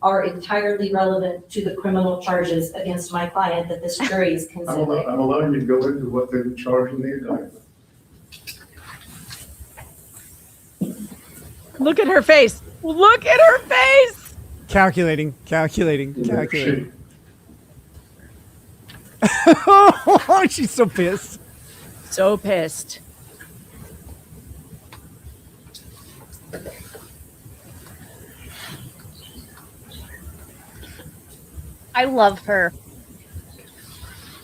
are entirely relevant to the criminal charges against my client that this jury is considering. I'm allowing you to go into what they were charged in the indictment. Look at her face. Look at her face. Calculating. Oh, she's so pissed. So pissed. I love her.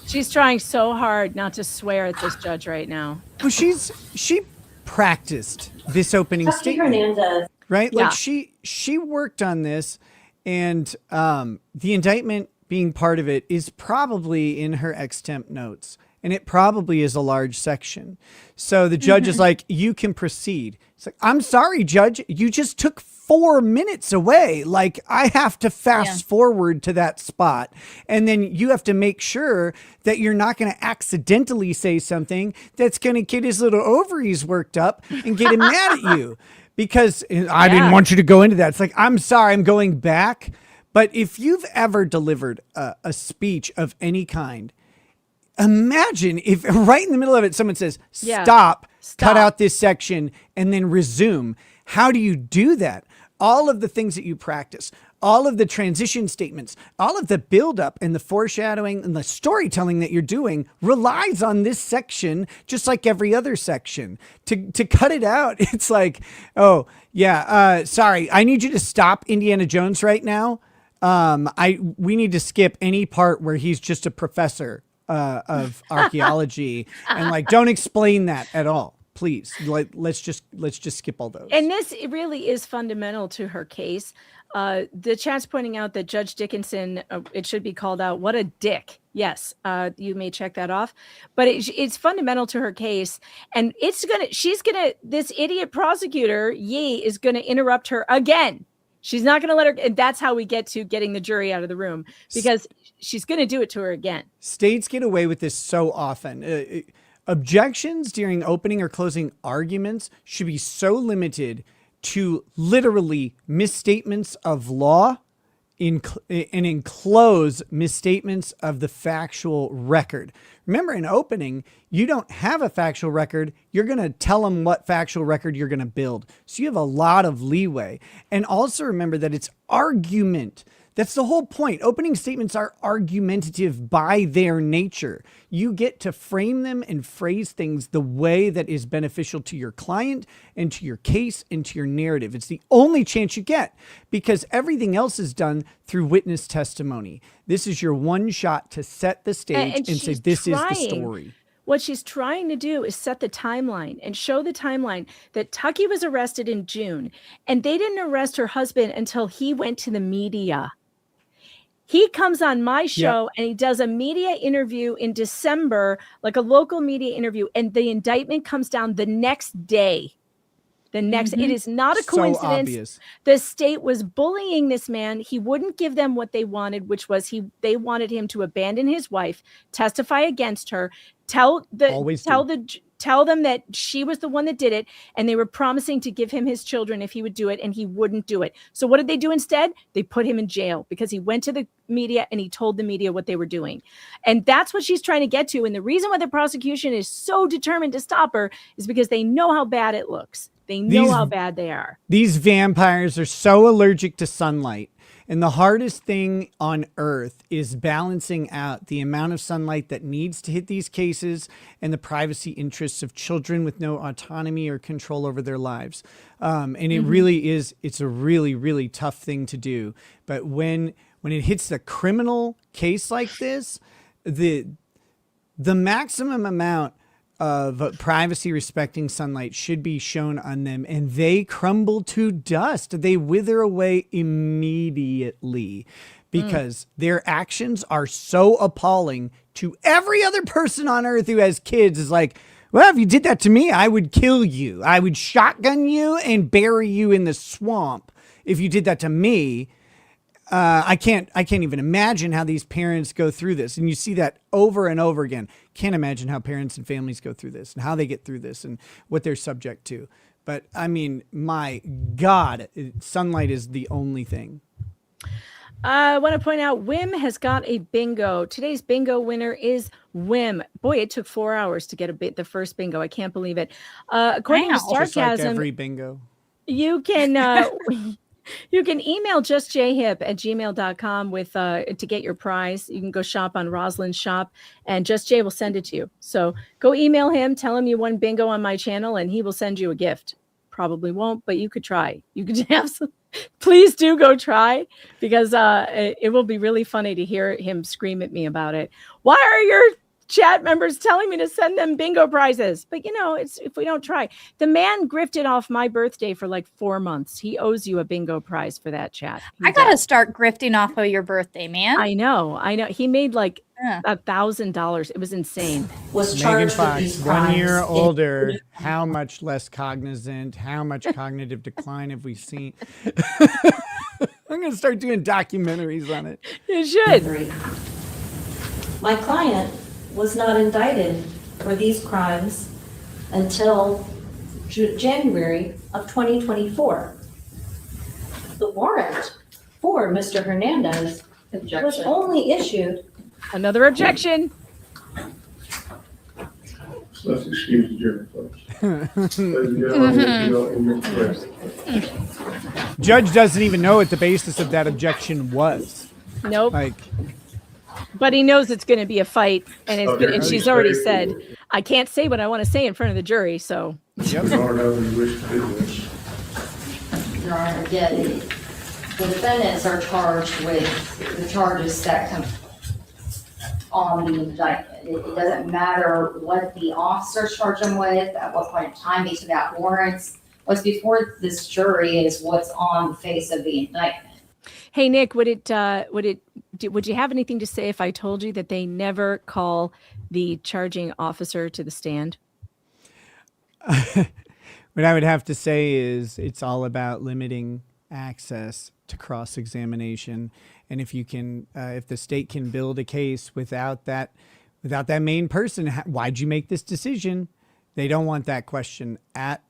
She's trying so hard not to swear at this judge right now. Well, she practiced this opening statement, Hernandez. right? Yeah. Like she worked on this, and the indictment being part of it is probably in her extemp notes, and it probably is a large section. So the judge is like, "You can proceed." It's like, "I'm sorry, judge, you just took 4 minutes away. Like, I have to fast forward to that spot. And then you have to make sure that you're not going to accidentally say something that's going to get his little ovaries worked up and get him mad at you. Because I didn't want you to go into that." It's like, I'm sorry, I'm going back. But if you've ever delivered a speech of any kind, imagine if right in the middle of it, someone says, stop, cut out this section, and then resume. How do you do that? All of the things that you practice, all of the transition statements, all of the buildup and the foreshadowing and the storytelling that you're doing relies on this section, just like every other section. To cut it out, it's like, oh, yeah, sorry, I need you to stop Indiana Jones right now. We need to skip any part where he's just a professor of archaeology and like, don't explain that at all. Please, let's just skip all those. And this really is fundamental to her case. The chat's pointing out that Judge Dickinson, it should be called out, what a dick. Yes, you may check that off. But it's fundamental to her case. And this idiot prosecutor, Yee, is going to interrupt her again. She's not going to let her, and that's how we get to getting the jury out of the room, because she's going to do it to her again. States get away with this so often. Objections during opening or closing arguments should be so limited to literally misstatements of law and enclose misstatements of the factual record. Remember, in opening, you don't have a factual record. You're going to tell them what factual record you're going to build. So you have a lot of leeway. And also remember that it's argument. That's the whole point. Opening statements are argumentative by their nature. You get to frame them and phrase things the way that is beneficial to your client and to your case and to your narrative. It's the only chance you get, because everything else is done through witness testimony. This is your one shot to set the stage and say, this is the story. What she's trying to do is set the timeline and show the timeline that Tucky was arrested in June, and they didn't arrest her husband until he went to the media. He comes on my show and he does a media interview in December, like a local media interview, and the indictment comes down the next day. The next, it is not a So coincidence. obvious. The state was bullying this man. He wouldn't give them what they wanted, which was they wanted him to abandon his wife, testify against her, tell them that she was the one that did it, and they were promising to give him his children if he would do it, and he wouldn't do it. So what did they do instead? They put him in jail because he went to the media and he told the media what they were doing. And that's what she's trying to get to. And the reason why the prosecution is so determined to stop her is because they know how bad it looks. They know how bad they are. These vampires are so allergic to sunlight. And the hardest thing on earth is balancing out the amount of sunlight that needs to hit these cases and the privacy interests of children with no autonomy or control over their lives. And it really is, it's a really, really tough thing to do. But when it hits a criminal case like this, the maximum amount of privacy respecting sunlight should be shown on them, and they crumble to dust. They wither away immediately because their actions are so appalling to every other person on earth who has kids. Is like, well, if you did that to me, I would kill you. I would shotgun you and bury you in the swamp. If you did that to me, I can't even imagine how these parents go through this. And you see that over and over again. Can't imagine how parents and families go through this and how they get through this and what they're subject to. But I mean, my God, sunlight is the only thing. I want to point out WIM has got a bingo. Today's bingo winner is WIM. Boy, it took 4 hours to get the first bingo. I can't believe it. According to Sarcasm, just like every bingo. You can you can email justjhip@gmail.com with to get your prize. You can go shop on Rosalind's shop, and Just Jay will send it to you. So go email him, tell him you won bingo on my channel, and he will send you a gift. Probably won't, but you could try. You could have some. Please do go try, because it will be really funny to hear him scream at me about it. Why are your chat members telling me to send them bingo prizes? But it's if we don't try. The man grifted off my birthday for like 4 months. He owes you a bingo prize for that, chat. I gotta start grifting off of your birthday, man. I know. He made like $1,000. It was insane. Was Megan Fox, 1 year older. How much less cognizant? How much cognitive decline have we seen? I'm gonna start doing documentaries on it. You should. My client was not indicted for these crimes until January of 2024. The warrant for Mr. Hernandez was only issued. Another objection. Let's excuse the jury, folks. Ladies and gentlemen, Judge doesn't even know what the basis of that objection was. Nope. Like, but he knows it's going to be a fight, and and she's already said, I can't say what I want to say in front of the jury, so. Yep. Your Honor, yeah, the defendants are charged with the charges that come on the indictment. It doesn't matter what the officers charge them with, at what point in time they took out warrants. What's before this jury is what's on the face of the indictment. Hey, Nick, would you have anything to say if I told you that they never call the charging officer to the stand? What I would have to say is it's all about limiting access to cross-examination. And if you can, if the state can build a case without that main person, why'd you make this decision? They don't want that question at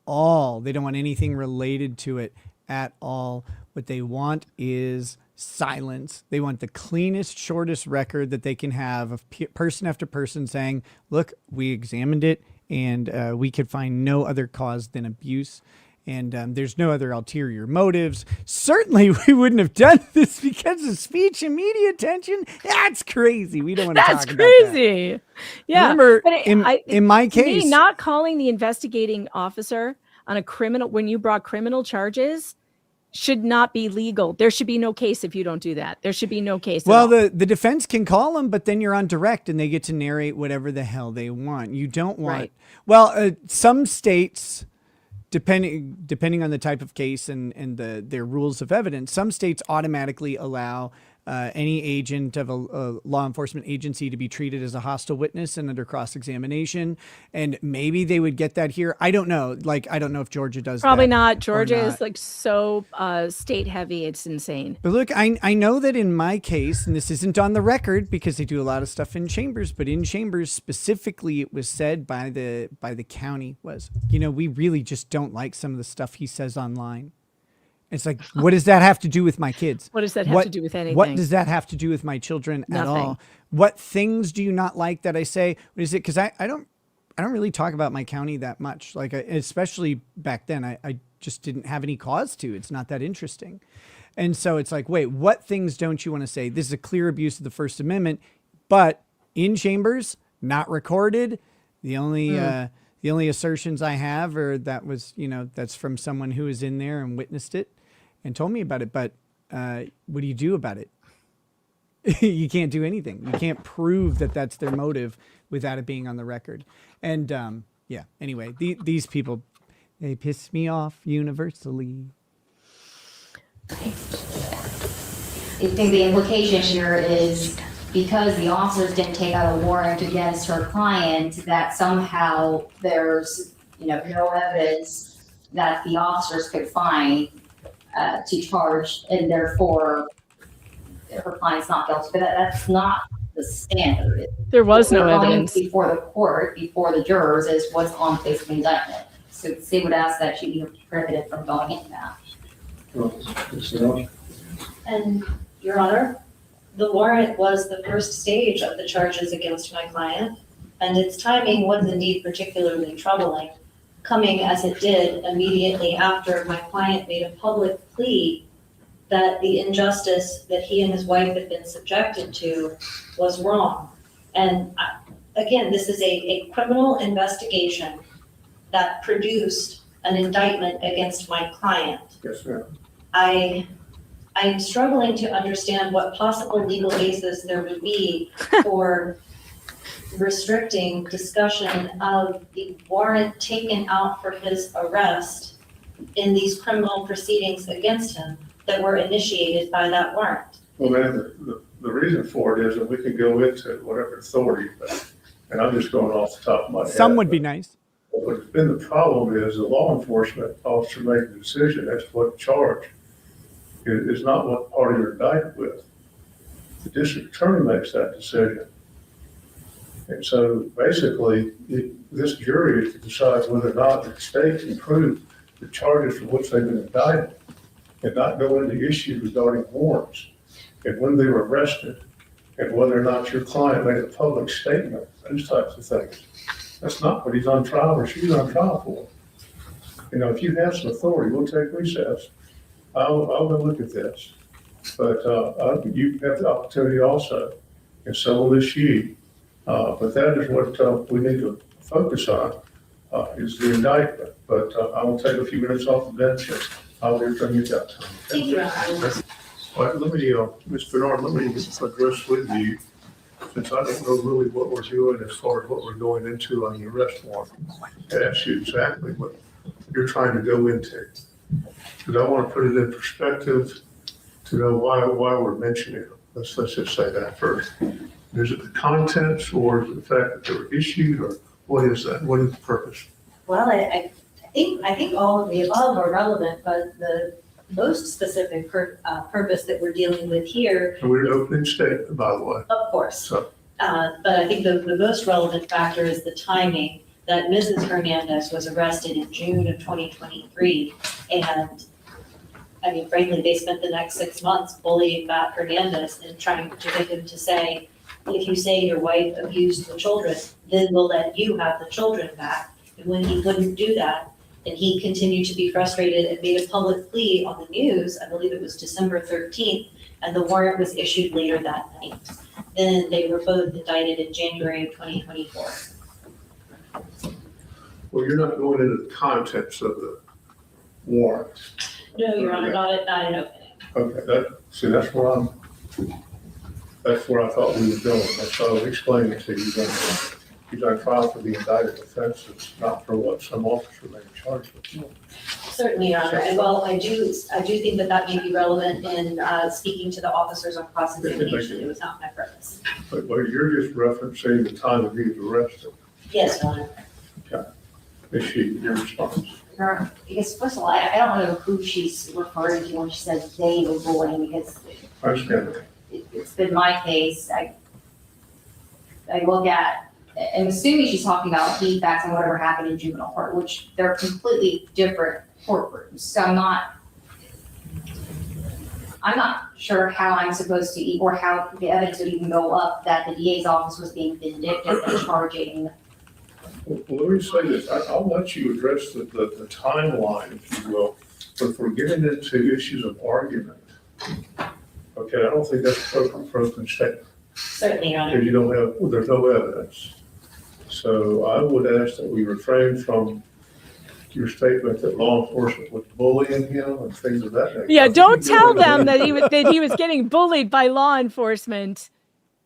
all. They don't want anything related to it at all. What they want is silence. They want the cleanest, shortest record that they can have of person after person saying, look, we examined it and we could find no other cause than abuse. And there's no other ulterior motives. Certainly, we wouldn't have done this because of speech and media attention. That's crazy. We don't want to talk about that. That's crazy. Yeah. Remember, in my case, not calling the investigating officer on a criminal, when you brought criminal charges, should not be legal. There should be no case if you don't do that. There should be no case. Well, the defense can call them, but then you're on direct and they get to narrate whatever the hell they want. You don't want. Right. Well, some states, depending on the type of case and their rules of evidence, some states automatically allow any agent of a law enforcement agency to be treated as a hostile witness and under cross-examination. And maybe they would get that here. I don't know. Like, I don't know if Georgia does Probably that not. or Georgia not. is like so state heavy. It's insane. But look, I know that in my case, and this isn't on the record because they do a lot of stuff in chambers, but in chambers specifically, it was said by the county was, we really just don't like some of the stuff he says online. It's like, what does that have to do with my kids? What does that have to do with anything? What does that have to do with my children at all? What things do you not like that I say? What is it? Because I don't really talk about my county that much. Like, especially back then, I just didn't have any cause to. It's not that interesting. And so it's like, wait, what things don't you want to say? This is a clear abuse of the First Amendment, but in chambers, not recorded. The only assertions I have are that was, that's from someone who was in there and witnessed it and told me about it. But what do you do about it? You can't do anything. You can't prove that that's their motive without it being on the record. And anyway, these people, they piss me off universally. I think the implication here is because the officers didn't take out a warrant against her client, that somehow there's no evidence that the officers could find to charge, and therefore her client's not guilty. But that's not the standard. There was no What we're going evidence before the court, before the jurors, is what's on the face of the indictment. So they would ask that she be prohibited from going into that. And Your Honor, the warrant was the first stage of the charges against my client, and its timing was indeed particularly troubling, coming as it did immediately after my client made a public plea that the injustice that he and his wife had been subjected to was wrong. And again, this is a criminal investigation that produced an indictment against my client. Yes, ma'am. I'm struggling to understand what possible legal basis there would be for restricting discussion of the warrant taken out for his arrest in these criminal proceedings against him that were initiated by that warrant. Well, ma'am, the reason for it is that we can go into whatever authority, and I'm just going off the top of my head. Some would be nice. What's been the problem is the law enforcement officer making a decision as to what to charge is not what party you're indicted with. The district attorney makes that decision. And so basically, this jury is to decide whether or not the state can prove the charges for which they've been indicted and not go into issues regarding warrants and when they were arrested and whether or not your client made a public statement, those types of things. That's not what he's on trial or she's on trial for. If you have some authority, we'll take recess. I'll go look at this. But you have the opportunity also, and so will this she. But that is what we need to focus on, is the indictment. But I will take a few minutes off the bench and I'll hear from you at that time. Thank you, Your Honor. All right, let me, Ms. Bernard, let me address with you, since I don't know really what we're doing as far as what we're going into on the arrest warrant, to ask you exactly what you're trying to go into. Because I want to put it in perspective to know why we're mentioning it. Let's just say that first. Is it the contents or is it the fact that they were issued, or what is that? What is the purpose? Well, I think all of the above are relevant, but the most specific purpose that we're dealing with here. And we're an opening statement, by the way. Of course. So, but I think the most relevant factor is the timing that Mrs. Hernandez was arrested in June of 2023. And I mean, frankly, they spent the next 6 months bullying Matt Hernandez and trying to get him to say, if you say your wife abused the children, then we'll let you have the children back. And when he wouldn't do that, and he continued to be frustrated and made a public plea on the news, I believe it was December 13th, and the warrant was issued later that night. Then they were both indicted in January of 2024. well, you're not going into the contents of the warrant. No, Your Honor, not an opening. Okay, that's where I thought we were going. That's why I was explaining to you. She's on trial for the indicted offenses, not for what some officer may have charged with. Certainly, Your Honor. And while I do think that may be relevant in speaking to the officers on cross-examination, it was not my purpose. But you're just referencing the time that he was arrested. Yes, Your Honor. Okay. Is she, your response? Her, because first of all, I don't know who she's referring to when she says they were bullying, because I understand that. it's been my case. I look at, I'm assuming she's talking about feedbacks on whatever happened in juvenile court, which they're completely different courtrooms. So I'm not sure how I'm supposed to, or how the evidence would even go up that the DA's office was being vindictive and charging. Well, let me say this, I'll let you address the timeline, if you will, but if we're getting into issues of argument, okay, I don't think that's appropriate for open statement. Certainly, Your Honor. Because you don't have, there's no evidence. So I would ask that we refrain from your statement that law enforcement was bullying him and things of that nature. Yeah, don't tell them that he was getting bullied by law enforcement.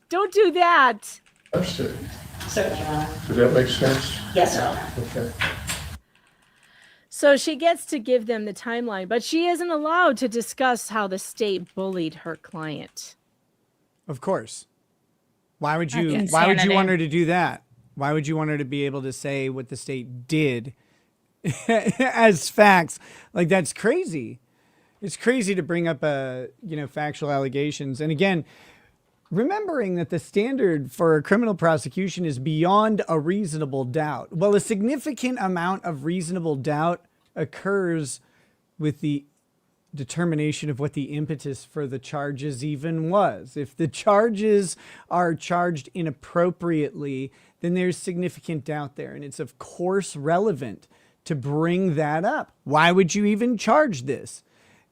Don't do that. Understood. Certainly, Your Honor. Does that make sense? Yes, Your Honor. Okay. So she gets to give them the timeline, but she isn't allowed to discuss how the state bullied her client. Of course. Why would you want her to do that? Why would you want her to be able to say what the state did as facts? Like, that's crazy. It's crazy to bring up factual allegations. And again, remembering that the standard for a criminal prosecution is beyond a reasonable doubt. Well, a significant amount of reasonable doubt occurs with the determination of what the impetus for the charges even was. If the charges are charged inappropriately, then there's significant doubt there. And it's of course relevant to bring that up. Why would you even charge this?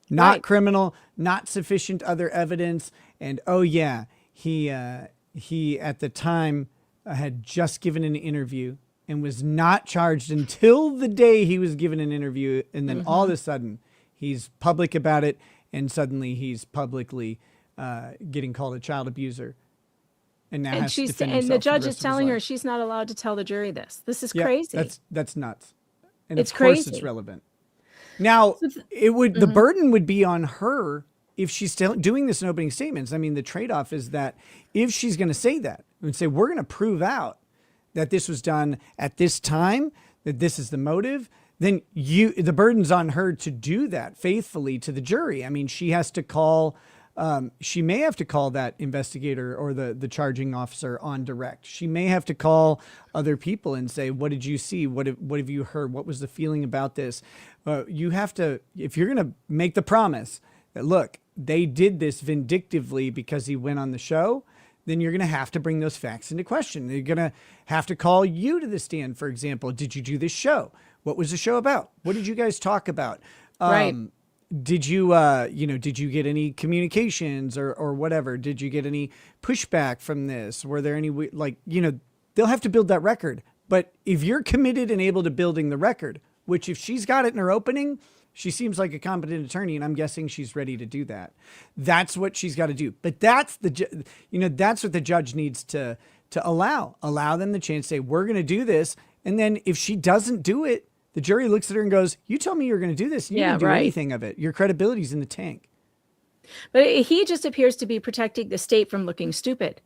Not criminal, not sufficient other evidence. And oh yeah, he at the time had just given an interview and was not charged until the day he was given an interview. And then all of a sudden he's public about it. And suddenly he's publicly getting called a child abuser. And now has to defend himself the judge for the is rest of his telling her life. she's not allowed to tell the jury this. This is Yeah, crazy. That's nuts. And It's of course crazy. it's relevant. Now, the burden would be on her if she's still doing this in opening statements. I mean, the trade-off is that if she's going to say that and say, we're going to prove out that this was done at this time, that this is the motive, then the burden's on her to do that faithfully to the jury. I mean, she has to call, she may have to call that investigator or the charging officer on direct. She may have to call other people and say, what did you see? What have you heard? What was the feeling about this? You have to, if you're going to make the promise that, look, they did this vindictively because he went on the show, then you're going to have to bring those facts into question. You're going to have to call you to the stand, for example. Did you do this show? What was the show about? What did you guys talk about? Right. Did you, did you get any communications or whatever? Did you get any pushback from this? Were there any, they'll have to build that record. But if you're committed and able to building the record, which if she's got it in her opening, she seems like a competent attorney, and I'm guessing she's ready to do that. That's what she's got to do. But that's that's what the judge needs to allow them the chance to say, we're going to do this. And then if she doesn't do it, the jury looks at her and goes, you told me you're going to do this. You didn't do anything of it. Your credibility's in the tank. But he just appears to be protecting the state from looking stupid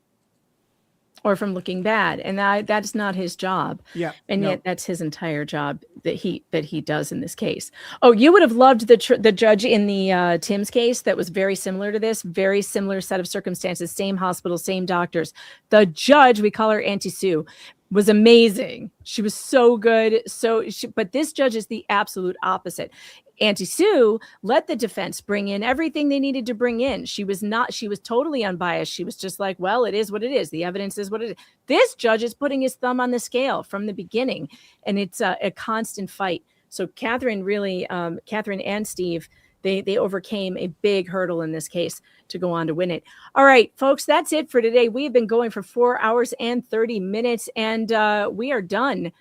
or from looking bad. And that's not his job. Yeah. And yet that's his entire job that he does in this case. Oh, you would have loved the judge in the Tim's case that was very similar to this, very similar set of circumstances, same hospital, same doctors. The judge, we call her Auntie Sue, was amazing. She was so good. But this judge is the absolute opposite. Auntie Sue let the defense bring in everything they needed to bring in. She was totally unbiased. She was just like, well, it is what it is. The evidence is what it is. This judge is putting his thumb on the scale from the beginning, and it's a constant fight. So Catherine and Steve, they overcame a big hurdle in this case to go on to win it. All right, folks, that's it for today. We have been going for 4 hours and 30 minutes, and we are done.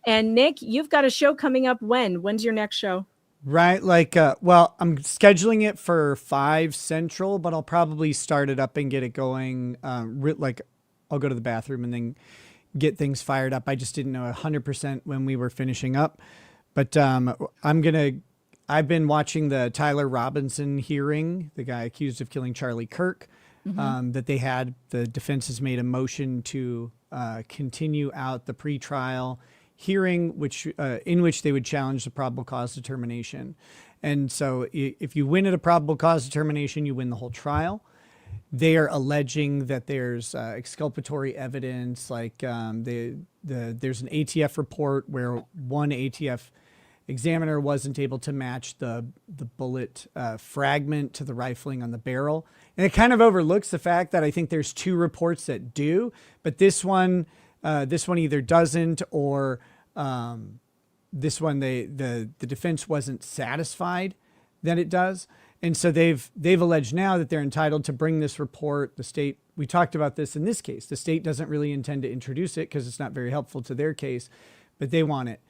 And Nick, you've got a show coming up when? When's your next show? Right. I'm scheduling it for 5 Central, but I'll probably start it up and get it going. I'll go to the bathroom and then get things fired up. I just didn't know 100% when we were finishing up. But I've been watching the Tyler Robinson hearing, the guy accused of killing Charlie Kirk, that they had. The defense has made a motion to continue out the pretrial hearing, in which they would challenge the probable cause determination. And so if you win at a probable cause determination, you win the whole trial. They are alleging that there's exculpatory evidence, like there's an ATF report where one ATF examiner wasn't able to match the bullet fragment to the rifling on the barrel. And it kind of overlooks the fact that I think there's 2 reports that do, but this one either doesn't, or this one the defense wasn't satisfied that it does. And so they've alleged now that they're entitled to bring this report. The state, we talked about this in this case, the state doesn't really intend to introduce it because it's not very helpful to their case, but they want it.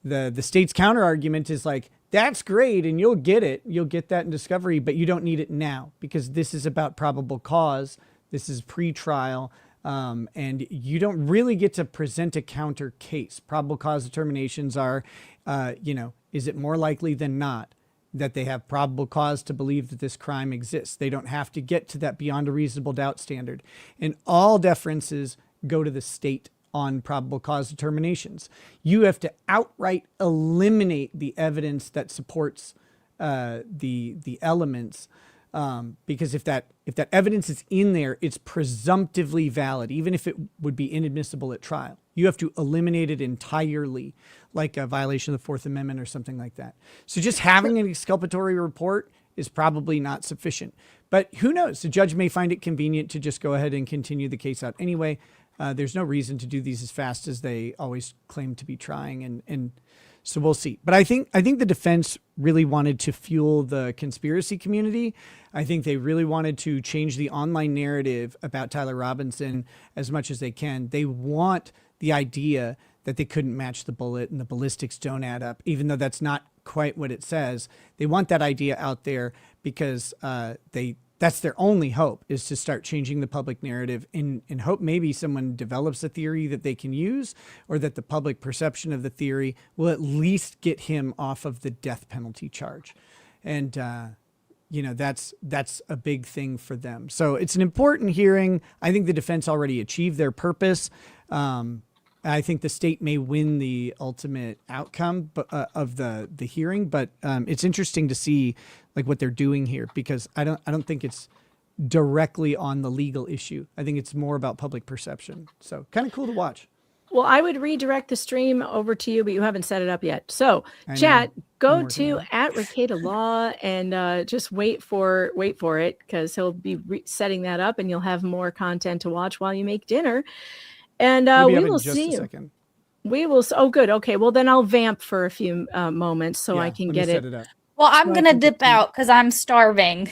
The state's counter argument is like, that's great, and you'll get that in discovery, but you don't need it now because this is about probable cause. This is pre-trial, and you don't really get to present a counter case. Probable cause determinations are, is it more likely than not that they have probable cause to believe that this crime exists? They don't have to get to that beyond a reasonable doubt standard. And all deferences go to the state on probable cause determinations. You have to outright eliminate the evidence that supports the elements, because if that evidence is in there, it's presumptively valid, even if it would be inadmissible at trial. You have to eliminate it entirely, like a violation of the Fourth Amendment or something like that. So just having an exculpatory report is probably not sufficient. But who knows? The judge may find it convenient to just go ahead and continue the case out anyway. There's no reason to do these as fast as they always claim to be trying, and so we'll see. But I think the defense really wanted to fuel the conspiracy community. I think they really wanted to change the online narrative about Tyler Robinson as much as they can. They want the idea that they couldn't match the bullet and the ballistics don't add up, even though that's not quite what it says. They want that idea out there because that's their only hope, is to start changing the public narrative and hope maybe someone develops a theory that they can use, or that the public perception of the theory will at least get him off of the death penalty charge. And, that's a big thing for them. So it's an important hearing. I think the defense already achieved their purpose. I think the state may win the ultimate outcome of the hearing, but it's interesting to see like what they're doing here, because I don't think it's directly on the legal issue. I think it's more about public perception. So kind of cool to watch. Well, I would redirect the stream over to you, but you haven't set it up yet. So chat, go to @Rakeda and just wait for it, because he'll be setting that up and you'll have more content to watch while you make dinner. And we will see you. We will. Oh, good. Okay. Well, then I'll vamp for a few moments so I can get it. Well, I'm going to dip out because I'm starving.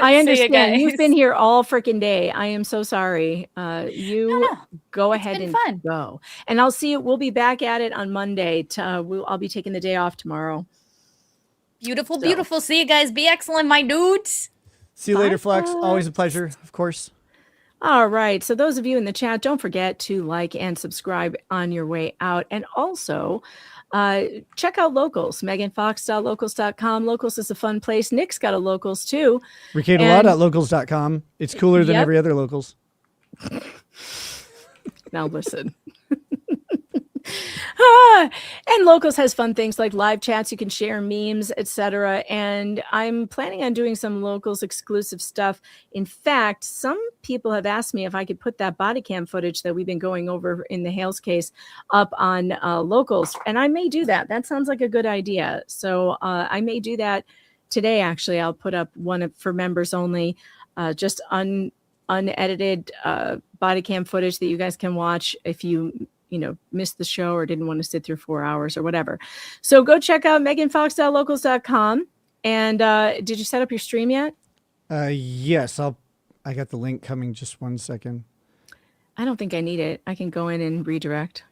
I understand. You've been here all freaking day. I am so sorry. Go ahead and go. And I'll see you. We'll be back at it on Monday. I'll be taking the day off tomorrow. Beautiful, beautiful. See you guys. Be excellent, my dudes. See you later, Flux. Always a pleasure, of course. All right. So those of you in the chat, don't forget to like and subscribe on your way out. And also check out Locals, meganfox.locals.com. Locals is a fun place. Nick's got a Locals too. RaketaLaw.locals.com. It's cooler than every other Locals. Now listen. And Locals has fun things like live chats. You can share memes, etc. And I'm planning on doing some Locals exclusive stuff. In fact, some people have asked me if I could put that body cam footage that we've been going over in the Hales case up on Locals. And I may do that. That sounds like a good idea. So I may do that today. Actually, I'll put up one for members only, just unedited body cam footage that you guys can watch if you missed the show or didn't want to sit through 4 hours or whatever. So go check out meganfox.locals.com. And did you set up your stream yet? Yes, I got the link coming. Just 1 second. I don't think I need it. I can go in and redirect.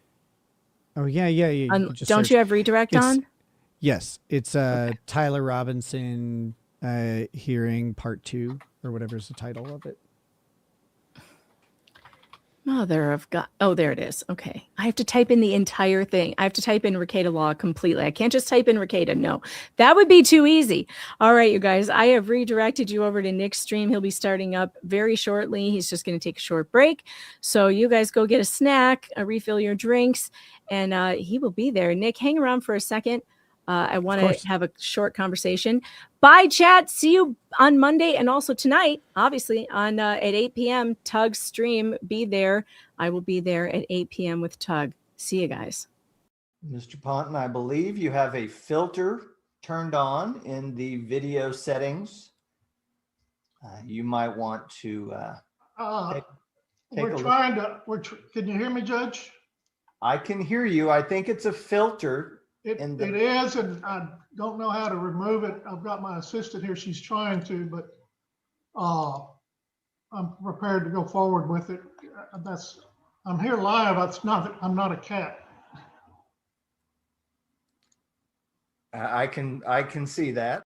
Oh yeah. Don't you have redirect on? Yes, it's Tyler Robinson hearing part 2 or whatever is the title of it. Mother of God. Oh, there it is. Okay. I have to type in the entire thing. I have to type in Rekieta Law completely. I can't just type in Rekieta. No, that would be too easy. All right, you guys, I have redirected you over to Nick's stream. He'll be starting up very shortly. He's just going to take a short break. So you guys go get a snack, refill your drinks, and he will be there. Nick, hang around for a second. I want to have a short conversation. Bye, chat. See you on Monday and also tonight, obviously, on at 8 p.m. Tug's stream. Be there. I will be there at 8 p.m. with Tug. See you guys. Mr. Ponton, I believe you have a filter turned on in the video settings. You might want to take we're a trying look. to, can you hear me, Judge? I can hear you. I think it's a filter. It is, and I don't know how to remove it. I've got my assistant here. She's trying to, but I'm prepared to go forward with it. I'm here live. I'm not a cat. I can see that.